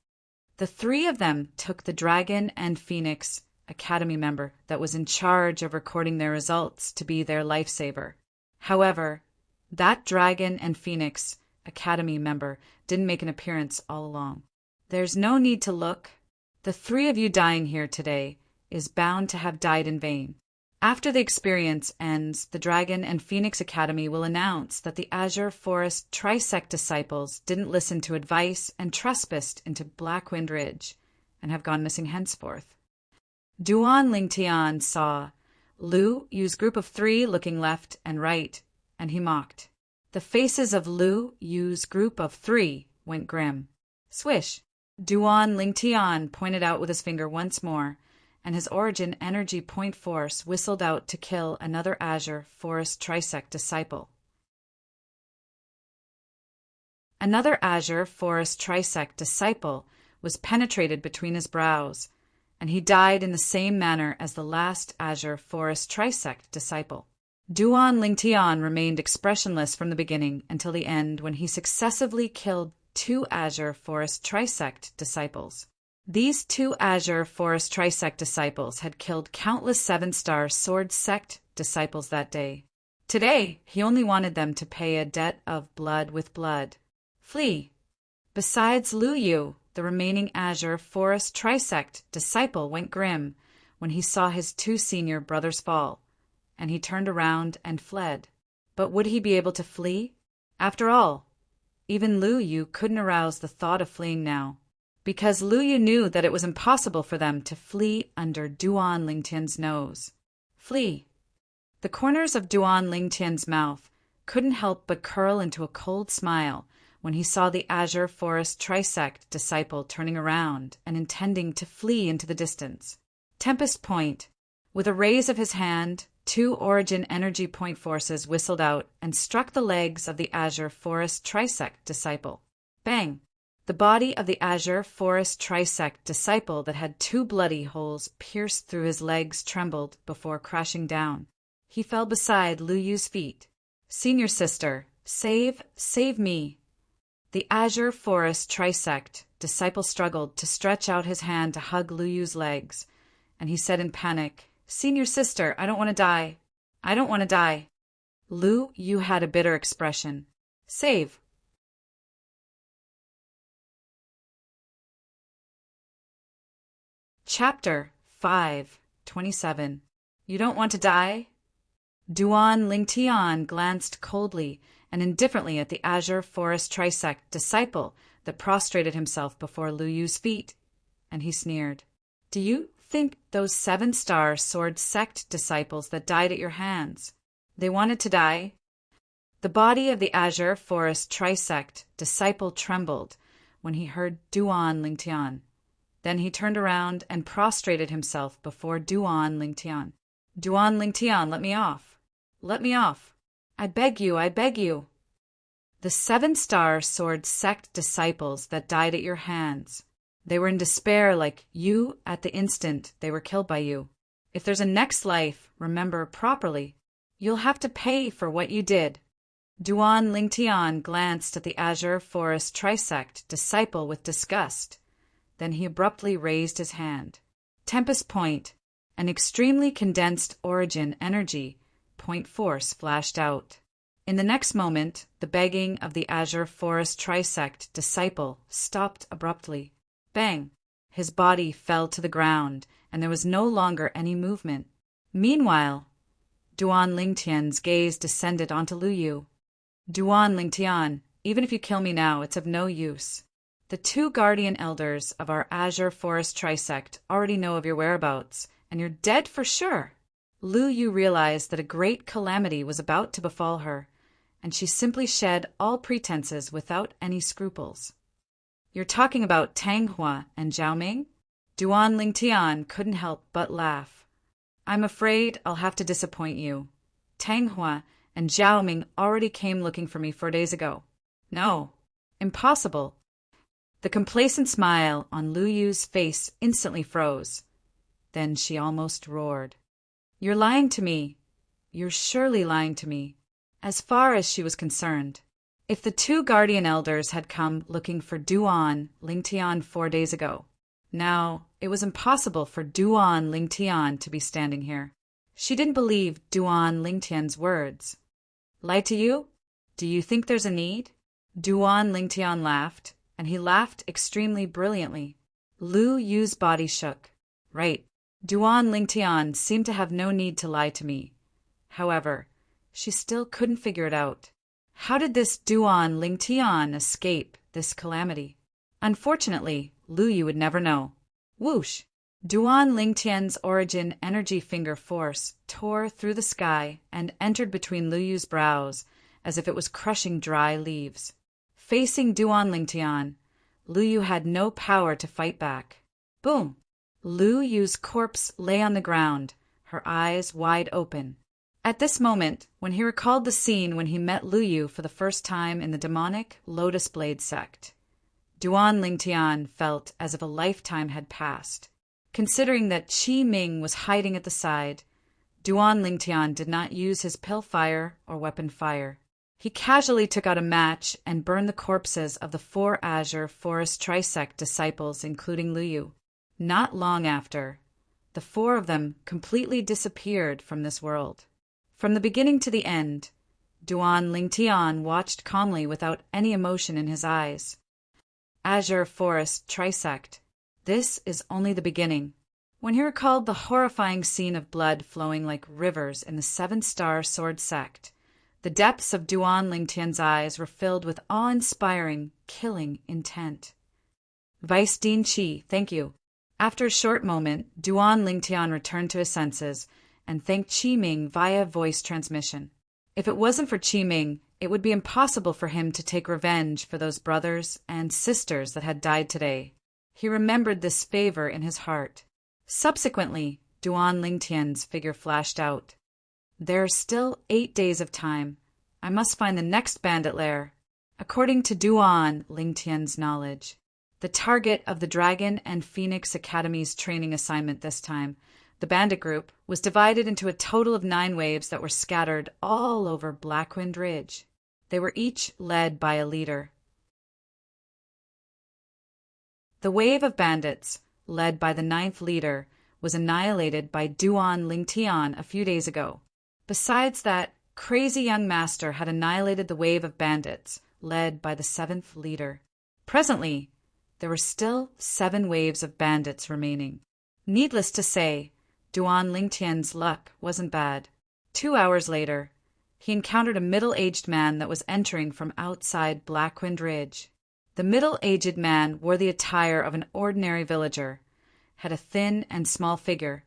The 3 of them took the Dragon and Phoenix Academy member that was in charge of recording their results to be their lifesaver. However, that Dragon and Phoenix Academy member didn't make an appearance all along. There's no need to look. The 3 of you dying here today is bound to have died in vain. After the experience ends, the Dragon and Phoenix Academy will announce that the Azure Forest Trisect disciples didn't listen to advice and trespassed into Blackwind Ridge and have gone missing henceforth. Duan Lingtian saw Lu Yu's group of 3 looking left and right, and he mocked. The faces of Lu Yu's group of 3 went grim. Swish! Duan Lingtian pointed out with his finger once more, and his origin energy point force whistled out to kill another Azure Forest Trisect disciple. Another Azure Forest Trisect disciple was penetrated between his brows, and he died in the same manner as the last Azure Forest Trisect disciple. Duan Lingtian remained expressionless from the beginning until the end, when he successively killed 2 Azure Forest Trisect disciples. These 2 Azure Forest Trisect disciples had killed countless 7-star Sword Sect disciples that day. Today, he only wanted them to pay a debt of blood with blood. Flee! Besides Lu Yu, the remaining Azure Forest Trisect disciple went grim when he saw his 2 senior brothers fall, and he turned around and fled. But would he be able to flee? After all, even Lu Yu couldn't arouse the thought of fleeing now, because Lu Yu knew that it was impossible for them to flee under Duan Lingtian's nose. Flee! The corners of Duan Lingtian's mouth couldn't help but curl into a cold smile when he saw the Azure Forest Trisect disciple turning around and intending to flee into the distance. Tempest Point. With a raise of his hand, 2 origin energy point forces whistled out and struck the legs of the Azure Forest Trisect disciple. Bang! The body of the Azure Forest Trisect disciple that had 2 bloody holes pierced through his legs trembled before crashing down. He fell beside Lu Yu's feet. Senior sister, save me. The Azure Forest Trisect disciple struggled to stretch out his hand to hug Lu Yu's legs, and he said in panic, Senior sister, I don't want to die. I don't want to die. Lu Yu had a bitter expression. Save. Chapter 5:27. You don't want to die? Duan Lingtian glanced coldly and indifferently at the Azure Forest Trisect disciple that prostrated himself before Lu Yu's feet, and he sneered. Do you think those 7-star Sword Sect disciples that died at your hands, they wanted to die? The body of the Azure Forest Trisect disciple trembled when he heard Duan Lingtian. Then he turned around and prostrated himself before Duan Lingtian. Duan Lingtian, let me off. Let me off. I beg you, I beg you. The 7-star Sword Sect disciples that died at your hands, they were in despair like you at the instant they were killed by you. If there's a next life, remember properly, you'll have to pay for what you did. Duan Lingtian glanced at the Azure Forest Trisect disciple with disgust. Then he abruptly raised his hand. Tempest Point, an extremely condensed origin energy point force flashed out. In the next moment, the begging of the Azure Forest Trisect disciple stopped abruptly. Bang! His body fell to the ground, and there was no longer any movement. Meanwhile, Duan Lingtian's gaze descended onto Lu Yu. Duan Lingtian, even if you kill me now, it's of no use. The 2 guardian elders of our Azure Forest Trisect already know of your whereabouts, and you're dead for sure. Lu Yu realized that a great calamity was about to befall her, and she simply shed all pretenses without any scruples. You're talking about Tang Hua and Zhao Ming? Duan Lingtian couldn't help but laugh. I'm afraid I'll have to disappoint you. Tang Hua and Zhao Ming already came looking for me 4 days ago. No, impossible. The complacent smile on Lu Yu's face instantly froze. Then she almost roared. You're lying to me. You're surely lying to me. As far as she was concerned, if the two guardian elders had come looking for Duan Lingtian 4 days ago, now it was impossible for Duan Lingtian to be standing here. She didn't believe Duan Lingtian's words. Lie to you? Do you think there's a need? Duan Lingtian laughed, and he laughed extremely brilliantly. Lu Yu's body shook. Right. Duan Lingtian seemed to have no need to lie to me. However, she still couldn't figure it out. How did this Duan Lingtian escape this calamity? Unfortunately, Lu Yu would never know. Whoosh! Duan Lingtian's origin energy finger force tore through the sky and entered between Lu Yu's brows as if it was crushing dry leaves. Facing Duan Lingtian, Lu Yu had no power to fight back. Boom! Lu Yu's corpse lay on the ground, her eyes wide open. At this moment, when he recalled the scene when he met Lu Yu for the first time in the demonic Lotus Blade sect, Duan Lingtian felt as if a lifetime had passed. Considering that Qi Ming was hiding at the side, Duan Lingtian did not use his pill fire or weapon fire. He casually took out a match and burned the corpses of the 4 Azure Forest Trisect disciples, including Lu Yu. Not long after, the 4 of them completely disappeared from this world. From the beginning to the end, Duan Lingtian watched calmly without any emotion in his eyes. Azure Forest Trisect. This is only the beginning. When he recalled the horrifying scene of blood flowing like rivers in the 7-star sword sect, the depths of Duan Lingtian's eyes were filled with awe-inspiring, killing intent. Vice Dean Qi, thank you. After a short moment, Duan Lingtian returned to his senses and thanked Qi Ming via voice transmission. If it wasn't for Qi Ming, it would be impossible for him to take revenge for those brothers and sisters that had died today. He remembered this favor in his heart. Subsequently, Duan Lingtian's figure flashed out. There are still 8 days of time. I must find the next bandit lair. According to Duan Lingtian's knowledge, the target of the Dragon and Phoenix Academy's training assignment this time, the bandit group, was divided into a total of 9 waves that were scattered all over Blackwind Ridge. They were each led by a leader. The wave of bandits, led by the 9th leader, was annihilated by Duan Lingtian a few days ago. Besides that, crazy young master had annihilated the wave of bandits, led by the 7th leader. Presently, there were still 7 waves of bandits remaining. Needless to say, Duan Lingtian's luck wasn't bad. 2 hours later, he encountered a middle-aged man that was entering from outside Blackwind Ridge. The middle-aged man wore the attire of an ordinary villager, had a thin and small figure,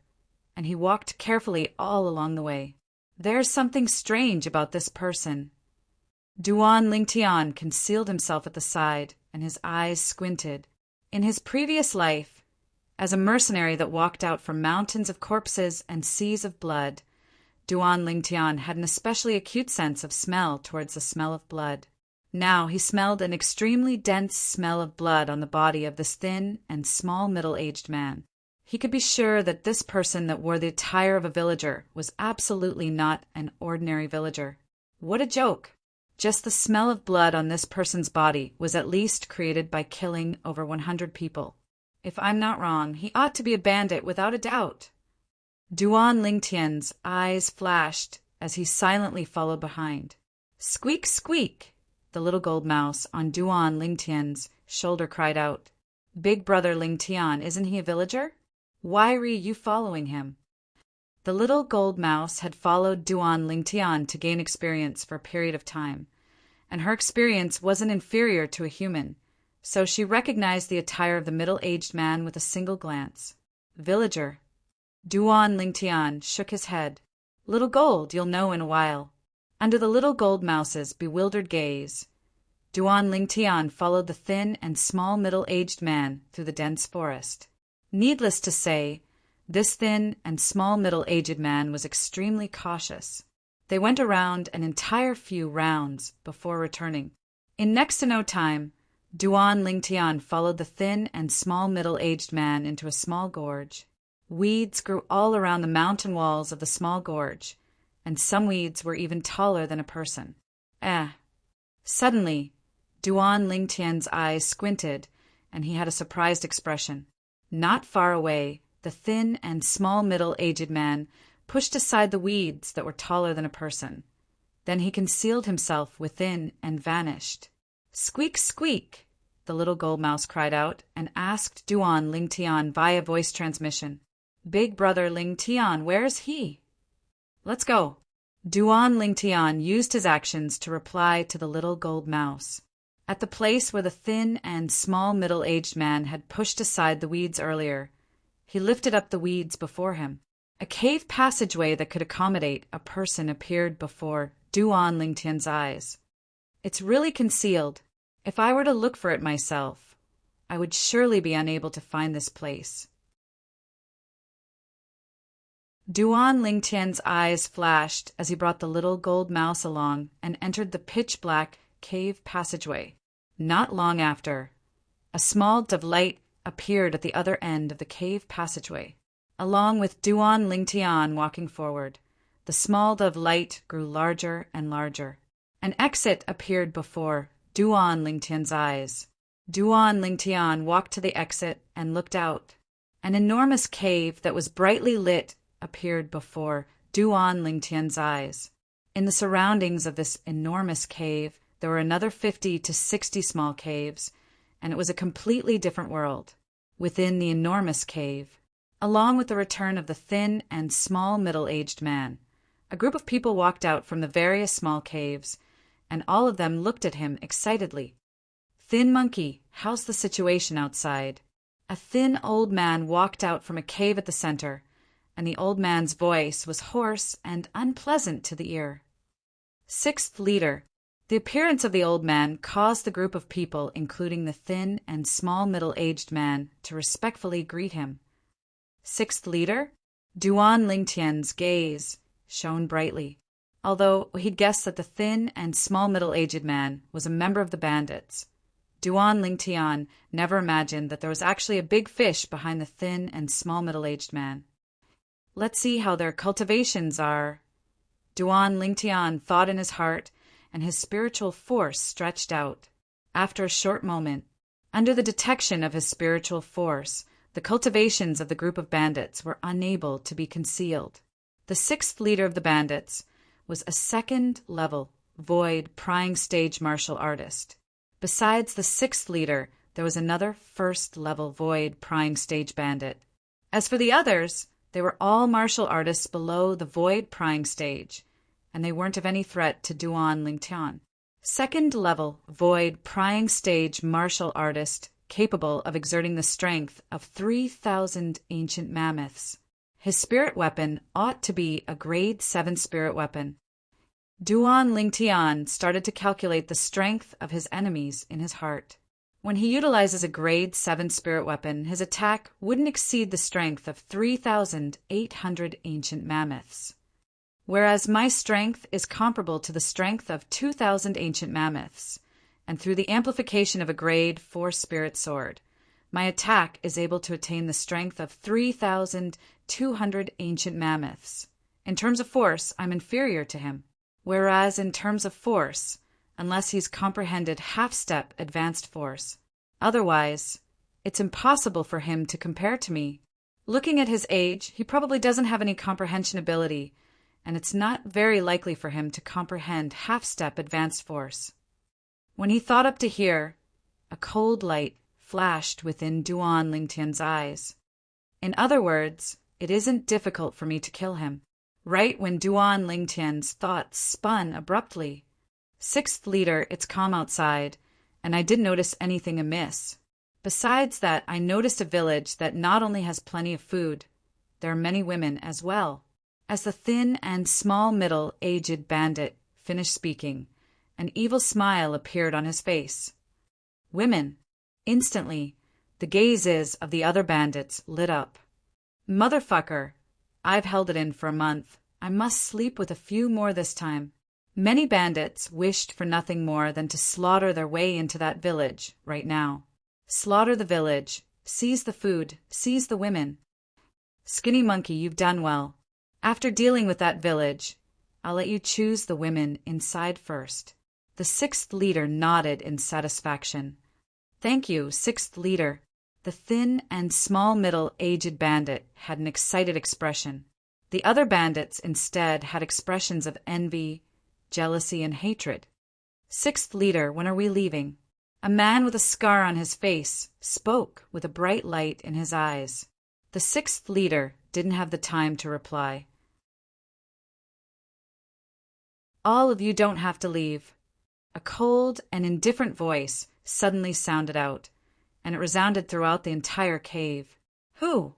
and he walked carefully all along the way. There's something strange about this person. Duan Lingtian concealed himself at the side, and his eyes squinted. In his previous life, as a mercenary that walked out from mountains of corpses and seas of blood, Duan Lingtian had an especially acute sense of smell towards the smell of blood. Now he smelled an extremely dense smell of blood on the body of this thin and small middle-aged man. He could be sure that this person that wore the attire of a villager was absolutely not an ordinary villager. What a joke! Just the smell of blood on this person's body was at least created by killing over 100 people. If I'm not wrong, he ought to be a bandit without a doubt. Duan Lingtian's eyes flashed as he silently followed behind. Squeak, squeak! The little gold mouse on Duan Lingtian's shoulder cried out. Big brother Lingtian, isn't he a villager? Why were you following him? The little gold mouse had followed Duan Lingtian to gain experience for a period of time, and her experience wasn't inferior to a human, so she recognized the attire of the middle-aged man with a single glance. Villager. Duan Lingtian shook his head. Little gold, you'll know in a while. Under the little gold mouse's bewildered gaze, Duan Lingtian followed the thin and small middle-aged man through the dense forest. Needless to say, this thin and small middle-aged man was extremely cautious. They went around an entire few rounds before returning. In next to no time, Duan Lingtian followed the thin and small middle-aged man into a small gorge. Weeds grew all around the mountain walls of the small gorge, and some weeds were even taller than a person. Suddenly, Duan Lingtian's eyes squinted, and he had a surprised expression. Not far away, the thin and small middle-aged man pushed aside the weeds that were taller than a person. Then he concealed himself within and vanished. "Squeak, squeak!" the little gold mouse cried out and asked Duan Lingtian via voice transmission. "Big brother Lingtian, where's he?" "Let's go." Duan Lingtian used his actions to reply to the little gold mouse. At the place where the thin and small middle-aged man had pushed aside the weeds earlier, he lifted up the weeds before him. A cave passageway that could accommodate a person appeared before Duan Lingtian's eyes. "It's really concealed. If I were to look for it myself, I would surely be unable to find this place." Duan Lingtian's eyes flashed as he brought the little gold mouse along and entered the pitch-black cave passageway. Not long after, a small dove light appeared at the other end of the cave passageway. Along with Duan Lingtian walking forward, the small dove light grew larger and larger. An exit appeared before Duan Lingtian's eyes. Duan Lingtian walked to the exit and looked out. An enormous cave that was brightly lit appeared before Duan Lingtian's eyes. In the surroundings of this enormous cave, there were another 50 to 60 small caves, and it was a completely different world. Within the enormous cave, along with the return of the thin and small middle-aged man, a group of people walked out from the various small caves, and all of them looked at him excitedly. "Thin Monkey, how's the situation outside?" A thin old man walked out from a cave at the center, and the old man's voice was hoarse and unpleasant to the ear. "Sixth leader." The appearance of the old man caused the group of people, including the thin and small middle-aged man, to respectfully greet him. "Sixth leader?" Duan Lingtian's gaze shone brightly, although he'd guessed that the thin and small middle-aged man was a member of the bandits. Duan Lingtian never imagined that there was actually a big fish behind the thin and small middle-aged man. "Let's see how their cultivations are." Duan Lingtian thought in his heart, and his spiritual force stretched out. After a short moment, under the detection of his spiritual force, the cultivations of the group of bandits were unable to be concealed. The sixth leader of the bandits was a second-level void prying stage martial artist. Besides the sixth leader, there was another first-level void prying stage bandit. As for the others, they were all martial artists below the void prying stage, and they weren't of any threat to Duan Lingtian. Second-level void prying stage martial artist capable of exerting the strength of 3,000 ancient mammoths. His spirit weapon ought to be a grade 7 spirit weapon. Duan Lingtian started to calculate the strength of his enemies in his heart. When he utilizes a grade 7 spirit weapon, his attack wouldn't exceed the strength of 3,800 ancient mammoths. Whereas my strength is comparable to the strength of 2,000 ancient mammoths, and through the amplification of a grade 4 spirit sword, my attack is able to attain the strength of 3,200 ancient mammoths. In terms of force, I'm inferior to him. Whereas in terms of force, unless he's comprehended half-step advanced force, otherwise, it's impossible for him to compare to me. Looking at his age, he probably doesn't have any comprehension ability, and it's not very likely for him to comprehend half-step advanced force. When he thought up to here, a cold light flashed within Duan Lingtian's eyes. In other words, it isn't difficult for me to kill him. Right when Duan Lingtian's thoughts spun abruptly. Sixth leader, it's calm outside, and I didn't notice anything amiss. Besides that, I noticed a village that not only has plenty of food, there are many women as well. As the thin and small middle-aged bandit finished speaking, An evil smile appeared on his face. Women. Instantly, the gazes of the other bandits lit up. Motherfucker. I've held it in for a month. I must sleep with a few more this time. Many bandits wished for nothing more than to slaughter their way into that village right now. Slaughter the village, seize the food, seize the women. Skinny Monkey, you've done well. After dealing with that village, I'll let you choose the women inside first. The sixth leader nodded in satisfaction. Thank you, sixth leader. The thin and small middle-aged bandit had an excited expression. The other bandits instead had expressions of envy, jealousy, and hatred. Sixth leader, when are we leaving? A man with a scar on his face spoke with a bright light in his eyes. The sixth leader didn't have the time to reply. All of you don't have to leave. A cold and indifferent voice suddenly sounded out, and it resounded throughout the entire cave. Who?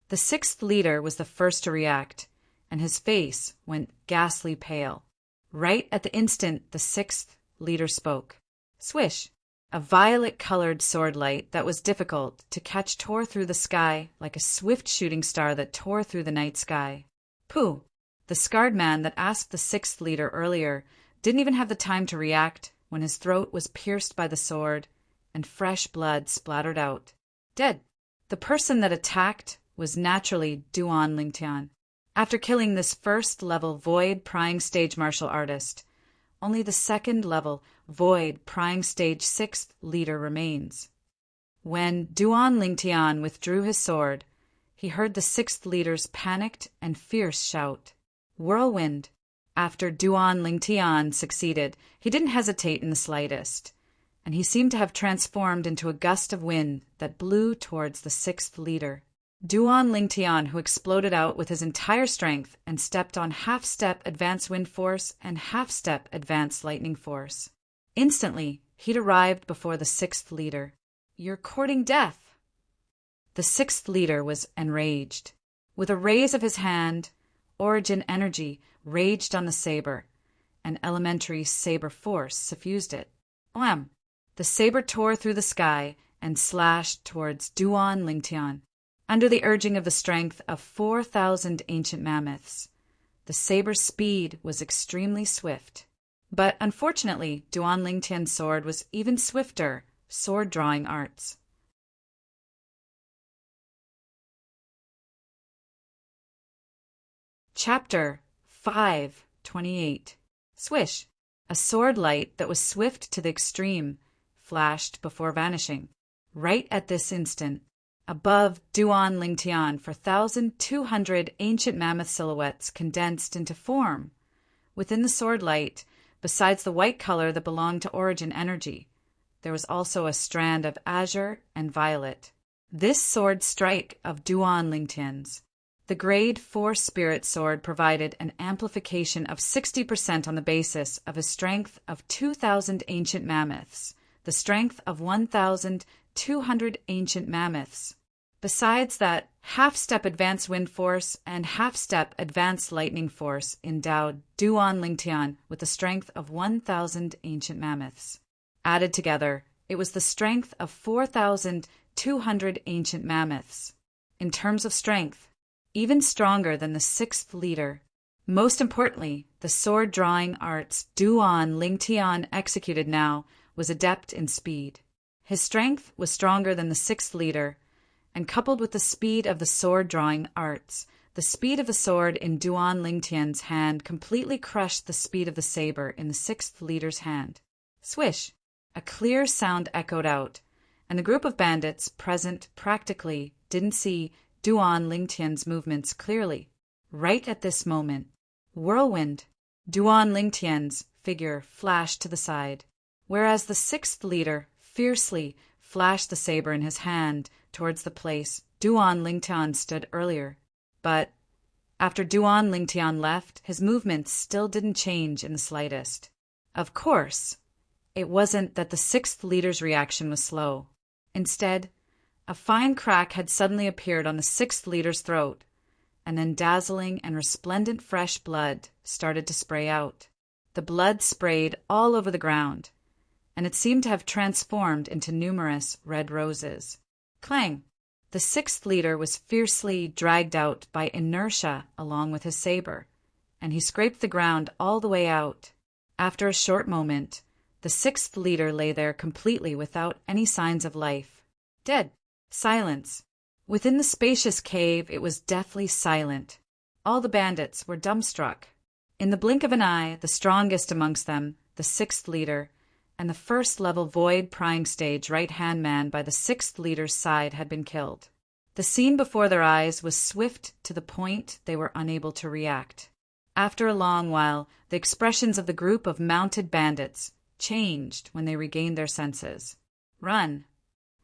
The sixth leader was the first to react, and his face went ghastly pale. Right at the instant the sixth leader spoke. Swish! A violet-colored sword light that was difficult to catch tore through the sky like a swift shooting star that tore through the night sky. Pooh! The scarred man that asked the sixth leader earlier didn't even have the time to react when his throat was pierced by the sword and fresh blood splattered out. Dead. The person that attacked was naturally Duan Lingtian. After killing this first-level Void Prying Stage martial artist, only the second-level Void Prying Stage 6th leader remains. When Duan Lingtian withdrew his sword, he heard the sixth leader's panicked and fierce shout. Whirlwind. After Duan Lingtian succeeded, he didn't hesitate in the slightest, and he seemed to have transformed into a gust of wind that blew towards the sixth leader. Duan Lingtian, who exploded out with his entire strength and stepped on half-step advanced wind force and half-step advanced lightning force. Instantly, he'd arrived before the sixth leader. You're courting death. The sixth leader was enraged. With a raise of his hand, origin energy raged on the saber, and elementary saber force suffused it. Wham! The saber tore through the sky and slashed towards Duan Lingtian. Under the urging of the strength of 4,000 ancient mammoths, the saber's speed was extremely swift. But unfortunately, Duan Lingtian's sword was even swifter sword-drawing arts. Chapter 5:28. Swish! A sword light that was swift to the extreme flashed before vanishing. Right at this instant, above Duan Lingtian, 4,200 ancient mammoth silhouettes condensed into form. Within the sword light, besides the white color that belonged to origin energy, there was also a strand of azure and violet. This sword strike of Duan Lingtian's, the Grade 4 Spirit Sword, provided an amplification of 60% on the basis of a strength of 2,000 ancient mammoths, the strength of 1,200 ancient mammoths. Besides that, half-step advanced wind force and half-step advanced lightning force endowed Duan Lingtian with the strength of 1,000 ancient mammoths. Added together, it was the strength of 4,200 ancient mammoths. In terms of strength, even stronger than the sixth leader. Most importantly, the sword-drawing arts Duan Lingtian executed now was adept in speed. His strength was stronger than the sixth leader, and coupled with the speed of the sword-drawing arts, the speed of the sword in Duan Lingtian's hand completely crushed the speed of the saber in the sixth leader's hand. Swish! A clear sound echoed out, and the group of bandits present practically didn't see Duan Lingtian's movements clearly. Right at this moment, whirlwind! Duan Lingtian's figure flashed to the side, whereas the sixth leader fiercely flashed the saber in his hand towards the place Duan Lingtian stood earlier. But after Duan Lingtian left, his movements still didn't change in the slightest. Of course, it wasn't that the sixth leader's reaction was slow. Instead, a fine crack had suddenly appeared on the sixth leader's throat, and then dazzling and resplendent fresh blood started to spray out. The blood sprayed all over the ground, and it seemed to have transformed into numerous red roses. Clang! The sixth leader was fiercely dragged out by inertia along with his saber, and he scraped the ground all the way out. After a short moment, the sixth leader lay there completely without any signs of life. Dead. Silence. Within the spacious cave it was deathly silent. All the bandits were dumbstruck. In the blink of an eye, the strongest amongst them, the sixth leader, and the first-level void prying stage right-hand man by the sixth leader's side had been killed. The scene before their eyes was swift to the point they were unable to react. After a long while, the expressions of the group of mounted bandits changed when they regained their senses. Run!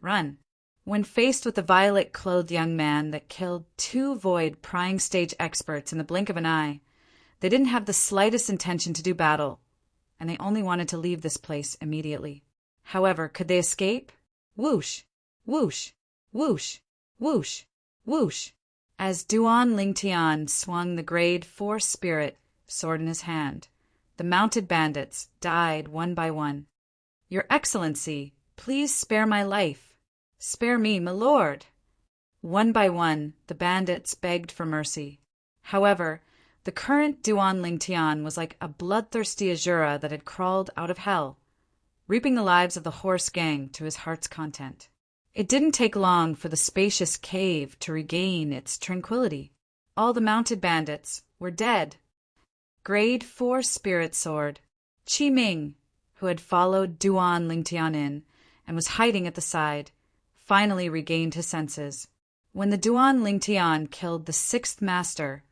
Run! When faced with the violet-clothed young man that killed 2 void prying stage experts in the blink of an eye, they didn't have the slightest intention to do battle, and they only wanted to leave this place immediately. However, could they escape? Whoosh! Whoosh! Whoosh! Whoosh! Whoosh! As Duan Lingtian swung the grade 4 spirit sword in his hand, the mounted bandits died one by one. Your Excellency, please spare my life. Spare me, my lord. One by one, the bandits begged for mercy. However, the current Duan Lingtian was like a bloodthirsty Azura that had crawled out of hell, reaping the lives of the horse gang to his heart's content. It didn't take long for the spacious cave to regain its tranquility. All the mounted bandits were dead. Grade 4 spirit sword, Qi Ming, who had followed Duan Lingtian in and was hiding at the side, finally regained his senses. When the Duan Lingtian killed the 6th master,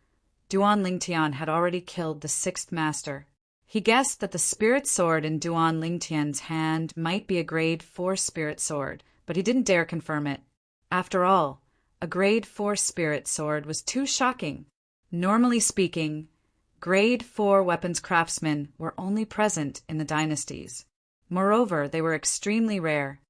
Duan Lingtian had already killed the 6th master. He guessed that the spirit sword in Duan Lingtian's hand might be a grade 4 spirit sword, but he didn't dare confirm it. After all, a grade 4 spirit sword was too shocking. Normally speaking, grade 4 weapons craftsmen were only present in the dynasties. Moreover, they were extremely rare.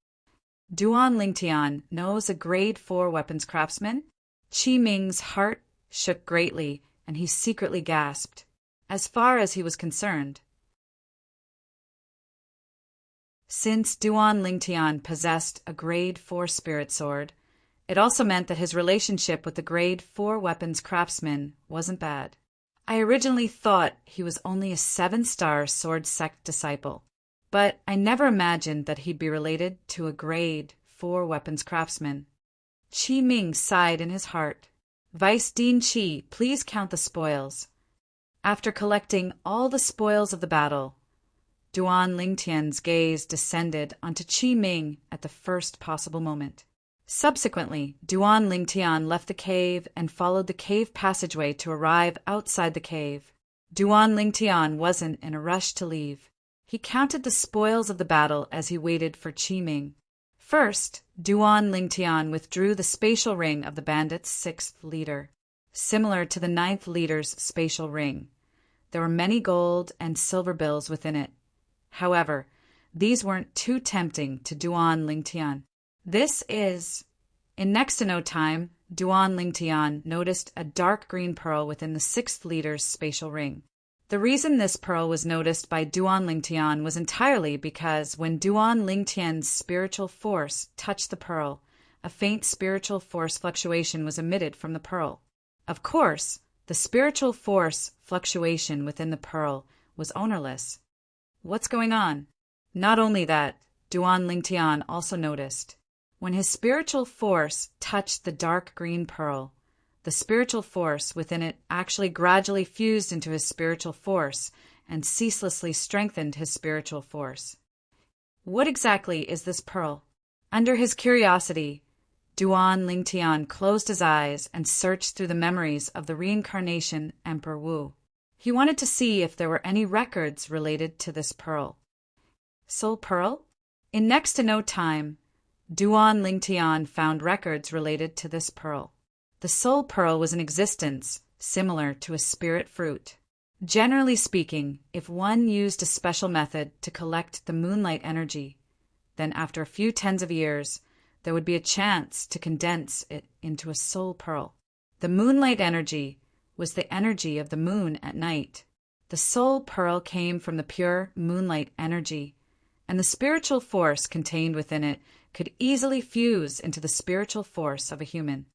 Duan Lingtian knows a grade 4 weapons craftsman? Qi Ming's heart shook greatly, and he secretly gasped. As far as he was concerned, since Duan Lingtian possessed a grade 4 spirit sword, it also meant that his relationship with the grade 4 weapons craftsman wasn't bad. I originally thought he was only a 7-star sword sect disciple, but I never imagined that he'd be related to a grade 4 weapons craftsman. Qi Ming sighed in his heart. Vice Dean Qi, please count the spoils. After collecting all the spoils of the battle, Duan Lingtian's gaze descended onto Qi Ming at the first possible moment. Subsequently, Duan Lingtian left the cave and followed the cave passageway to arrive outside the cave. Duan Lingtian wasn't in a rush to leave. He counted the spoils of the battle as he waited for Qi Ming. First, Duan Lingtian withdrew the spatial ring of the bandits' 6th leader, similar to the 9th leader's spatial ring. There were many gold and silver bills within it. However, these weren't too tempting to Duan Lingtian. In next to no time, Duan Lingtian noticed a dark green pearl within the 6th leader's spatial ring. The reason this pearl was noticed by Duan Lingtian was entirely because when Duan Lingtian's spiritual force touched the pearl, a faint spiritual force fluctuation was emitted from the pearl. Of course, the spiritual force fluctuation within the pearl was ownerless. What's going on? Not only that, Duan Lingtian also noticed. When his spiritual force touched the dark green pearl, the spiritual force within it actually gradually fused into his spiritual force and ceaselessly strengthened his spiritual force. What exactly is this pearl? Under his curiosity, Duan Lingtian closed his eyes and searched through the memories of the reincarnation Emperor Wu. He wanted to see if there were any records related to this pearl. Soul Pearl? In next to no time, Duan Lingtian found records related to this pearl. The Soul Pearl was in existence, similar to a spirit fruit. Generally speaking, if one used a special method to collect the moonlight energy, then after a few tens of years, there would be a chance to condense it into a soul pearl. The moonlight energy was the energy of the moon at night. The soul pearl came from the pure moonlight energy, and the spiritual force contained within it could easily fuse into the spiritual force of a human.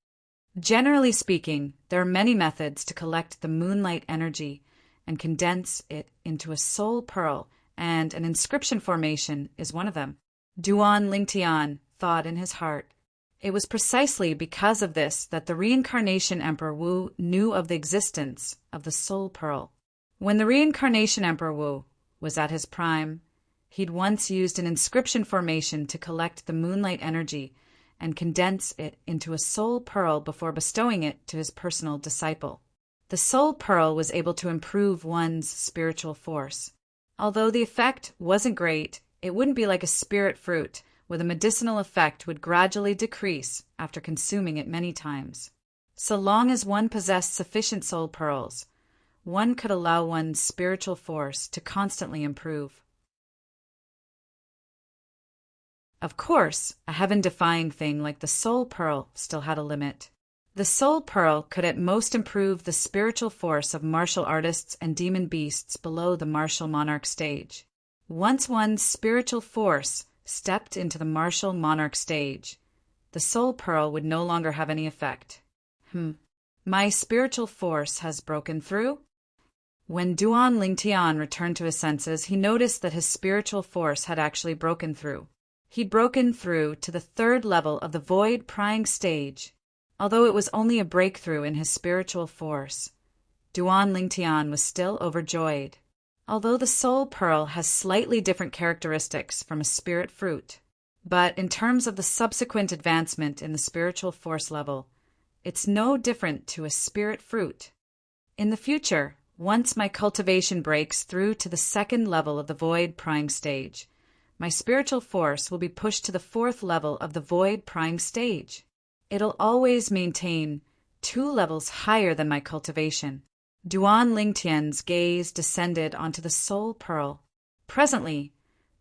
Generally speaking, there are many methods to collect the moonlight energy and condense it into a soul pearl, and an inscription formation is one of them. Duan Lingtian thought in his heart. It was precisely because of this that the reincarnation Emperor Wu knew of the existence of the soul pearl. When the reincarnation Emperor Wu was at his prime, he'd once used an inscription formation to collect the moonlight energy and condense it into a soul pearl before bestowing it to his personal disciple. The soul pearl was able to improve one's spiritual force. Although the effect wasn't great, it wouldn't be like a spirit fruit, where the medicinal effect would gradually decrease after consuming it many times. So long as one possessed sufficient soul pearls, one could allow one's spiritual force to constantly improve. Of course, a heaven-defying thing like the soul pearl still had a limit. The soul pearl could at most improve the spiritual force of martial artists and demon beasts below the martial monarch stage. Once one's spiritual force stepped into the martial monarch stage, the soul pearl would no longer have any effect. My spiritual force has broken through? When Duan Lingtian returned to his senses, he noticed that his spiritual force had actually broken through. He'd broken through to the 3rd level of the void prying stage. Although it was only a breakthrough in his spiritual force, Duan Lingtian was still overjoyed. Although the soul pearl has slightly different characteristics from a spirit fruit, but in terms of the subsequent advancement in the spiritual force level, it's no different to a spirit fruit. In the future, once my cultivation breaks through to the 2nd level of the void prying stage, my spiritual force will be pushed to the 4th level of the void prying stage. It'll always maintain 2 levels higher than my cultivation. Duan Lingtian's gaze descended onto the soul pearl. Presently,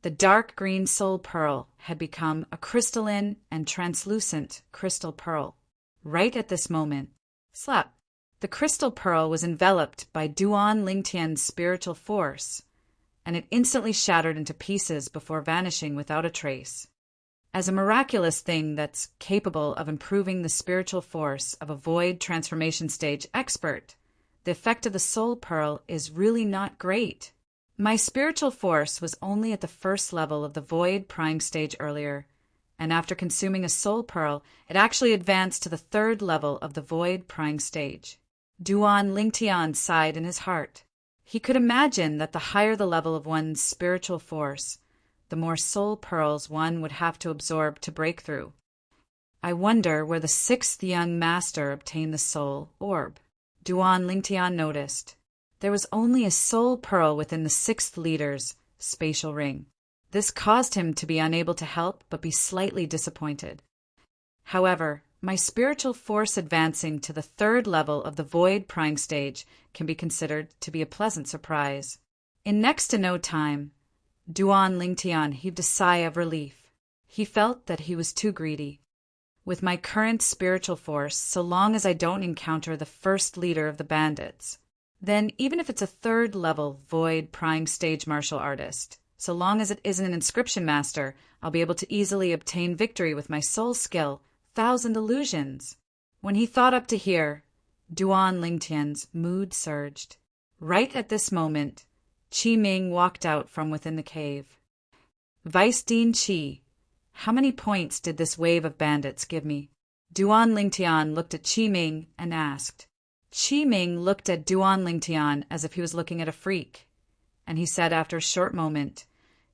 the dark green soul pearl had become a crystalline and translucent crystal pearl. Right at this moment, slap, the crystal pearl was enveloped by Duan Lingtian's spiritual force, and it instantly shattered into pieces before vanishing without a trace. As a miraculous thing that's capable of improving the spiritual force of a void transformation stage expert, the effect of the soul pearl is really not great. My spiritual force was only at the 1st level of the void prying stage earlier, and after consuming a soul pearl, it actually advanced to the 3rd level of the void prying stage. Duan Lingtian sighed in his heart. He could imagine that the higher the level of one's spiritual force, the more soul pearls one would have to absorb to break through. I wonder where the 6th young master obtained the soul orb. Duan Lingtian noticed. There was only a soul pearl within the 6th leader's spatial ring. This caused him to be unable to help but be slightly disappointed. However, my spiritual force advancing to the 3rd level of the void prying stage can be considered to be a pleasant surprise. In next to no time, Duan Lingtian heaved a sigh of relief. He felt that he was too greedy. With my current spiritual force, so long as I don't encounter the 1st leader of the bandits, then even if it's a 3rd level void prying stage martial artist, so long as it isn't an inscription master, I'll be able to easily obtain victory with my soul skill, 1,000 illusions. When he thought up to here, Duan Lingtian's mood surged. Right at this moment, Qi Ming walked out from within the cave. Vice Dean Qi, how many points did this wave of bandits give me? Duan Lingtian looked at Qi Ming and asked. Qi Ming looked at Duan Lingtian as if he was looking at a freak, and he said after a short moment,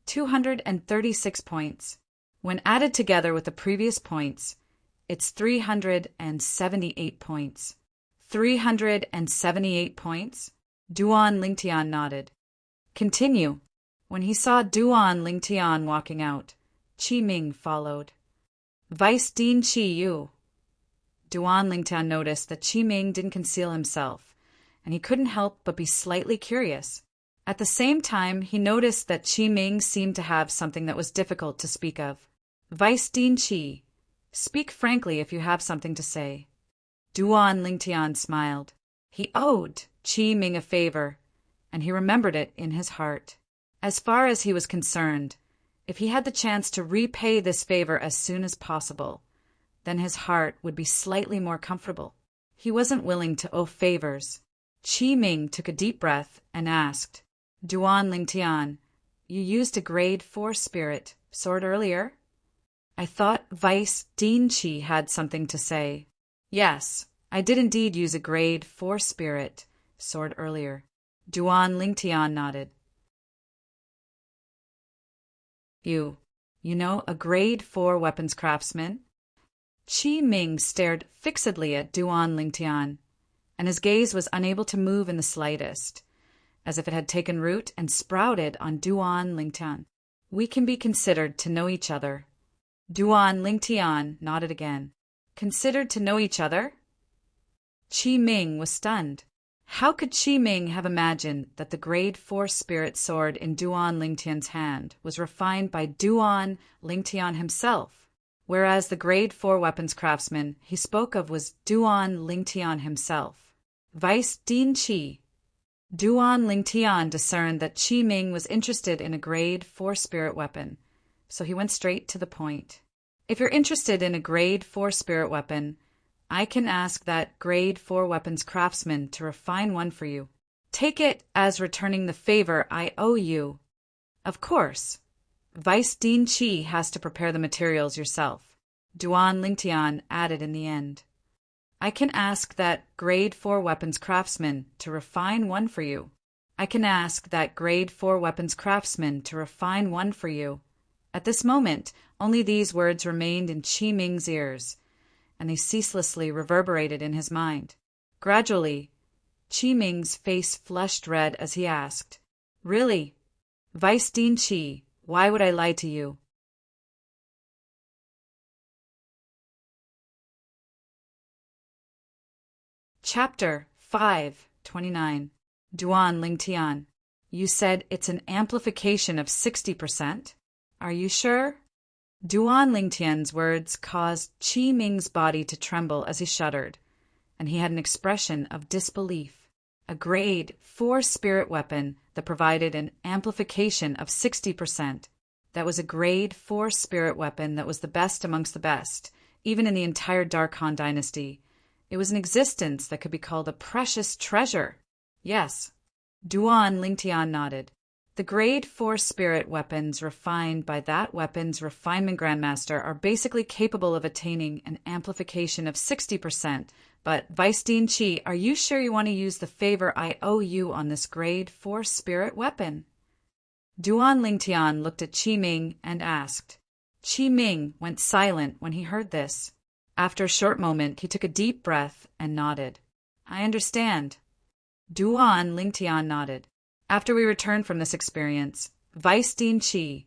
236 points. When added together with the previous points, it's 378 points. 378 points? Duan Lingtian nodded. Continue. When he saw Duan Lingtian walking out, Qi Ming followed. Vice Dean Qi Yu. Duan Lingtian noticed that Qi Ming didn't conceal himself, and he couldn't help but be slightly curious. At the same time, he noticed that Qi Ming seemed to have something that was difficult to speak of. Vice Dean Qi, speak frankly if you have something to say. Duan Lingtian smiled. He owed Qi Ming a favor, and he remembered it in his heart. As far as he was concerned, if he had the chance to repay this favor as soon as possible, then his heart would be slightly more comfortable. He wasn't willing to owe favors. Qi Ming took a deep breath and asked, Duan Lingtian, you used a grade 4 spirit sword earlier? I thought Vice Dean Qi had something to say. Yes, I did indeed use a grade 4 spirit sword earlier. Duan Lingtian nodded. You know, a grade 4 weapons craftsman? Qi Ming stared fixedly at Duan Lingtian, and his gaze was unable to move in the slightest, as if it had taken root and sprouted on Duan Lingtian. We can be considered to know each other. Duan Lingtian nodded again. Considered to know each other? Qi Ming was stunned. How could Qi Ming have imagined that the grade 4 spirit sword in Duan Lingtian's hand was refined by Duan Lingtian himself, whereas the grade 4 weapons craftsman he spoke of was Duan Lingtian himself? Vice Dean Qi. Duan Lingtian discerned that Qi Ming was interested in a grade 4 spirit weapon, so he went straight to the point. If you're interested in a grade 4 spirit weapon, I can ask that grade 4 weapons craftsman to refine one for you. Take it as returning the favor I owe you. Of course, Vice Dean Qi has to prepare the materials yourself, Duan Lingtian added in the end. I can ask that grade 4 weapons craftsman to refine one for you. I can ask that grade 4 weapons craftsman to refine one for you. At this moment, only these words remained in Qi Ming's ears, and they ceaselessly reverberated in his mind. Gradually, Qi Ming's face flushed red as he asked, Really? Vice Dean Qi, why would I lie to you? Chapter 5:29. Duan Lingtian, you said it's an amplification of 60%? Are you sure? Duan Lingtian's words caused Qi Ming's body to tremble as he shuddered, and he had an expression of disbelief. A grade 4 spirit weapon that provided an amplification of 60%. That was a grade 4 spirit weapon that was the best amongst the best, even in the entire Dark Han dynasty. It was an existence that could be called a precious treasure. Yes. Duan Lingtian nodded. The grade 4 spirit weapons refined by that weapon's refinement grandmaster are basically capable of attaining an amplification of 60%. But, Vice Dean Qi, are you sure you want to use the favor I owe you on this grade 4 spirit weapon? Duan Lingtian looked at Qi Ming and asked. Qi Ming went silent when he heard this. After a short moment, he took a deep breath and nodded. I understand. Duan Lingtian nodded. After we return from this experience, Vice Dean Qi,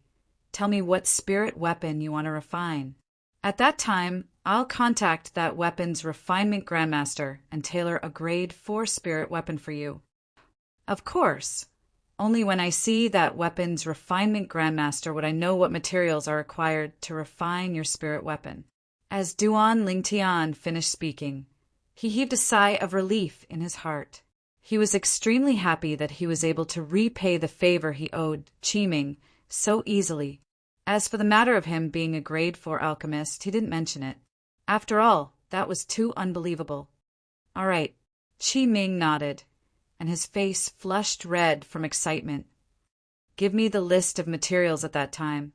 tell me what spirit weapon you want to refine. At that time, I'll contact that weapon's refinement grandmaster and tailor a grade 4 spirit weapon for you. Of course. Only when I see that weapon's refinement grandmaster would I know what materials are required to refine your spirit weapon. As Duan Lingtian finished speaking, he heaved a sigh of relief in his heart. He was extremely happy that he was able to repay the favor he owed Qi Ming so easily. As for the matter of him being a grade 4 alchemist, he didn't mention it. After all, that was too unbelievable. All right, Qi Ming nodded, and his face flushed red from excitement. Give me the list of materials at that time,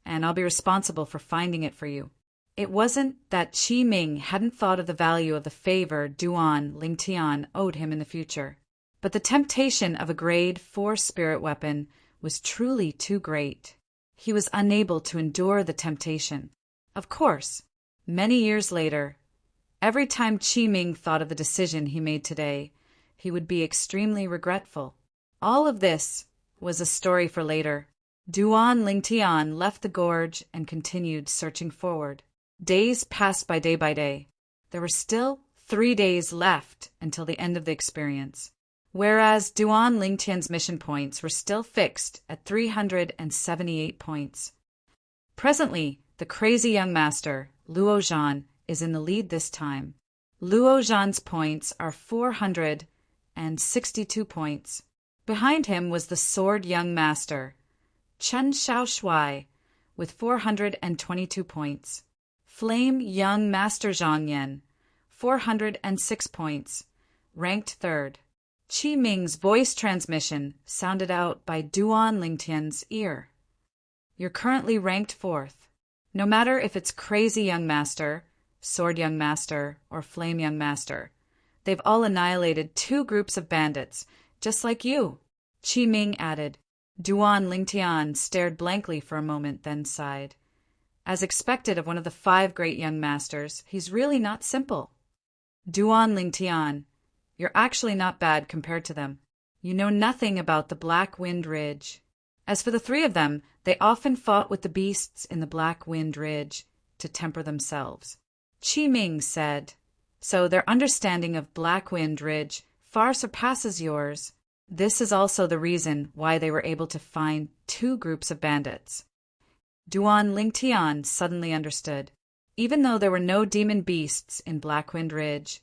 and I'll be responsible for finding it for you. It wasn't that Qi Ming hadn't thought of the value of the favor Duan Lingtian owed him in the future, but the temptation of a grade 4 spirit weapon was truly too great. He was unable to endure the temptation. Of course, many years later, every time Qi Ming thought of the decision he made today, he would be extremely regretful. All of this was a story for later. Duan Lingtian left the gorge and continued searching forward. Days passed by day. There were still 3 days left until the end of the experience, whereas Duan Lingtian's mission points were still fixed at 378 points. Presently, the crazy young master, Luo Zhan, is in the lead this time. Luo Zhan's points are 462 points. Behind him was the sword young master, Chen Xiaoshuai, with 422 points. Flame young master Zhang Yan, 406 points, ranked third. Qi Ming's voice transmission sounded out by Duan Lingtian's ear. You're currently ranked fourth. No matter if it's crazy young master, sword young master, or flame young master, they've all annihilated 2 groups of bandits, just like you. Qi Ming added. Duan Lingtian stared blankly for a moment, then sighed. As expected of one of the 5 great young masters, he's really not simple. Duan Lingtian, you're actually not bad compared to them. You know nothing about the Black Wind Ridge. As for the 3 of them, they often fought with the beasts in the Black Wind Ridge to temper themselves. Qi Ming said, so their understanding of Black Wind Ridge far surpasses yours. This is also the reason why they were able to find 2 groups of bandits. Duan Lingtian suddenly understood. Even though there were no demon beasts in Blackwind Ridge,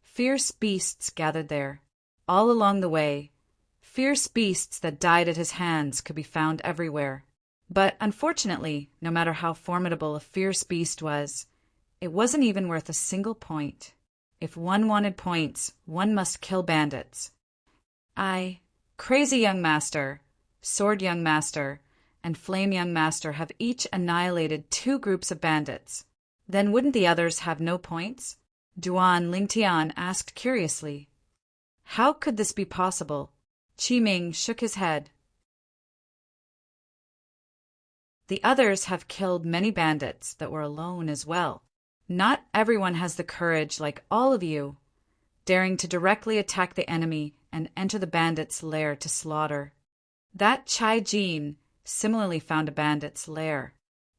fierce beasts gathered there. All along the way, fierce beasts that died at his hands could be found everywhere. But unfortunately, no matter how formidable a fierce beast was, it wasn't even worth a single point. If one wanted points, one must kill bandits. Crazy Young Master, Sword Young Master, and Flame Young Master have each annihilated 2 groups of bandits. Then wouldn't the others have no points? Duan Lingtian asked curiously. How could this be possible? Qi Ming shook his head. The others have killed many bandits that were alone as well. Not everyone has the courage like all of you, daring to directly attack the enemy and enter the bandit's lair to slaughter. That Chai Jin similarly found a bandit's lair.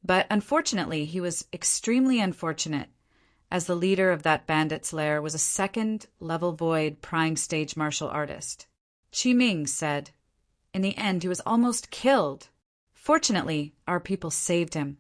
But unfortunately, he was extremely unfortunate, as the leader of that bandit's lair was a 2nd-level void prying stage martial artist. Qi Ming said, in the end, he was almost killed. Fortunately, our people saved him.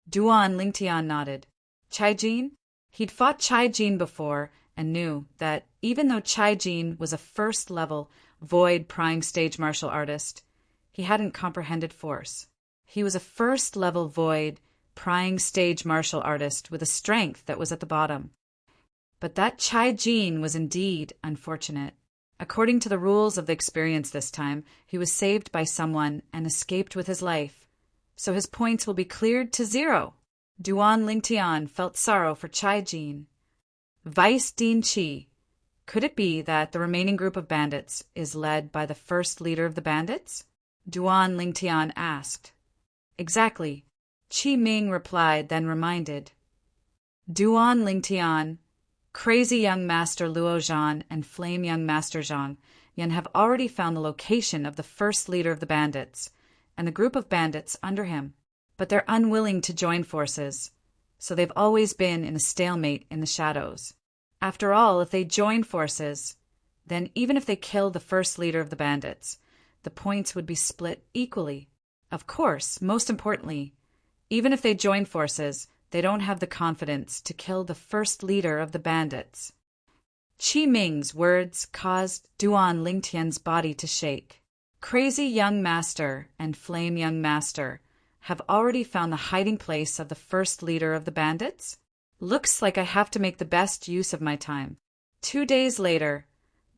Duan Lingtian nodded. Chai Jin? He'd fought Chai Jin before and knew that even though Chai Jin was a 1st-level void prying stage martial artist, he hadn't comprehended force. He was a 1st-level void prying stage martial artist with a strength that was at the bottom. But that Chai Jin was indeed unfortunate. According to the rules of the experience this time, he was saved by someone and escaped with his life, so his points will be cleared to 0. Duan Lingtian felt sorrow for Chai Jin. Vice Dean Qi, could it be that the remaining group of bandits is led by the 1st leader of the bandits? Duan Lingtian asked. Exactly, Qi Ming replied, then reminded. Duan Lingtian, Crazy Young Master Luo Zhan, and Flame Young Master Zhang Yan have already found the location of the 1st leader of the bandits and the group of bandits under him, but they're unwilling to join forces, so they've always been in a stalemate in the shadows. After all, if they join forces, then even if they kill the 1st leader of the bandits, the points would be split equally. Of course, most importantly, even if they join forces, they don't have the confidence to kill the 1st leader of the bandits. Qi Ming's words caused Duan Lingtian's body to shake. Crazy Young Master and Flame Young Master have already found the hiding place of the 1st leader of the bandits? Looks like I have to make the best use of my time. 2 days later,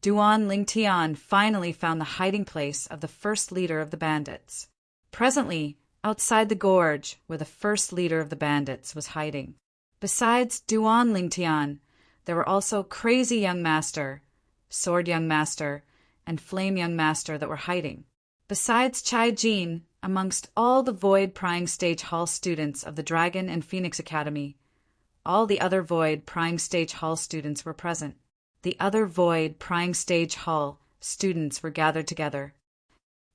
Duan Lingtian finally found the hiding place of the 1st leader of the bandits. Presently, outside the gorge where the 1st leader of the bandits was hiding. Besides Duan Lingtian, there were also Crazy Young Master, Sword Young Master, and Flame Young Master that were hiding. Besides Chai Jin, amongst all the Void Prying Stage Hall students of the Dragon and Phoenix Academy, all the other Void Prying Stage Hall students were present. The other Void Prying Stage Hall students were gathered together.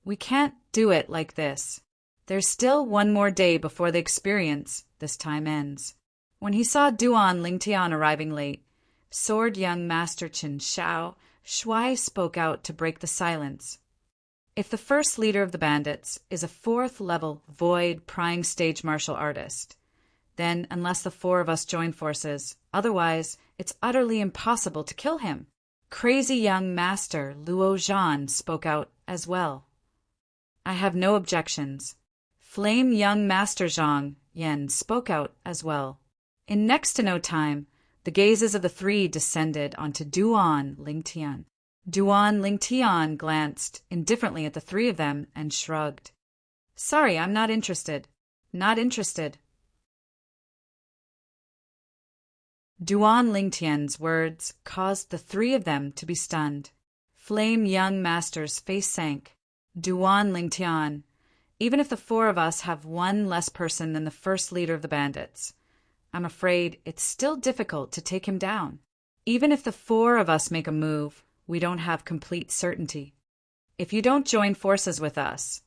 We can't do it like this. There's still 1 more day before the experience this time ends. When he saw Duan Lingtian arriving late, Sword Young Master Chen Xiao Shuai spoke out to break the silence. If the 1st leader of the bandits is a 4th-level Void Prying Stage martial artist, then unless the 4 of us join forces, otherwise it's utterly impossible to kill him. Crazy Young Master Luo Zhan spoke out as well. I have no objections. Flame young Master Zhang Yen spoke out as well. In next to no time, the gazes of the three descended onto Duan Lingtian. Duan Lingtian glanced indifferently at the three of them and shrugged. Sorry, I'm not interested. Not interested. Duan Lingtian's words caused the three of them to be stunned. Flame young Master's face sank. Duan Lingtian, even if the four of us have one less person than the first leader of the bandits, I'm afraid it's still difficult to take him down. Even if the four of us make a move, we don't have complete certainty. If you don't join forces with us,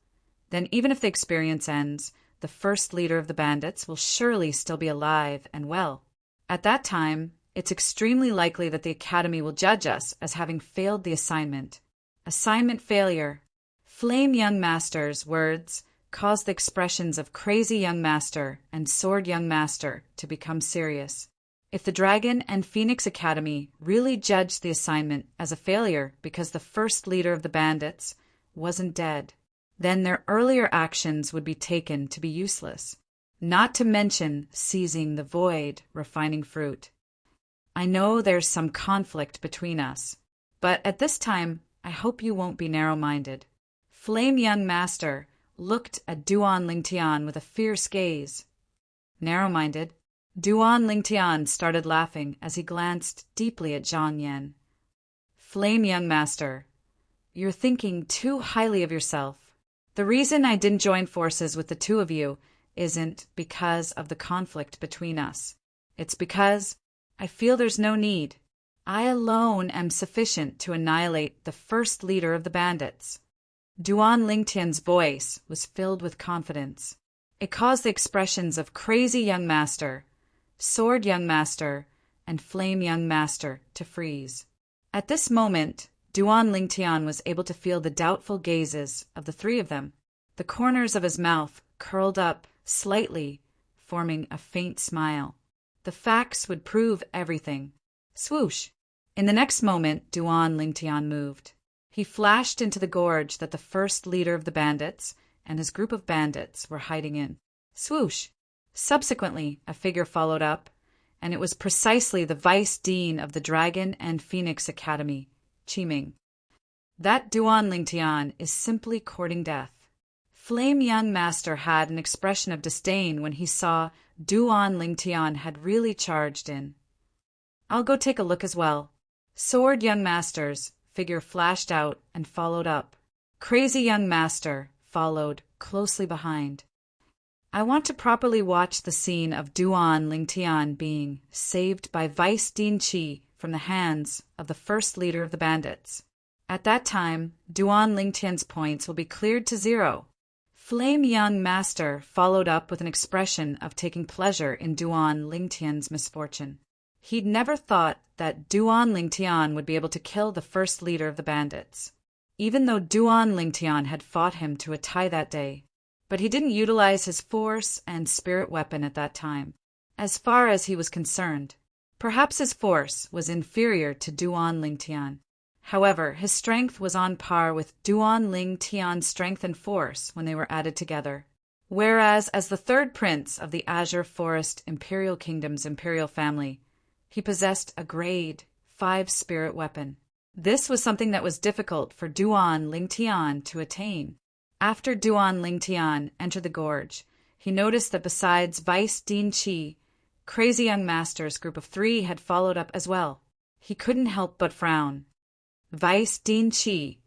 then even if the experience ends, the first leader of the bandits will surely still be alive and well. At that time, it's extremely likely that the Academy will judge us as having failed the assignment. Assignment failure. Flame young Master's words caused the expressions of Crazy young Master and Sword young Master to become serious. If the Dragon and Phoenix Academy really judged the assignment as a failure because the first leader of the bandits wasn't dead, then their earlier actions would be taken to be useless, not to mention seizing the void refining fruit. I know there's some conflict between us, but at this time, I hope you won't be narrow-minded. Flame young Master looked at Duan Lingtian with a fierce gaze. Narrow-minded, Duan Lingtian started laughing as he glanced deeply at Zhang Yan. Flame young Master, you're thinking too highly of yourself. The reason I didn't join forces with the two of you isn't because of the conflict between us. It's because I feel there's no need. I alone am sufficient to annihilate the first leader of the bandits. Duan Lingtian's voice was filled with confidence. It caused the expressions of Crazy young Master, Sword young Master, and Flame young Master to freeze. At this moment, Duan Lingtian was able to feel the doubtful gazes of the three of them. The corners of his mouth curled up slightly, forming a faint smile. The facts would prove everything. Swoosh! In the next moment, Duan Lingtian moved. He flashed into the gorge that the first leader of the bandits and his group of bandits were hiding in. Swoosh! Subsequently, a figure followed up, and it was precisely the vice dean of the Dragon and Phoenix Academy, Qiming. That Duan Lingtian is simply courting death. Flame young Master had an expression of disdain when he saw Duan Lingtian had really charged in. I'll go take a look as well. Sword young Master's figure flashed out and followed up. Crazy young Master followed closely behind. I want to properly watch the scene of Duan Lingtian being saved by Vice Dean Qi from the hands of the first leader of the bandits. At that time, Duan Lingtian's points will be cleared to 0. Flame young Master followed up with an expression of taking pleasure in Duan Lingtian's misfortune. He'd never thought that Duan Lingtian would be able to kill the first leader of the bandits, even though Duan Lingtian had fought him to a tie that day. But he didn't utilize his force and spirit weapon at that time, as far as he was concerned. Perhaps his force was inferior to Duan Lingtian. However, his strength was on par with Duan Lingtian's strength and force when they were added together. Whereas, as the third prince of the Azure Forest Imperial Kingdom's imperial family, he possessed a grade 5 spirit weapon. This was something that was difficult for Duan Lingtian to attain. After Duan Lingtian entered the gorge, he noticed that besides Vice Dean Qi, Crazy young Master's group of 3 had followed up as well. He couldn't help but frown. Vice Dean Qi,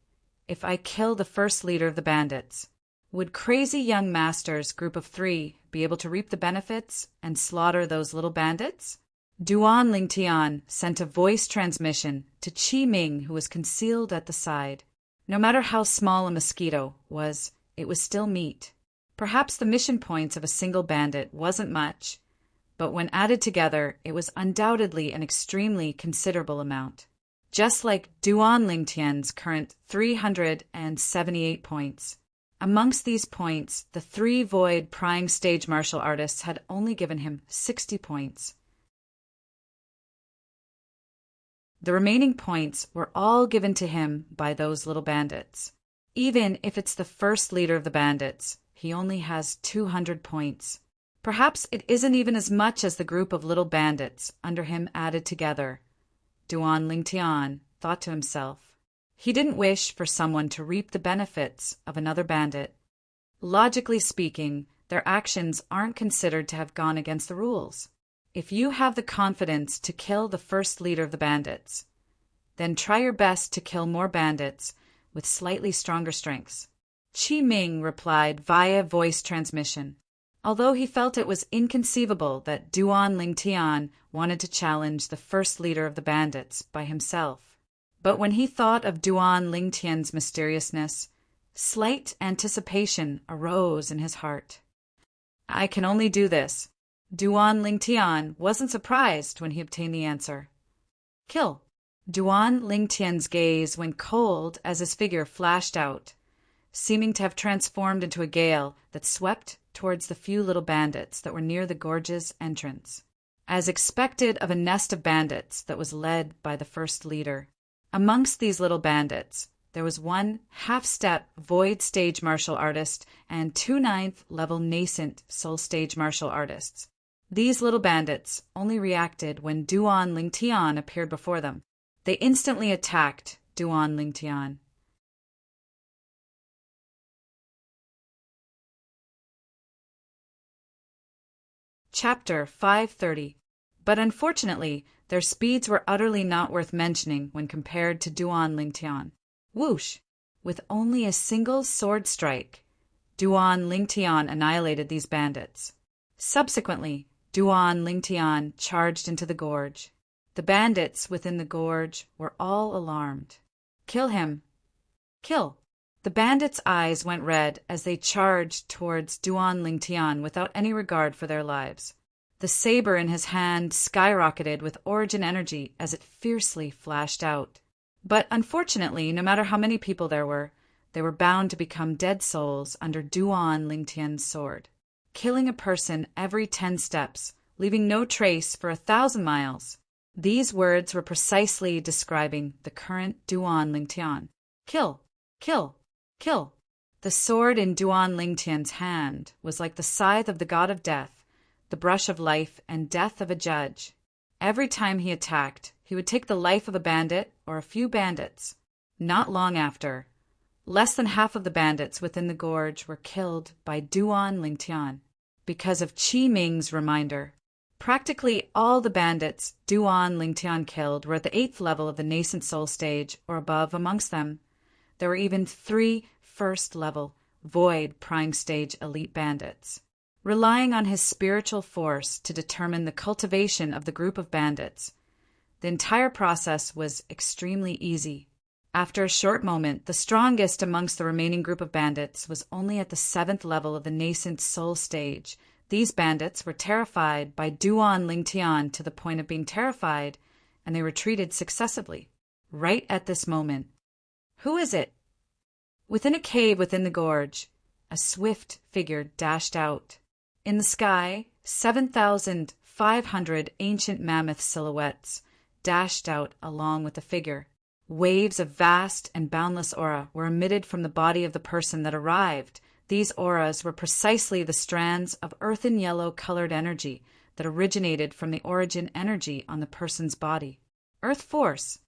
if I kill the first leader of the bandits, would Crazy young Master's group of 3 be able to reap the benefits and slaughter those little bandits? Duan Lingtian sent a voice transmission to Qiming, who was concealed at the side. No matter how small a mosquito was, it was still meat. Perhaps the mission points of a single bandit wasn't much, but when added together, it was undoubtedly an extremely considerable amount. Just like Duan Lingtian's current 378 points. Amongst these points, the 3 Void prying stage martial artists had only given him 60 points. The remaining points were all given to him by those little bandits. Even if it's the first leader of the bandits, he only has 200 points. Perhaps it isn't even as much as the group of little bandits under him added together. Duan Lingtian thought to himself. He didn't wish for someone to reap the benefits of another bandit. Logically speaking, their actions aren't considered to have gone against the rules. If you have the confidence to kill the first leader of the bandits, then try your best to kill more bandits with slightly stronger strengths. Qi Ming replied via voice transmission. Although he felt it was inconceivable that Duan Lingtian wanted to challenge the first leader of the bandits by himself. But when he thought of Duan Lingtian's mysteriousness, slight anticipation arose in his heart. I can only do this. Duan Lingtian wasn't surprised when he obtained the answer. Kill. Duan Lingtian's gaze went cold as his figure flashed out, seeming to have transformed into a gale that swept towards the few little bandits that were near the gorge's entrance. As expected of a nest of bandits that was led by the first leader. Amongst these little bandits, there was one half-step void stage martial artist and 2 9th level nascent soul stage martial artists. These little bandits only reacted when Duan Lingtian appeared before them. They instantly attacked Duan Lingtian. Chapter 530. But unfortunately, their speeds were utterly not worth mentioning when compared to Duan Lingtian. Whoosh! With only a single sword strike, Duan Lingtian annihilated these bandits. Subsequently, Duan Lingtian charged into the gorge. The bandits within the gorge were all alarmed. Kill him! Kill! The bandits' eyes went red as they charged towards Duan Lingtian without any regard for their lives. The saber in his hand skyrocketed with origin energy as it fiercely flashed out. But unfortunately, no matter how many people there were, they were bound to become dead souls under Duan Lingtian's sword, killing a person every 10 steps, leaving no trace for 1,000 miles. These words were precisely describing the current Duan Lingtian. Kill! Kill! Kill! The sword in Duan Lingtian's hand was like the scythe of the god of death, the brush of life and death of a judge. Every time he attacked, he would take the life of a bandit or a few bandits. Not long after, less than half of the bandits within the gorge were killed by Duan Lingtian. Because of Qi Ming's reminder, practically all the bandits Duan Lingtian killed were at the 8th level of the nascent soul stage or above. Amongst them, there were even 3 first-level void prying stage elite bandits. Relying on his spiritual force to determine the cultivation of the group of bandits, the entire process was extremely easy. After a short moment, the strongest amongst the remaining group of bandits was only at the 7th level of the nascent soul stage. These bandits were terrified by Duan Lingtian to the point of being terrified, and they retreated successively. Right at this moment. Who is it? Within a cave within the gorge, a swift figure dashed out. In the sky, 7,500 ancient mammoth silhouettes dashed out along with the figure. Waves of vast and boundless aura were emitted from the body of the person that arrived. These auras were precisely the strands of earthen yellow-colored energy that originated from the origin energy on the person's body. Earth force.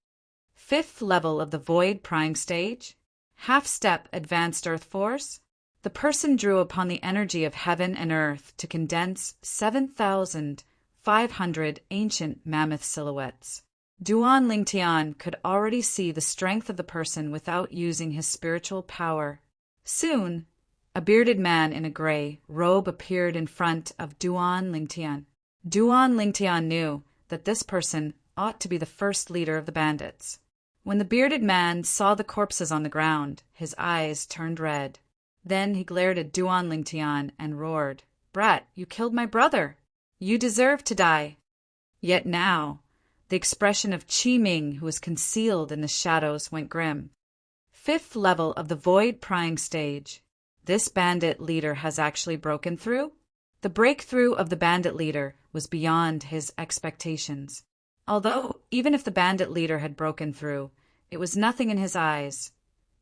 5th level of the void prying stage. Half-step advanced earth force. The person drew upon the energy of heaven and earth to condense 7,500 ancient mammoth silhouettes. Duan Lingtian could already see the strength of the person without using his spiritual power. Soon, a bearded man in a gray robe appeared in front of Duan Lingtian. Duan Lingtian knew that this person ought to be the first leader of the bandits. When the bearded man saw the corpses on the ground, his eyes turned red. Then he glared at Duan Lingtian and roared, "Brat, you killed my brother! You deserve to die!" Yet now, the expression of Qi Ming, who was concealed in the shadows, went grim. 5th level of the void prying stage. This bandit leader has actually broken through? The breakthrough of the bandit leader was beyond his expectations. Although, even if the bandit leader had broken through, it was nothing in his eyes.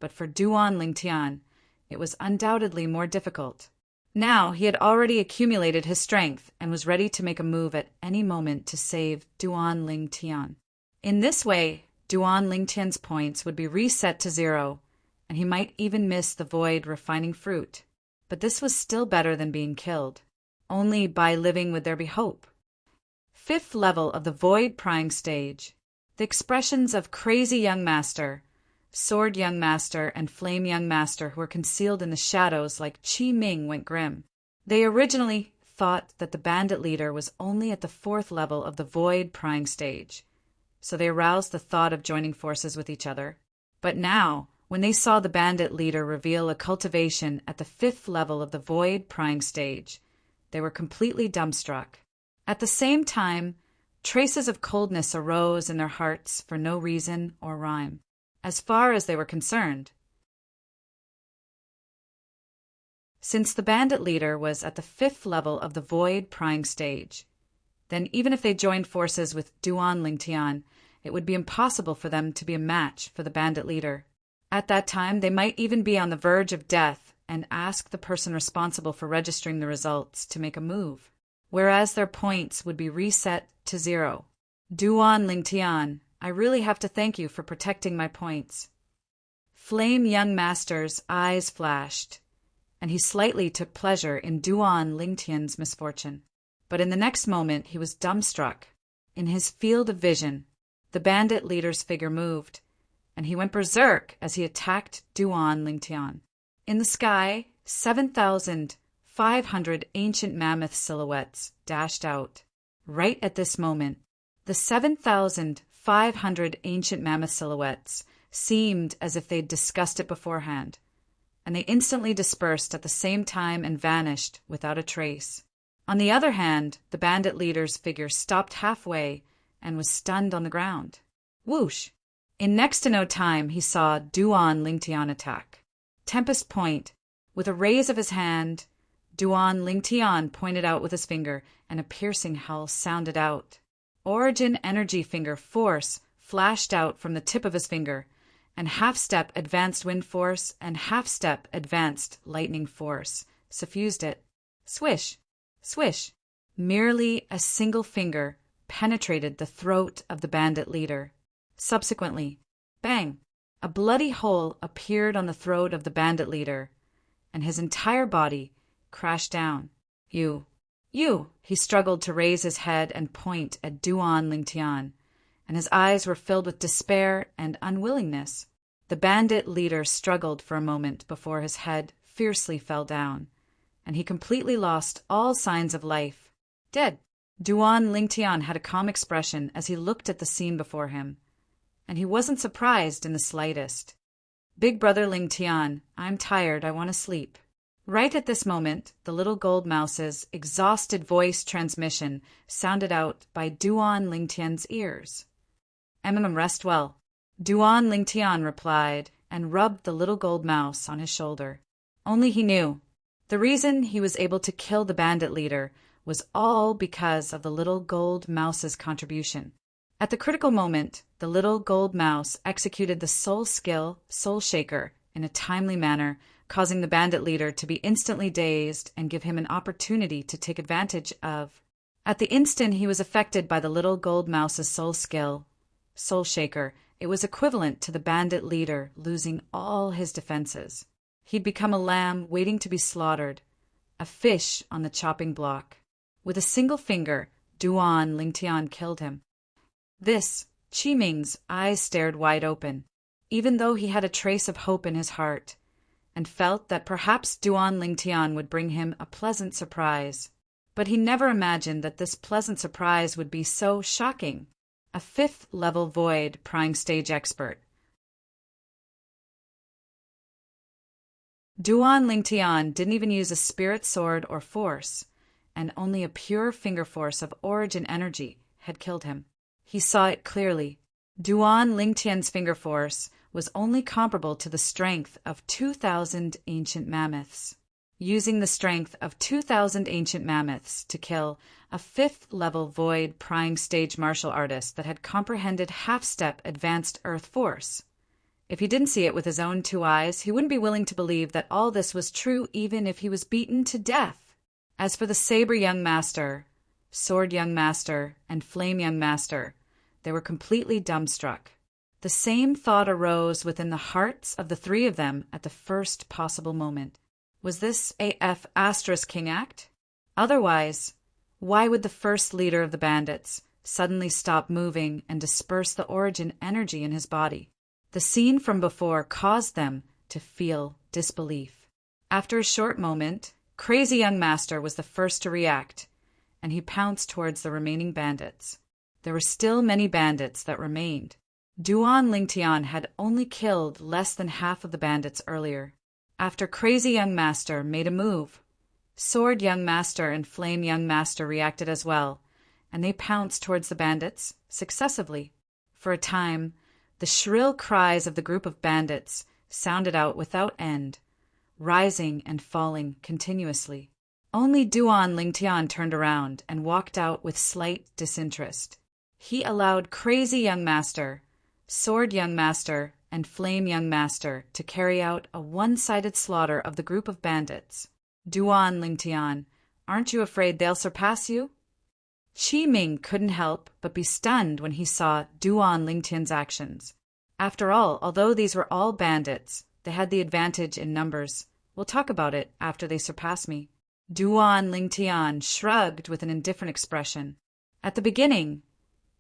but for Duan Lingtian, it was undoubtedly more difficult. Now he had already accumulated his strength and was ready to make a move at any moment to save Duan Lingtian. In this way, Duan Lingtian's points would be reset to 0, and he might even miss the void refining fruit. But this was still better than being killed. Only by living would there be hope. 5th level of the void prying stage. The expressions of Crazy Young Master, Sword Young Master, and Flame Young Master, who were concealed in the shadows like Qi Ming, went grim. They originally thought that the bandit leader was only at the 4th level of the void prying stage, so they aroused the thought of joining forces with each other. But now, when they saw the bandit leader reveal a cultivation at the 5th level of the void prying stage, they were completely dumbstruck. At the same time, traces of coldness arose in their hearts for no reason or rhyme, as far as they were concerned. Since the bandit leader was at the 5th level of the void prying stage, then even if they joined forces with Duan Lingtian, it would be impossible for them to be a match for the bandit leader. At that time, they might even be on the verge of death and ask the person responsible for registering the results to make a move, whereas their points would be reset to 0. Duan Lingtian, I really have to thank you for protecting my points. Flame Young Master's eyes flashed, and he slightly took pleasure in Duan Lingtian's misfortune. But in the next moment he was dumbstruck. In his field of vision, the bandit leader's figure moved, and he went berserk as he attacked Duan Lingtian. In the sky, 7,500 ancient mammoth silhouettes dashed out. Right at this moment, the 7,500 ancient mammoth silhouettes seemed as if they'd discussed it beforehand, and they instantly dispersed at the same time and vanished without a trace. On the other hand, the bandit leader's figure stopped halfway and was stunned on the ground. Whoosh! In next to no time, he saw Duan Lingtian attack. Tempest Point. With a raise of his hand, Duan Lingtian pointed out with his finger, and a piercing howl sounded out. Origin Energy Finger Force flashed out from the tip of his finger, and half-step Advanced Wind Force and half-step Advanced Lightning Force suffused it. Swish! Swish! Merely a single finger penetrated the throat of the bandit leader. Subsequently, bang! A bloody hole appeared on the throat of the bandit leader, and his entire body crashed down. You! He struggled to raise his head and point at Duan Lingtian, and his eyes were filled with despair and unwillingness. The bandit leader struggled for a moment before his head fiercely fell down, and he completely lost all signs of life. Dead! Duan Lingtian had a calm expression as he looked at the scene before him, and he wasn't surprised in the slightest. Big brother Lingtian, I'm tired, I want to sleep. Right at this moment, the little gold mouse's exhausted voice transmission sounded out by Duan Lingtian's ears. Rest well. Duan Lingtian replied, and rubbed the little gold mouse on his shoulder. Only he knew. The reason he was able to kill the bandit leader was all because of the little gold mouse's contribution. At the critical moment, the little gold mouse executed the soul skill, Soul Shaker, in a timely manner, causing the bandit leader to be instantly dazed and give him an opportunity to take advantage of. At the instant he was affected by the little gold mouse's soul skill, Soul Shaker, it was equivalent to the bandit leader losing all his defenses. He'd become a lamb waiting to be slaughtered, a fish on the chopping block. With a single finger, Duan Lingtian killed him. This, Qi Ming's eyes stared wide open, even though he had a trace of hope in his heart, and felt that perhaps Duan Lingtian would bring him a pleasant surprise. But he never imagined that this pleasant surprise would be so shocking. A 5th-level void prying stage expert. Duan Lingtian didn't even use a spirit sword or force, and only a pure finger force of origin energy had killed him. He saw it clearly. Duan Lingtian's finger force was only comparable to the strength of 2,000 ancient mammoths. Using the strength of 2,000 ancient mammoths to kill a 5th-level void prying stage martial artist that had comprehended half-step advanced earth force. If he didn't see it with his own two eyes, he wouldn't be willing to believe that all this was true even if he was beaten to death. As for the Saber Young Master, Sword Young Master, and Flame Young Master, they were completely dumbstruck. The same thought arose within the hearts of the three of them at the first possible moment. Was this a King act? Otherwise, why would the first leader of the bandits suddenly stop moving and disperse the origin energy in his body? The scene from before caused them to feel disbelief. After a short moment, Crazy Young Master was the first to react, and he pounced towards the remaining bandits. There were still many bandits that remained. Duan Lingtian had only killed less than half of the bandits earlier. After Crazy Young Master made a move, Sword Young Master and Flame Young Master reacted as well, and they pounced towards the bandits successively. For a time, the shrill cries of the group of bandits sounded out without end, rising and falling continuously. Only Duan Lingtian turned around and walked out with slight disinterest. He allowed Crazy Young Master, Sword Young Master, and Flame Young Master to carry out a one-sided slaughter of the group of bandits. Duan Lingtian, aren't you afraid they'll surpass you? Qi Ming couldn't help but be stunned when he saw Duan Lingtian's actions. After all, although these were all bandits, they had the advantage in numbers. We'll talk about it after they surpass me. Duan Lingtian shrugged with an indifferent expression. At the beginning,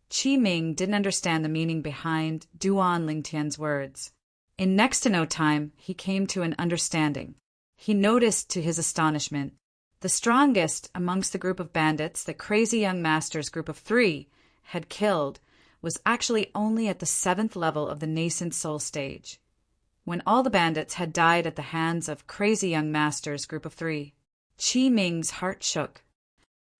Qi Ming didn't understand the meaning behind Duan Lingtian's words. In next to no time, he came to an understanding. He noticed to his astonishment, the strongest amongst the group of bandits that Crazy Young Master's group of 3 had killed was actually only at the 7th level of the nascent soul stage, when all the bandits had died at the hands of Crazy Young Master's group of 3. Qi Ming's heart shook.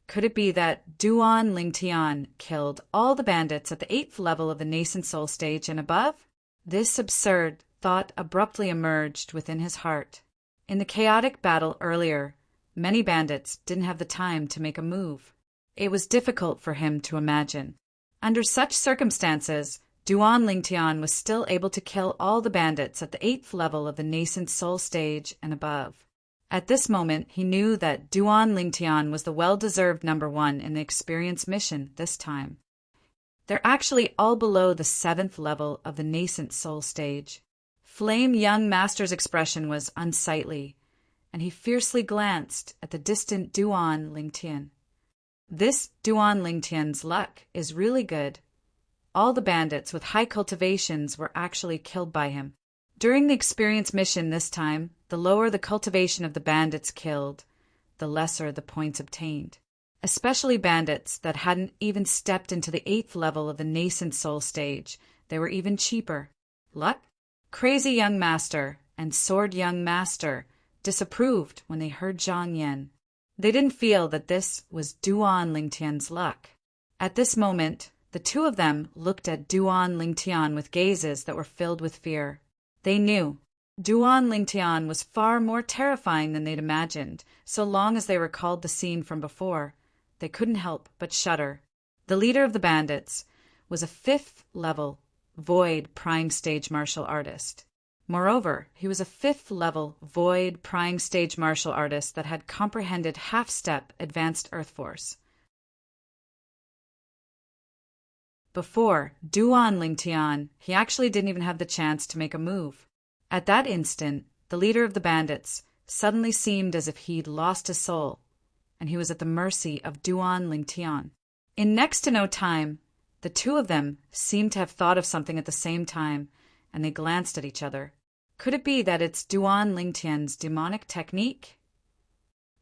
Could it be that Duan Lingtian killed all the bandits at the 8th level of the nascent soul stage and above? This absurd thought abruptly emerged within his heart. In the chaotic battle earlier, many bandits didn't have the time to make a move. It was difficult for him to imagine. Under such circumstances, Duan Lingtian was still able to kill all the bandits at the 8th level of the nascent soul stage and above. At this moment, he knew that Duan Lingtian was the well-deserved number 1 in the experience mission this time. They're actually all below the 7th level of the nascent soul stage. Flame Young Master's expression was unsightly, and he fiercely glanced at the distant Duan Lingtian. This Duan Lingtian's luck is really good. All the bandits with high cultivations were actually killed by him. During the experience mission this time, the lower the cultivation of the bandits killed, the lesser the points obtained. Especially bandits that hadn't even stepped into the 8th level of the nascent soul stage, they were even cheaper. Luck? Crazy Young Master and Sword Young Master disapproved when they heard Zhang Yan. They didn't feel that this was Duan Lingtian's luck. At this moment, the two of them looked at Duan Lingtian with gazes that were filled with fear. They knew Duan Lingtian was far more terrifying than they'd imagined. So long as they recalled the scene from before, they couldn't help but shudder. The leader of the bandits was a 5th level Void Prying Stage martial artist. Moreover, he was a 5th level Void Prying Stage martial artist that had comprehended half-step advanced Earth Force. Before Duan Lingtian, he actually didn't even have the chance to make a move. At that instant, the leader of the bandits suddenly seemed as if he'd lost his soul, and he was at the mercy of Duan Lingtian. In next to no time, the two of them seemed to have thought of something at the same time, and they glanced at each other. Could it be that it's Duan Lingtian's demonic technique?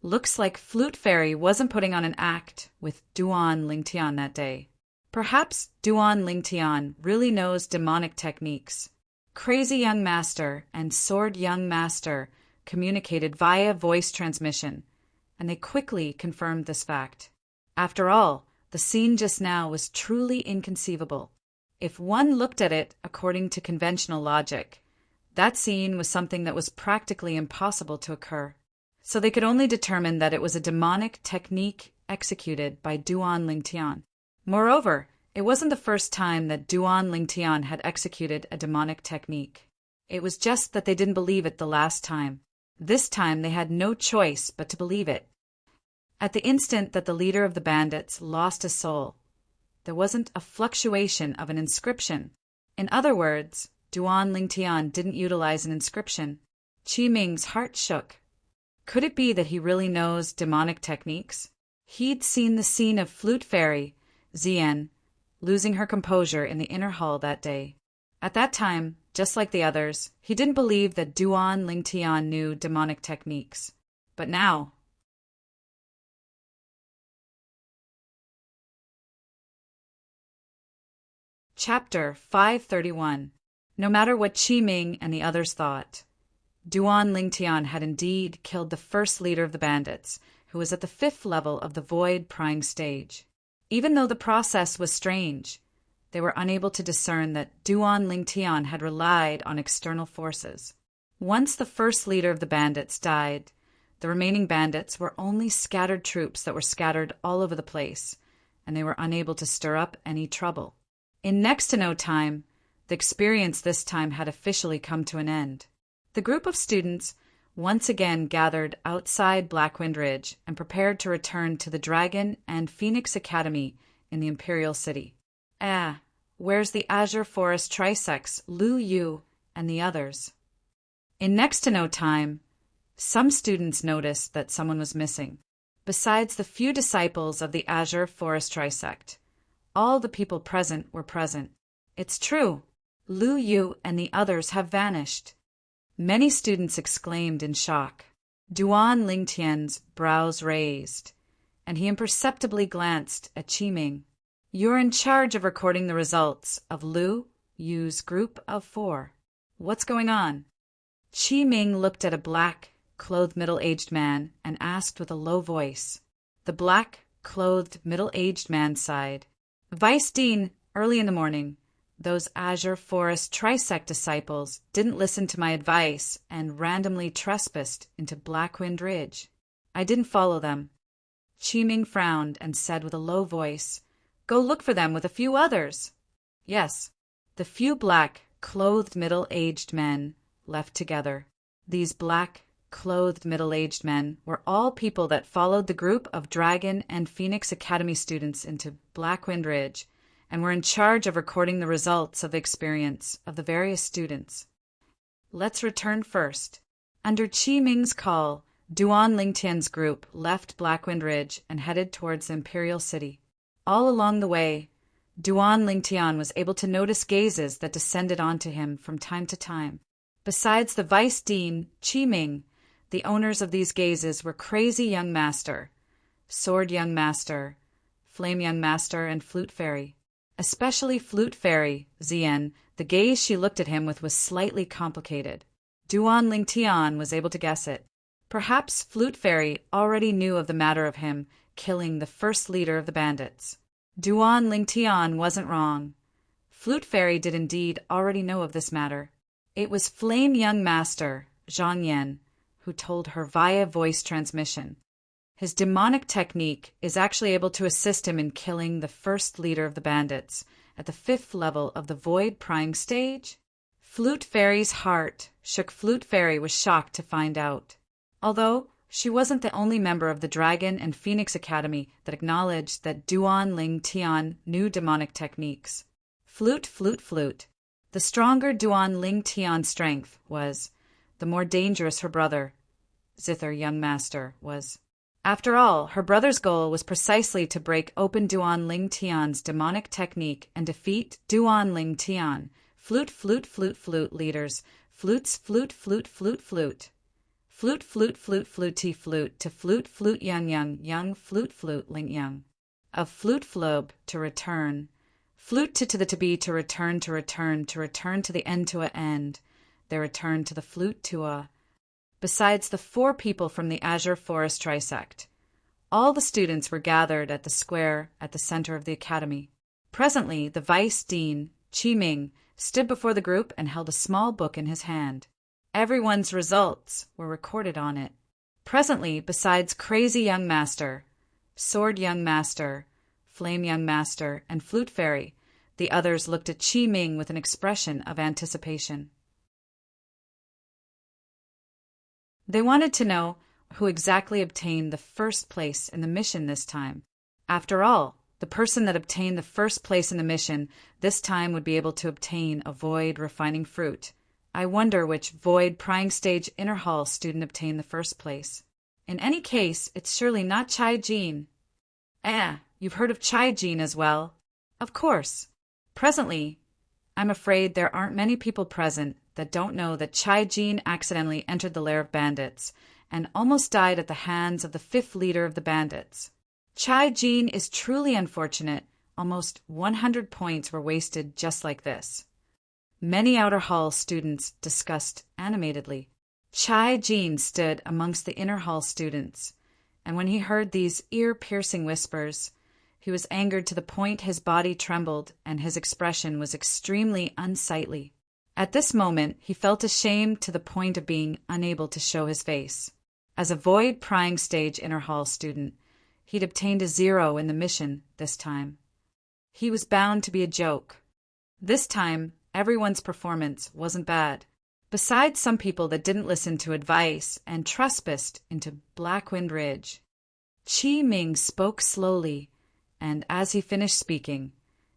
Looks like Flute Fairy wasn't putting on an act with Duan Lingtian that day. Perhaps Duan Lingtian really knows demonic techniques. Crazy Young Master and Sword Young Master communicated via voice transmission, and they quickly confirmed this fact. After all, the scene just now was truly inconceivable. If one looked at it according to conventional logic, that scene was something that was practically impossible to occur. So they could only determine that it was a demonic technique executed by Duan Lingtian. Moreover, it wasn't the first time that Duan Lingtian had executed a demonic technique. It was just that they didn't believe it the last time. This time they had no choice but to believe it. At the instant that the leader of the bandits lost his soul, there wasn't a fluctuation of an inscription. In other words, Duan Lingtian didn't utilize an inscription. Qi Ming's heart shook. Could it be that he really knows demonic techniques? He'd seen the scene of Flute Fairy, Zian, losing her composure in the inner hall that day. At that time, just like the others, he didn't believe that Duan Lingtian knew demonic techniques. But now... Chapter 531. No matter what Qi Ming and the others thought, Duan Lingtian had indeed killed the first leader of the bandits, who was at the 5th level of the void prying stage. Even though the process was strange, they were unable to discern that Duan Lingtian had relied on external forces. Once the first leader of the bandits died, the remaining bandits were only scattered troops that were scattered all over the place, and they were unable to stir up any trouble. In next to no time, the experience this time had officially come to an end. The group of students once again gathered outside Blackwind Ridge and prepared to return to the Dragon and Phoenix Academy in the Imperial City. Where's the Azure Forest Trisex, Lu Yu, and the others? In next to no time, some students noticed that someone was missing. Besides the few disciples of the Azure Forest Trisect, all the people present were present. It's true, Lu Yu and the others have vanished. Many students exclaimed in shock. Duan Lingtian's brows raised, and he imperceptibly glanced at Qi Ming. You're in charge of recording the results of Lu Yu's group of 4. What's going on? Qi Ming looked at a black-clothed middle-aged man and asked with a low voice. The black-clothed middle-aged man sighed. Vice Dean, early in the morning, those Azure Forest Trisect disciples didn't listen to my advice and randomly trespassed into Blackwind Ridge. I didn't follow them. Qi Ming frowned and said with a low voice, Go look for them with a few others. Yes, the few black-clothed middle-aged men left together. These black-clothed middle-aged men were all people that followed the group of Dragon and Phoenix Academy students into Blackwind Ridge and were in charge of recording the results of the experience of the various students. Let's return first. Under Qi Ming's call, Duan Lingtian's group left Blackwind Ridge and headed towards the Imperial City. All along the way, Duan Lingtian was able to notice gazes that descended onto him from time to time. Besides the Vice Dean, Qi Ming, the owners of these gazes were Crazy Young Master, Sword Young Master, Flame Young Master, and Flute Fairy. Especially Flute Fairy, Zian, the gaze she looked at him with was slightly complicated. Duan Lingtian was able to guess it. Perhaps Flute Fairy already knew of the matter of him killing the first leader of the bandits. Duan Lingtian wasn't wrong. Flute Fairy did indeed already know of this matter. It was Flame Young Master, Zhang Yan, who told her via voice transmission. His demonic technique is actually able to assist him in killing the first leader of the bandits at the 5th level of the void prying stage. Flute Fairy's heart shook. Flute Fairy was shocked to find out. Although she wasn't the only member of the Dragon and Phoenix Academy that acknowledged that Duan Lingtian knew demonic techniques. Flute. The stronger Duan Lingtian's strength was, the more dangerous her brother, Zither Young Master, was. After all, her brother's goal was precisely to break open Duan Lingtian's demonic technique and defeat Duan Lingtian. Flute leaders. Flutes, flute. Flute, flutey, to flute, young, flute, ling young. Of flute flobe, to return. Flute to the to be, to return to the end to a end. They return to the flute to a... Besides the 4 people from the Azure Forest Trisect, all the students were gathered at the square at the center of the academy. Presently, the Vice Dean, Qi Ming, stood before the group and held a small book in his hand. Everyone's results were recorded on it. Presently, besides Crazy Young Master, Sword Young Master, Flame Young Master, and Flute Fairy, the others looked at Qi Ming with an expression of anticipation. They wanted to know who exactly obtained the first place in the mission this time. After all, the person that obtained the first place in the mission this time would be able to obtain a void refining fruit. I wonder which void prying stage inner hall student obtained the first place. In any case, it's surely not Chai Jean. You've heard of Chai Jean as well. Of course. Presently, I'm afraid there aren't many people present that don't know that Chai Jean accidentally entered the lair of bandits and almost died at the hands of the fifth leader of the bandits. Chai Jean is truly unfortunate. Almost 100 points were wasted just like this. Many outer hall students discussed animatedly. Chai Jean stood amongst the inner hall students, and when he heard these ear-piercing whispers, he was angered to the point his body trembled and his expression was extremely unsightly. At this moment, he felt ashamed to the point of being unable to show his face. As a void prying stage inner hall student, he'd obtained a 0 in the mission this time. He was bound to be a joke. This time, everyone's performance wasn't bad. Besides some people that didn't listen to advice and trespassed into Blackwind Ridge. Chi Ming spoke slowly, and as he finished speaking,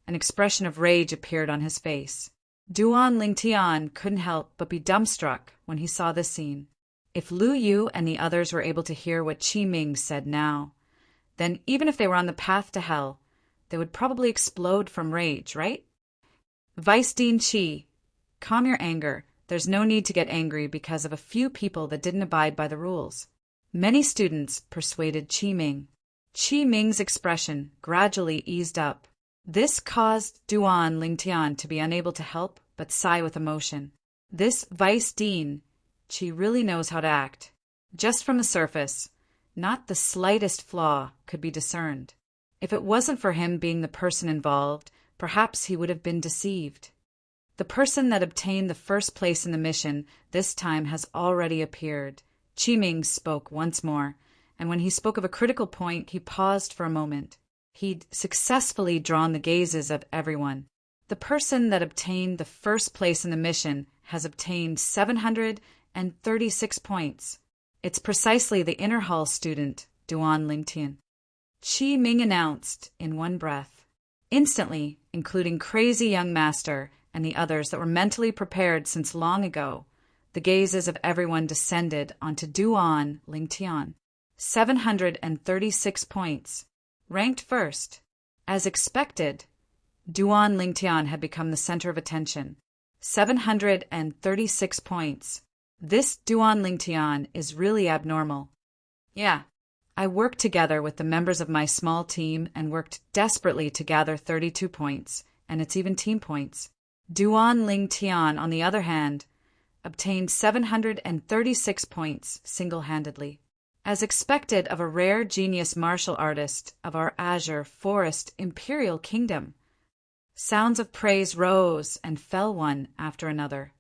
an expression of rage appeared on his face. Duan Lingtian couldn't help but be dumbstruck when he saw this scene. If Lu Yu and the others were able to hear what Chi Ming said now, then even if they were on the path to hell, they would probably explode from rage, right? Vice Dean Chi, calm your anger. There's no need to get angry because of a few people that didn't abide by the rules. Many students persuaded Chi Ming. Chi Ming's expression gradually eased up. This caused Duan Lingtian to be unable to help but sigh with emotion. This Vice Dean, Chi really knows how to act. Just from the surface, not the slightest flaw could be discerned. If it wasn't for him being the person involved, perhaps he would have been deceived. The person that obtained the first place in the mission this time has already appeared. Chi Ming spoke once more, and when he spoke of a critical point, he paused for a moment. He'd successfully drawn the gazes of everyone. The person that obtained the first place in the mission has obtained 736 points. It's precisely the inner hall student, Duan Lingtian. Chi Ming announced in one breath. Instantly, including Crazy Young Master and the others that were mentally prepared since long ago, the gazes of everyone descended onto Duan Lingtian. 736 points. Ranked first. As expected, Duan Lingtian had become the center of attention. 736 points. This Duan Lingtian is really abnormal. Yeah, I worked together with the members of my small team and worked desperately to gather 32 points, and it's even team points. Duan Lingtian, on the other hand, obtained 736 points single-handedly. As expected of a rare genius martial artist of our Azure Forest Imperial Kingdom, sounds of praise rose and fell one after another.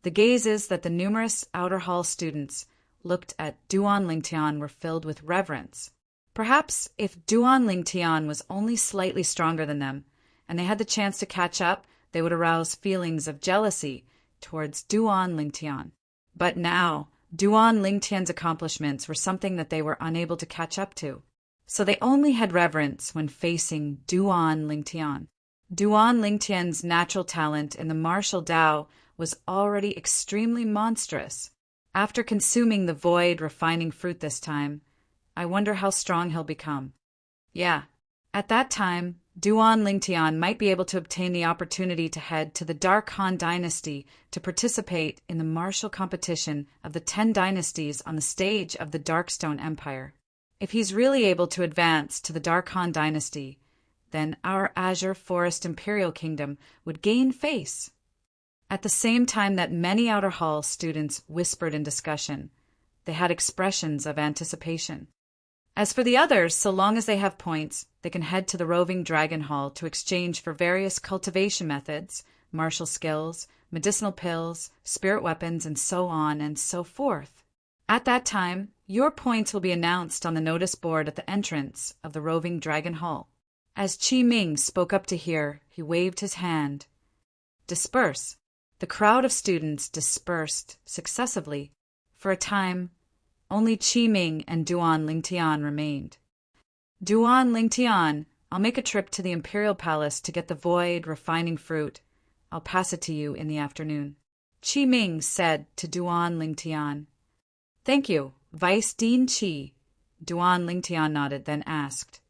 The gazes that the numerous outer hall students looked at Duan Lingtian were filled with reverence. Perhaps if Duan Lingtian was only slightly stronger than them, and they had the chance to catch up, they would arouse feelings of jealousy towards Duan Lingtian. But now, Duan Lingtian's accomplishments were something that they were unable to catch up to. So they only had reverence when facing Duan Lingtian. Duan Lingtian's natural talent in the martial Dao was already extremely monstrous. After consuming the void refining fruit this time, I wonder how strong he'll become. Yeah, at that time, Duan Lingtian might be able to obtain the opportunity to head to the Dark Han Dynasty to participate in the martial competition of the 10 dynasties on the stage of the Darkstone Empire. If he's really able to advance to the Dark Han Dynasty, then our Azure Forest Imperial Kingdom would gain face. At the same time that many outer hall students whispered in discussion, they had expressions of anticipation. As for the others, so long as they have points, they can head to the Roving Dragon Hall to exchange for various cultivation methods, martial skills, medicinal pills, spirit weapons, and so on and so forth. At that time, your points will be announced on the notice board at the entrance of the Roving Dragon Hall. As Chi Ming spoke up to hear, he waved his hand. Disperse. The crowd of students dispersed successively. For a time, only Qi Ming and Duan Lingtian remained. Duan Lingtian, I'll make a trip to the Imperial Palace to get the void refining fruit. I'll pass it to you in the afternoon. Qi Ming said to Duan Lingtian. Thank you, Vice Dean Qi. Duan Lingtian nodded, then asked.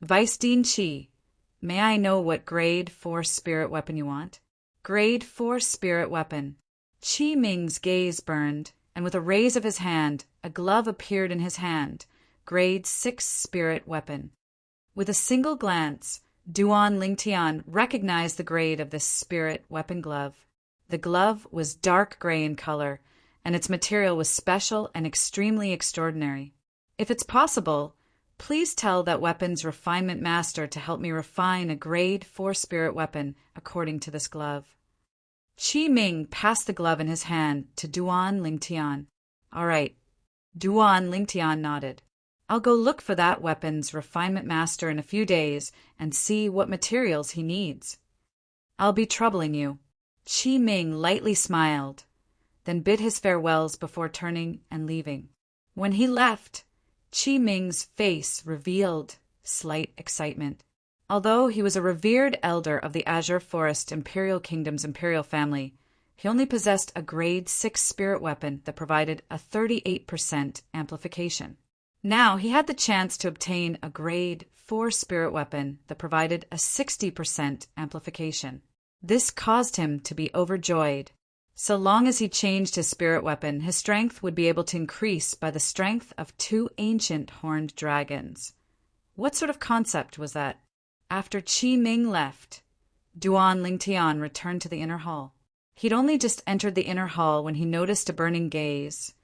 Vice Dean Qi, may I know what grade 4 spirit weapon you want? Grade 4 spirit weapon. Qi Ming's gaze burned, and with a raise of his hand, a glove appeared in his hand. Grade 6 spirit weapon. With a single glance, Duan Lingtian recognized the grade of this spirit weapon glove. The glove was dark gray in color, and its material was special and extremely extraordinary. If it's possible, please tell that weapon's refinement master to help me refine a grade 4 spirit weapon according to this glove. Qi Ming passed the glove in his hand to Duan Lingtian. All right. Duan Lingtian nodded. I'll go look for that weapon's refinement master in a few days and see what materials he needs. I'll be troubling you. Qi Ming lightly smiled, then bid his farewells before turning and leaving. When he left, Qi Ming's face revealed slight excitement. Although he was a revered elder of the Azure Forest Imperial Kingdom's imperial family, he only possessed a grade 6 spirit weapon that provided a 38% amplification. Now he had the chance to obtain a grade 4 spirit weapon that provided a 60% amplification. This caused him to be overjoyed. So long as he changed his spirit weapon, his strength would be able to increase by the strength of 2 ancient horned dragons. What sort of concept was that? After Qi Ming left, Duan Lingtian returned to the inner hall. He'd only just entered the inner hall when he noticed a burning gaze.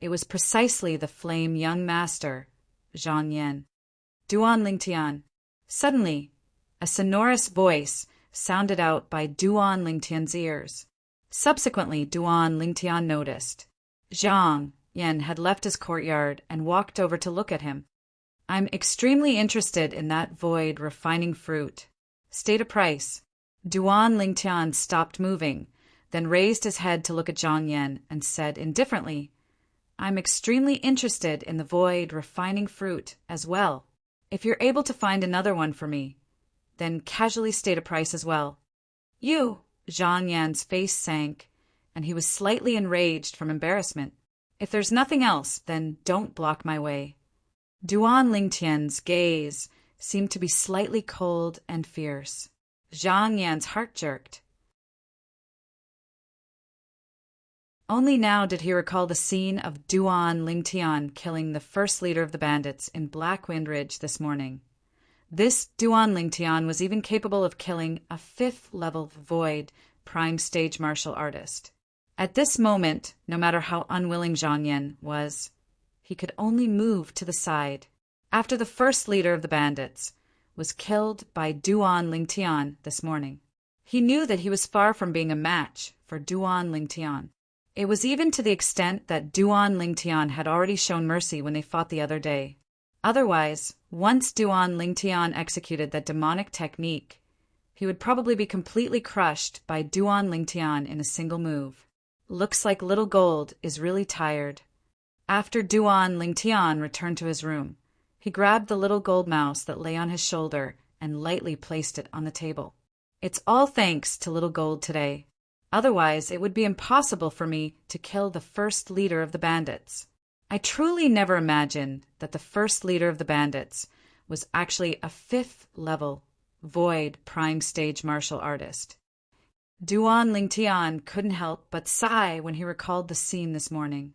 It was precisely the flame young master, Zhang Yan. Duan Lingtian. Suddenly, a sonorous voice sounded out by Duan Lingtian's ears. Subsequently, Duan Lingtian noticed. Zhang Yan had left his courtyard and walked over to look at him. I'm extremely interested in that void refining fruit. State a price. Duan Lingtian stopped moving, then raised his head to look at Zhang Yan and said indifferently, I'm extremely interested in the void refining fruit as well. If you're able to find another one for me, then casually state a price as well. You! Zhang Yan's face sank, and he was slightly enraged from embarrassment. If there's nothing else, then don't block my way. Duan Lingtian's gaze seemed to be slightly cold and fierce. Zhang Yan's heart jerked. Only now did he recall the scene of Duan Lingtian killing the first leader of the bandits in Blackwind Ridge this morning. This Duan Lingtian was even capable of killing a 5th-level void prime stage martial artist. At this moment, no matter how unwilling Zhang Yan was, he could only move to the side. After the first leader of the bandits was killed by Duan Lingtian this morning, he knew that he was far from being a match for Duan Lingtian. It was even to the extent that Duan Lingtian had already shown mercy when they fought the other day. Otherwise, once Duan Lingtian executed that demonic technique, he would probably be completely crushed by Duan Lingtian in a single move. Looks like Little Gold is really tired. After Duan Lingtian returned to his room, he grabbed the little gold mouse that lay on his shoulder and lightly placed it on the table. It's all thanks to Little Gold today. Otherwise, it would be impossible for me to kill the first leader of the bandits. I truly never imagined that the first leader of the bandits was actually a 5th-level void prime stage martial artist. Duan Lingtian couldn't help but sigh when he recalled the scene this morning.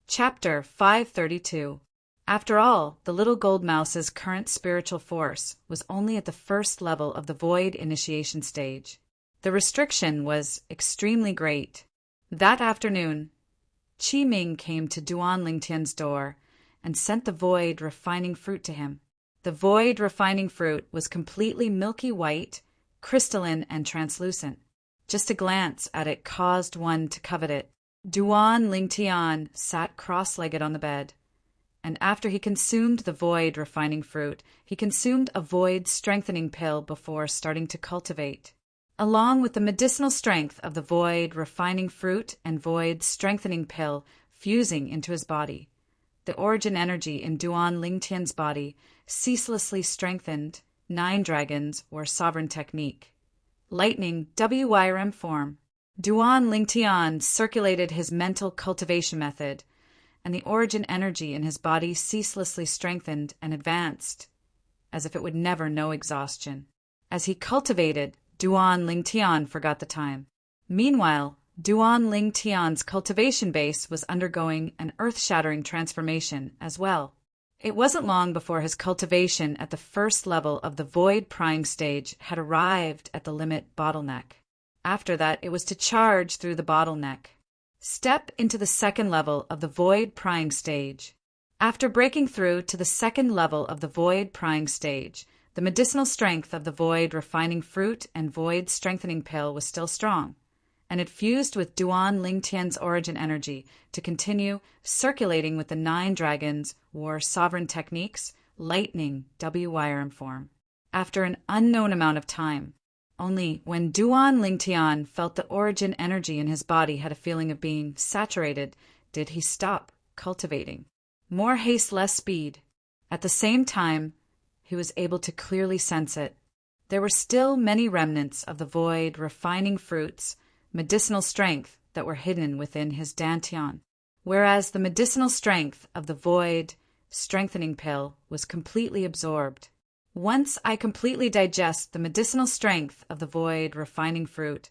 Chapter 532. After all, the little gold mouse's current spiritual force was only at the first level of the void initiation stage. The restriction was extremely great. That afternoon, Qi Ming came to Duan Lingtian's door and sent the void refining fruit to him. The void refining fruit was completely milky white, crystalline, and translucent. Just a glance at it caused one to covet it. Duan Lingtian sat cross-legged on the bed. and after he consumed the void refining fruit, he consumed a void strengthening pill before starting to cultivate. Along with the medicinal strength of the void refining fruit and void strengthening pill fusing into his body, the origin energy in Duan Lingtian's body ceaselessly strengthened 9 dragons or sovereign technique. Lightning WYRM form. Duan Lingtian circulated his mental cultivation method, and the origin energy in his body ceaselessly strengthened and advanced, as if it would never know exhaustion. As he cultivated, Duan Lingtian forgot the time. Meanwhile, Duan Lingtian's cultivation base was undergoing an earth-shattering transformation as well. It wasn't long before his cultivation at the first level of the void prime stage had arrived at the limit bottleneck. After that, it was to charge through the bottleneck. Step into the second level of the void prime stage. After breaking through to the second level of the void prime stage, the medicinal strength of the void refining fruit and void strengthening pill was still strong, and it fused with Duan Lingtian's origin energy to continue circulating with the 9 dragons or sovereign techniques, lightning WYRM form. After an unknown amount of time, only when Duan Lingtian felt the origin energy in his body had a feeling of being saturated did he stop cultivating. More haste, less speed. At the same time, he was able to clearly sense it. There were still many remnants of the void refining fruits, medicinal strength that were hidden within his dantian, whereas the medicinal strength of the void strengthening pill was completely absorbed. Once I completely digest the medicinal strength of the void refining fruit,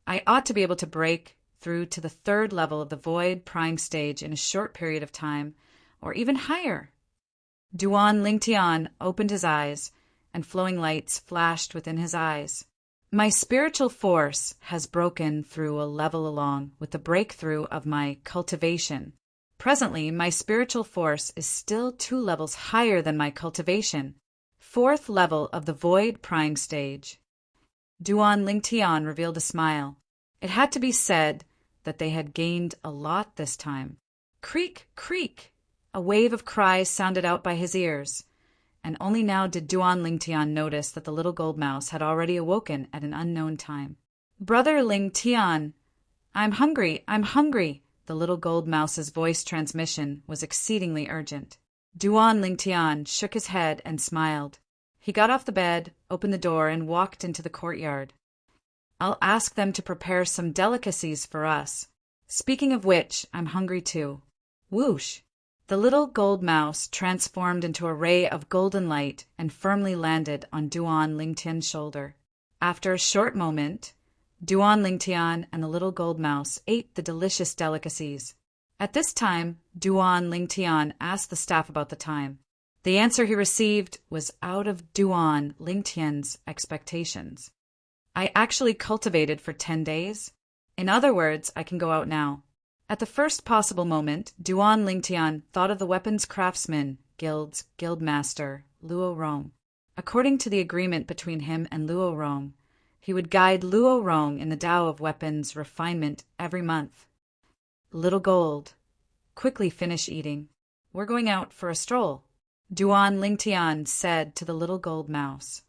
I ought to be able to break through to the third level of the void prime stage in a short period of time, or even higher. Duan Lingtian opened his eyes, and flowing lights flashed within his eyes. My spiritual force has broken through a level along with the breakthrough of my cultivation. Presently, my spiritual force is still 2 levels higher than my cultivation. 4th level of the void prime stage. Duan Lingtian revealed a smile. It had to be said that they had gained a lot this time. Creak, creak! A wave of cries sounded out by his ears, and only now did Duan Lingtian notice that the little gold mouse had already awoken at an unknown time. Brother Lingtian, I'm hungry, I'm hungry! The little gold mouse's voice transmission was exceedingly urgent. Duan Lingtian shook his head and smiled. He got off the bed, opened the door, and walked into the courtyard. I'll ask them to prepare some delicacies for us. Speaking of which, I'm hungry too. Whoosh! The little gold mouse transformed into a ray of golden light and firmly landed on Duan Lingtian's shoulder. After a short moment, Duan Lingtian and the little gold mouse ate the delicious delicacies. At this time, Duan Lingtian asked the staff about the time. The answer he received was out of Duan Lingtian's expectations. I actually cultivated for 10 days. In other words, I can go out now. At the first possible moment, Duan Lingtian thought of the weapons craftsman guild's guildmaster, Luo Rong. According to the agreement between him and Luo Rong, he would guide Luo Rong in the Tao of weapons refinement every month. Little Gold, quickly finish eating. We're going out for a stroll, Duan Lingtian said to the little gold mouse.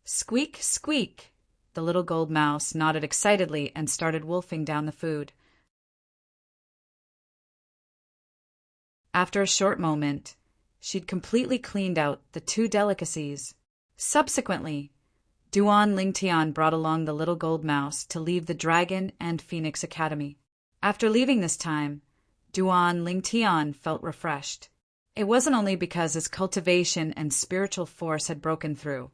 Squeak, squeak! The little gold mouse nodded excitedly and started wolfing down the food. After a short moment, she'd completely cleaned out the 2 delicacies. Subsequently, Duan Lingtian brought along the little gold mouse to leave the Dragon and Phoenix Academy. After leaving this time, Duan Lingtian felt refreshed. It wasn't only because his cultivation and spiritual force had broken through,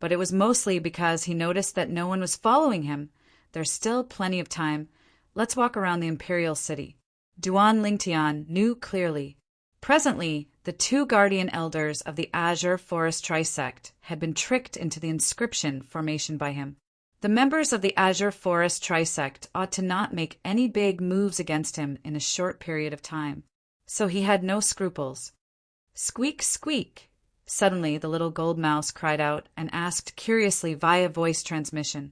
but it was mostly because he noticed that no one was following him. There's still plenty of time. Let's walk around the Imperial City. Duan Lingtian knew clearly. Presently, the 2 guardian elders of the Azure Forest Trisect had been tricked into the inscription formation by him. The members of the Azure Forest Trisect ought to not make any big moves against him in a short period of time, so he had no scruples. Squeak, squeak! Suddenly, the little gold mouse cried out and asked curiously via voice transmission,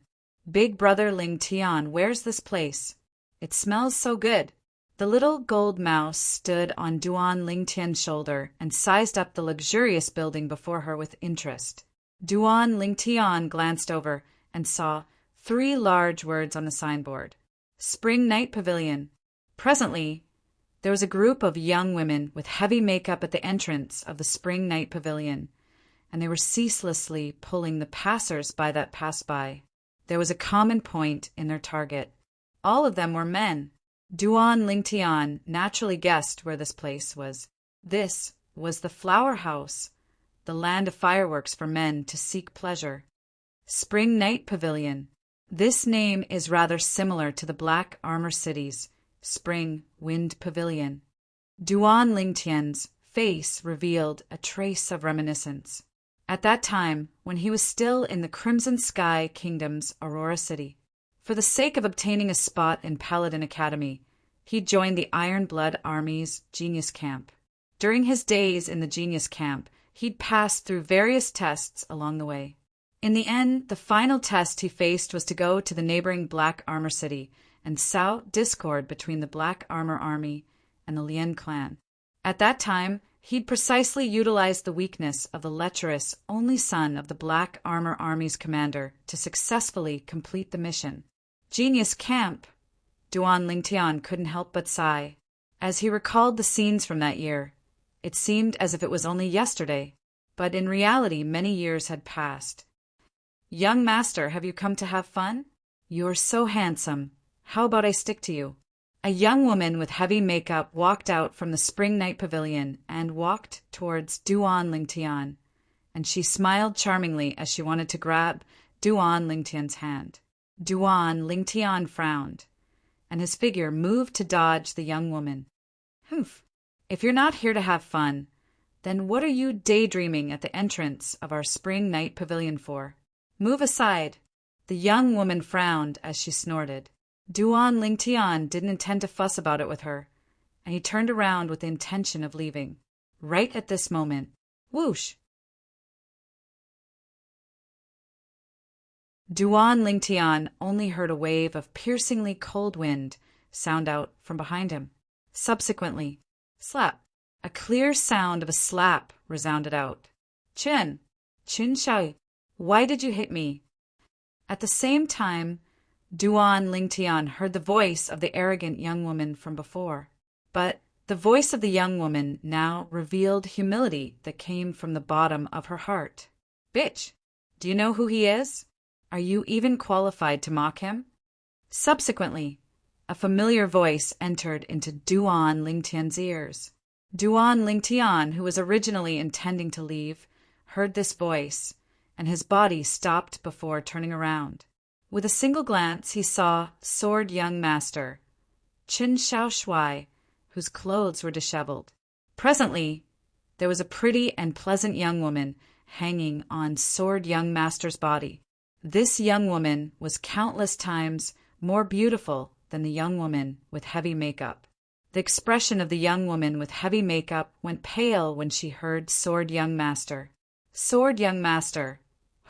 Big Brother Lingtian, where's this place? It smells so good. The little gold mouse stood on Duan Lingtian's shoulder and sized up the luxurious building before her with interest. Duan Lingtian glanced over and saw 3 large words on the signboard. Spring Night Pavilion. Presently, there was a group of young women with heavy makeup at the entrance of the Spring Night Pavilion, and they were ceaselessly pulling the passers-by that passed by. There was a common point in their target. All of them were men. Duan Lingtian naturally guessed where this place was. This was the Flower House, the land of fireworks for men to seek pleasure. Spring Night Pavilion. This name is rather similar to the Black Armor City's Spring Wind Pavilion. Duan Lingtian's face revealed a trace of reminiscence. At that time, when he was still in the Crimson Sky Kingdom's Aurora City. For the sake of obtaining a spot in Paladin Academy, he joined the Iron Blood Army's Genius Camp. During his days in the Genius Camp, he'd passed through various tests along the way. In the end, the final test he faced was to go to the neighboring Black Armor City and sow discord between the Black Armor Army and the Lien clan. At that time, he'd precisely utilized the weakness of the lecherous only son of the Black Armor Army's commander to successfully complete the mission. Genius Camp. Duan Lingtian couldn't help but sigh. As he recalled the scenes from that year, it seemed as if it was only yesterday, but in reality many years had passed. Young master, have you come to have fun? You're so handsome. How about I stick to you? A young woman with heavy makeup walked out from the Spring Night Pavilion and walked towards Duan Lingtian, and she smiled charmingly as she wanted to grab Duan Lingtian's hand. Duan Lingtian frowned, and his figure moved to dodge the young woman. Humph! If you're not here to have fun, then what are you daydreaming at the entrance of our Spring Night Pavilion for? Move aside. The young woman frowned as she snorted. Duan Lingtian didn't intend to fuss about it with her, and he turned around with the intention of leaving. Right at this moment, whoosh! Duan Lingtian only heard a wave of piercingly cold wind sound out from behind him. Subsequently, slap! A clear sound of a slap resounded out. Chin! Chin Shai! Why did you hit me? At the same time, Duan Lingtian heard the voice of the arrogant young woman from before. But the voice of the young woman now revealed humility that came from the bottom of her heart. Bitch! Do you know who he is? Are you even qualified to mock him? Subsequently, a familiar voice entered into Duan Lingtian's ears. Duan Lingtian, who was originally intending to leave, heard this voice, and his body stopped before turning around. With a single glance, he saw Sword Young Master, Qin Shao Shuai, whose clothes were disheveled. Presently, there was a pretty and pleasant young woman hanging on Sword Young Master's body. This young woman was countless times more beautiful than the young woman with heavy makeup. The expression of the young woman with heavy makeup went pale when she heard Sword Young Master. Sword Young Master,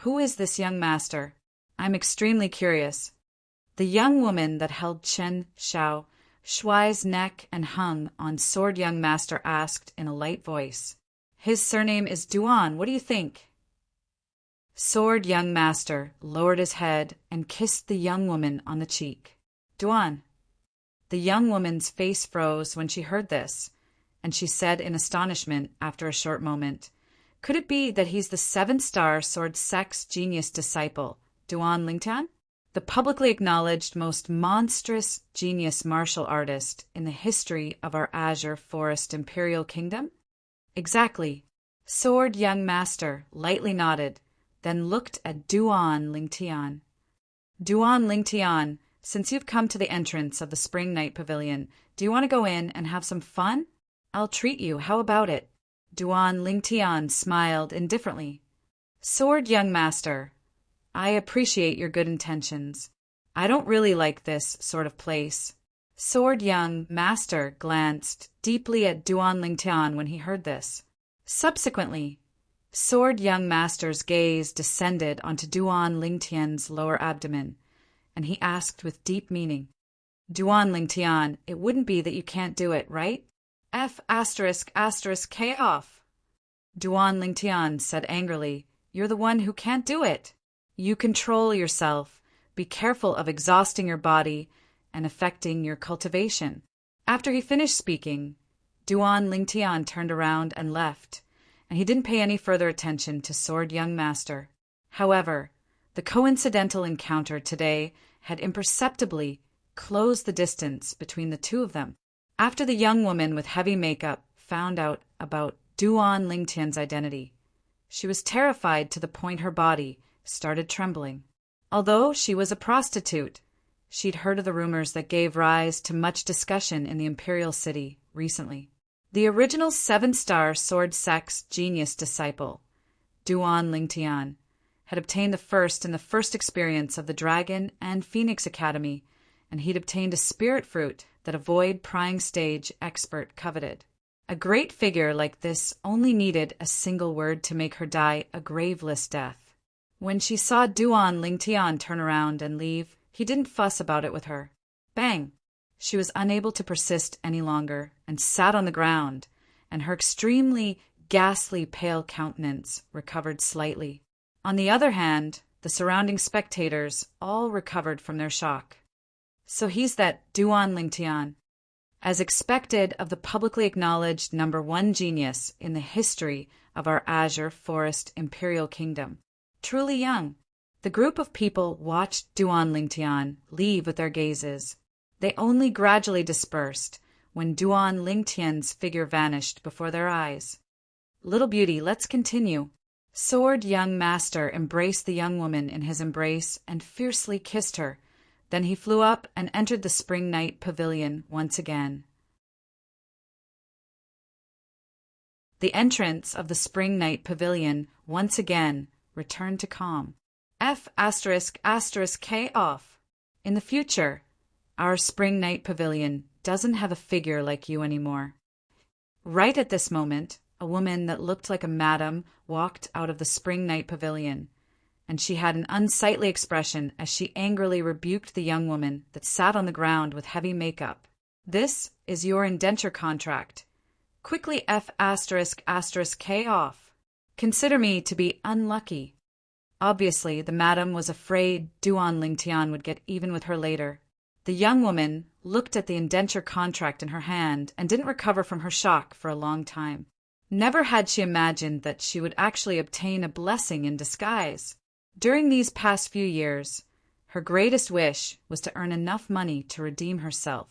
who is this young master? I'm extremely curious. The young woman that held Chen Shao Shuai's neck and hung on Sword Young Master asked in a light voice. His surname is Duan, what do you think? Sword Young Master lowered his head and kissed the young woman on the cheek. Duan. The young woman's face froze when she heard this, and she said in astonishment after a short moment, could it be that he's the 7-star Sword Sex Genius disciple, Duan Lingtian? The publicly acknowledged most monstrous genius martial artist in the history of our Azure Forest Imperial Kingdom? Exactly. Sword Young Master lightly nodded, then looked at Duan Lingtian. Duan Lingtian, since you've come to the entrance of the Spring Night Pavilion, do you want to go in and have some fun? I'll treat you. How about it? Duan Lingtian smiled indifferently. Sword Young Master, I appreciate your good intentions. I don't really like this sort of place. Sword Young Master glanced deeply at Duan Lingtian when he heard this. Subsequently, Sword Young Master's gaze descended onto Duan Lingtian's lower abdomen, and he asked with deep meaning, Duan Lingtian, it wouldn't be that you can't do it, right? F asterisk asterisk K off. Duan Lingtian said angrily, You're the one who can't do it. You control yourself. Be careful of exhausting your body and affecting your cultivation. After he finished speaking, Duan Lingtian turned around and left, and he didn't pay any further attention to Sword Young Master. However, the coincidental encounter today had imperceptibly closed the distance between the two of them. After the young woman with heavy makeup found out about Duan Lingtian's identity, she was terrified to the point her body started trembling. Although she was a prostitute, she'd heard of the rumors that gave rise to much discussion in the imperial city recently. The original 7-star sword sex genius disciple, Duan Lingtian, had obtained the first experience of the Dragon and Phoenix Academy, and he'd obtained a spirit fruit that a void prying stage expert coveted. A great figure like this only needed a single word to make her die a graveless death. When she saw Duan Lingtian turn around and leave, he didn't fuss about it with her. Bang! She was unable to persist any longer and sat on the ground, and her extremely ghastly pale countenance recovered slightly. On the other hand, the surrounding spectators all recovered from their shock. So he's that Duan Lingtian, as expected of the publicly acknowledged #1 genius in the history of our Azure Forest Imperial Kingdom. Truly young. The group of people watched Duan Lingtian leave with their gazes. They only gradually dispersed when Duan Lingtian's figure vanished before their eyes. Little beauty, let's continue. Sword Young Master embraced the young woman in his embrace and fiercely kissed her. Then he flew up and entered the Spring Night Pavilion once again. The entrance of the Spring Night Pavilion once again returned to calm. F asterisk asterisk K off. In the future, our Spring Night Pavilion doesn't have a figure like you anymore. Right at this moment, a woman that looked like a madam walked out of the Spring Night Pavilion, and she had an unsightly expression as she angrily rebuked the young woman that sat on the ground with heavy makeup. This is your indenture contract. Quickly F asterisk asterisk K off. Consider me to be unlucky. Obviously, the madam was afraid Duan Lingtian would get even with her later. The young woman looked at the indenture contract in her hand and didn't recover from her shock for a long time. Never had she imagined that she would actually obtain a blessing in disguise. During these past few years, her greatest wish was to earn enough money to redeem herself.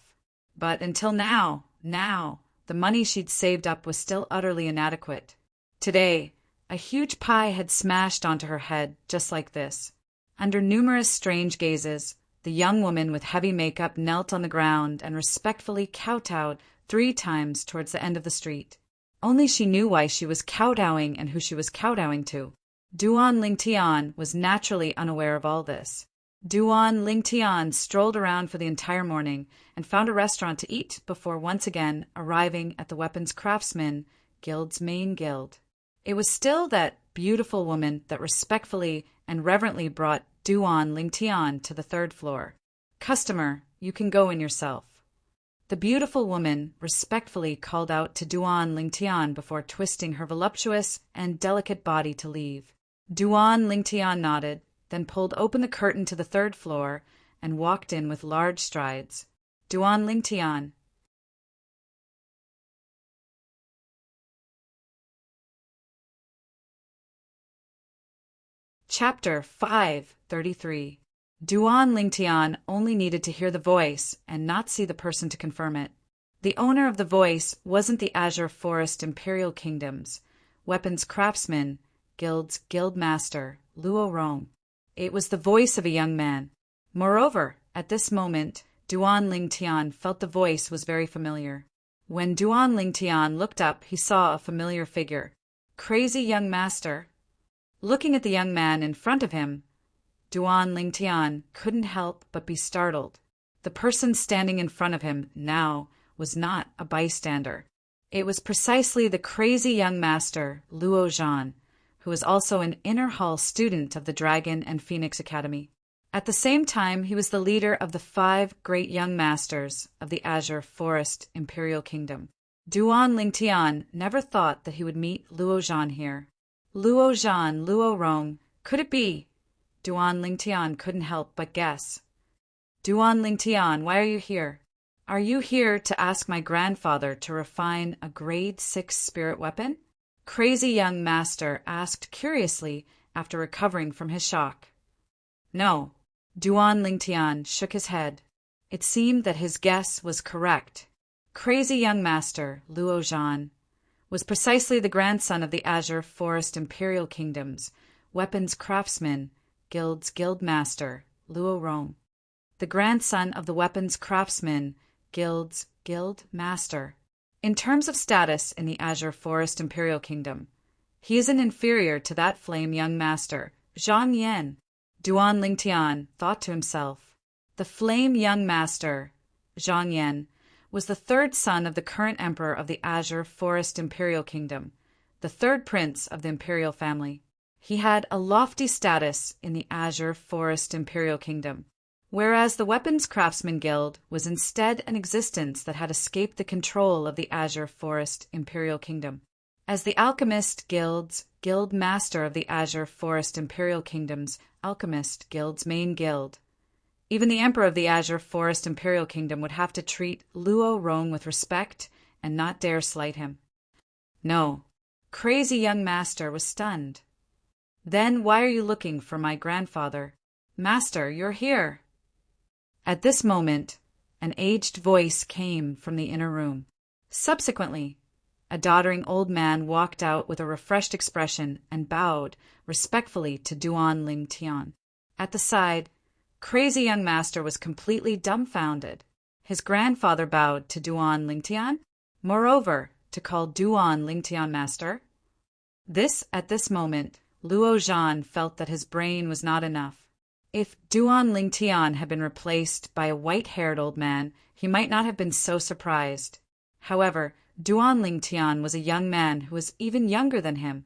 But until now, the money she'd saved up was still utterly inadequate. Today, a huge pie had smashed onto her head just like this. Under numerous strange gazes, the young woman with heavy makeup knelt on the ground and respectfully kowtowed 3 times towards the end of the street. Only she knew why she was kowtowing and who she was kowtowing to. Duan Lingtian was naturally unaware of all this. Duan Lingtian strolled around for the entire morning and found a restaurant to eat before once again arriving at the Weapons Craftsmen Guild's main guild. It was still that beautiful woman that respectfully and reverently brought Duan Lingtian to the 3rd floor. Customer, you can go in yourself. The beautiful woman respectfully called out to Duan Lingtian before twisting her voluptuous and delicate body to leave. Duan Lingtian nodded, then pulled open the curtain to the 3rd floor and walked in with large strides. Duan Lingtian. Chapter 533. Duan Lingtian only needed to hear the voice and not see the person to confirm it. The owner of the voice wasn't the Azure Forest Imperial Kingdom's Weapons Craftsman Guild's Guild Master, Luo Rong. It was the voice of a young man. Moreover, at this moment, Duan Lingtian felt the voice was very familiar. When Duan Lingtian looked up, he saw a familiar figure. Crazy young master. Looking at the young man in front of him, Duan Lingtian couldn't help but be startled. The person standing in front of him now was not a bystander. It was precisely the crazy young master, Luo Zhan, who was also an inner hall student of the Dragon and Phoenix Academy. At the same time, he was the leader of the 5 great young masters of the Azure Forest Imperial Kingdom. Duan Lingtian never thought that he would meet Luo Zhan here. Luo Zhan, Luo Rong, could it be? Duan Lingtian couldn't help but guess. Duan Lingtian, why are you here? Are you here to ask my grandfather to refine a grade 6 spirit weapon? Crazy young master asked curiously after recovering from his shock. No. Duan Lingtian shook his head. It seemed that his guess was correct. Crazy young master, Luo Zhan, was precisely the grandson of the Azure Forest Imperial Kingdom's weapons craftsman, guild's guild master, Luo Rong. The grandson of the weapons craftsman, guild's guild master. In terms of status in the Azure Forest Imperial Kingdom, he isn't inferior to that flame young master, Zhang Yan. Duan Lingtian thought to himself. The flame young master, Zhang Yan, was the 3rd son of the current emperor of the Azure Forest Imperial Kingdom, the 3rd prince of the imperial family. He had a lofty status in the Azure Forest Imperial Kingdom, whereas the Weapons Craftsman Guild was instead an existence that had escaped the control of the Azure Forest Imperial Kingdom. As the Alchemist Guild's guild master of the Azure Forest Imperial Kingdom's Alchemist Guild's main guild, even the Emperor of the Azure Forest Imperial Kingdom would have to treat Luo Rong with respect and not dare slight him. No, crazy young master was stunned. Then why are you looking for my grandfather? Master, you're here. At this moment, an aged voice came from the inner room. Subsequently, a doddering old man walked out with a refreshed expression and bowed respectfully to Duan Lingtian. At the side, crazy young master was completely dumbfounded. His grandfather bowed to Duan Lingtian, moreover, to call Duan Lingtian master. At this moment, Luo Zhan felt that his brain was not enough. If Duan Lingtian had been replaced by a white-haired old man, he might not have been so surprised. However, Duan Lingtian was a young man who was even younger than him.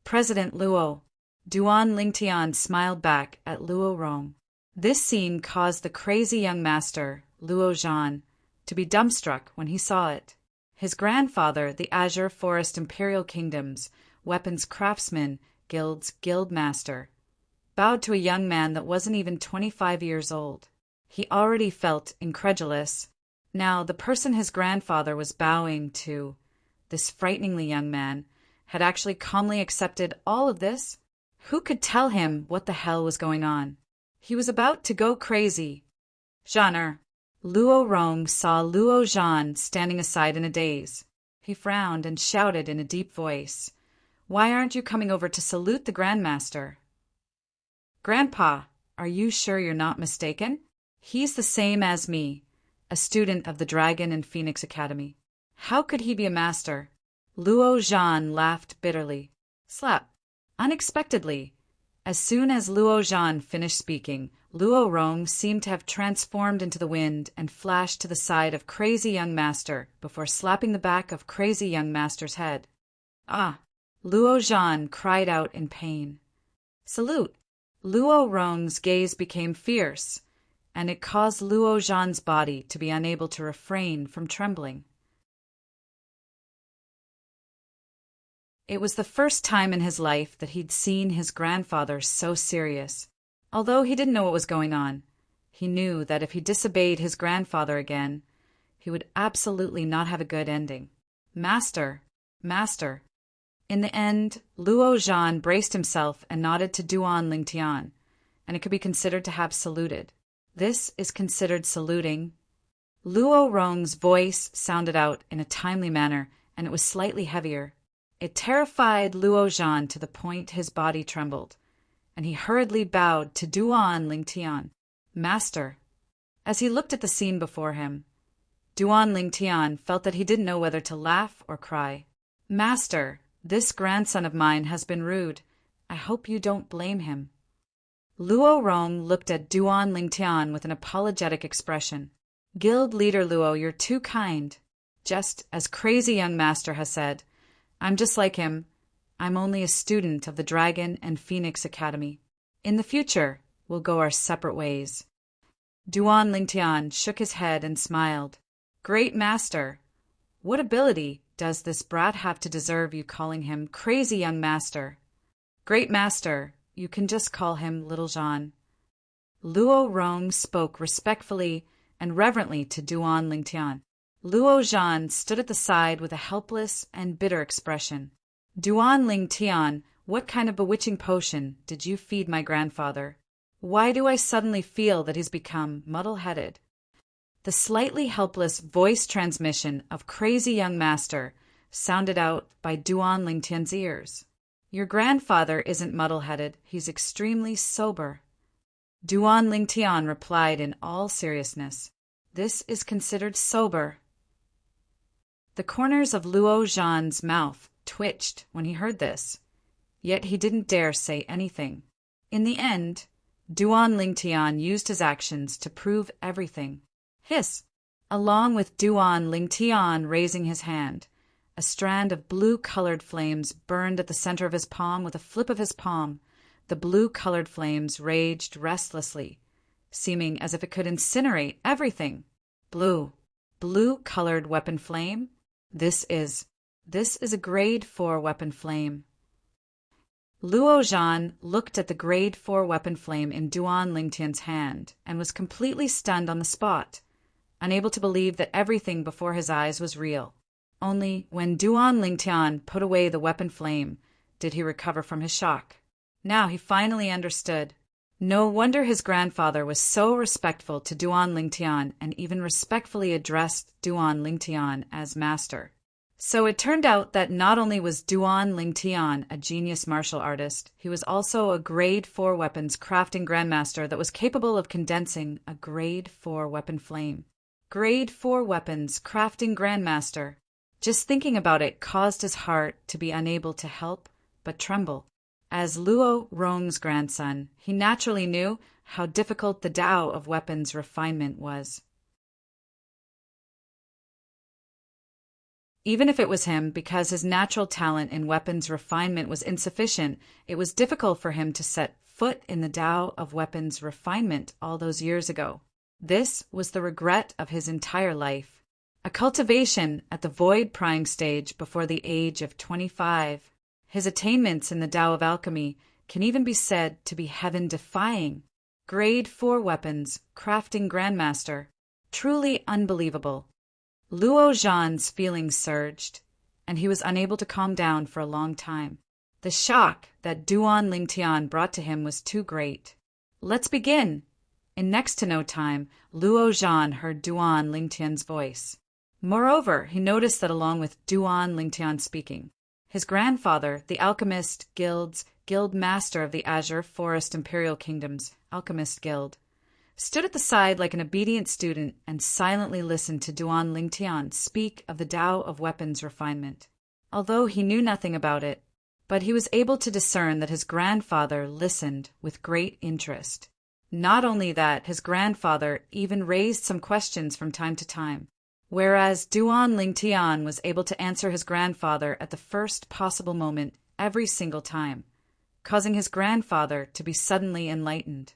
President Luo. Duan Lingtian smiled back at Luo Rong. This scene caused the crazy young master, Luo Zhan, to be dumbstruck when he saw it. His grandfather, the Azure Forest Imperial Kingdom's weapons craftsman guild's guild master, bowed to a young man that wasn't even 25 years old. He already felt incredulous. Now, the person his grandfather was bowing to, this frighteningly young man, had actually calmly accepted all of this. Who could tell him what the hell was going on? He was about to go crazy. Zhaner. Luo Rong saw Luo Zhan standing aside in a daze. He frowned and shouted in a deep voice, "Why aren't you coming over to salute the Grandmaster?" "Grandpa, are you sure you're not mistaken? He's the same as me, a student of the Dragon and Phoenix Academy. How could he be a master?" Luo Zhan laughed bitterly. Slap. Unexpectedly, as soon as Luo Zhan finished speaking, Luo Rong seemed to have transformed into the wind and flashed to the side of Crazy Young Master before slapping the back of Crazy Young Master's head. "Ah!" Luo Zhan cried out in pain. "Salute!" Luo Rong's gaze became fierce, and it caused Luo Zhan's body to be unable to refrain from trembling. It was the first time in his life that he'd seen his grandfather so serious. Although he didn't know what was going on, he knew that if he disobeyed his grandfather again, he would absolutely not have a good ending. Master! Master! In the end, Luo Zhan braced himself and nodded to Duan Lingtian, and it could be considered to have saluted. This is considered saluting. Luo Rong's voice sounded out in a timely manner, and it was slightly heavier. It terrified Luo Zhan to the point his body trembled, and he hurriedly bowed to Duan Lingtian. "Master." As he looked at the scene before him, Duan Lingtian felt that he didn't know whether to laugh or cry. "Master, this grandson of mine has been rude. I hope you don't blame him." Luo Rong looked at Duan Lingtian with an apologetic expression. "Guild leader Luo, you're too kind. Just as Crazy Young Master has said, I'm just like him. I'm only a student of the Dragon and Phoenix Academy. In the future, we'll go our separate ways." Duan Lingtian shook his head and smiled. "Great master, what ability does this brat have to deserve you calling him crazy young master?" "Great master, you can just call him Little Jean." Luo Rong spoke respectfully and reverently to Duan Lingtian. Luo Zhan stood at the side with a helpless and bitter expression. "Duan Lingtian, what kind of bewitching potion did you feed my grandfather? Why do I suddenly feel that he's become muddle-headed?" The slightly helpless voice transmission of crazy young master sounded out by Duan Lingtian's ears. "Your grandfather isn't muddle-headed, he's extremely sober." Duan Lingtian replied in all seriousness. "This is considered sober." The corners of Luo Zhan's mouth twitched when he heard this, yet he didn't dare say anything. In the end, Duan Lingtian used his actions to prove everything. Hiss! Along with Duan Lingtian raising his hand, a strand of blue-colored flames burned at the center of his palm. With a flip of his palm, the blue-colored flames raged restlessly, seeming as if it could incinerate everything. Blue-colored weapon flame? This is a grade 4 weapon flame. Luo Zhan looked at the grade 4 weapon flame in Duan Lingtian's hand and was completely stunned on the spot, unable to believe that everything before his eyes was real. Only when Duan Lingtian put away the weapon flame did he recover from his shock. Now he finally understood. No wonder his grandfather was so respectful to Duan Lingtian and even respectfully addressed Duan Lingtian as master. So it turned out that not only was Duan Lingtian a genius martial artist, he was also a grade 4 weapons crafting grandmaster that was capable of condensing a grade 4 weapon flame. Grade 4 weapons crafting grandmaster. Just thinking about it caused his heart to be unable to help but tremble. As Luo Rong's grandson, he naturally knew how difficult the Tao of weapons refinement was. Even if it was him, because his natural talent in weapons refinement was insufficient, it was difficult for him to set foot in the Tao of weapons refinement all those years ago. This was the regret of his entire life. A cultivation at the void prying stage before the age of 25. His attainments in the Tao of alchemy can even be said to be heaven-defying. Grade 4 weapons, crafting grandmaster. Truly unbelievable. Luo Zhan's feelings surged, and he was unable to calm down for a long time. The shock that Duan Lingtian brought to him was too great. "Let's begin!" In next to no time, Luo Zhan heard Duan Lingtian's voice. Moreover, he noticed that along with Duan Lingtian speaking, his grandfather, the alchemist guild's guild master of the Azure Forest Imperial Kingdom's alchemist guild, stood at the side like an obedient student and silently listened to Duan Lingtian speak of the Tao of weapons refinement. Although he knew nothing about it, but he was able to discern that his grandfather listened with great interest. Not only that, his grandfather even raised some questions from time to time, whereas Duan Lingtian was able to answer his grandfather at the first possible moment every single time, causing his grandfather to be suddenly enlightened.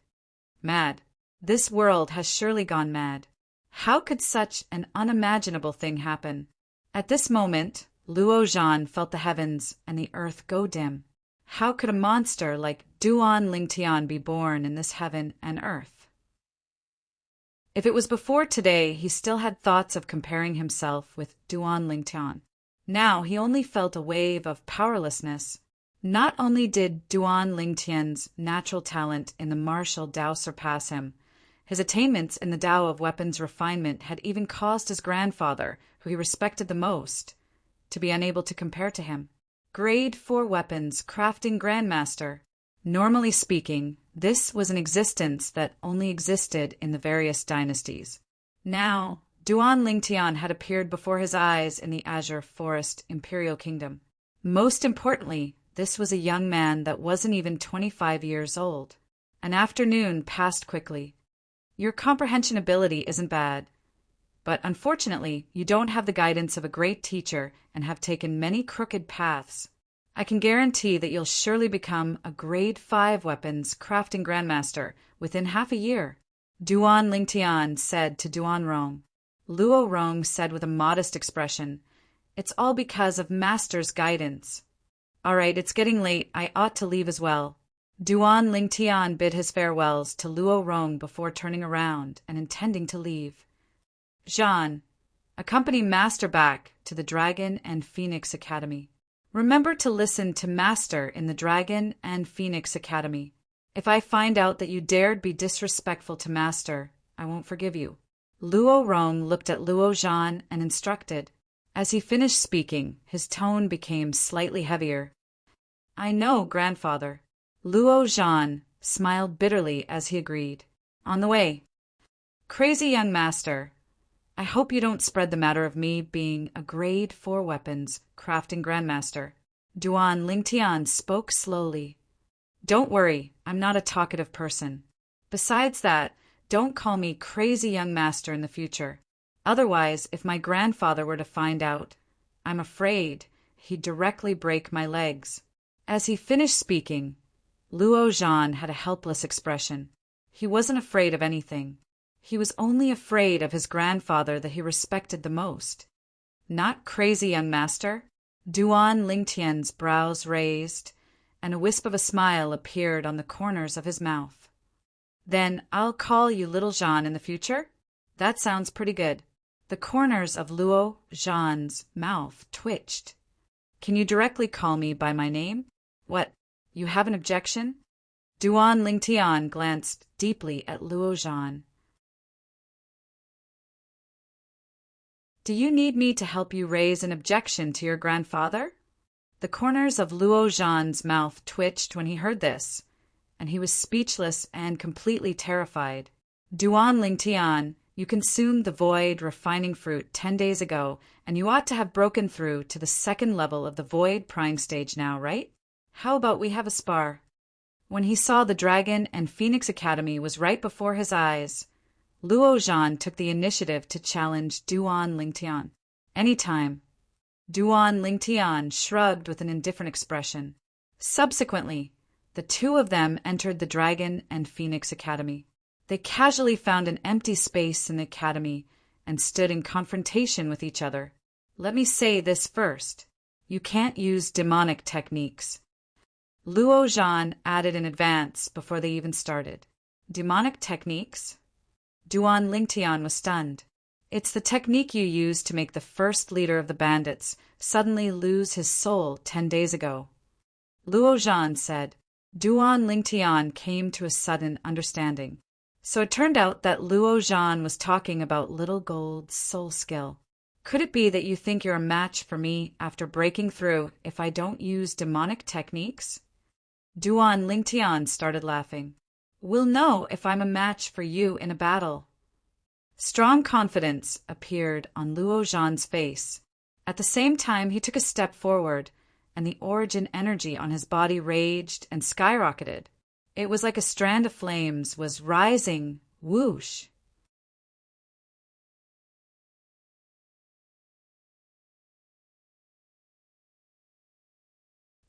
Mad. This world has surely gone mad. How could such an unimaginable thing happen? At this moment, Luo Zhan felt the heavens and the earth go dim. How could a monster like Duan Lingtian be born in this heaven and earth? If it was before today, he still had thoughts of comparing himself with Duan Lingtian. Now he only felt a wave of powerlessness. Not only did Duan Lingtian's natural talent in the martial Tao surpass him, his attainments in the Tao of weapons refinement had even caused his grandfather, who he respected the most, to be unable to compare to him. Grade 4 weapons, crafting grandmaster. Normally speaking, this was an existence that only existed in the various dynasties. Now, Duan Lingtian had appeared before his eyes in the Azure Forest Imperial Kingdom. Most importantly, this was a young man that wasn't even 25 years old. An afternoon passed quickly. Your comprehension ability isn't bad, but unfortunately, you don't have the guidance of a great teacher and have taken many crooked paths. I can guarantee that you'll surely become a grade 5 weapons crafting grandmaster within half a year, Duan Lingtian said to Duan Rong. Luo Rong said with a modest expression, "It's all because of Master's guidance." "All right, it's getting late. I ought to leave as well." Duan Lingtian bid his farewells to Luo Rong before turning around and intending to leave. "Jean, accompany Master back to the Dragon and Phoenix Academy. Remember to listen to Master in the Dragon and Phoenix Academy. If I find out that you dared be disrespectful to Master, I won't forgive you." Luo Rong looked at Luo Zhan and instructed. As he finished speaking, his tone became slightly heavier. "I know, grandfather." Luo Zhan smiled bitterly as he agreed. On the way. "Crazy young master, I hope you don't spread the matter of me being a grade 4 weapons crafting grandmaster." Duan Lingtian spoke slowly. "Don't worry, I'm not a talkative person. Besides that, don't call me crazy young master in the future. Otherwise, if my grandfather were to find out, I'm afraid he'd directly break my legs." As he finished speaking, Luo Zhan had a helpless expression. He wasn't afraid of anything. He was only afraid of his grandfather that he respected the most. "Not crazy young master?" Duan Lingtian's brows raised, and a wisp of a smile appeared on the corners of his mouth. "Then I'll call you Little Zhan in the future? That sounds pretty good." The corners of Luo Zhan's mouth twitched. "Can you directly call me by my name? What, you have an objection?" Duan Lingtian glanced deeply at Luo Zhan. "Do you need me to help you raise an objection to your grandfather?" The corners of Luo Zhan's mouth twitched when he heard this, and he was speechless and completely terrified. "Duan Lingtian, you consumed the void refining fruit 10 days ago, and you ought to have broken through to the second level of the void prying stage now, right? How about we have a spar?" When he saw the Dragon and Phoenix Academy was right before his eyes, Luo Zhan took the initiative to challenge Duan Lingtian. "Anytime." Duan Lingtian shrugged with an indifferent expression. Subsequently, the two of them entered the Dragon and Phoenix Academy. They casually found an empty space in the academy and stood in confrontation with each other. "Let me say this first. You can't use demonic techniques," Luo Zhan added in advance before they even started. "Demonic techniques?" Duan Lingtian was stunned. "It's the technique you used to make the first leader of the bandits suddenly lose his soul 10 days ago," Luo Zhan said. Duan Lingtian came to a sudden understanding. So it turned out that Luo Zhan was talking about Little Gold's soul skill. "Could it be that you think you're a match for me after breaking through if I don't use demonic techniques?" Duan Lingtian started laughing. "We'll know if I'm a match for you in a battle." Strong confidence appeared on Luo Zhan's face. At the same time, he took a step forward, and the origin energy on his body raged and skyrocketed. It was like a strand of flames was rising, whoosh.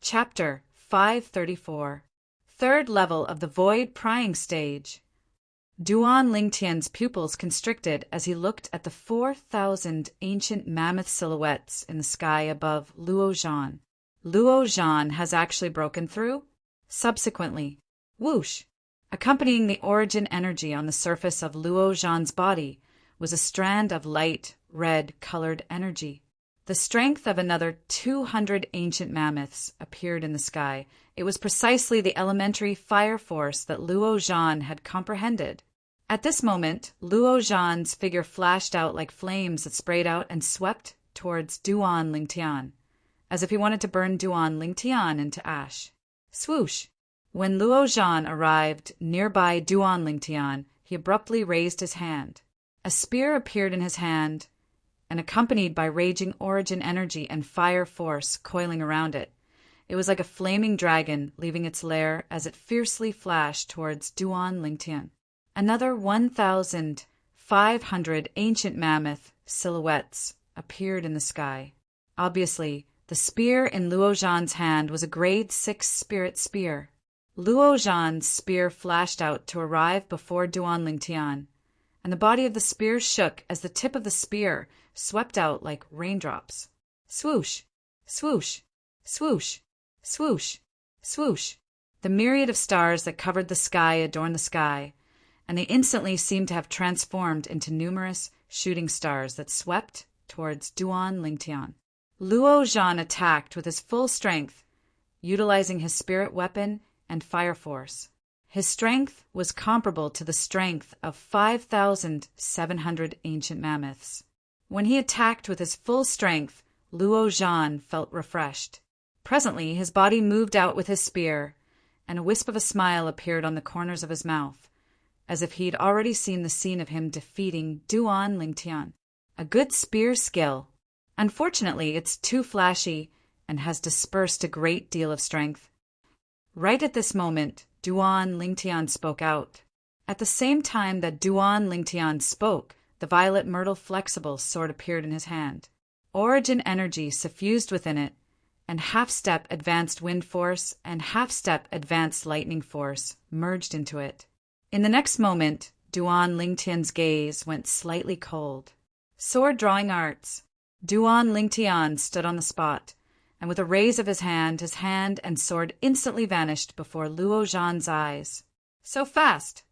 Chapter 534. Third level of the void prying stage. Duan Lingtian's pupils constricted as he looked at the 4,000 ancient mammoth silhouettes in the sky above Luo Zhan. Luo Zhan has actually broken through? Subsequently, whoosh! Accompanying the origin energy on the surface of Luo Zhan's body was a strand of light, red-colored energy. The strength of another 200 ancient mammoths appeared in the sky. It was precisely the elementary fire force that Luo Zhan had comprehended. At this moment, Luo Zhan's figure flashed out like flames that sprayed out and swept towards Duan Lingtian, as if he wanted to burn Duan Lingtian into ash. Swoosh! When Luo Zhan arrived nearby Duan Lingtian, he abruptly raised his hand. A spear appeared in his hand, and accompanied by raging origin energy and fire force coiling around it. It was like a flaming dragon leaving its lair as it fiercely flashed towards Duan Lingtian. Another 1,500 ancient mammoth silhouettes appeared in the sky. Obviously, The spear in Luo Zhan's hand was a grade 6 spirit spear. Luo Zhan's spear flashed out to arrive before Duan Lingtian, and the body of the spear shook as the tip of the spear swept out like raindrops. Swoosh, swoosh, swoosh, swoosh, swoosh. The myriad of stars that covered the sky adorned the sky, and they instantly seemed to have transformed into numerous shooting stars that swept towards Duan Lingtian. Luo Zhan attacked with his full strength, utilizing his spirit weapon and fire force. His strength was comparable to the strength of 5,700 ancient mammoths. When he attacked with his full strength, Luo Zhan felt refreshed. Presently, his body moved out with his spear, and a wisp of a smile appeared on the corners of his mouth, as if he'd already seen the scene of him defeating Duan Lingtian. A good spear skill. Unfortunately, it's too flashy and has dispersed a great deal of strength. Right at this moment, Duan Lingtian spoke out. At the same time that Duan Lingtian spoke, the violet myrtle flexible sword appeared in his hand. Origin energy suffused within it, and half-step advanced wind force and half-step advanced lightning force merged into it. In the next moment, Duan Lingtian's gaze went slightly cold. Sword drawing arts. Duan Lingtian stood on the spot, and with a raise of his hand and sword instantly vanished before Luo Zhan's eyes. So fast!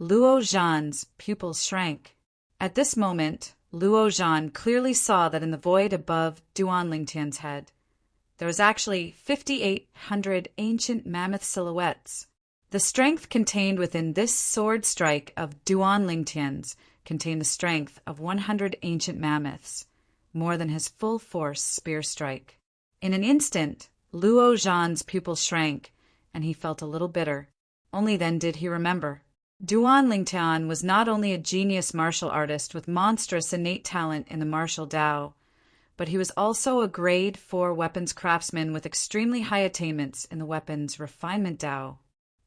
Luo Zhan's pupils shrank. At this moment, Luo Zhan clearly saw that in the void above Duan Lingtian's head, there was actually 5,800 ancient mammoth silhouettes. The strength contained within this sword strike of Duan Lingtian's contained the strength of 100 ancient mammoths, more than his full force spear strike. In an instant, Luo Zhan's pupils shrank, and he felt a little bitter. Only then did he remember. Duan Lingtian was not only a genius martial artist with monstrous innate talent in the martial Tao, but he was also a grade 4 weapons craftsman with extremely high attainments in the weapons refinement Tao.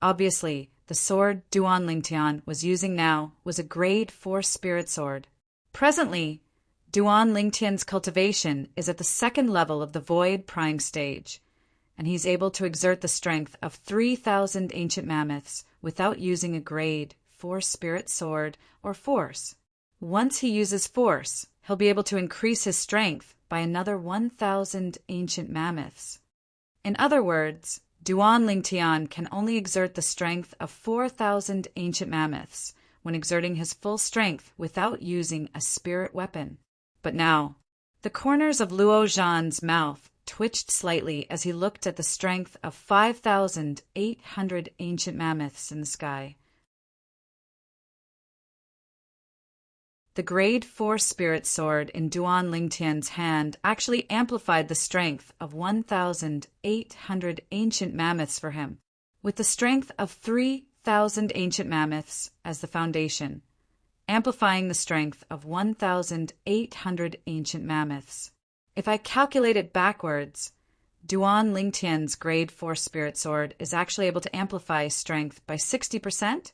Obviously, the sword Duan Lingtian was using now was a grade 4 spirit sword. Presently, Duan Lingtian's cultivation is at the second level of the void prying stage, and he's able to exert the strength of 3,000 ancient mammoths without using a grade 4 spirit sword or force. Once he uses force, he'll be able to increase his strength by another 1,000 ancient mammoths. In other words, Duan Lingtian can only exert the strength of 4,000 ancient mammoths when exerting his full strength without using a spirit weapon. But now, the corners of Luo Zhan's mouth twitched slightly as he looked at the strength of 5,800 ancient mammoths in the sky. The grade 4 spirit sword in Duan Lingtian's hand actually amplified the strength of 1,800 ancient mammoths for him, with the strength of 3,000 ancient mammoths as the foundation, amplifying the strength of 1,800 ancient mammoths. If I calculate it backwards, Duan Lingtian's grade 4 spirit sword is actually able to amplify strength by 60%?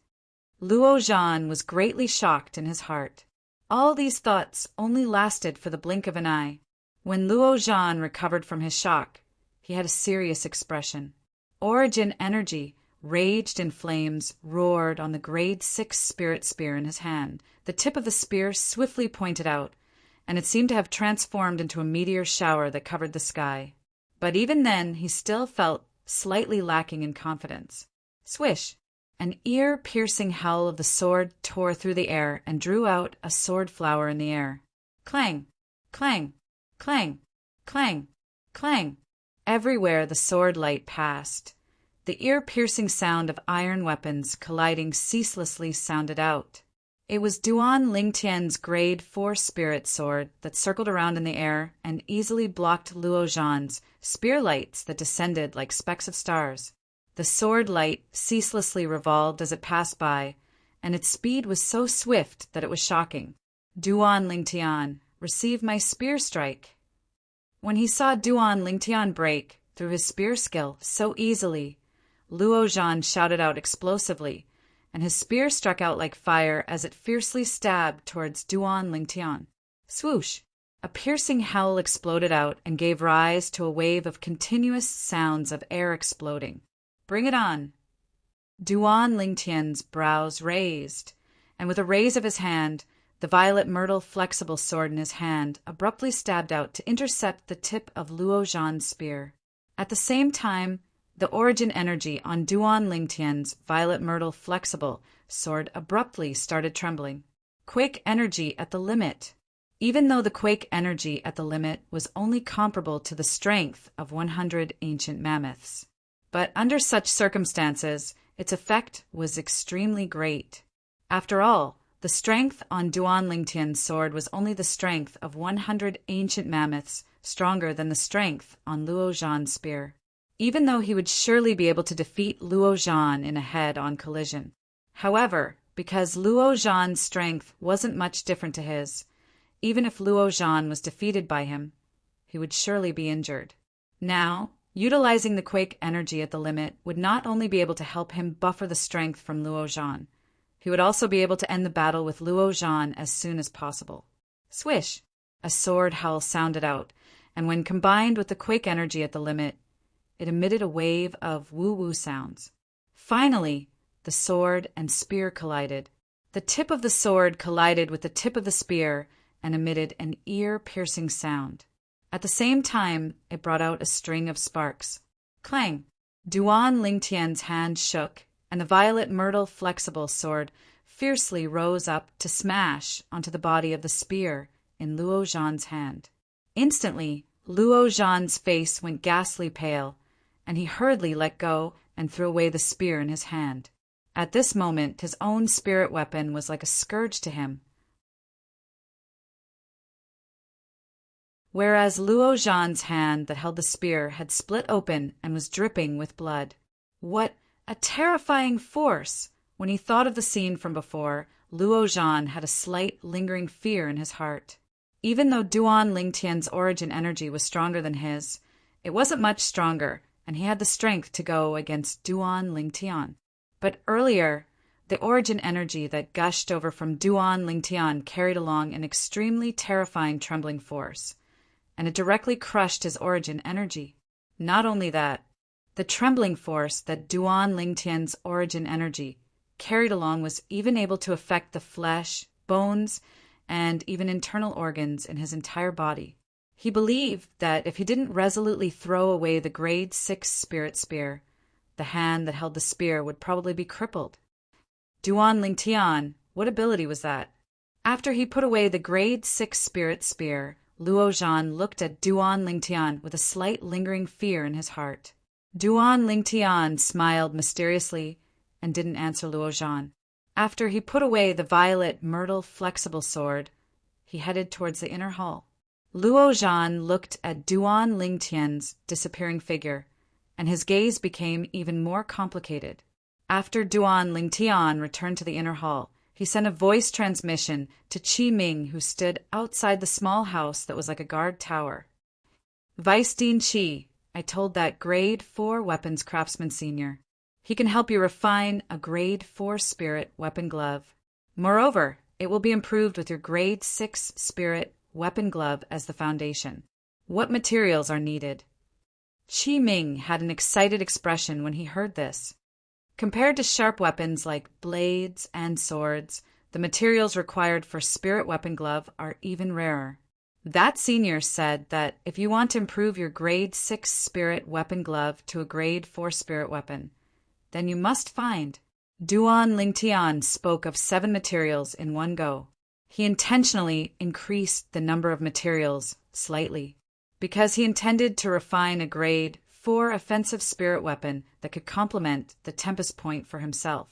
Luo Zhan was greatly shocked in his heart. All these thoughts only lasted for the blink of an eye. When Luo Zhan recovered from his shock, he had a serious expression. Origin energy raged in flames, roared on the grade 6 spirit spear in his hand. The tip of the spear swiftly pointed out, and it seemed to have transformed into a meteor shower that covered the sky. But even then, he still felt slightly lacking in confidence. Swish! An ear-piercing howl of the sword tore through the air and drew out a sword flower in the air. Clang! Clang! Clang! Clang! Clang! Everywhere the sword light passed, the ear-piercing sound of iron weapons colliding ceaselessly sounded out. It was Duan Lingtian's grade 4 spirit sword that circled around in the air and easily blocked Luo Zhan's spear lights that descended like specks of stars. The sword light ceaselessly revolved as it passed by, and its speed was so swift that it was shocking. Duan Lingtian, receive my spear strike. When he saw Duan Lingtian break through his spear skill so easily, Luo Zhan shouted out explosively, and his spear struck out like fire as it fiercely stabbed towards Duan Lingtian. Swoosh! A piercing howl exploded out and gave rise to a wave of continuous sounds of air exploding. Bring it on. Duan Lingtian's brows raised, and with a raise of his hand, the violet myrtle flexible sword in his hand abruptly stabbed out to intercept the tip of Luo Zhan's spear. At the same time, the origin energy on Duan Lingtian's violet myrtle flexible sword abruptly started trembling. Quake energy at the limit. Even though the quake energy at the limit was only comparable to the strength of 100 ancient mammoths. But under such circumstances, its effect was extremely great. After all, the strength on Duan Lingtian's sword was only the strength of 100 ancient mammoths, stronger than the strength on Luo Zhan's spear. Even though he would surely be able to defeat Luo Zhan in a head-on collision. However, because Luo Zhan's strength wasn't much different to his, even if Luo Zhan was defeated by him, he would surely be injured. Now, utilizing the quake energy at the limit would not only be able to help him buffer the strength from Luo Zhan, he would also be able to end the battle with Luo Zhan as soon as possible. Swish! A sword howl sounded out, and when combined with the quake energy at the limit, it emitted a wave of woo-woo sounds. Finally, the sword and spear collided. The tip of the sword collided with the tip of the spear and emitted an ear-piercing sound. At the same time, it brought out a string of sparks. Clang! Duan Lingtian's hand shook, and the violet myrtle flexible sword fiercely rose up to smash onto the body of the spear in Luo Zhan's hand. Instantly, Luo Zhan's face went ghastly pale, and he hurriedly let go and threw away the spear in his hand. At this moment, his own spirit weapon was like a scourge to him. Whereas Luo Zhan's hand that held the spear had split open and was dripping with blood. What a terrifying force! When he thought of the scene from before, Luo Zhan had a slight lingering fear in his heart. Even though Duan Lingtian's origin energy was stronger than his, it wasn't much stronger, and he had the strength to go against Duan Lingtian. But earlier, the origin energy that gushed over from Duan Lingtian carried along an extremely terrifying trembling force, and it directly crushed his origin energy. Not only that, the trembling force that Duan Lingtian's origin energy carried along was even able to affect the flesh, bones, and even internal organs in his entire body. He believed that if he didn't resolutely throw away the grade 6 spirit spear, the hand that held the spear would probably be crippled. Duan Lingtian, what ability was that? After he put away the grade 6 spirit spear, Luo Zhan looked at Duan Lingtian with a slight lingering fear in his heart. Duan Lingtian smiled mysteriously and didn't answer Luo Zhan. After he put away the violet myrtle flexible sword, he headed towards the inner hall. Luo Zhan looked at Duan Lingtian's disappearing figure, and his gaze became even more complicated. After Duan Lingtian returned to the inner hall, he sent a voice transmission to Qi Ming, who stood outside the small house that was like a guard tower. Vice Dean Qi, I told that grade 4 weapons craftsman senior. He can help you refine a grade 4 spirit weapon glove. Moreover, it will be improved with your grade 6 spirit weapon glove as the foundation. What materials are needed? Qi Ming had an excited expression when he heard this. Compared to sharp weapons like blades and swords, the materials required for spirit weapon glove are even rarer. That senior said that if you want to improve your grade 6 spirit weapon glove to a grade 4 spirit weapon, then you must find. Duan Lingtian spoke of 7 materials in one go. He intentionally increased the number of materials slightly, because he intended to refine a grade 4 offensive spirit weapon that could complement the Tempest Point for himself.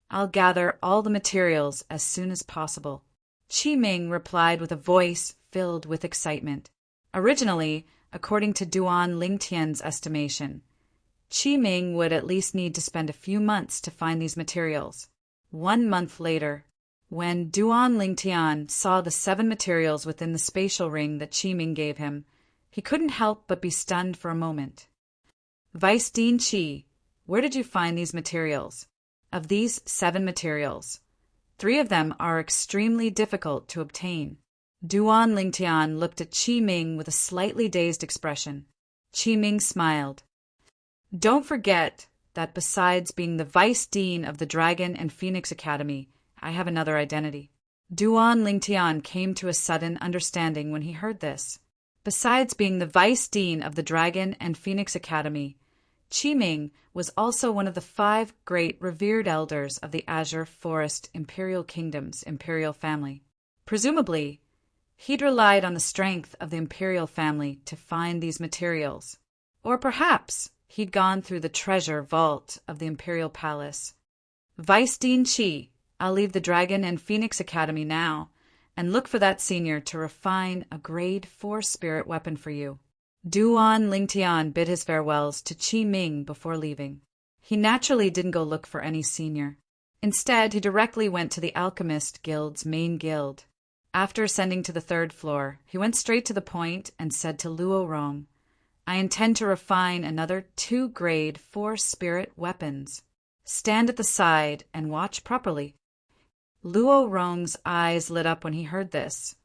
I'll gather all the materials as soon as possible. Qi Ming replied with a voice filled with excitement. Originally, according to Duan Lingtian's estimation, Qi Ming would at least need to spend a few months to find these materials. 1 month later, when Duan Lingtian saw the 7 materials within the spatial ring that Qi Ming gave him, he couldn't help but be stunned for a moment. Vice Dean Qi, where did you find these materials? Of these 7 materials, 3 of them are extremely difficult to obtain. Duan Lingtian looked at Qi Ming with a slightly dazed expression. Qi Ming smiled. Don't forget that besides being the Vice Dean of the Dragon and Phoenix Academy, I have another identity. Duan Lingtian came to a sudden understanding when he heard this. Besides being the Vice Dean of the Dragon and Phoenix Academy, Qi Ming was also one of the 5 great revered elders of the Azure Forest Imperial Kingdom's imperial family. Presumably, he'd relied on the strength of the imperial family to find these materials. Or perhaps he'd gone through the treasure vault of the imperial palace. Vice Dean Qi, I'll leave the Dragon and Phoenix Academy now, and look for that senior to refine a grade 4 spirit weapon for you. Duan Lingtian bid his farewells to Qi Ming before leaving. He naturally didn't go look for any senior. Instead, he directly went to the Alchemist Guild's main guild. After ascending to the 3rd floor, he went straight to the point and said to Luo Rong, I intend to refine another 2 grade 4 spirit weapons. Stand at the side and watch properly. Luo Rong's eyes lit up when he heard this,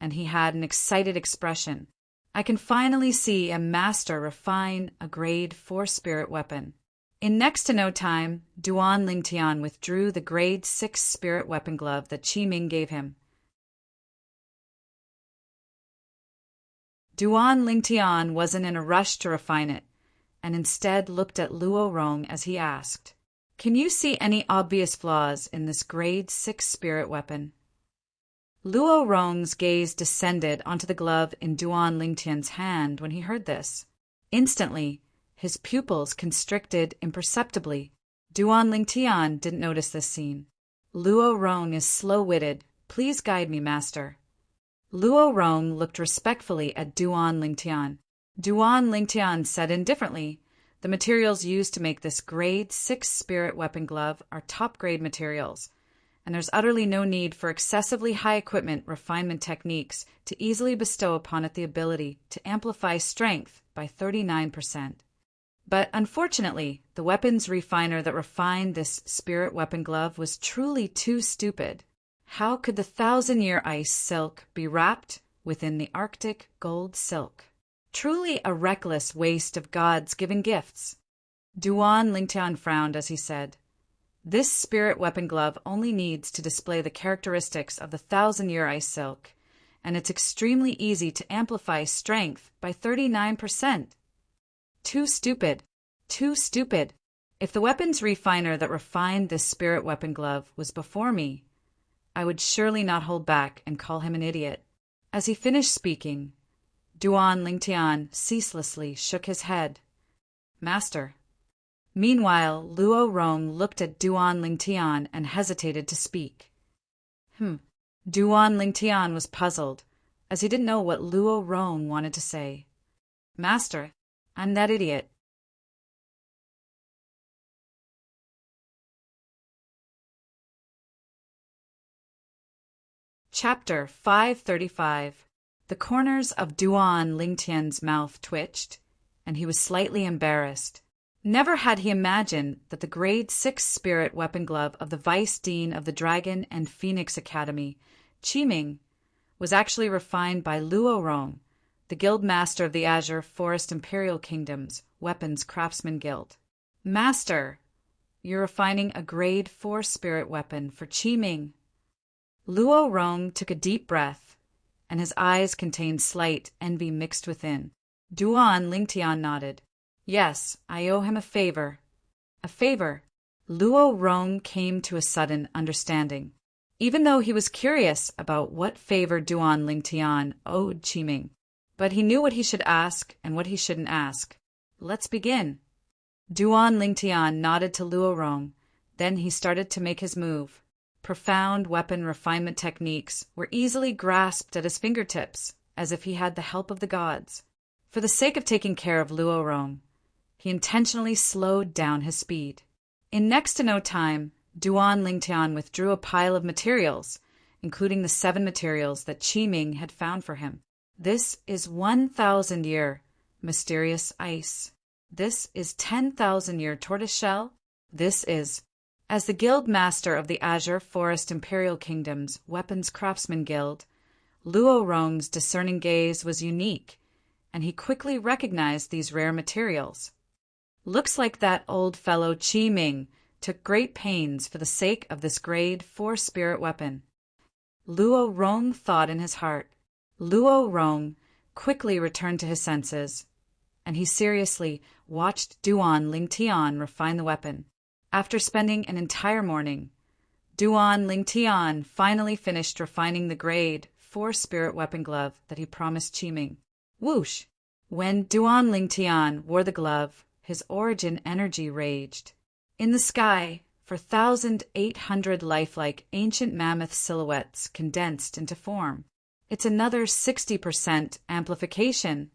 and he had an excited expression. I can finally see a master refine a grade 4 spirit weapon. In next to no time, Duan Lingtian withdrew the grade 6 spirit weapon glove that Qi Ming gave him. Duan Lingtian wasn't in a rush to refine it, and instead looked at Luo Rong as he asked, Can you see any obvious flaws in this grade 6 spirit weapon? Luo Rong's gaze descended onto the glove in Duan Lingtian's hand when he heard this. Instantly, his pupils constricted imperceptibly. Duan Lingtian didn't notice this scene. Luo Rong is slow-witted. Please guide me, master. Luo Rong looked respectfully at Duan Lingtian. Duan Lingtian said indifferently, The materials used to make this grade 6 spirit weapon glove are top-grade materials, and there's utterly no need for excessively high equipment refinement techniques to easily bestow upon it the ability to amplify strength by 39%. But unfortunately, the weapons refiner that refined this spirit weapon glove was truly too stupid. How could the 1,000-year ice silk be wrapped within the Arctic gold silk? Truly a reckless waste of God's given gifts. Duan Lingtian frowned as he said, This spirit weapon glove only needs to display the characteristics of the 1,000-year ice silk, and it's extremely easy to amplify strength by 39%. Too stupid. Too stupid. If the weapons refiner that refined this spirit weapon glove was before me, I would surely not hold back and call him an idiot. As he finished speaking, Duan Lingtian ceaselessly shook his head. Master. Meanwhile, Luo Rong looked at Duan Lingtian and hesitated to speak. Duan Lingtian was puzzled, as he didn't know what Luo Rong wanted to say. Master, I'm that idiot. Chapter 535. The corners of Duan Lingtian's mouth twitched, and he was slightly embarrassed. Never had he imagined that the grade 6 spirit weapon glove of the Vice Dean of the Dragon and Phoenix Academy, Qi Ming, was actually refined by Luo Rong, the guild master of the Azure Forest Imperial Kingdom's Weapons Craftsman Guild. Master, you're refining a grade 4 spirit weapon for Qi Ming. Luo Rong took a deep breath, and his eyes contained slight envy mixed within. Duan Lingtian nodded. Yes, I owe him a favor. A favor. Luo Rong came to a sudden understanding, even though he was curious about what favor Duan Lingtian owed Qi Ming. But he knew what he should ask and what he shouldn't ask. Let's begin. Duan Lingtian nodded to Luo Rong. Then he started to make his move. Profound weapon refinement techniques were easily grasped at his fingertips, as if he had the help of the gods. For the sake of taking care of Luo Rong, he intentionally slowed down his speed. In next to no time, Duan Lingtian withdrew a pile of materials, including the 7 materials that Qi Ming had found for him. This is 1,000-year mysterious ice. This is 10,000-year tortoiseshell. This is... As the guild master of the Azure Forest Imperial Kingdom's Weapons Craftsman Guild, Luo Rong's discerning gaze was unique, and he quickly recognized these rare materials. Looks like that old fellow Qi Ming took great pains for the sake of this grade 4 spirit weapon. Luo Rong thought in his heart. Luo Rong quickly returned to his senses, and he seriously watched Duan Lingtian refine the weapon. After spending an entire morning, Duan Lingtian finally finished refining the grade 4 spirit weapon glove that he promised Qi Ming. Whoosh! When Duan Lingtian wore the glove, his origin energy raged. In the sky, 4,800 lifelike ancient mammoth silhouettes condensed into form. It's another 60% amplification.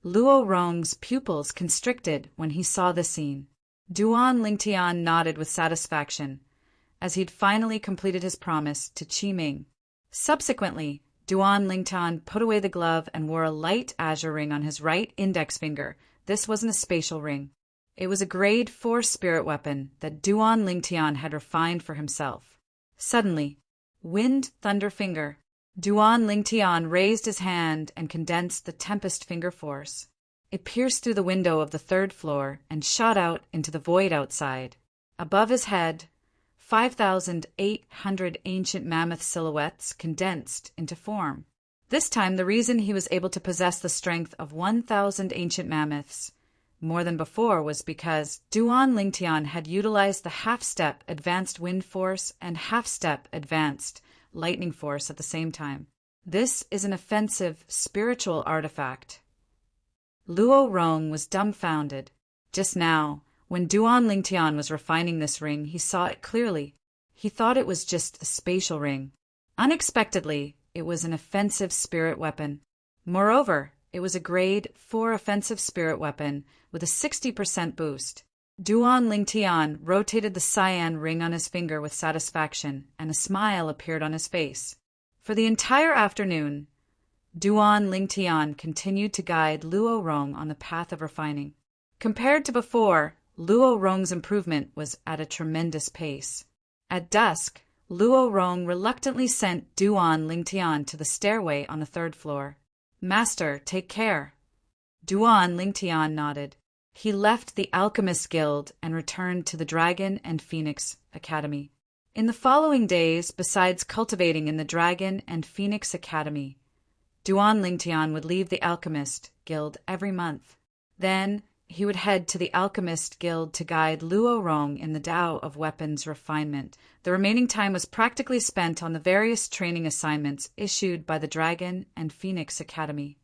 Luo Rong's pupils constricted when he saw the scene. Duan Lingtian nodded with satisfaction, as he'd finally completed his promise to Qi Ming. Subsequently, Duan Lingtian put away the glove and wore a light azure ring on his right index finger. This wasn't a spatial ring. It was a grade 4 spirit weapon that Duan Lingtian had refined for himself. Suddenly, wind thunder finger. Duan Lingtian raised his hand and condensed the Tempest Finger Force. It pierced through the window of the 3rd floor and shot out into the void outside. Above his head, 5,800 ancient mammoth silhouettes condensed into form. This time, the reason he was able to possess the strength of 1,000 ancient mammoths more than before was because Duan Lingtian had utilized the half-step advanced wind force and half-step advanced lightning force at the same time. This is an offensive spiritual artifact. Luo Rong was dumbfounded. Just now, when Duan Lingtian was refining this ring, he saw it clearly. He thought it was just a spatial ring. Unexpectedly, it was an offensive spirit weapon. Moreover, it was a grade 4 offensive spirit weapon with a 60% boost. Duan Lingtian rotated the cyan ring on his finger with satisfaction, and a smile appeared on his face. For the entire afternoon, Duan Lingtian continued to guide Luo Rong on the path of refining. Compared to before, Luo Rong's improvement was at a tremendous pace. At dusk, Luo Rong reluctantly sent Duan Lingtian to the stairway on the 3rd floor. "Master, take care." Duan Lingtian nodded. He left the Alchemist Guild and returned to the Dragon and Phoenix Academy. In the following days, besides cultivating in the Dragon and Phoenix Academy, Duan Lingtian would leave the Alchemist Guild every month. Then he would head to the Alchemist Guild to guide Luo Rong in the Tao of Weapons Refinement. The remaining time was practically spent on the various training assignments issued by the Dragon and Phoenix Academy.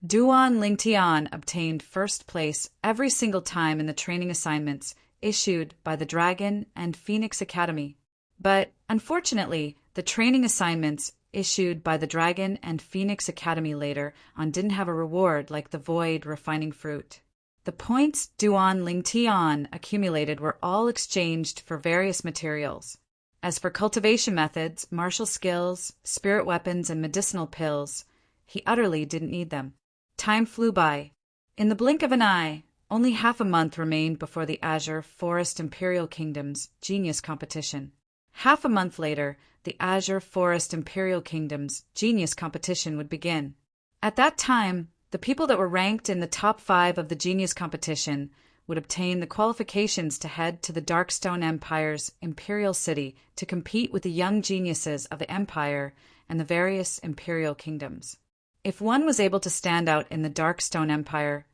Duan Lingtian obtained first place every single time in the training assignments issued by the Dragon and Phoenix Academy. But, unfortunately, the training assignments issued by the Dragon and Phoenix Academy later on didn't have a reward like the Void Refining Fruit. The points Duan Lingtian accumulated were all exchanged for various materials. As for cultivation methods, martial skills, spirit weapons, and medicinal pills, he utterly didn't need them. Time flew by. In the blink of an eye, only half a month remained before the Azure Forest Imperial Kingdom's Genius Competition. Half a month later, the Azure Forest Imperial Kingdom's Genius Competition would begin. At that time, the people that were ranked in the top 5 of the Genius Competition would obtain the qualifications to head to the Darkstone Empire's Imperial City to compete with the young geniuses of the Empire and the various Imperial Kingdoms. If one was able to stand out in the Darkstone Empire,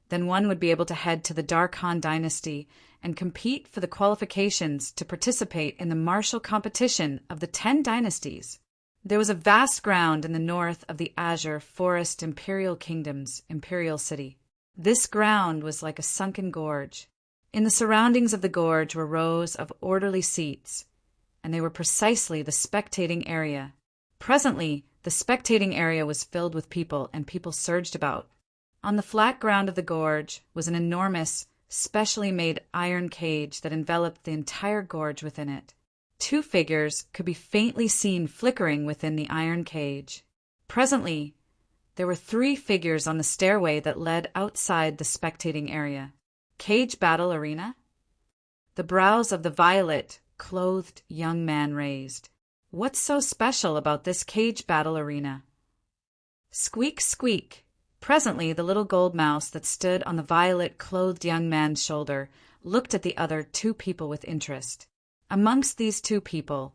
then one would be able to head to the Dark Han Dynasty and compete for the qualifications to participate in the martial competition of the 10 dynasties. There was a vast ground in the north of the Azure Forest Imperial Kingdom's Imperial City. This ground was like a sunken gorge. In the surroundings of the gorge were rows of orderly seats, and they were precisely the spectating area. Presently, the spectating area was filled with people, and people surged about. On the flat ground of the gorge was an enormous, specially made iron cage that enveloped the entire gorge within it. 2 figures could be faintly seen flickering within the iron cage. Presently, there were 3 figures on the stairway that led outside the spectating area. Cage battle arena? The brows of the violet, clothed young man raised. "What's so special about this cage battle arena?" Squeak, squeak. Presently the little gold mouse that stood on the violet-clothed young man's shoulder looked at the other two people with interest. Amongst these two people,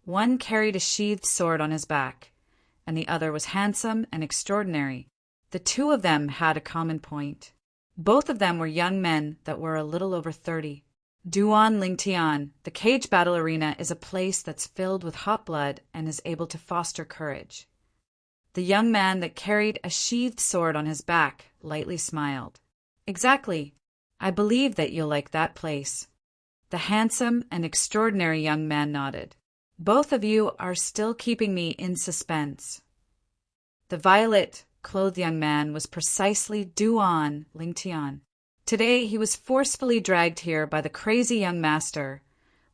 one carried a sheathed sword on his back, and the other was handsome and extraordinary. The two of them had a common point. Both of them were young men that were a little over 30. Duan Lingtian, the cage battle arena is a place that's filled with hot blood and is able to foster courage. The young man that carried a sheathed sword on his back lightly smiled. "Exactly. I believe that you'll like that place." The handsome and extraordinary young man nodded. "Both of you are still keeping me in suspense." The violet-clothed young man was precisely Duan Lingtian. Today he was forcefully dragged here by the crazy young master,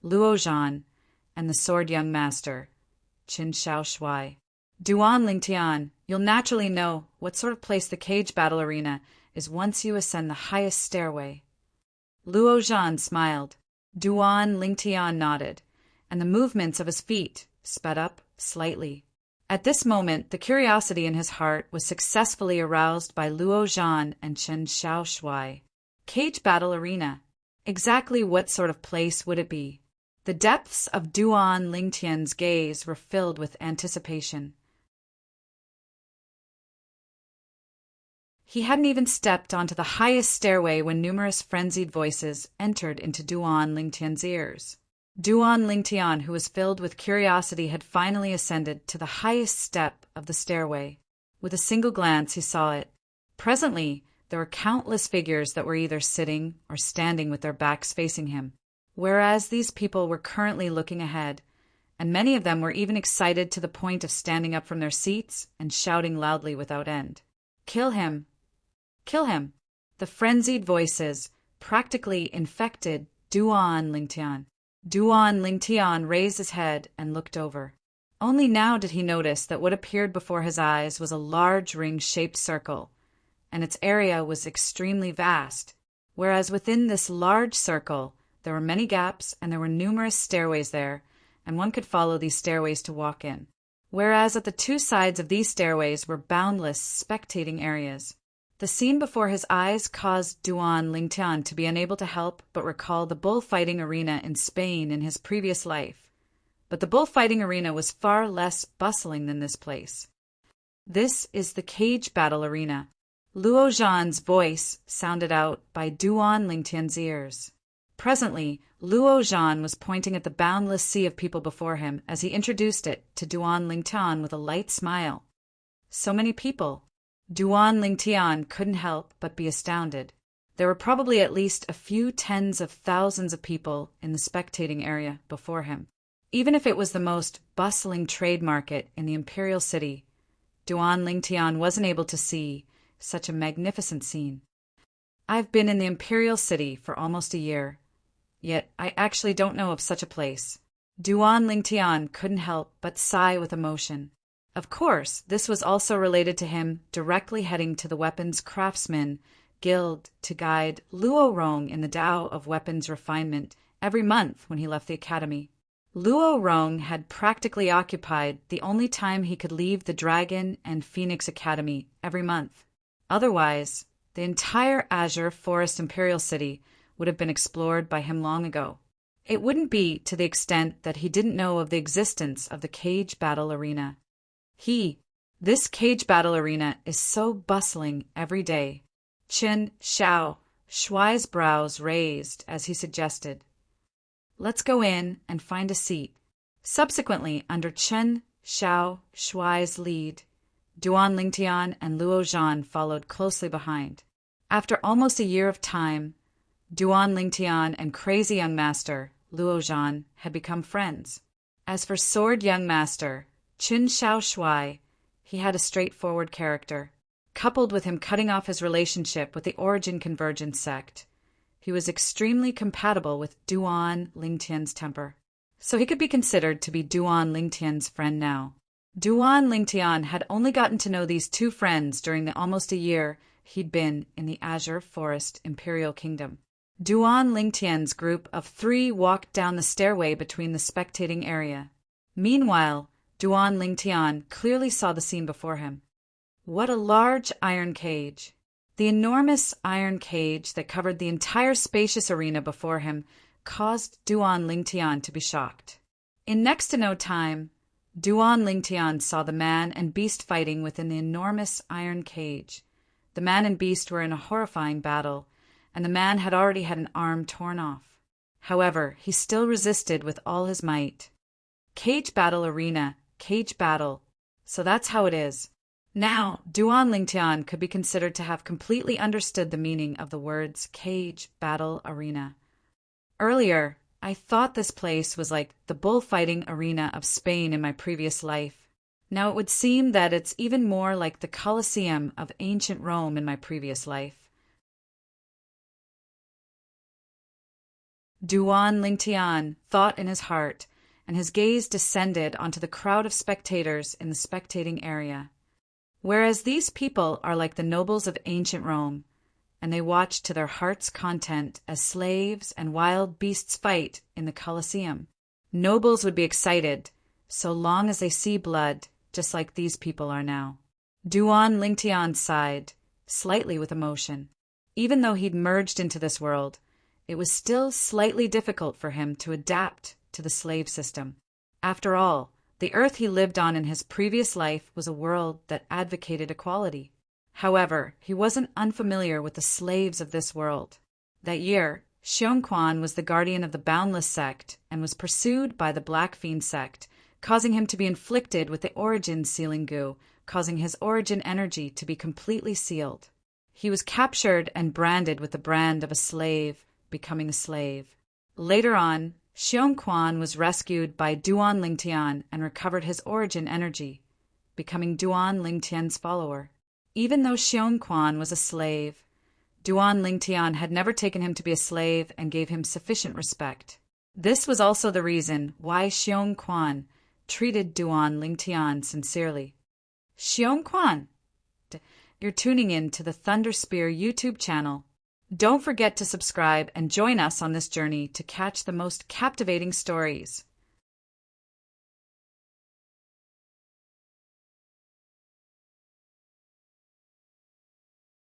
Luo Zhan, and the sword young master, Qin Shao Shuai. "Duan Lingtian, you'll naturally know what sort of place the cage battle arena is once you ascend the highest stairway." Luo Zhan smiled. Duan Lingtian nodded, and the movements of his feet sped up slightly. At this moment, the curiosity in his heart was successfully aroused by Luo Zhan and Qin Shao Shuai. Cage battle arena. Exactly what sort of place would it be? The depths of Duan Lingtian's gaze were filled with anticipation. He hadn't even stepped onto the highest stairway when numerous frenzied voices entered into Duan Lingtian's ears. Duan Lingtian, who was filled with curiosity, had finally ascended to the highest step of the stairway. With a single glance he saw it. Presently, there were countless figures that were either sitting or standing with their backs facing him, whereas these people were currently looking ahead, and many of them were even excited to the point of standing up from their seats and shouting loudly without end. "Kill him! Kill him!" The frenzied voices practically infected Duan Lingtian. Duan Lingtian raised his head and looked over. Only now did he notice that what appeared before his eyes was a large ring-shaped circle, and its area was extremely vast, whereas within this large circle there were many gaps and there were numerous stairways there, and one could follow these stairways to walk in, whereas at the two sides of these stairways were boundless spectating areas. The scene before his eyes caused Duan Lingtian to be unable to help but recall the bullfighting arena in Spain in his previous life. But the bullfighting arena was far less bustling than this place. "This is the cage battle arena." Luo Zhan's voice sounded out by Duan Lingtian's ears. Presently, Luo Zhan was pointing at the boundless sea of people before him as he introduced it to Duan Lingtian with a light smile. So many people. Duan Lingtian couldn't help but be astounded. There were probably at least a few tens of thousands of people in the spectating area before him. Even if it was the most bustling trade market in the imperial city, Duan Lingtian wasn't able to see such a magnificent scene. "I've been in the imperial city for almost a year, yet I actually don't know of such a place." Duan Lingtian couldn't help but sigh with emotion. Of course, this was also related to him directly heading to the Weapons Craftsman Guild to guide Luo Rong in the Tao of weapons refinement every month when he left the academy. Luo Rong had practically occupied the only time he could leave the Dragon and Phoenix Academy every month. Otherwise, the entire Azure Forest Imperial City would have been explored by him long ago. It wouldn't be to the extent that he didn't know of the existence of the cage battle arena. This cage battle arena is so bustling every day. Qin Shao Shuai's brows raised as he suggested, "Let's go in and find a seat." Subsequently, under Qin Shao Shuai's lead, Duan Lingtian and Luo Zhan followed closely behind. After almost a year of time, Duan Lingtian and crazy young master Luo Zhan had become friends. As for sword young master Qin Shao Shuai, he had a straightforward character. Coupled with him cutting off his relationship with the Origin Convergence sect, he was extremely compatible with Duan Lingtian's temper. So he could be considered to be Duan Lingtian's friend now. Duan Lingtian had only gotten to know these two friends during the almost a year he'd been in the Azure Forest Imperial Kingdom. Duan Lingtian's group of 3 walked down the stairway between the spectating area. Meanwhile, Duan Lingtian clearly saw the scene before him. What a large iron cage! The enormous iron cage that covered the entire spacious arena before him caused Duan Lingtian to be shocked. In next to no time, Duan Lingtian saw the man and beast fighting within the enormous iron cage. The man and beast were in a horrifying battle, and the man had already had an arm torn off. However, he still resisted with all his might. Cage battle arena, cage battle. So that's how it is. Now, Duan Lingtian could be considered to have completely understood the meaning of the words cage battle arena. Earlier, I thought this place was like the bullfighting arena of Spain in my previous life. Now it would seem that it's even more like the Colosseum of ancient Rome in my previous life. Duan Lingtian thought in his heart, and his gaze descended onto the crowd of spectators in the spectating area. Whereas these people are like the nobles of ancient Rome, and they watch to their heart's content as slaves and wild beasts fight in the Colosseum. Nobles would be excited, so long as they see blood, just like these people are now. Duan Lingtian sighed, slightly with emotion. Even though he'd merged into this world, it was still slightly difficult for him to adapt to the slave system. After all, the earth he lived on in his previous life was a world that advocated equality. However, he wasn't unfamiliar with the slaves of this world. That year, Xiongquan was the guardian of the Boundless sect and was pursued by the Black Fiend sect, causing him to be inflicted with the origin sealing goo, causing his origin energy to be completely sealed. He was captured and branded with the brand of a slave, becoming a slave. Later on, Xiongquan was rescued by Duan Lingtian and recovered his origin energy, becoming Duan Lingtian's follower. Even though Xiongquan was a slave, Duan Lingtian had never taken him to be a slave and gave him sufficient respect. This was also the reason why Xiongquan treated Duan Lingtian sincerely. Xiongquan, you're tuning in to the Thunder Spear YouTube channel. Don't forget to subscribe and join us on this journey to catch the most captivating stories.